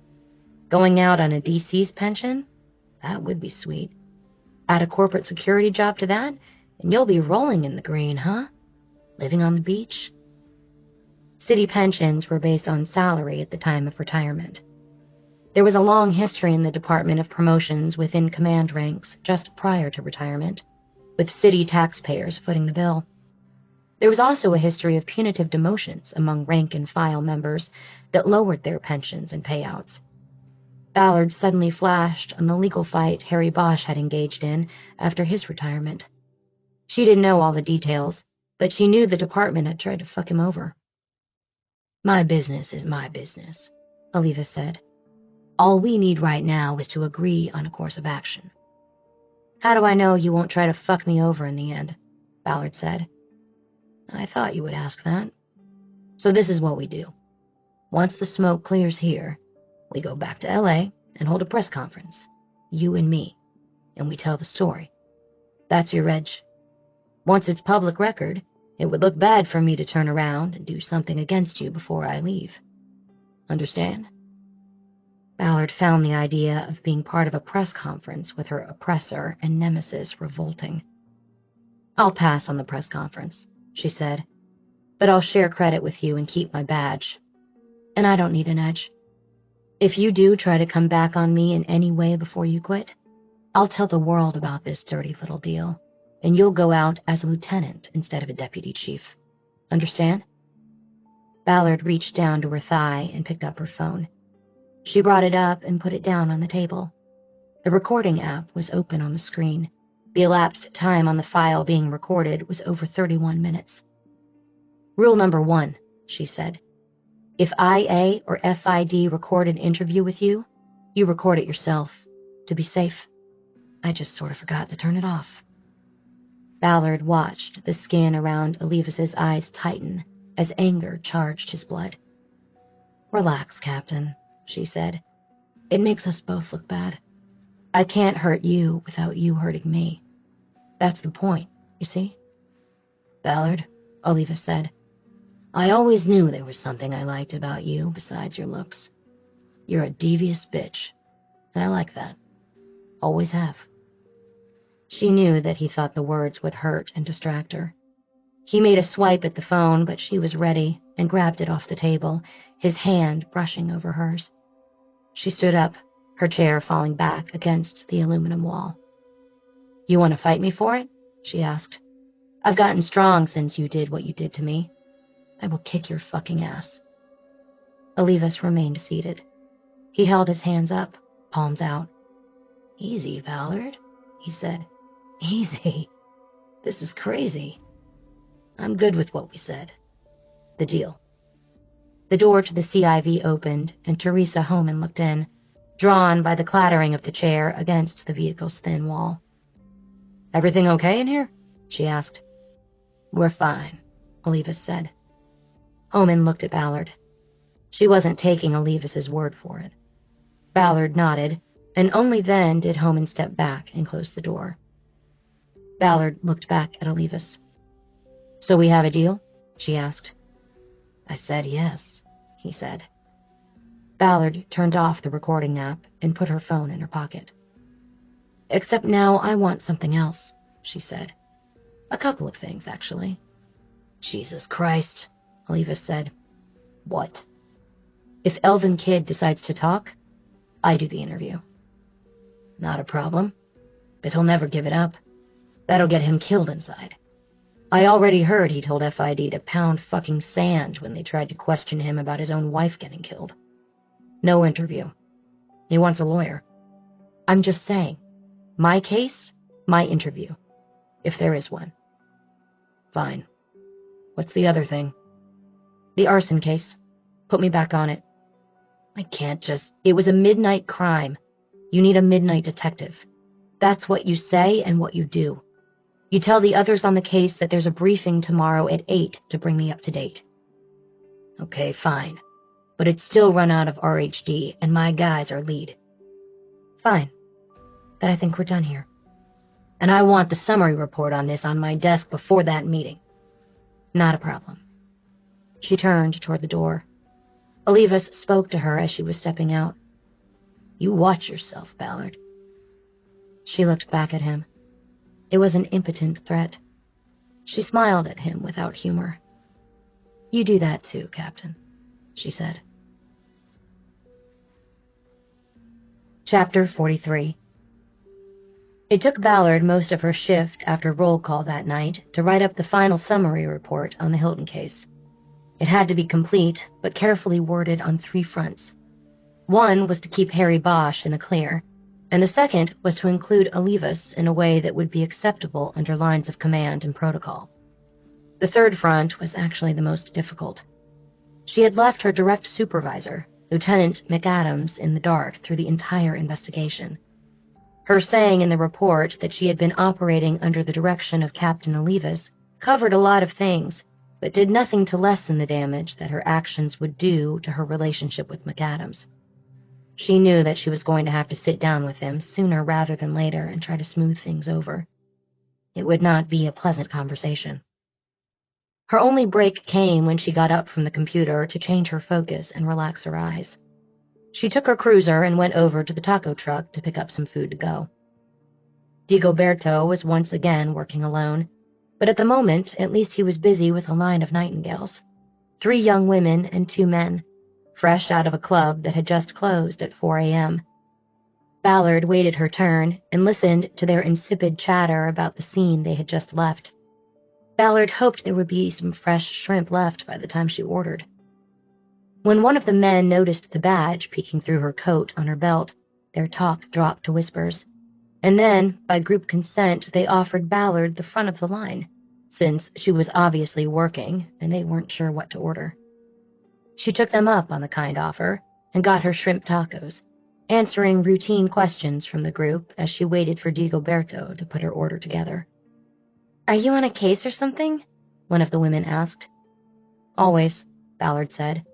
Going out on a DC's pension? That would be sweet. Add a corporate security job to that, and you'll be rolling in the green, huh? Living on the beach? City pensions were based on salary at the time of retirement. There was a long history in the department of promotions within command ranks just prior to retirement, with city taxpayers footing the bill. There was also a history of punitive demotions among rank-and-file members that lowered their pensions and payouts. Ballard suddenly flashed on the legal fight Harry Bosch had engaged in after his retirement. She didn't know all the details, but she knew the department had tried to fuck him over. My business is my business, Oliva said. All we need right now is to agree on a course of action. How do I know you won't try to fuck me over in the end? Ballard said. I thought you would ask that. So this is what we do. Once the smoke clears here, we go back to LA and hold a press conference, you and me, and we tell the story. That's your edge. Once it's public record, it would look bad for me to turn around and do something against you before I leave. Understand? Ballard found the idea of being part of a press conference with her oppressor and nemesis revolting. I'll pass on the press conference, she said, but I'll share credit with you and keep my badge. And I don't need an edge. If you do try to come back on me in any way before you quit, I'll tell the world about this dirty little deal, and you'll go out as a lieutenant instead of a deputy chief. Understand? Ballard reached down to her thigh and picked up her phone. She brought it up and put it down on the table. The recording app was open on the screen. The elapsed time on the file being recorded was over 31 minutes. Rule number 1, she said. If IA or FID record an interview with you, you record it yourself, to be safe. I just sort of forgot to turn it off. Ballard watched the skin around Olivas' eyes tighten as anger charged his blood. Relax, Captain, she said. It makes us both look bad. I can't hurt you without you hurting me. That's the point, you see? Ballard, Oliva said, I always knew there was something I liked about you besides your looks. You're a devious bitch, and I like that. Always have. She knew that he thought the words would hurt and distract her. He made a swipe at the phone, but she was ready and grabbed it off the table, his hand brushing over hers. She stood up, her chair falling back against the aluminum wall. You want to fight me for it? She asked. I've gotten strong since you did what you did to me. I will kick your fucking ass. Olivas remained seated. He held his hands up, palms out. Easy, Ballard, he said. Easy. This is crazy. I'm good with what we said. The deal. The door to the CIV opened, and Teresa Homan looked in, drawn by the clattering of the chair against the vehicle's thin wall. Everything okay in here? She asked. We're fine, Olivas said. Homan looked at Ballard. She wasn't taking Olivas' word for it. Ballard nodded, and only then did Homan step back and close the door. Ballard looked back at Olivas. So we have a deal? She asked. I said yes, he said. Ballard turned off the recording app and put her phone in her pocket. Except now I want something else, she said. A couple of things, actually. Jesus Christ, Olivas said. What? If Elvin Kidd decides to talk, I do the interview. Not a problem, but he'll never give it up. That'll get him killed inside. I already heard he told FID to pound fucking sand when they tried to question him about his own wife getting killed. No interview. He wants a lawyer. I'm just saying. My case, my interview. If there is one. Fine. What's the other thing? The arson case. Put me back on it. I can't just... It was a midnight crime. You need a midnight detective. That's what you say and what you do. You tell the others on the case that there's a briefing tomorrow at 8 to bring me up to date. Okay, fine. But it's still run out of RHD, and my guys are lead. Fine. Then I think we're done here. And I want the summary report on this on my desk before that meeting. Not a problem. She turned toward the door. Olivas spoke to her as she was stepping out. You watch yourself, Ballard. She looked back at him. It was an impotent threat. She smiled at him without humor. You do that too, Captain, she said. Chapter 43. It took Ballard most of her shift after roll call that night to write up the final summary report on the Hilton case. It had to be complete, but carefully worded on 3 fronts. One was to keep Harry Bosch in the clear, and the second was to include Olivas in a way that would be acceptable under lines of command and protocol. The third front was actually the most difficult. She had left her direct supervisor, Lieutenant McAdams, in the dark through the entire investigation. Her saying in the report that she had been operating under the direction of Captain Olivas covered a lot of things, but did nothing to lessen the damage that her actions would do to her relationship with McAdams. She knew that she was going to have to sit down with him sooner rather than later and try to smooth things over. It would not be a pleasant conversation. Her only break came when she got up from the computer to change her focus and relax her eyes. She took her cruiser and went over to the taco truck to pick up some food to go. Digoberto was once again working alone, but at the moment, at least he was busy with a line of nightingales. 3 young women and 2 men, fresh out of a club that had just closed at 4 a.m. Ballard waited her turn and listened to their insipid chatter about the scene they had just left. Ballard hoped there would be some fresh shrimp left by the time she ordered. When one of the men noticed the badge peeking through her coat on her belt, their talk dropped to whispers. And then, by group consent, they offered Ballard the front of the line, since she was obviously working and they weren't sure what to order. She took them up on the kind offer and got her shrimp tacos, answering routine questions from the group as she waited for Digoberto to put her order together. Are you on a case or something? One of the women asked. Always, Ballard said.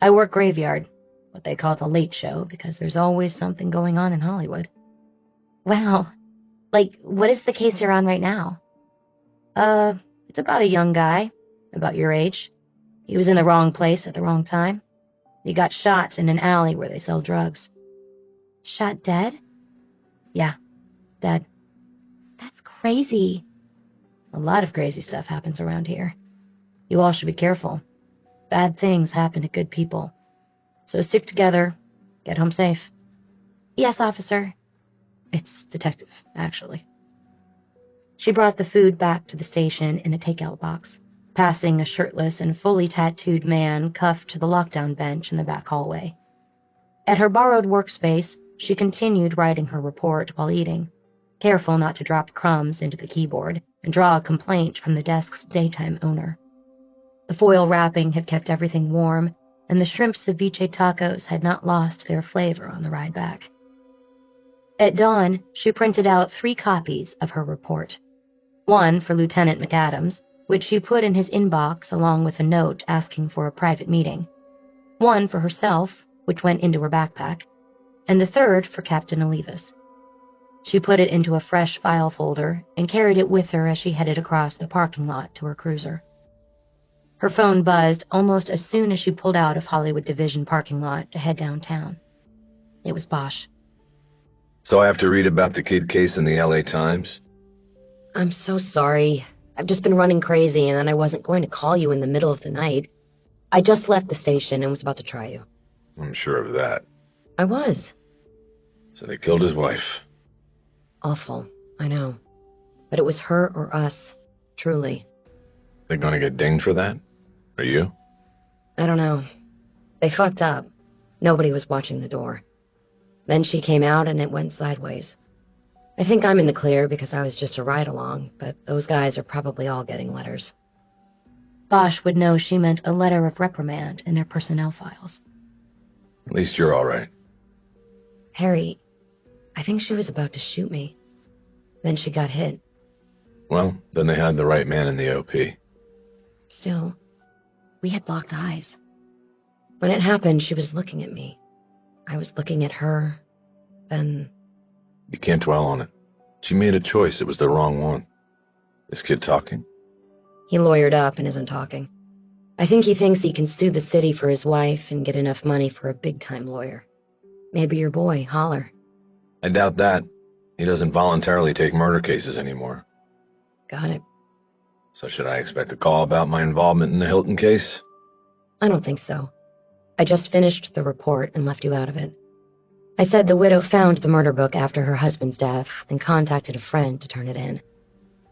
I work graveyard, what they call the late show, because there's always something going on in Hollywood. Wow. Like, what is the case you're on right now? It's about a young guy, about your age. He was in the wrong place at the wrong time. He got shot in an alley where they sell drugs. Shot dead? Yeah, dead. That's crazy. A lot of crazy stuff happens around here. You all should be careful. Bad things happen to good people. So stick together. Get home safe. Yes, officer. It's Detective, actually. She brought the food back to the station in a takeout box, passing a shirtless and fully tattooed man cuffed to the lockdown bench in the back hallway. At her borrowed workspace, she continued writing her report while eating, careful not to drop crumbs into the keyboard and draw a complaint from the desk's daytime owner. The foil wrapping had kept everything warm, and the shrimp ceviche tacos had not lost their flavor on the ride back. At dawn, she printed out 3 copies of her report. One for Lieutenant McAdams, which she put in his inbox along with a note asking for a private meeting. One for herself, which went into her backpack, and the third for Captain Olivas. She put it into a fresh file folder and carried it with her as she headed across the parking lot to her cruiser. Her phone buzzed almost as soon as she pulled out of Hollywood Division parking lot to head downtown. It was Bosch. So I have to read about the kid case in the LA Times? I'm so sorry. I've just been running crazy, and then I wasn't going to call you in the middle of the night. I just left the station and was about to try you. I'm sure of that. I was. So they killed his wife. Awful, I know. But it was her or us, truly. They gonna get dinged for that? Are you? I don't know. They fucked up. Nobody was watching the door. Then she came out and it went sideways. I think I'm in the clear because I was just a ride-along, but those guys are probably all getting letters. Bosch would know she meant a letter of reprimand in their personnel files. At least you're all right. Harry, I think she was about to shoot me. Then she got hit. Well, then they had the right man in the OP. Still, we had locked eyes. When it happened, she was looking at me. I was looking at her. Then... You can't dwell on it. She made a choice. It was the wrong one. This kid talking? He lawyered up and isn't talking. I think he thinks he can sue the city for his wife and get enough money for a big-time lawyer. Maybe your boy, Holler. I doubt that. He doesn't voluntarily take murder cases anymore. Got it. So should I expect a call about my involvement in the Hilton case? I don't think so. I just finished the report and left you out of it. I said the widow found the murder book after her husband's death and contacted a friend to turn it in.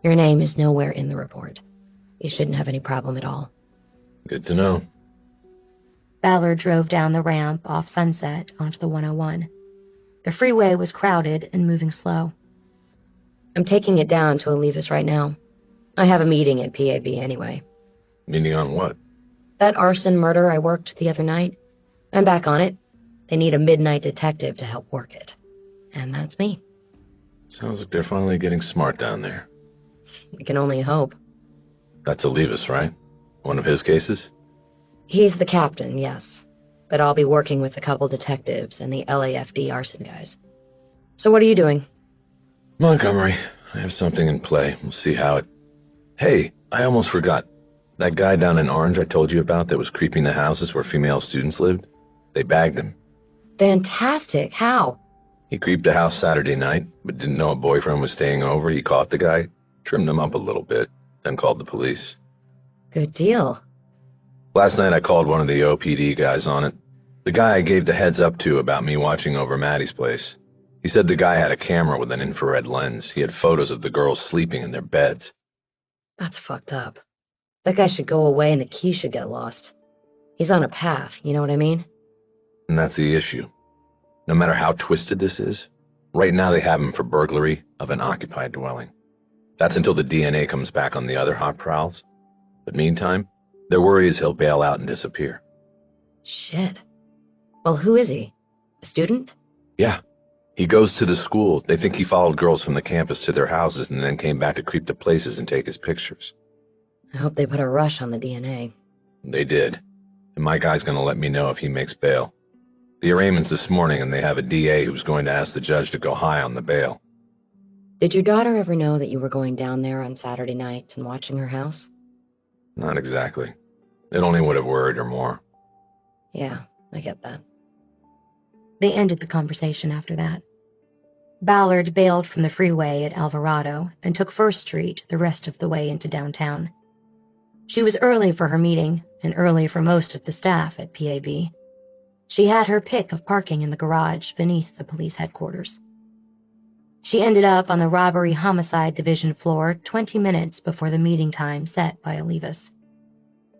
Your name is nowhere in the report. You shouldn't have any problem at all. Good to know. Ballard drove down the ramp off Sunset onto the 101. The freeway was crowded and moving slow. I'm taking it down to Olivas right now. I have a meeting at PAB anyway. Meeting on what? That arson murder I worked the other night. I'm back on it. They need a midnight detective to help work it. And that's me. Sounds like they're finally getting smart down there. We can only hope. That's Olivas, right? One of his cases? He's the captain, yes. But I'll be working with a couple detectives and the LAFD arson guys. So what are you doing? Montgomery. I have something in play. We'll see how it... Hey, I almost forgot. That guy down in Orange I told you about that was creeping the houses where female students lived? They bagged him. Fantastic. How? He creeped a house Saturday night, but didn't know a boyfriend was staying over. He caught the guy, trimmed him up a little bit, then called the police. Good deal. Last night I called one of the OPD guys on it. The guy I gave the heads up to about me watching over Maddie's place. He said the guy had a camera with an infrared lens. He had photos of the girls sleeping in their beds. That's fucked up. That guy should go away and the key should get lost. He's on a path, you know what I mean? And that's the issue. No matter how twisted this is, right now they have him for burglary of an occupied dwelling. That's until the DNA comes back on the other hot prowls. But meantime, their worry is he'll bail out and disappear. Shit. Well, who is he? A student? Yeah. He goes to the school. They think he followed girls from the campus to their houses and then came back to creep to places and take his pictures. I hope they put a rush on the DNA. They did. And my guy's gonna let me know if he makes bail. The arraignment's this morning, and they have a DA who's going to ask the judge to go high on the bail. Did your daughter ever know that you were going down there on Saturday nights and watching her house? Not exactly. It only would have worried her more. Yeah, I get that. They ended the conversation after that. Ballard bailed from the freeway at Alvarado and took First Street the rest of the way into downtown. She was early for her meeting, and early for most of the staff at PAB. She had her pick of parking in the garage beneath the police headquarters. She ended up on the Robbery Homicide Division floor 20 minutes before the meeting time set by Olivas.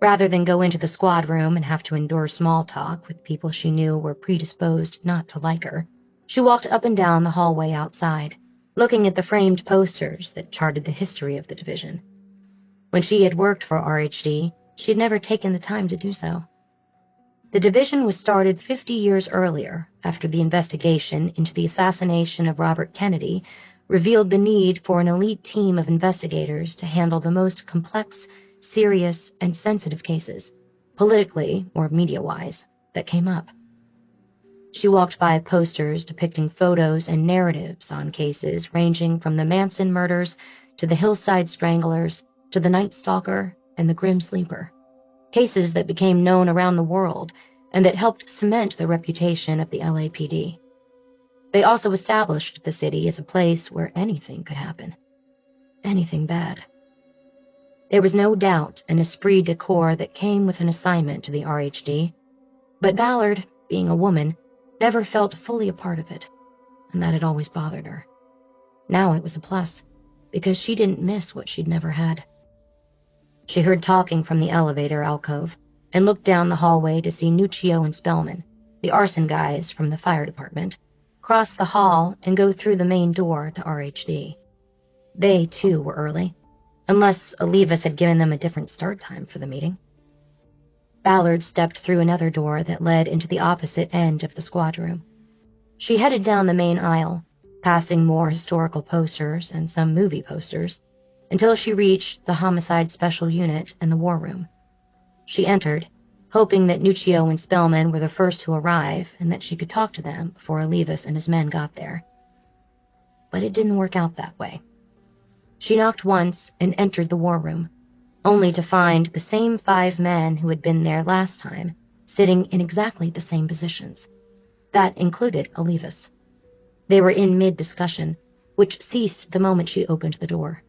Rather than go into the squad room and have to endure small talk with people she knew were predisposed not to like her, she walked up and down the hallway outside, looking at the framed posters that charted the history of the division. When she had worked for RHD, she had never taken the time to do so. The division was started 50 years earlier, after the investigation into the assassination of Robert Kennedy revealed the need for an elite team of investigators to handle the most complex, serious, and sensitive cases, politically or media-wise, that came up. She walked by posters depicting photos and narratives on cases ranging from the Manson murders to the Hillside Stranglers to the Night Stalker and the Grim Sleeper. Cases that became known around the world and that helped cement the reputation of the LAPD. They also established the city as a place where anything could happen. Anything bad. There was no doubt an esprit de corps that came with an assignment to the RHD, but Ballard, being a woman, never felt fully a part of it, and that had always bothered her. Now it was a plus, because she didn't miss what she'd never had. She heard talking from the elevator alcove and looked down the hallway to see Nuccio and Spellman, the arson guys from the fire department, cross the hall and go through the main door to RHD. They, too, were early, unless Olivas had given them a different start time for the meeting. Ballard stepped through another door that led into the opposite end of the squad room. She headed down the main aisle, passing more historical posters and some movie posters, until she reached the Homicide Special Unit and the War Room. She entered, hoping that Nuccio and Spellman were the first to arrive and that she could talk to them before Olivas and his men got there. But it didn't work out that way. She knocked once and entered the War Room, only to find the same 5 men who had been there last time sitting in exactly the same positions. That included Olivas. They were in mid-discussion, which ceased the moment she opened the door.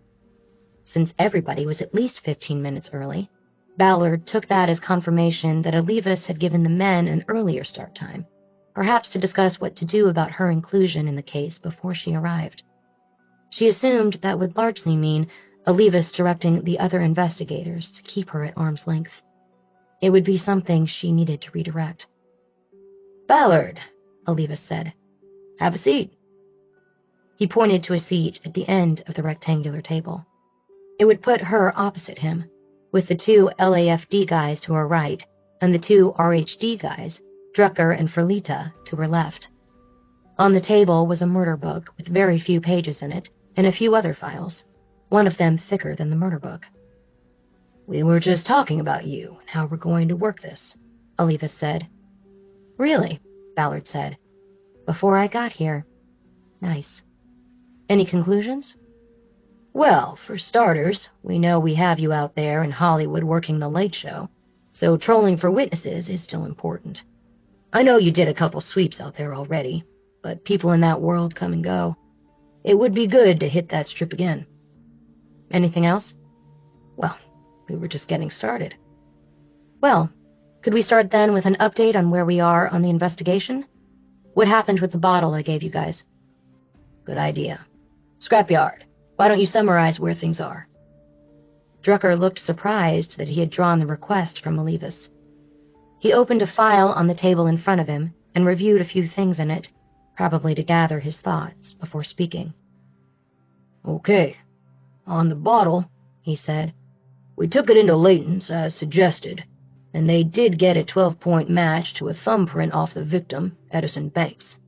Since everybody was at least 15 minutes early, Ballard took that as confirmation that Olivas had given the men an earlier start time, perhaps to discuss what to do about her inclusion in the case before she arrived. She assumed that would largely mean Olivas directing the other investigators to keep her at arm's length. It would be something she needed to redirect. "Ballard," Olivas said. "Have a seat." He pointed to a seat at the end of the rectangular table. It would put her opposite him, with the 2 LAFD guys to her right and the 2 RHD guys, Drucker and Ferlita, to her left. On the table was a murder book with very few pages in it and a few other files, one of them thicker than the murder book. "We were just talking about you and how we're going to work this," Olivas said. "Really?" Ballard said. "Before I got here. Nice. Any conclusions?" "Well, for starters, we know we have you out there in Hollywood working the late show, so trolling for witnesses is still important. I know you did a couple sweeps out there already, but people in that world come and go. It would be good to hit that strip again." "Anything else?" "Well, we were just getting started." "Well, could we start then with an update on where we are on the investigation? What happened with the bottle I gave you guys?" "Good idea. Scrapyard, why don't you summarize where things are?" Drucker looked surprised that he had drawn the request from Olivas. He opened a file on the table in front of him and reviewed a few things in it, probably to gather his thoughts before speaking. "Okay. On the bottle," he said, "we took it into Layton's as suggested, and they did get a 12-point match to a thumbprint off the victim, Edison Banks.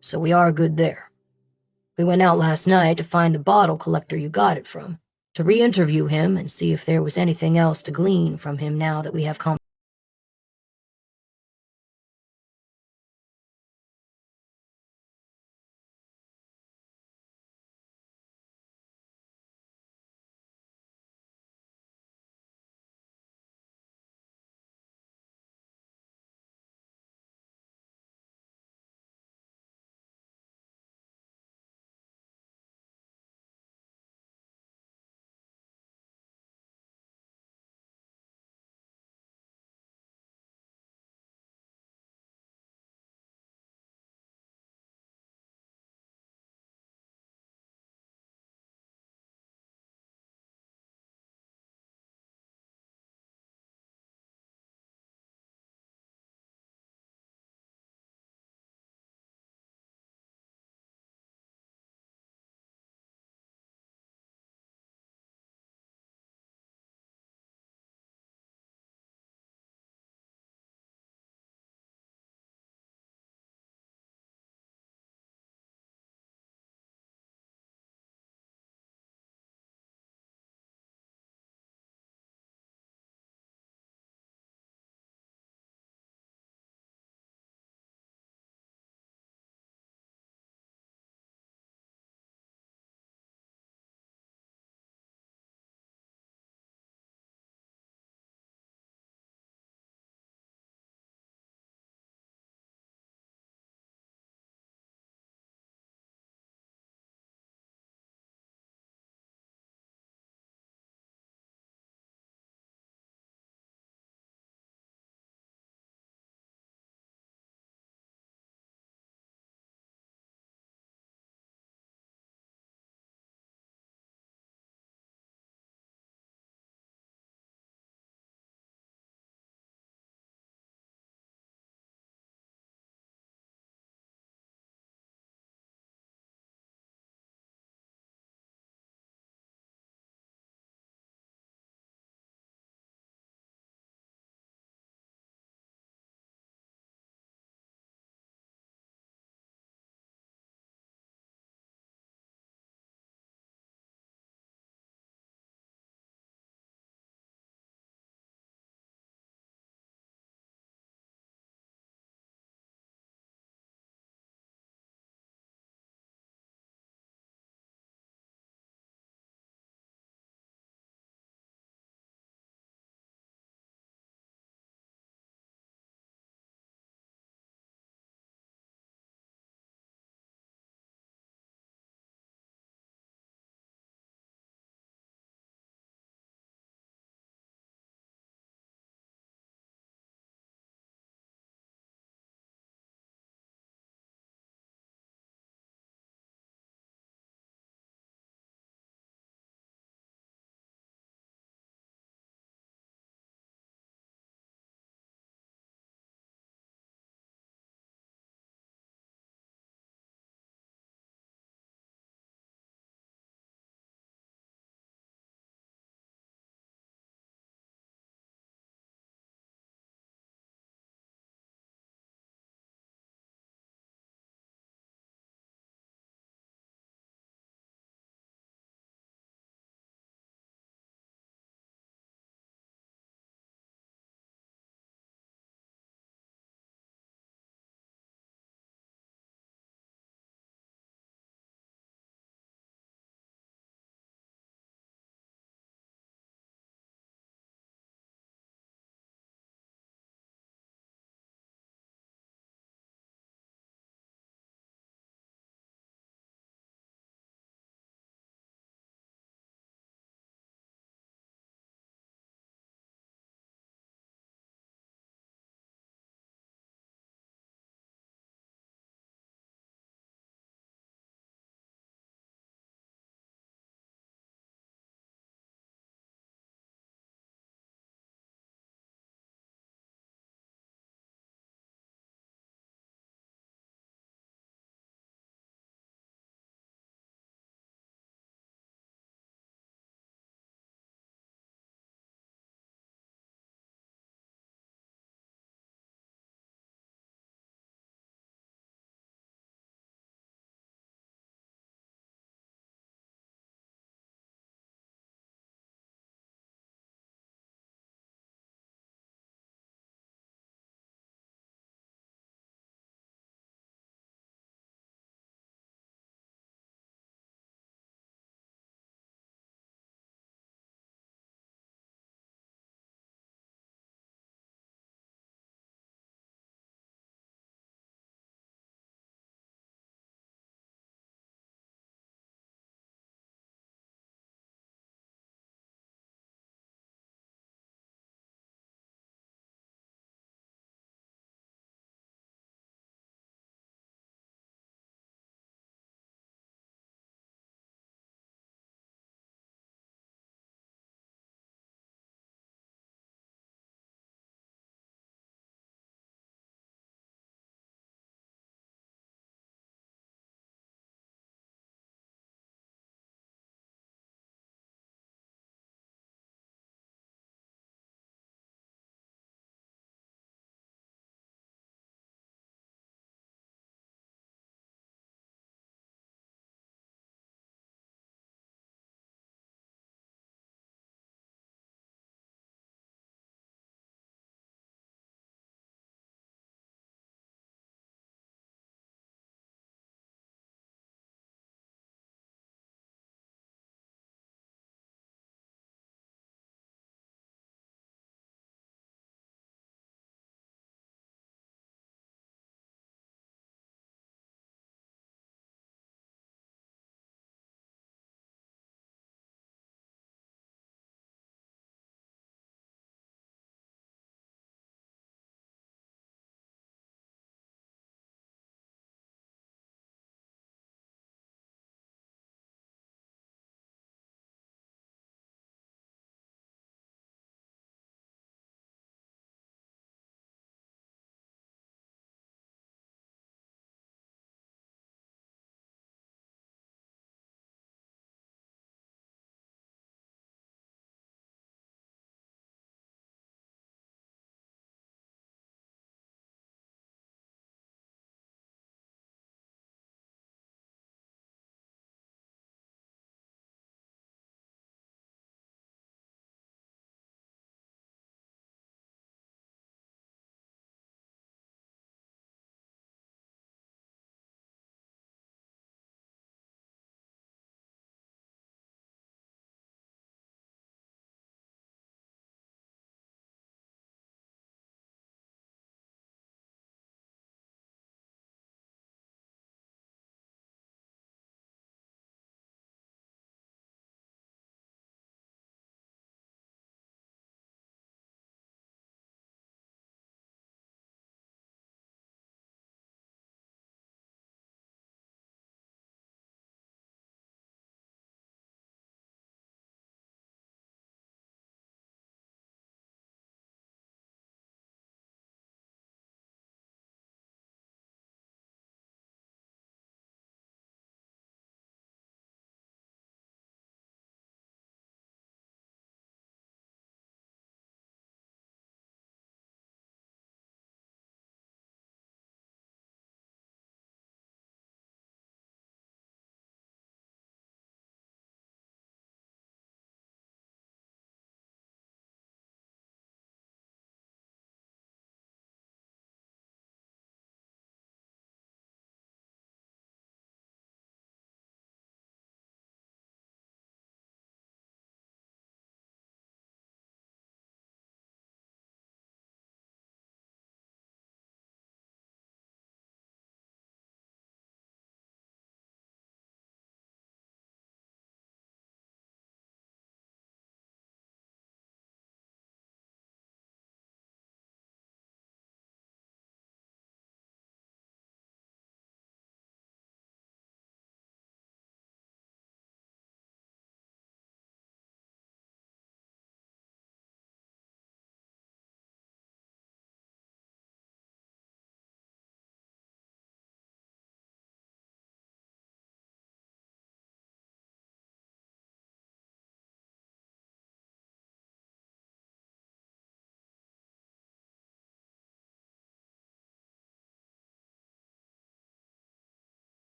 So we are good there. We went out last night to find the bottle collector you got it from, to re-interview him and see if there was anything else to glean from him now that we have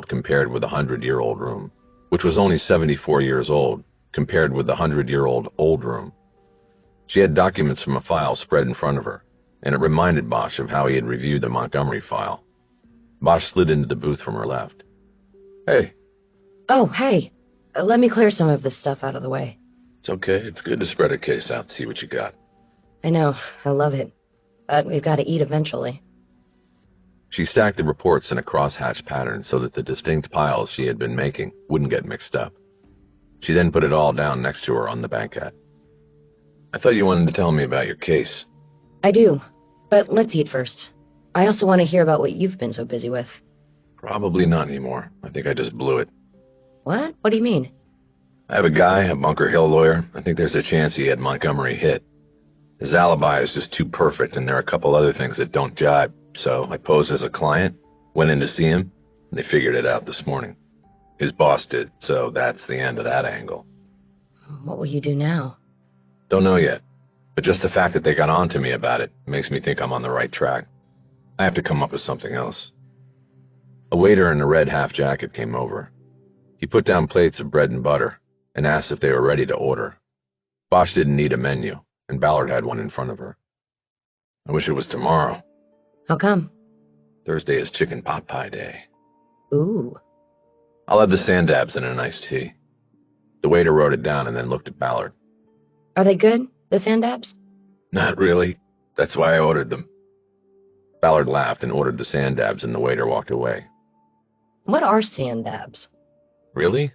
compared with the 100-year-old room, which was only 74 years old compared with the 100-year-old old room. She had documents from a file spread in front of her, and it reminded Bosch of how he had reviewed the Montgomery file. Bosch slid into the booth from her left. Hey. Oh, hey. Let me clear some of this stuff out of the way. It's okay. It's good to spread a case out and see what you got. I know. I love it. But we've got to eat eventually. She stacked the reports in a crosshatch pattern so that the distinct piles she had been making wouldn't get mixed up. She then put it all down next to her on the banquette. I thought you wanted to tell me about your case. I do, but let's eat first. I also want to hear about what you've been so busy with. Probably not anymore. I think I just blew it. What? What do you mean? I have a guy, a Bunker Hill lawyer. I think there's a chance he had Montgomery hit. His alibi is just too perfect, and there are a couple other things that don't jibe. So I posed as a client, went in to see him, and they figured it out this morning. His boss did, so that's the end of that angle. What will you do now? Don't know yet, but just the fact that they got on to me about it makes me think I'm on the right track. I have to come up with something else. A waiter in a red half jacket came over. He put down plates of bread and butter and asked if they were ready to order. Bosch didn't need a menu, and Ballard had one in front of her. I wish it was tomorrow. How come? Thursday is chicken pot pie day. Ooh. I'll have the sandabs and an iced tea. The waiter wrote it down and then looked at Ballard. Are they good, the sandabs? Not really. That's why I ordered them. Ballard laughed and ordered the sandabs, and the waiter walked away. What are sandabs? Really?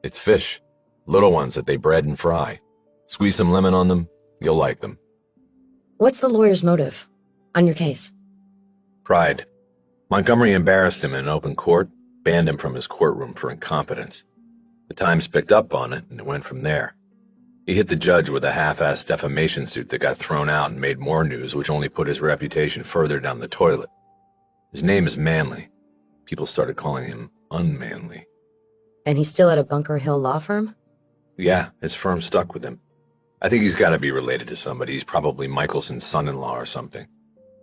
It's fish. Little ones that they bread and fry. Squeeze some lemon on them, you'll like them. What's the lawyer's motive on your case? Pride. Montgomery embarrassed him in open court, banned him from his courtroom for incompetence. The Times picked up on it, and it went from there. He hit the judge with a half-assed defamation suit that got thrown out and made more news, which only put his reputation further down the toilet. His name is Manley. People started calling him unmanly. And he's still at a Bunker Hill law firm? Yeah, his firm stuck with him. I think he's got to be related to somebody. He's probably Michelson's son-in-law or something.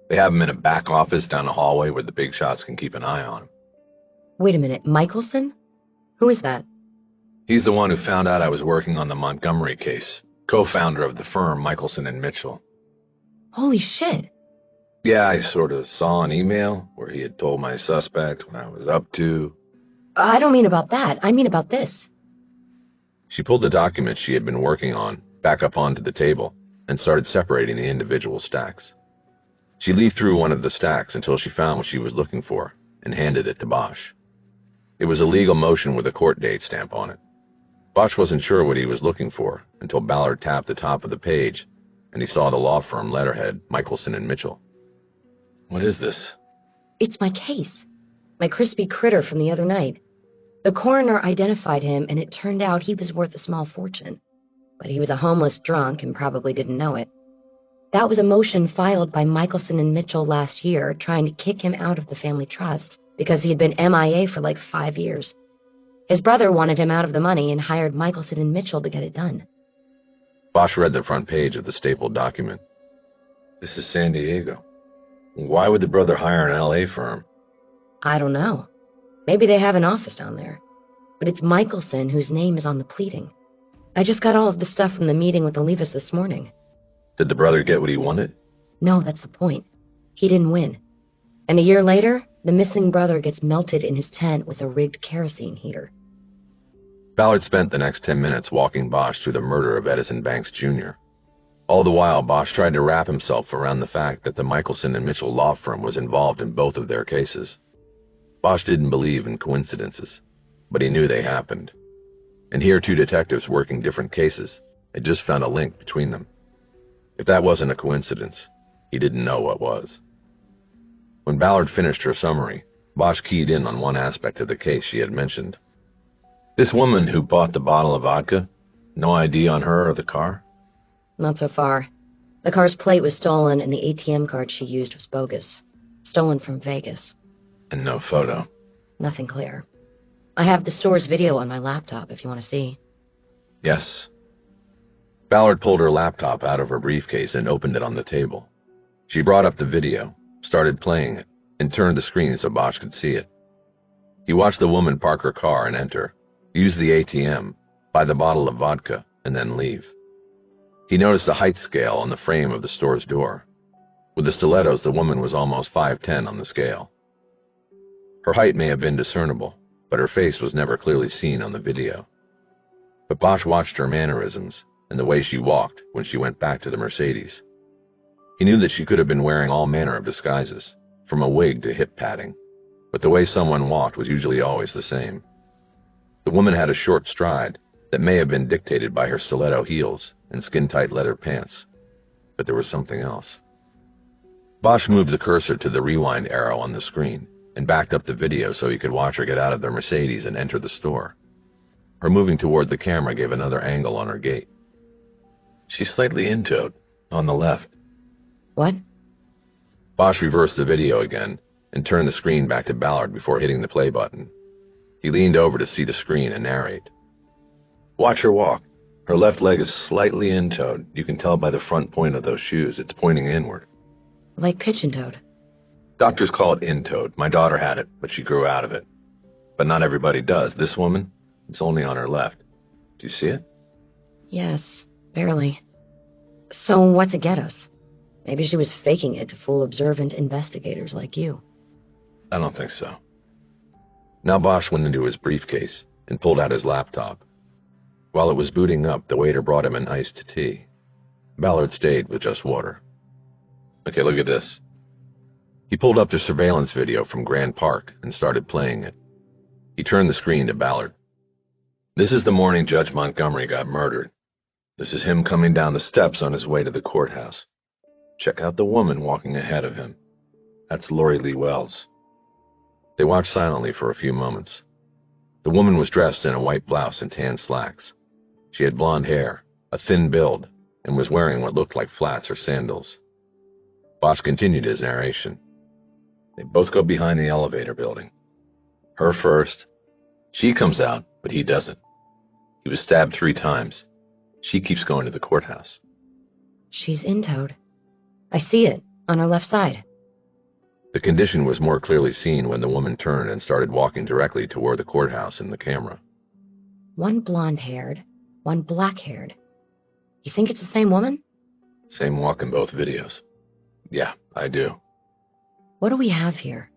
They have him in a back office down the hallway where the big shots can keep an eye on him. Wait a minute, Michelson? Who is that? He's the one who found out I was working on the Montgomery case, co-founder of the firm Michelson and Mitchell. Holy shit. Yeah, I sort of saw an email where he had told my suspect what I was up to. I don't mean about that. I mean about this. She pulled the documents she had been working on back up onto the table and started separating the individual stacks. She leafed through one of the stacks until she found what she was looking for and handed it to Bosch. It was a legal motion with a court date stamp on it. Bosch wasn't sure what he was looking for until Ballard tapped the top of the page and he saw the law firm letterhead, Michelson and Mitchell. What is this? It's my case. My crispy critter from the other night. The coroner identified him, and it turned out he was worth a small fortune. But he was a homeless drunk and probably didn't know it. That was a motion filed by Michelson and Mitchell last year, trying to kick him out of the family trust because he had been MIA for like 5 years. His brother wanted him out of the money and hired Michelson and Mitchell to get it done. Bosch read the front page of the stapled document. This is San Diego. Why would the brother hire an LA firm? I don't know. Maybe they have an office down there. But it's Michelson whose name is on the pleading. I just got all of the stuff from the meeting with the Levis this morning. Did the brother get what he wanted? No, that's the point. He didn't win. And a year later, the missing brother gets melted in his tent with a rigged kerosene heater. Ballard spent the next 10 minutes walking Bosch through the murder of Edison Banks, Jr. All the while, Bosch tried to wrap himself around the fact that the Michelson and Mitchell law firm was involved in both of their cases. Bosch didn't believe in coincidences, but he knew they happened. And here 2 detectives working different cases had just found a link between them. If that wasn't a coincidence, he didn't know what was. When Ballard finished her summary, Bosch keyed in on one aspect of the case she had mentioned. This woman who bought the bottle of vodka, no ID on her or the car? Not so far. The car's plate was stolen and the ATM card she used was bogus. Stolen from Vegas. And no photo. Nothing clear. I have the store's video on my laptop if you want to see. Yes. Ballard pulled her laptop out of her briefcase and opened it on the table. She brought up the video, started playing it, and turned the screen so Bosch could see it. He watched the woman park her car and enter, use the ATM, buy the bottle of vodka, and then leave. He noticed a height scale on the frame of the store's door. With the stilettos, the woman was almost 5'10" on the scale. Her height may have been discernible, but her face was never clearly seen on the video. But Bosch watched her mannerisms and the way she walked when she went back to the Mercedes. He knew that she could have been wearing all manner of disguises, from a wig to hip padding, but the way someone walked was usually always the same. The woman had a short stride that may have been dictated by her stiletto heels and skin-tight leather pants, but there was something else. Bosch moved the cursor to the rewind arrow on the screen and backed up the video so he could watch her get out of their Mercedes and enter the store. Her moving toward the camera gave another angle on her gait. She's slightly in-toed, on the left. What? Bosch reversed the video again and turned the screen back to Ballard before hitting the play button. He leaned over to see the screen and narrate. Watch her walk. Her left leg is slightly in-toed. You can tell by the front point of those shoes. It's pointing inward. Like pigeon-toed. Doctors call it in-toed. My daughter had it, but she grew out of it. But not everybody does. This woman, it's only on her left. Do you see it? Yes, barely. So what's it get us? Maybe she was faking it to fool observant investigators like you. I don't think so. Now Bosch went into his briefcase and pulled out his laptop. While it was booting up, the waiter brought him an iced tea. Ballard stayed with just water. Okay, look at this. He pulled up the surveillance video from Grand Park and started playing it. He turned the screen to Ballard. This is the morning Judge Montgomery got murdered. This is him coming down the steps on his way to the courthouse. Check out the woman walking ahead of him. That's Lori Lee Wells. They watched silently for a few moments. The woman was dressed in a white blouse and tan slacks. She had blonde hair, a thin build, and was wearing what looked like flats or sandals. Bosch continued his narration. They both go behind the elevator building. Her first. She comes out, but he doesn't. He was stabbed 3 times. She keeps going to the courthouse. She's in-toed. I see it, on her left side. The condition was more clearly seen when the woman turned and started walking directly toward the courthouse in the camera. One blonde-haired, one black-haired. You think it's the same woman? Same walk in both videos. Yeah, I do. What do we have here?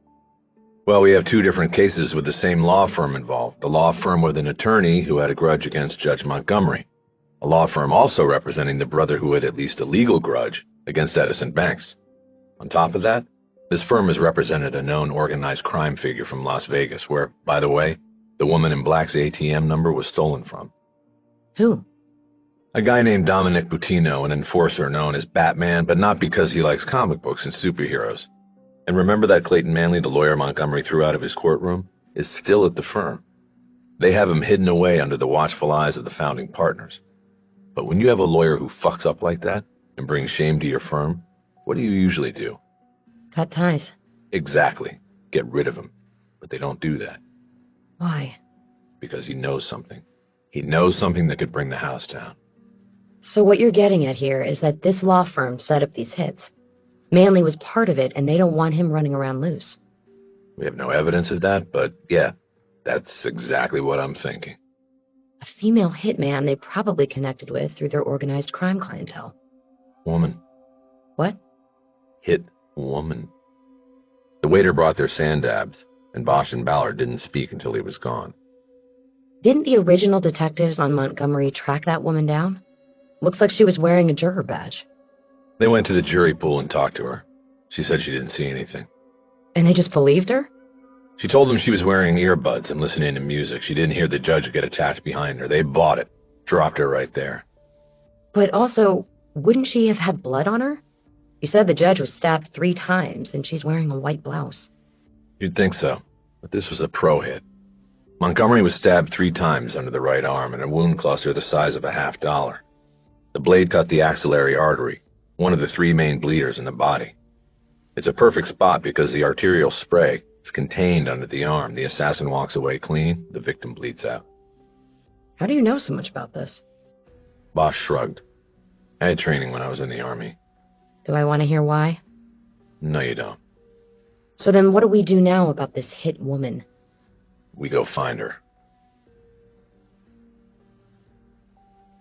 Well, we have 2 different cases with the same law firm involved. The law firm with an attorney who had a grudge against Judge Montgomery. A law firm also representing the brother who had at least a legal grudge against Edison Banks. On top of that, this firm has represented a known organized crime figure from Las Vegas where, by the way, the woman in black's ATM number was stolen from. Who? A guy named Dominic Butino, an enforcer known as Batman, but not because he likes comic books and superheroes. And remember that Clayton Manley, the lawyer Montgomery threw out of his courtroom, is still at the firm. They have him hidden away under the watchful eyes of the founding partners. But when you have a lawyer who fucks up like that and brings shame to your firm, what do you usually do? Cut ties. Exactly. Get rid of him. But they don't do that. Why? Because he knows something. He knows something that could bring the house down. So what you're getting at here is that this law firm set up these hits. Manley was part of it, and they don't want him running around loose. We have no evidence of that, but yeah, that's exactly what I'm thinking. A female hitman they probably connected with through their organized crime clientele. Woman. What? Hit woman. The waiter brought their sand dabs, and Bosch and Ballard didn't speak until he was gone. Didn't the original detectives on Montgomery track that woman down? Looks like she was wearing a juror badge. They went to the jury pool and talked to her. She said she didn't see anything. And they just believed her? She told them she was wearing earbuds and listening to music. She didn't hear the judge get attacked behind her. They bought it. Dropped her right there. But also, wouldn't she have had blood on her? You said the judge was stabbed 3 times, and she's wearing a white blouse. You'd think so, but this was a pro hit. Montgomery was stabbed 3 times under the right arm in a wound cluster the size of a $50. The blade cut the axillary artery, one of the 3 main bleeders in the body. It's a perfect spot because the arterial spray is contained under the arm. The assassin walks away clean, the victim bleeds out. How do you know so much about this? Bosch shrugged. I had training when I was in the Army. Do I want to hear why? No, you don't. So then what do we do now about this hit woman? we go find her.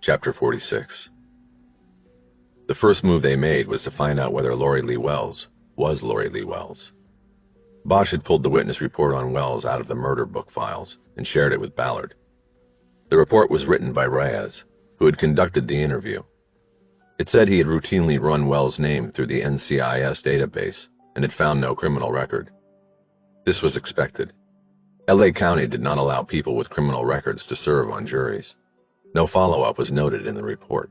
Chapter 46. The first move they made was to find out whether Lori Lee Wells was Lori Lee Wells. Bosch had pulled the witness report on Wells out of the murder book files and shared it with Ballard. The report was written by Reyes, who had conducted the interview. It said he had routinely run Wells' name through the NCIS database and had found no criminal record. This was expected. LA County did not allow people with criminal records to serve on juries. No follow-up was noted in the report.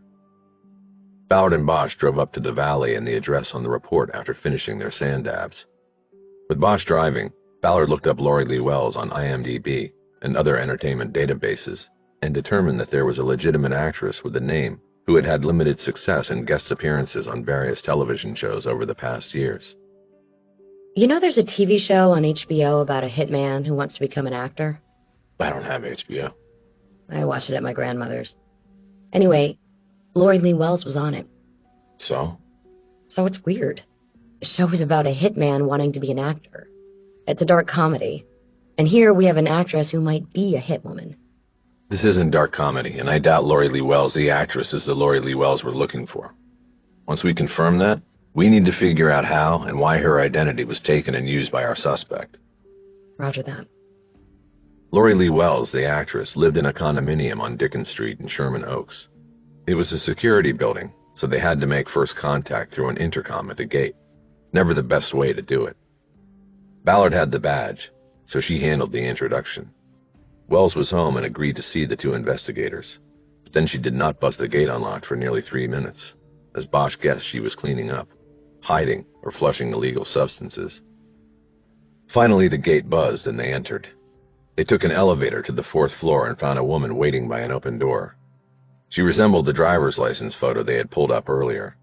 Ballard and Bosch drove up to the valley and the address on the report after finishing their sand dabs. With Bosch driving, Ballard looked up Lori Lee Wells on IMDb and other entertainment databases and determined that there was a legitimate actress with a name who had had limited success in guest appearances on various television shows over the past years. You know there's a TV show on HBO about a hitman who wants to become an actor? I don't have HBO. I watched it at my grandmother's. Anyway, Lori Lee Wells was on it. So? So it's weird. The show is about a hitman wanting to be an actor. It's a dark comedy. And here we have an actress who might be a hitwoman. This isn't dark comedy, and I doubt Lori Lee Wells, the actress, is the Lori Lee Wells we're looking for. Once we confirm that, we need to figure out how and why her identity was taken and used by our suspect. Roger that. Lori Lee Wells, the actress, lived in a condominium on Dickens Street in Sherman Oaks. It was a security building, so they had to make first contact through an intercom at the gate. Never the best way to do it. Ballard had the badge, so she handled the introduction. Wells was home and agreed to see the two investigators. But then she did not bust the gate unlocked for nearly 3 minutes. As Bosch guessed, she was cleaning up, hiding or flushing illegal substances. Finally, the gate buzzed and they entered. They took an elevator to the 4th floor and found a woman waiting by an open door. She resembled the driver's license photo they had pulled up earlier.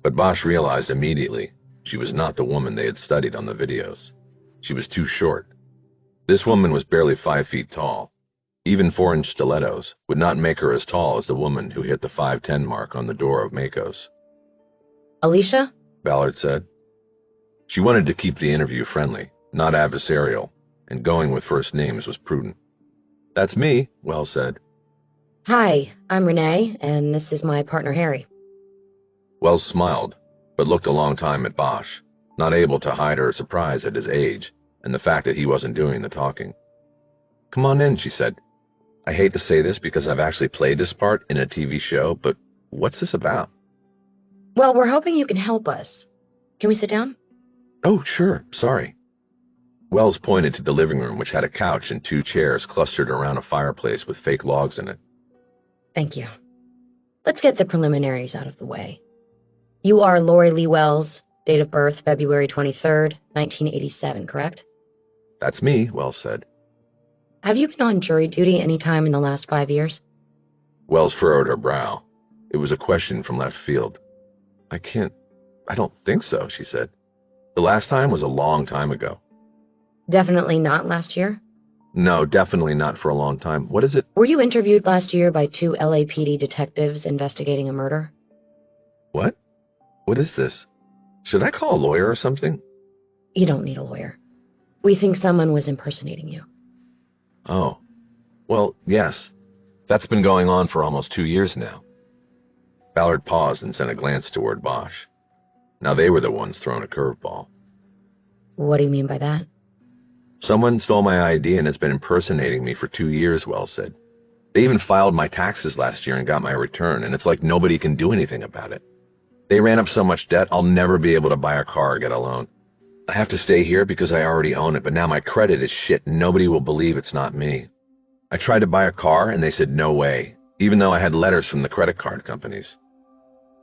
But Bosch realized immediately she was not the woman they had studied on the videos. She was too short. This woman was barely 5 feet tall. Even 4-inch stilettos would not make her as tall as the woman who hit the 5'10" mark on the door of Mako's. Alicia? Ballard said. She wanted to keep the interview friendly, not adversarial, and going with first names was prudent. That's me, Wells said. Hi, I'm Renee, and this is my partner Harry. Wells smiled, but looked a long time at Bosch, not able to hide her surprise at his age and the fact that he wasn't doing the talking. Come on in, she said. I hate to say this because I've actually played this part in a TV show, but what's this about? Well, we're hoping you can help us. Can we sit down? Oh, sure, sorry. Wells pointed to the living room, which had a couch and 2 chairs clustered around a fireplace with fake logs in it. Thank you. Let's get the preliminaries out of the way. You are Lori Lee Wells, date of birth February 23rd, 1987, correct? That's me, Wells said. Have you been on jury duty any time in the last 5 years? Wells furrowed her brow. It was a question from left field. I don't think so, she said. The last time was a long time ago. Definitely not last year? No, definitely not for a long time. What is it? Were you interviewed last year by 2 LAPD detectives investigating a murder? What? What is this? Should I call a lawyer or something? You don't need a lawyer. We think someone was impersonating you. Oh. Well, yes. That's been going on for almost 2 years now. Ballard paused and sent a glance toward Bosch. Now they were the ones throwing a curveball. What do you mean by that? Someone stole my ID and has been impersonating me for 2 years, Wells said. They even filed my taxes last year and got my return, and it's like nobody can do anything about it. They ran up so much debt, I'll never be able to buy a car or get a loan. I have to stay here because I already own it, but now my credit is shit and nobody will believe it's not me. I tried to buy a car and they said no way, even though I had letters from the credit card companies.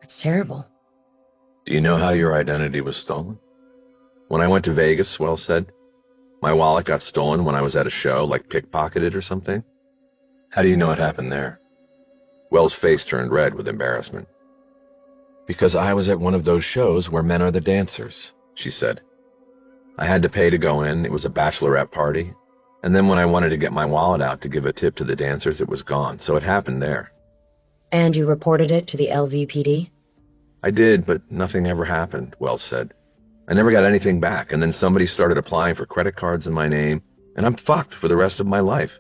That's terrible. Do you know how your identity was stolen? When I went to Vegas, Wells said, my wallet got stolen when I was at a show, like pickpocketed or something. How do you know it happened there? Wells' face turned red with embarrassment. Because I was at one of those shows where men are the dancers, she said. I had to pay to go in. It was a bachelorette party. And then when I wanted to get my wallet out to give a tip to the dancers, it was gone. So it happened there. And you reported it to the LVPD? I did, but nothing ever happened, Wells said. I never got anything back, and then somebody started applying for credit cards in my name, and I'm fucked for the rest of my life.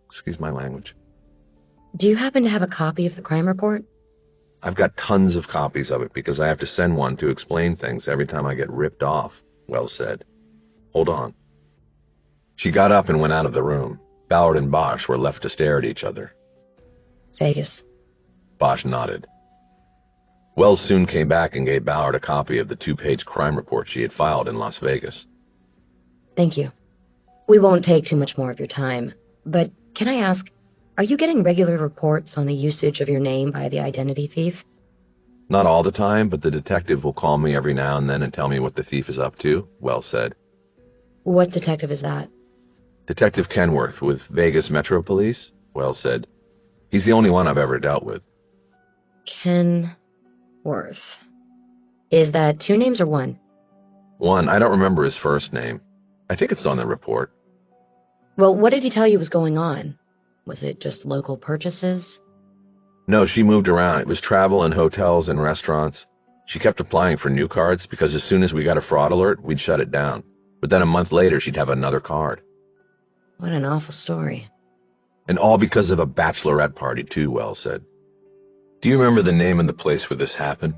Excuse my language. Do you happen to have a copy of the crime report? I've got tons of copies of it because I have to send one to explain things every time I get ripped off, Wells said. Hold on. She got up and went out of the room. Ballard and Bosch were left to stare at each other. Vegas. Bosch nodded. Wells soon came back and gave Ballard a copy of the 2-page crime report she had filed in Las Vegas. Thank you. We won't take too much more of your time, but can I ask, are you getting regular reports on the usage of your name by the identity thief? Not all the time, but the detective will call me every now and then and tell me what the thief is up to, Wells said. What detective is that? Detective Kenworth with Vegas Metro Police, Wells said. He's the only one I've ever dealt with. Kenworth. Is that 2 names or 1? 1, I don't remember his first name. I think it's on the report. Well, what did he tell you was going on? Was it just local purchases? No, she moved around. It was travel and hotels and restaurants. She kept applying for new cards because as soon as we got a fraud alert, we'd shut it down. But then a month later, she'd have another card. What an awful story. And all because of a bachelorette party, too, Wells said. Do you remember the name of the place where this happened?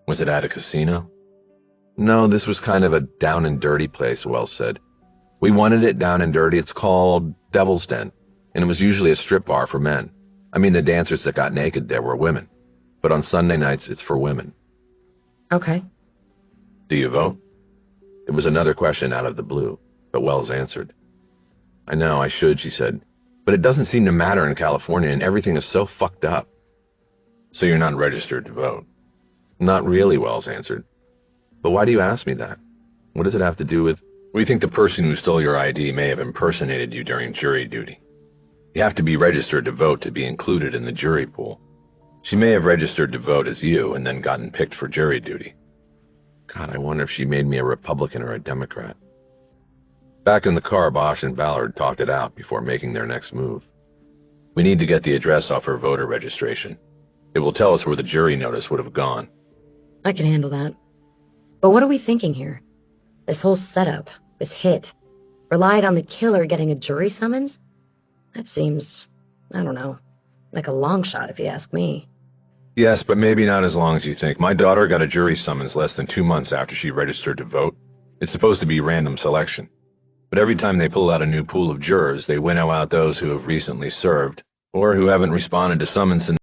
Was it at a casino? No, this was kind of a down and dirty place, Wells said. We wanted it down and dirty. It's called Devil's Den, and it was usually a strip bar for men. I mean, the dancers that got naked there were women. But on Sunday nights, it's for women. Okay. Do you vote? It was another question out of the blue, but Wells answered. I know, I should, she said. But it doesn't seem to matter in California, and everything is so fucked up. So you're not registered to vote? Not really, Wells answered. But why do you ask me that? What does it have to do with... We think the person who stole your ID may have impersonated you during jury duty. You have to be registered to vote to be included in the jury pool. She may have registered to vote as you and then gotten picked for jury duty. God, I wonder if she made me a Republican or a Democrat. Back in the car, Bosch and Ballard talked it out before making their next move. We need to get the address off her voter registration. It will tell us where the jury notice would have gone. I can handle that. But what are we thinking here? This whole setup, this hit, relied on the killer getting a jury summons? That seems, I don't know, like a long shot if you ask me. Yes, but maybe not as long as you think. My daughter got a jury summons less than 2 months after she registered to vote. It's supposed to be random selection. But every time they pull out a new pool of jurors, they winnow out those who have recently served, or who haven't responded to summons in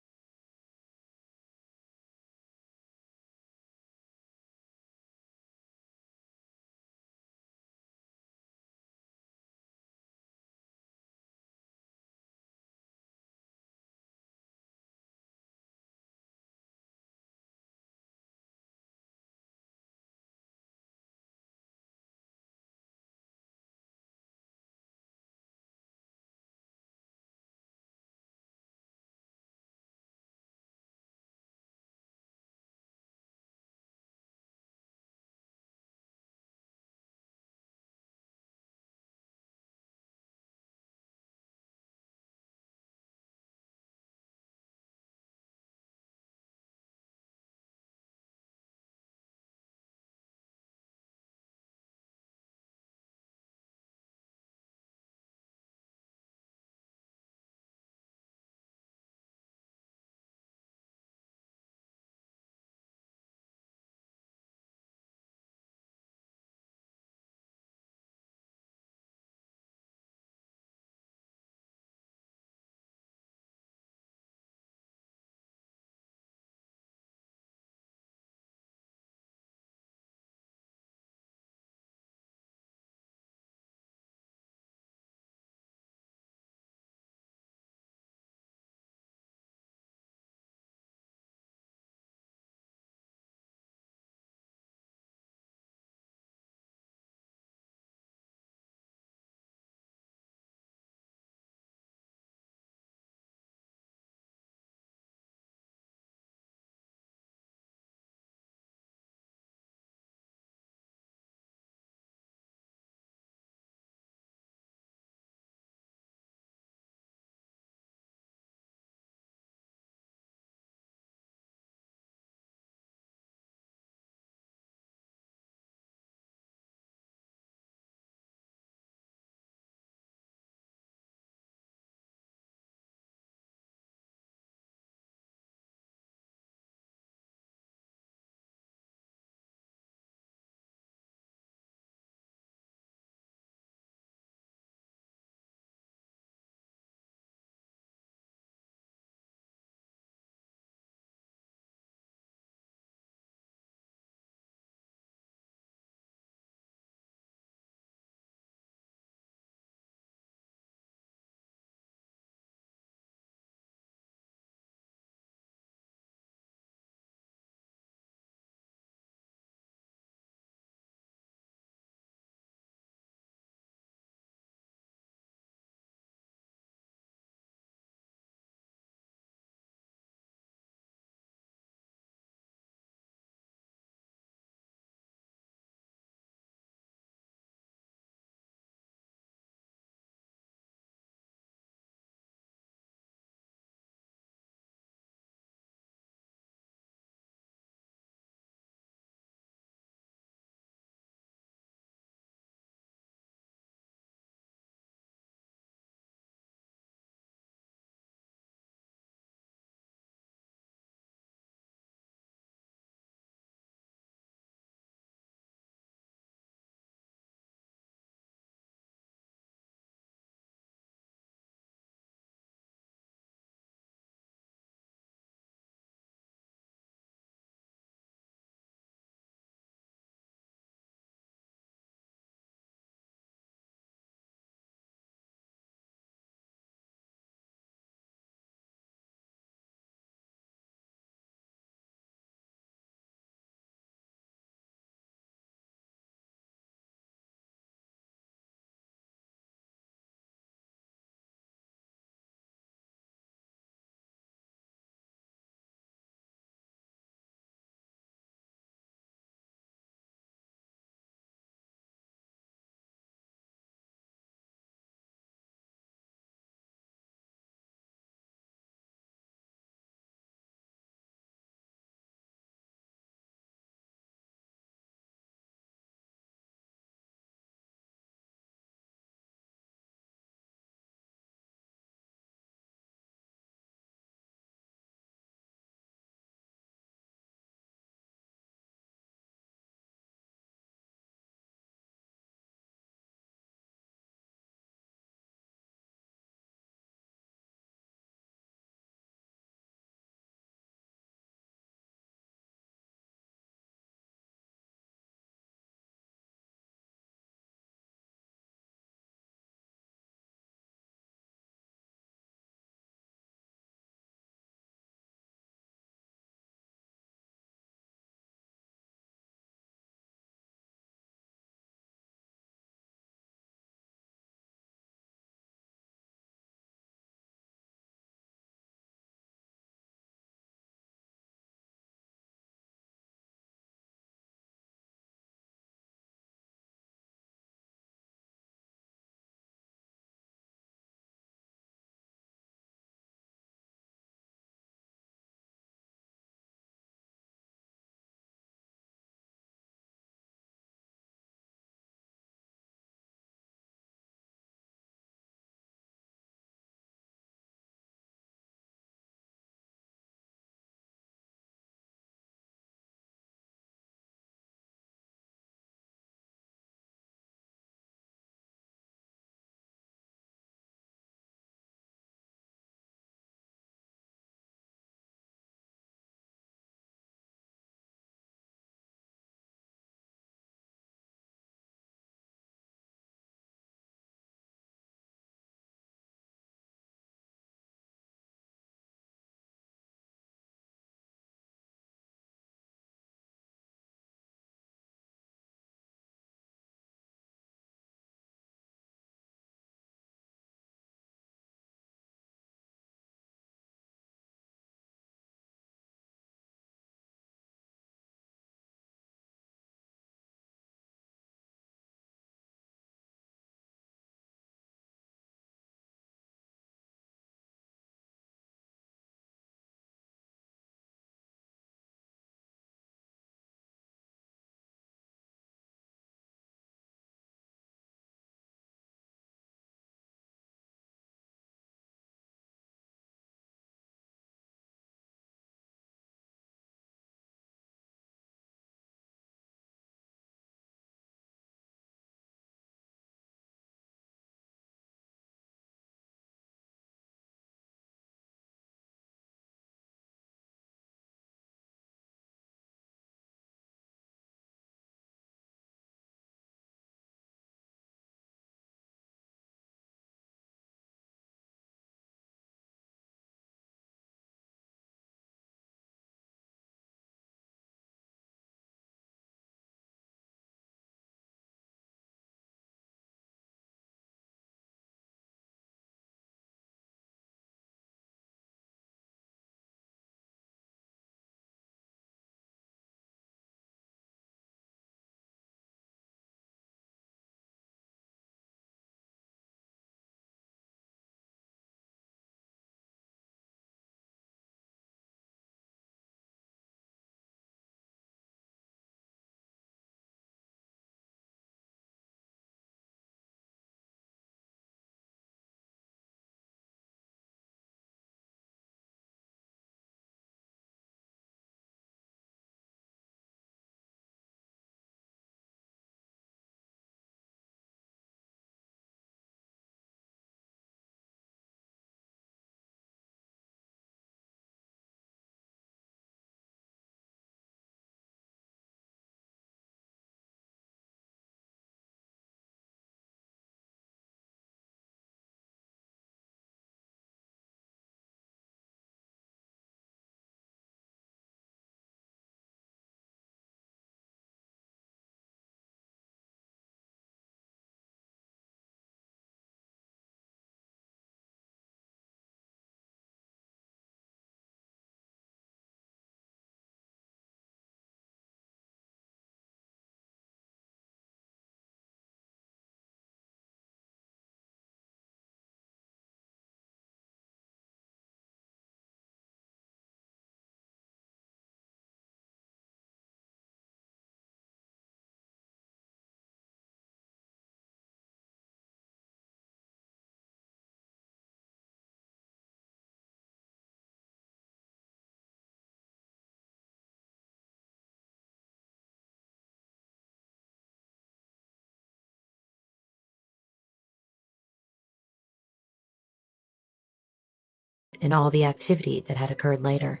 in all the activity that had occurred later.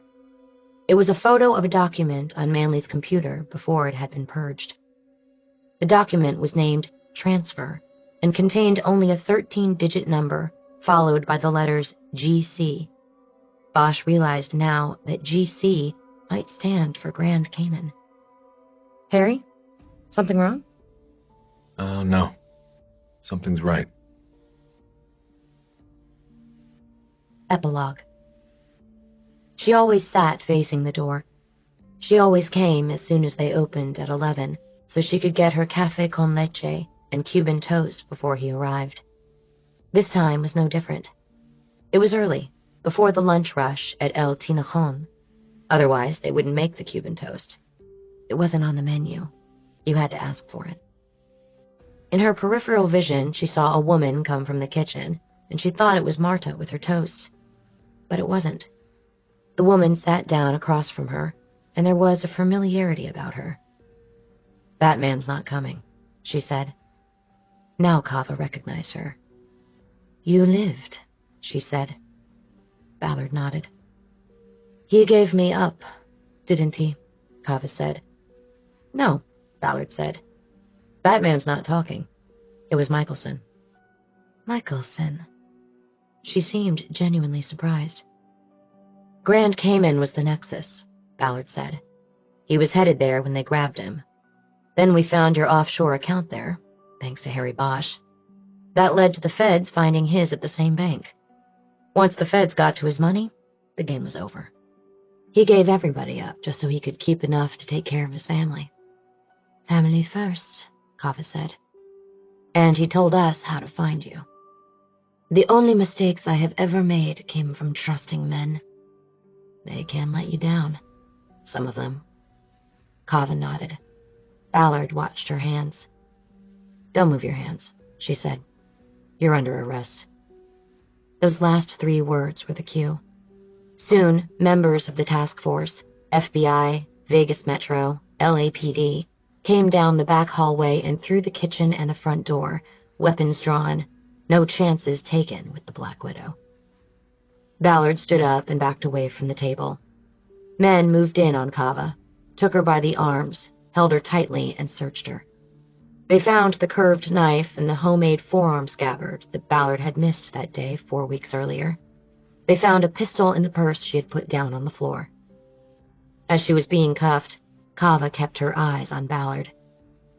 It was a photo of a document on Manley's computer before it had been purged. The document was named Transfer and contained only a 13-digit number followed by the letters GC. Bosch realized now that GC might stand for Grand Cayman. Harry? Something wrong? No. Something's right. Epilogue. She always sat facing the door. She always came as soon as they opened at 11, so she could get her café con leche and Cuban toast before he arrived. This time was no different. It was early, before the lunch rush at El Tinajon. Otherwise, they wouldn't make the Cuban toast. It wasn't on the menu. You had to ask for it. In her peripheral vision, she saw a woman come from the kitchen, and she thought it was Marta with her toast. But it wasn't. The woman sat down across from her, and there was a familiarity about her. "That man's not coming," she said. Now Kava recognized her. "You lived," she said. Ballard nodded. "He gave me up, didn't he?" Kava said. "No," Ballard said. "That man's not talking." It was Michelson. Michelson. She seemed genuinely surprised. Grand Cayman was the nexus, Ballard said. He was headed there when they grabbed him. Then we found your offshore account there, thanks to Harry Bosch. That led to the feds finding his at the same bank. Once the feds got to his money, the game was over. He gave everybody up just so he could keep enough to take care of his family. Family first, Kava said. And he told us how to find you. The only mistakes I have ever made came from trusting men. They can let you down. Some of them. Kava nodded. Ballard watched her hands. "Don't move your hands," she said. "You're under arrest." Those last 3 words were the cue. Soon, members of the task force, FBI, Vegas Metro, LAPD, came down the back hallway and through the kitchen and the front door, weapons drawn, no chances taken with the Black Widow. Ballard stood up and backed away from the table. Men moved in on Kava, took her by the arms, held her tightly, and searched her. They found the curved knife and the homemade forearm scabbard that Ballard had missed that day 4 weeks earlier. They found a pistol in the purse she had put down on the floor. As she was being cuffed, Kava kept her eyes on Ballard.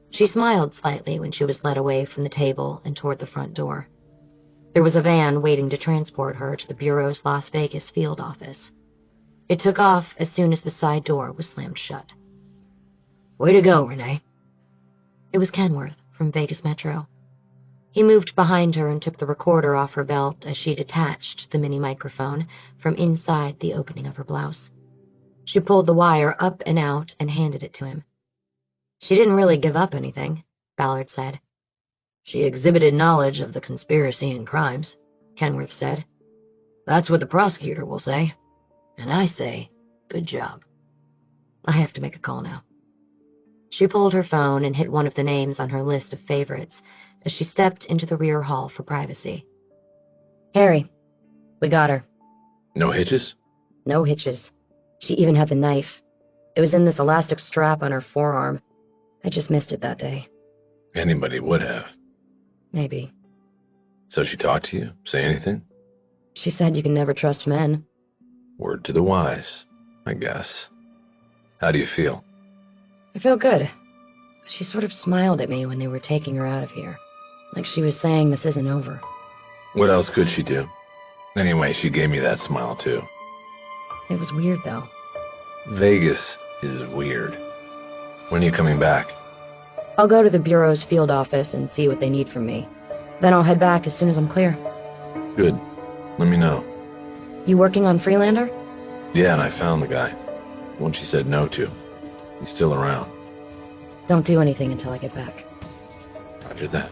She smiled slightly when she was led away from the table and toward the front door. There was a van waiting to transport her to the Bureau's Las Vegas field office. It took off as soon as the side door was slammed shut. "Way to go, Renee." It was Kenworth from Vegas Metro. He moved behind her and took the recorder off her belt as she detached the mini microphone from inside the opening of her blouse. She pulled the wire up and out and handed it to him. "She didn't really give up anything," Ballard said. "She exhibited knowledge of the conspiracy and crimes," Kenworth said. "That's what the prosecutor will say. And I say, good job. I have to make a call now." She pulled her phone and hit one of the names on her list of favorites as she stepped into the rear hall for privacy. "Harry, we got her." No hitches? No hitches. She even had the knife. It was in this elastic strap on her forearm. I just missed it that day. Anybody would have. Maybe. So she talked to you? Say anything? She said you can never trust men. Word to the wise, I guess. How do you feel? I feel good. She sort of smiled at me when they were taking her out of here. Like she was saying this isn't over. What else could she do? Anyway, she gave me that smile, too. It was weird, though. Vegas is weird. When are you coming back? I'll go to the Bureau's field office and see what they need from me. Then I'll head back as soon as I'm clear. Good. Let me know. You working on Freelander? Yeah, and I found the guy. One she said no to. He's still around. Don't do anything until I get back. Roger that.